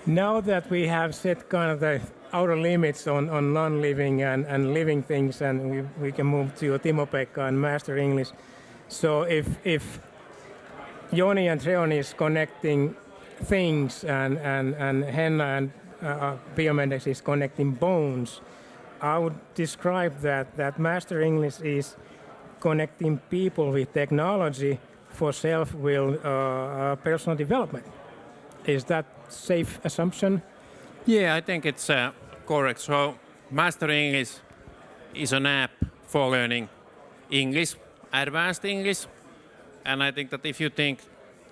Now that we have set kind of the outer limits on non-living and living things, and we can move to Timo-Pekka and Master English. So if Joni and Treoni is connecting things and Henna and Biomendex is connecting bones, I would describe that Master English is connecting people with technology for self-will personal development. Is that safe assumption? Yeah, I think it's correct. So Master English is an app for learning English, advanced English. And I think that if you think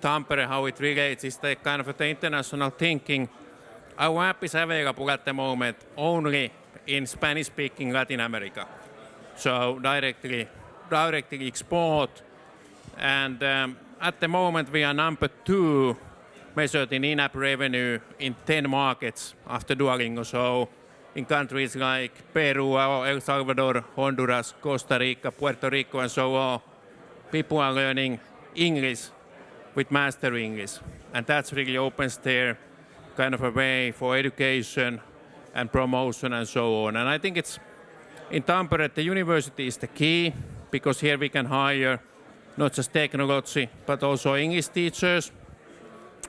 Tampere, how it relates, is the kind of the international thinking. Our app is available at the moment only in Spanish-speaking Latin America. So directly export. And at the moment we are number 2 measured in-app revenue in 10 markets after Duolingo. So in countries like Peru, El Salvador, Honduras, Costa Rica, Puerto Rico, and so on, people are learning English with Master English. And that really opens their kind of a way for education and promotion and so on. And I think it's in Tampere, the university is the key, because here we can hire not just technology, but also English teachers.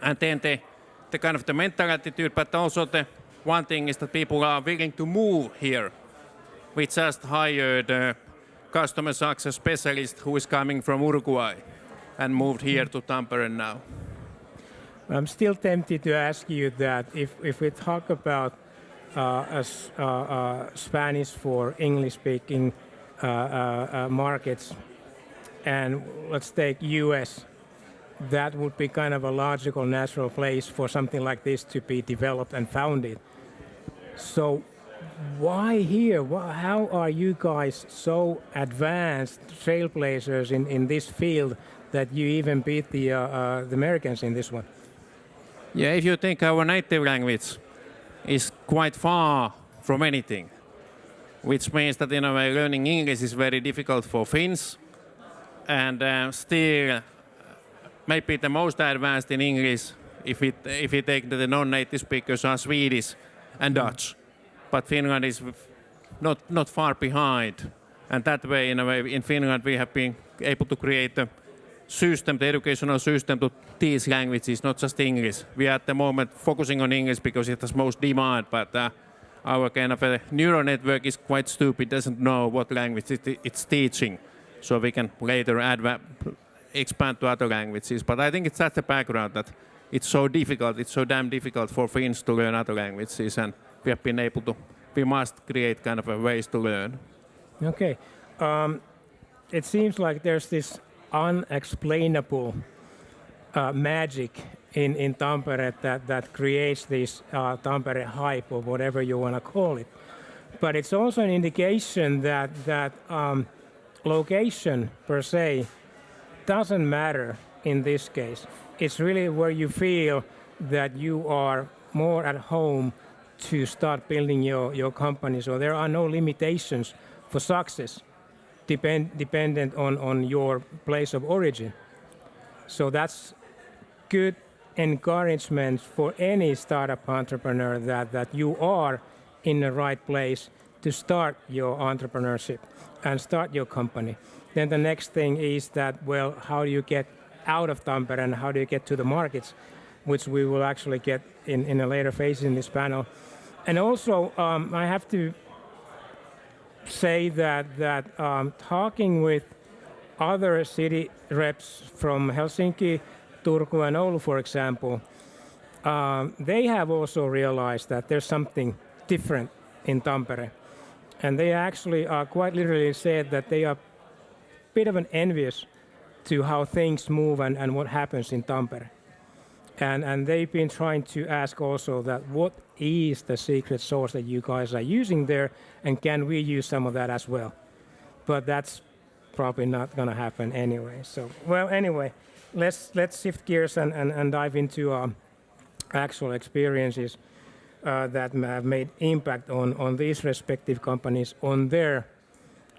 And then the kind of the mental attitude, but also the one thing is that people are willing to move here. We just hired a customer success specialist who is coming from Uruguay and moved here to Tampere now. I'm still tempted to ask you that if we talk about Spanish for English-speaking markets, and let's take US, that would be kind of a logical, natural place for something like this to be developed and founded. So why here? How are you guys so advanced trailblazers in this field that you even beat the Americans in this one? Yeah, if you think our native language is quite far from anything, which means that in a way learning English is very difficult for Finns, and still maybe the most advanced in English, if we take the non-native speakers, are Swedish and Dutch. But Finland is not far behind. And that way, in a way, in Finland we have been able to create a system, the educational system to teach languages, not just English. We are at the moment focusing on English because it has most demand, but our kind of a neural network is quite stupid, doesn't know what language it's teaching. So we can later expand to other languages. But I think it's at the background that it's so damn difficult for Finns to learn other languages, and we have been able to, we must create kind of a ways to learn. Okay. It seems like there's this unexplainable magic in Tampere that creates this Tampere hype, or whatever you want to call it. But it's also an indication that location per se doesn't matter in this case. It's really where you feel that you are more at home to start building your company. So there are no limitations for success dependent on your place of origin. So that's good encouragement for any startup entrepreneur that you are in the right place to start your entrepreneurship and start your company. Then the next thing is that, well, how do you get out of Tampere and how do you get to the markets, which we will actually get in a later phase in this panel. And also, I have to say that talking with other city reps from Helsinki, Turku and Oulu, for example, they have also realized that there's something different in Tampere. And they actually quite literally said that they are a bit of an envious to how things move and what happens in Tampere. And they've been trying to ask also that what is the secret sauce that you guys are using there, and can we use some of that as well? But that's probably not going to happen anyway. So, well, anyway, let's shift gears and dive into actual experiences that have made impact on these respective companies on their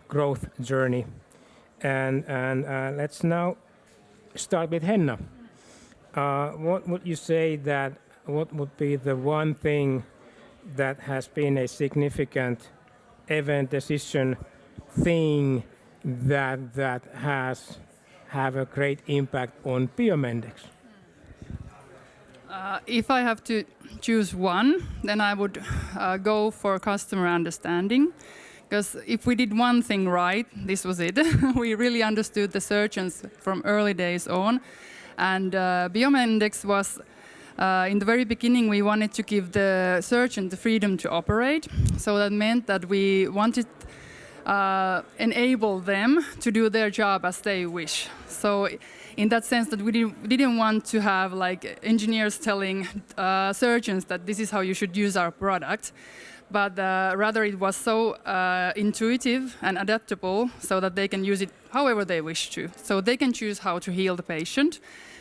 growth journey. And let's now start with Henna. What would you say that what would be the one thing that has been a significant event, decision, thing that has have a great impact on Biomendex? If I have to choose one, then I would go for customer understanding. Because if we did one thing right, this was it. We really understood the surgeons from early days on. And Biomendex was, in the very beginning, we wanted to give the surgeon the freedom to operate. So that meant that we wanted enable them to do their job as they wish. So in that sense that we didn't want to have like engineers telling surgeons that this is how you should use our product. But rather it was so intuitive and adaptable so that they can use it however they wish to. So they can choose how to heal the patient.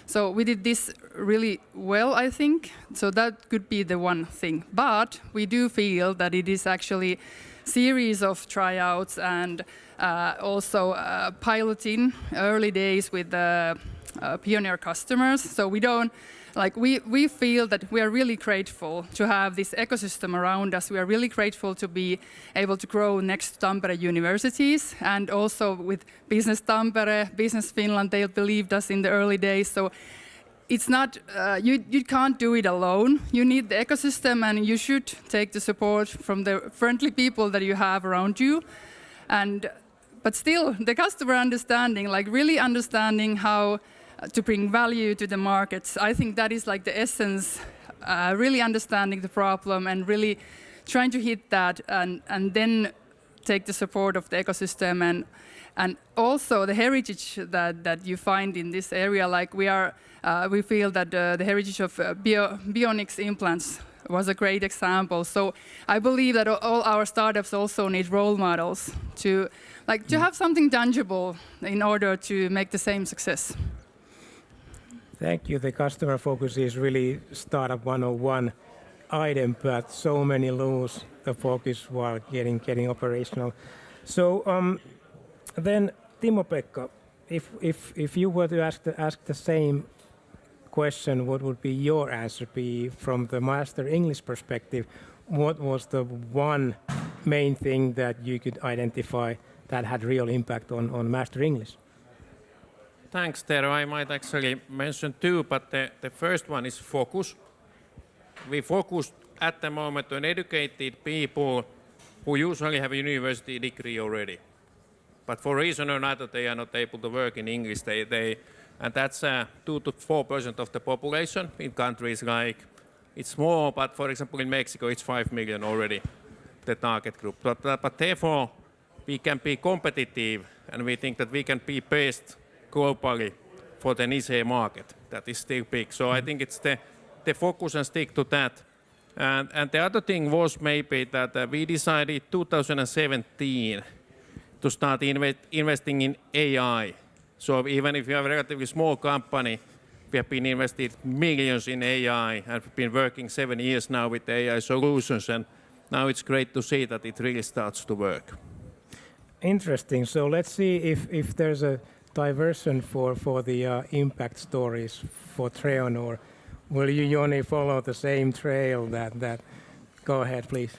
So we did this really well, I think. So that could be the one thing. But we do feel that it is actually series of tryouts and also piloting early days with pioneer customers. So we don't we feel that we are really grateful to have this ecosystem around us. We are really grateful to be able to grow next to Tampere universities, and also with Business Tampere, Business Finland, they believed us in the early days. So it's not, you can't do it alone. You need the ecosystem, and you should take the support from the friendly people that you have around you. But still, the customer understanding, like really understanding how to bring value to the markets. I think that is like the essence, really understanding the problem and really trying to hit that and then take the support of the ecosystem and also the heritage that you find in this area. Like we feel that the heritage of bionics implants was a great example. So I believe that all our startups also need role models to have something tangible in order to make the same success. Thank you. The customer focus is really Startup 101 item, but so many lose the focus while getting operational. So then, Timo-Pekka, if you were to ask the same question, what would be your answer be from the Master English perspective? What was the one main thing that you could identify that had real impact on Master English? Thanks, Tero. I might actually mention two, but the first one is focus. We focused at the moment on educated people who usually have a university degree already. But for reason or another, they are not able to work in English. And that's 2 to 4% of the population in countries like, it's more, but for example in Mexico it's 5 million already, the target group. But therefore we can be competitive, and we think that we can be best globally for the niche market that is still big. So I think it's the focus and stick to that. And the other thing was maybe that we decided 2017 to start investing in AI. So even if you have a relatively small company, we have been invested millions in AI and we've been working 7 years now with AI solutions, and now it's great to see that it really starts to work. Interesting. So let's see if there's a diversion for the impact stories for Treon, or will you, Joni, follow the same trail that? Go ahead, please.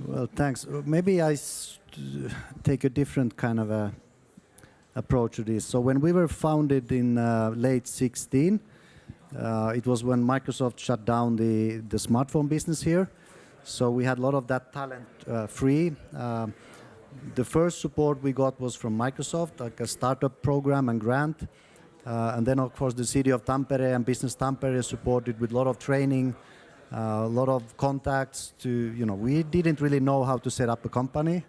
Well, thanks. Maybe take a different kind of a approach to this. So when we were founded in late 16, it was when Microsoft shut down the smartphone business here. So we had a lot of that talent free. The first support we got was from Microsoft, like a startup program and grant. And then, of course, the City of Tampere and Business Tampere supported with a lot of training, a lot of contacts to, we didn't really know how to set up a company.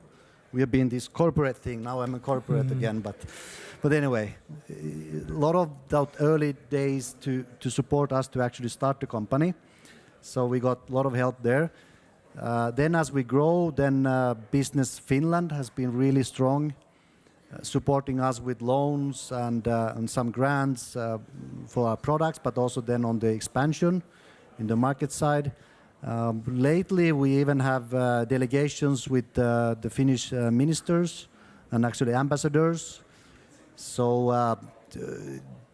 We have been this corporate thing. Now I'm a corporate again, but anyway, a lot of that early days to support us to actually start the company. So we got a lot of help there. Then as we grow, then Business Finland has been really strong, supporting us with loans and some grants for our products, but also then on the expansion in the market side. Lately, we even have delegations with the Finnish ministers and actually ambassadors. So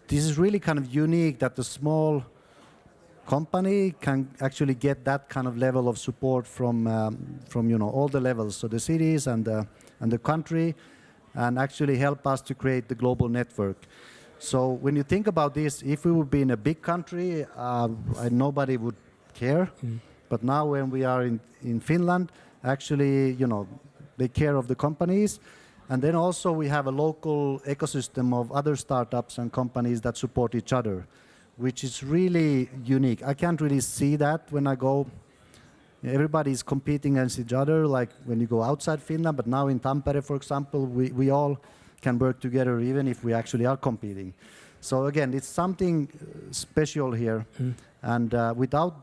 this is really kind of unique that the small company can actually get that kind of level of support from all the levels, so the cities and the country, and actually help us to create the global network. So when you think about this, if we would be in a big country, nobody would care. But now when we are in Finland, actually, they care of the companies. And then also we have a local ecosystem of other startups and companies that support each other, which is really unique. I can't really see that when I go. Everybody's competing against each other, like when you go outside Finland. But now in Tampere, for example, we all can work together, even if we actually are competing. So again, it's something special here. And without,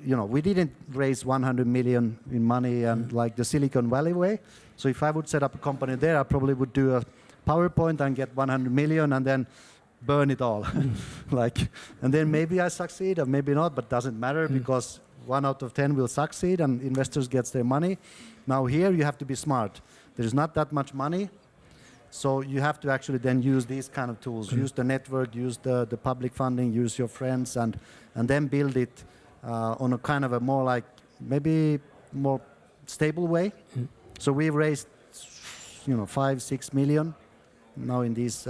we didn't raise 100 million in money and like the Silicon Valley way. So if I would set up a company there, I probably would do a PowerPoint and get 100 million and then burn it all. And then maybe I succeed or maybe not, but doesn't matter because 1 out of 10 will succeed and investors get their money. Now here you have to be smart. There's not that much money. So you have to actually then use these kind of tools, use the network, use the public funding, use your friends, and then build it on a kind of a more like maybe more stable way. So we raised 5-6 million now in these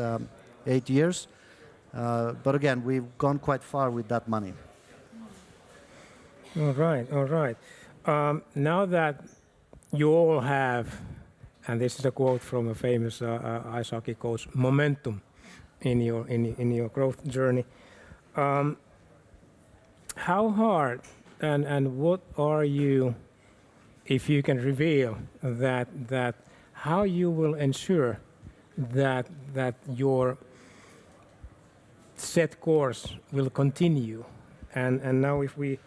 8 years. But again, we've gone quite far with that money. All right. Now that you all have, and this is a quote from a famous ice hockey coach, momentum in your growth journey. How hard and what are you, if you can reveal that how you will ensure that your set course will continue, and now if we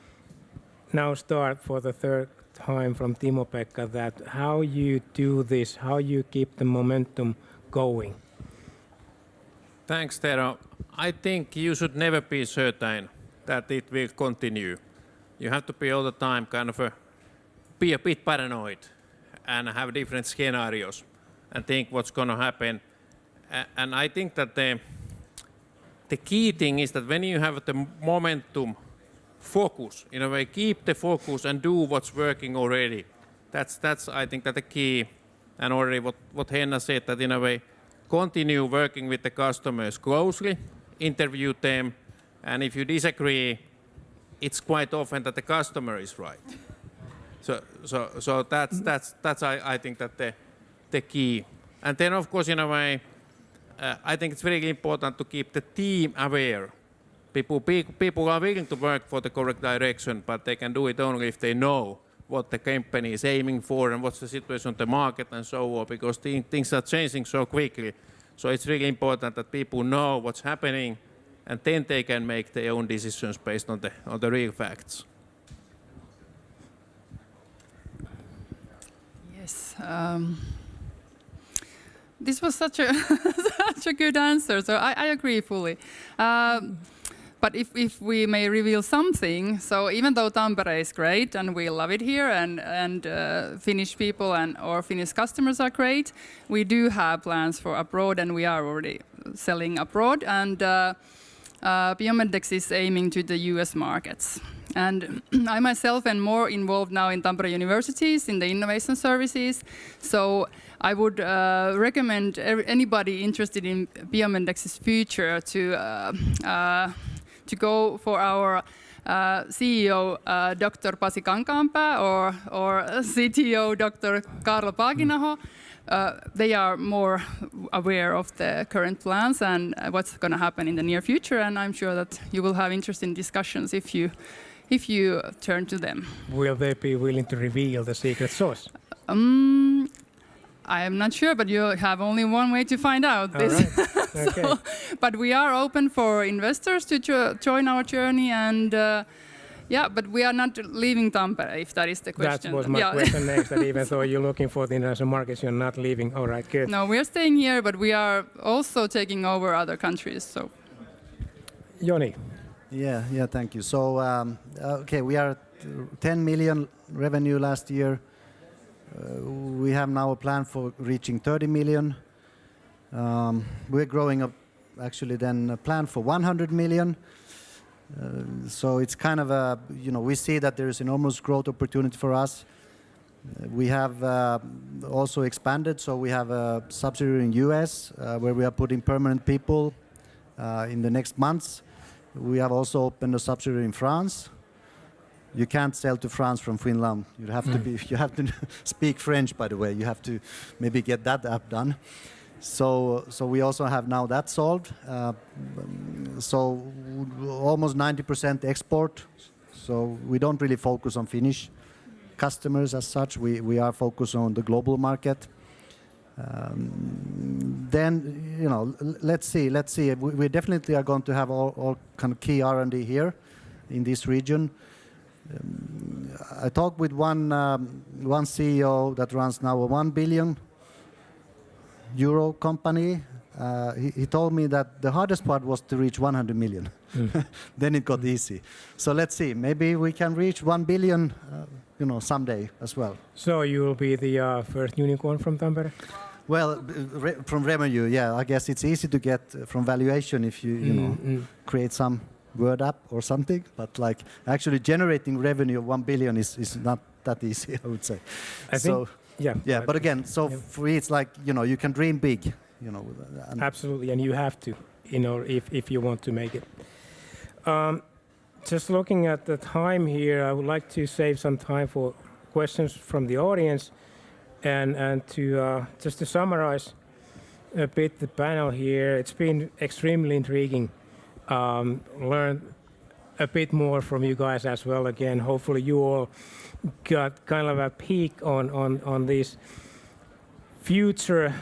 now start for the third time from Timo-Pekka, that how you do this, how you keep the momentum going. Thanks, Tero. I think you should never be certain that it will continue. You have to be all the time be a bit paranoid and have different scenarios and think what's going to happen. And I think that the key thing is that when you have the momentum, focus, in a way, keep the focus and do what's working already. That's I think that the key, and already what Henna said, that in a way, continue working with the customers closely, interview them, and if you disagree, it's quite often that the customer is right. So that's I think that the key. And then of course, in a way, I think it's very important to keep the team aware. People are willing to work for the correct direction, but they can do it only if they know what the company is aiming for and what's the situation on the market and so on, because things are changing so quickly. So it's really important that people know what's happening, and then they can make their own decisions based on the real facts. Yes. This was such a such a good answer. So I agree fully. But if we may reveal something, so even though Tampere is great and we love it here, and Finnish people or Finnish customers are great, we do have plans for abroad, and we are already selling abroad. And Biomedex is aiming to the US markets. And I myself am more involved now in Tampere universities, in the innovation services. So I would recommend anybody interested in Biomedex's future to go for our CEO, Dr. Pasi Kankaanpää, or CTO, Dr. Karlo Paakinaho. They are more aware of the current plans and what's going to happen in the near future. And I'm sure that you will have interesting discussions if you turn to them. Will they be willing to reveal the secret sauce? I am not sure, but you have only one way to find out this. Right. Okay. But we are open for investors to join our journey, and but we are not leaving Tampere, if that is the question. That was my question next, that even though you're looking for the international markets, you're not leaving. All right, good. No, we are staying here, but we are also taking over other countries. So, Joni. Yeah, thank you. So, we are 10 million revenue last year. We have now a plan for reaching 30 million. We're growing up, actually, then a plan for 100 million. So it's kind of a, we see that there is enormous growth opportunity for us. We have also expanded, so we have a subsidiary in US where we are putting permanent people in the next months. We have also opened a subsidiary in France. You can't sell to France from Finland. You have to speak French, by the way. You have to maybe get that app done. So we also have now that solved. So almost 90% export. So we don't really focus on Finnish customers as such. We are focused on the global market. Then let's see. We definitely are going to have all kind of key R&D here in this region. I talked with one CEO that runs now a €1 billion company. He told me that the hardest part was to reach 100 million. Then it got easy. So let's see. Maybe we can reach 1 billion, someday as well. So you will be the first unicorn from Tampere? Well, from revenue, yeah. I guess it's easy to get from valuation if you create some word app or something, but like actually generating revenue of 1 billion is not that easy, I would say. I think, yeah. But again, for me, it's like, you can dream big, Absolutely, and you have to, if you want to make it. Just looking at the time here, I would like to save some time for questions from the audience, and to just to summarize a bit the panel here. It's been extremely intriguing. Learn a bit more from you guys as well. Again, hopefully you all got kind of a peek on these future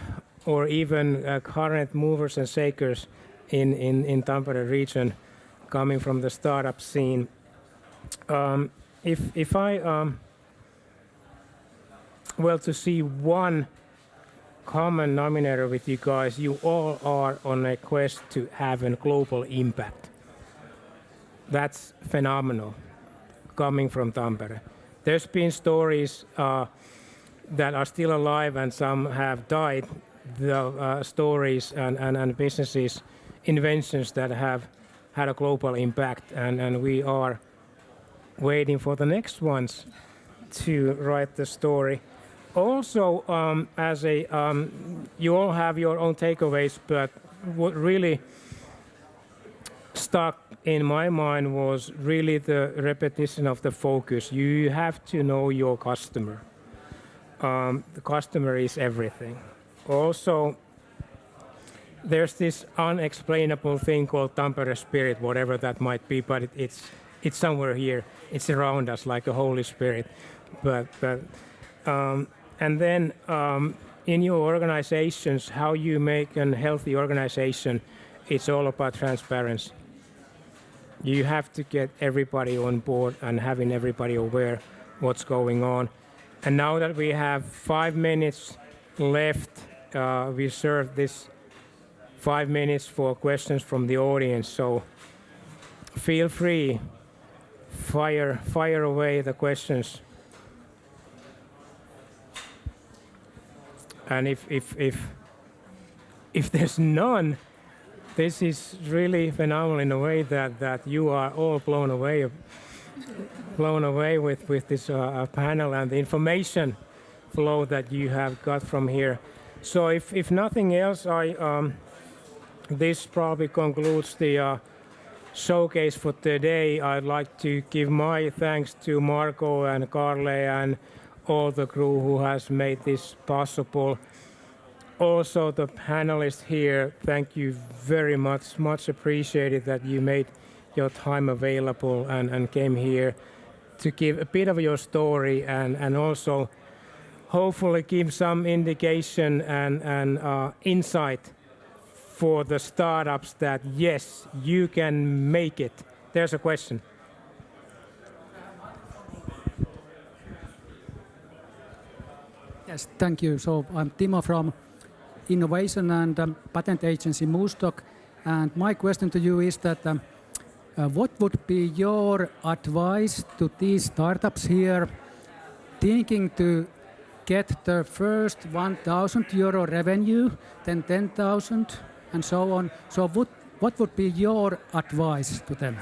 or even current movers and shakers in Tampere region, coming from the startup scene. If I to see one common denominator with you guys, you all are on a quest to have a global impact. That's phenomenal, coming from Tampere. There's been stories that are still alive and some have died, the stories and businesses, inventions that have had a global impact, and we are waiting for the next ones to write the story. Also, as you all have your own takeaways, but what really stuck in my mind was really the repetition of the focus. You have to know your customer. The customer is everything. Also, there's this unexplainable thing called Tampere spirit, whatever that might be, but it's somewhere here. It's around us like a Holy Spirit. And then in your organizations, how you make a healthy organization, it's all about transparency. You have to get everybody on board and having everybody aware what's going on. And now that we have 5 minutes left, we serve this 5 minutes for questions from the audience. So feel free, fire away the questions. And if there's none, this is really phenomenal in a way that you are all blown away with this panel and the information flow that you have got from here. So if nothing else, this probably concludes the showcase for today. I'd like to give my thanks to Marco and Carle and all the crew who has made this possible. Also the panelists here, thank you very much. Much appreciated that you made your time available and came here to give a bit of your story and also hopefully give some indication and insight for the startups that yes, you can make it. There's a question. Yes, thank you. So I'm Timo from Innovation and Patent Agency Moostock, and my question to you is that what would be your advice to these startups here thinking to get the first 1,000 euro revenue, then 10,000 and so on? So what would be your advice to them?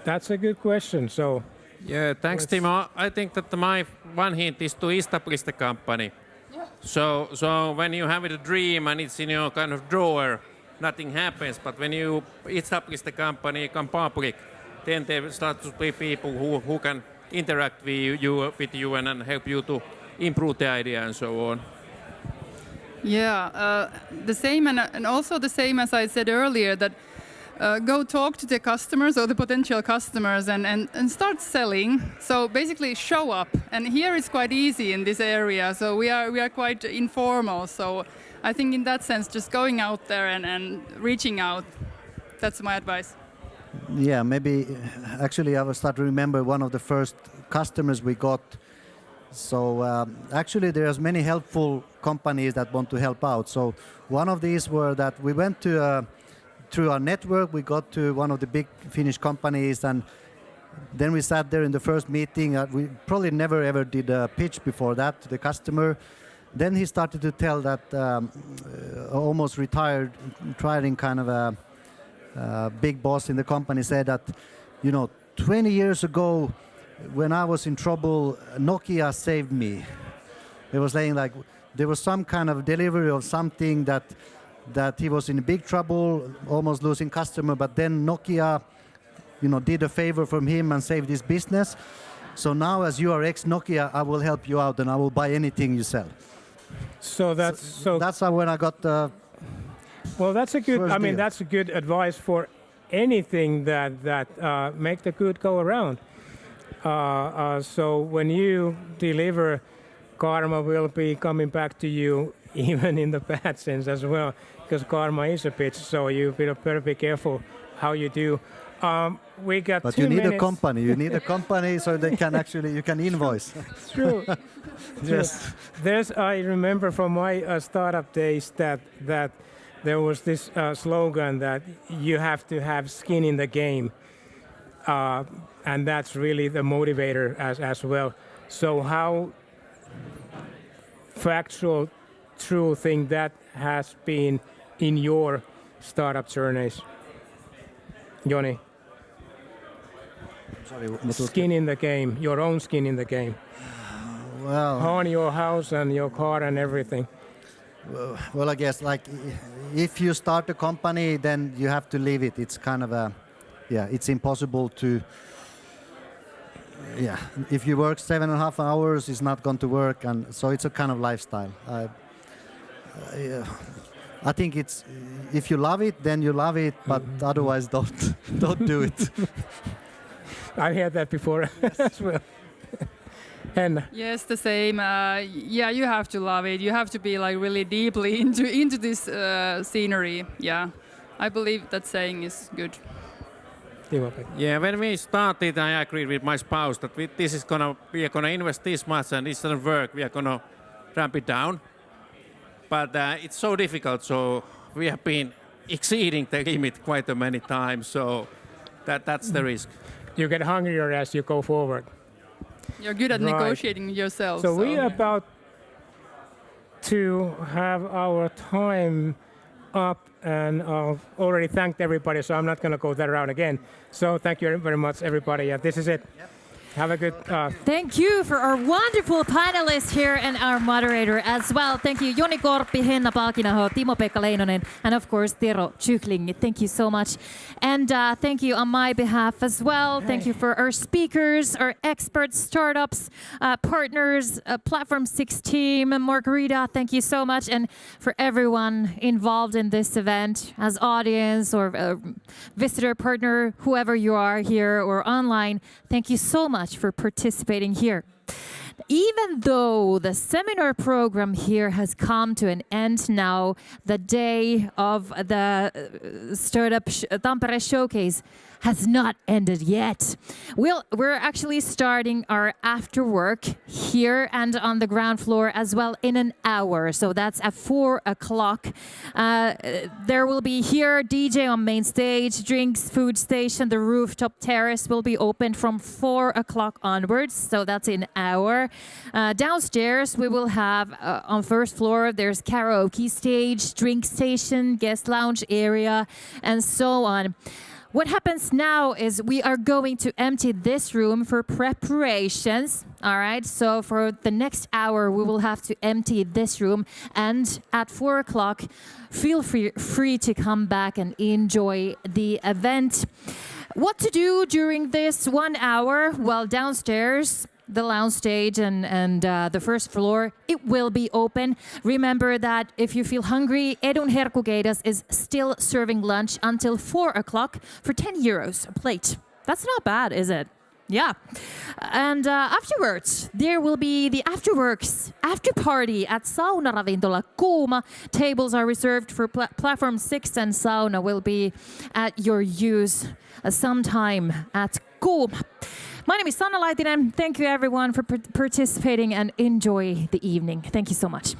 That's a good question. So yeah, thanks, Timo. I think that my one hint is to establish the company. Yeah. So when you have a dream and it's in your kind of drawer, nothing happens. But when you establish the company, become public, then there start to be people who can interact with you and help you to improve the idea and so on. Yeah, the same and also the same as I said earlier, that go talk to the customers or the potential customers and start selling. So basically show up. And here it's quite easy in this area. So we are quite informal. So I think in that sense, just going out there and reaching out, that's my advice. Yeah, maybe actually I will start to remember one of the first customers we got. So actually there's many helpful companies that want to help out. So one of these were that we went to through our network, we got to one of the big Finnish companies, and then we sat there in the first meeting. We probably never ever did a pitch before that to the customer. Then he started to tell that almost retiring kind of a big boss in the company said that, 20 years ago when I was in trouble, Nokia saved me. He was saying like there was some kind of delivery of something that he was in big trouble, almost losing customer, but then Nokia, did a favor from him and saved his business. So now as you are ex-Nokia, I will help you out and I will buy anything you sell. So that's how when I got the well, that's a good, deal. That's a good advice for anything that make the good go around. So when you deliver, karma will be coming back to you even in the bad sense as well, because karma is a bitch, so you better be careful how you do. We got but 2 you need minutes. a company. You need a company so they can you can invoice. True. Yes. I remember from my startup days that there was this slogan that you have to have skin in the game, and that's really the motivator as well. So how factual, true thing that has been in your startup journeys, Joni? Sorry, skin in the game, your own skin in the game. Well, on your house and your car and everything. Well, I guess like if you start a company, then you have to leave it. It's kind of it's impossible to. Yeah, if you work 7.5 hours, it's not going to work, and so it's a kind of lifestyle. I think it's if you love it, then you love it, but otherwise don't do it. I've heard that before as well. Henna. Yes, the same. You have to love it. You have to be like really deeply into this scenery. Yeah, I believe that saying is good. Yeah, when we started, I agreed with my spouse that we are gonna invest this much, and it doesn't work. We are gonna ramp it down. But it's so difficult. So we have been exceeding the limit quite a many times. So that's the risk. You get hungrier as you go forward. You're good at Right. negotiating yourself. So we are about to have our time up, and already thanked everybody, so I'm not going to go that around again. So thank you very much, everybody. Yeah, this is it. Have a good... Thank you for our wonderful panelists here and our moderator as well. Thank you, Joni Korpi, Henna Palkinaho, Timo-Pekka Leinonen, and of course, Tero Chykling. Thank you so much. And thank you on my behalf as well. Thank you for our speakers, our experts, startups, partners, Platform 6 team, Margarita, thank you so much. And for everyone involved in this event, as audience or visitor, partner, whoever you are here or online, thank you so much for participating here. Even though the seminar program here has come to an end now, the day of the Startup Tampere Showcase has not ended yet. We're actually starting our after work here and on the ground floor as well in an hour. So that's at 4 o'clock. There will be here DJ on main stage, drinks, food station, the rooftop terrace will be open from 4 o'clock onwards. So that's an hour. Downstairs we will have on first floor, there's karaoke stage, drink station, guest lounge area, and so on. What happens now is we are going to empty this room for preparations. All right, so for the next hour, we will have to empty this room. And at 4 o'clock, feel free to come back and enjoy the event. What to do during this 1 hour? Well, downstairs, the lounge stage and the first floor, it will be open. Remember that if you feel hungry, Edun Herkkukeidas is still serving lunch until 4 o'clock for 10 euros a plate. That's not bad, is it? Yeah. And afterwards, there will be the afterworks, after party at Sauna Ravintola Kuuma. Tables are reserved for Platform 6 and sauna will be at your use sometime at Kuuma. My name is Sanna Laitinen. Thank you everyone for participating and enjoy the evening. Thank you so much.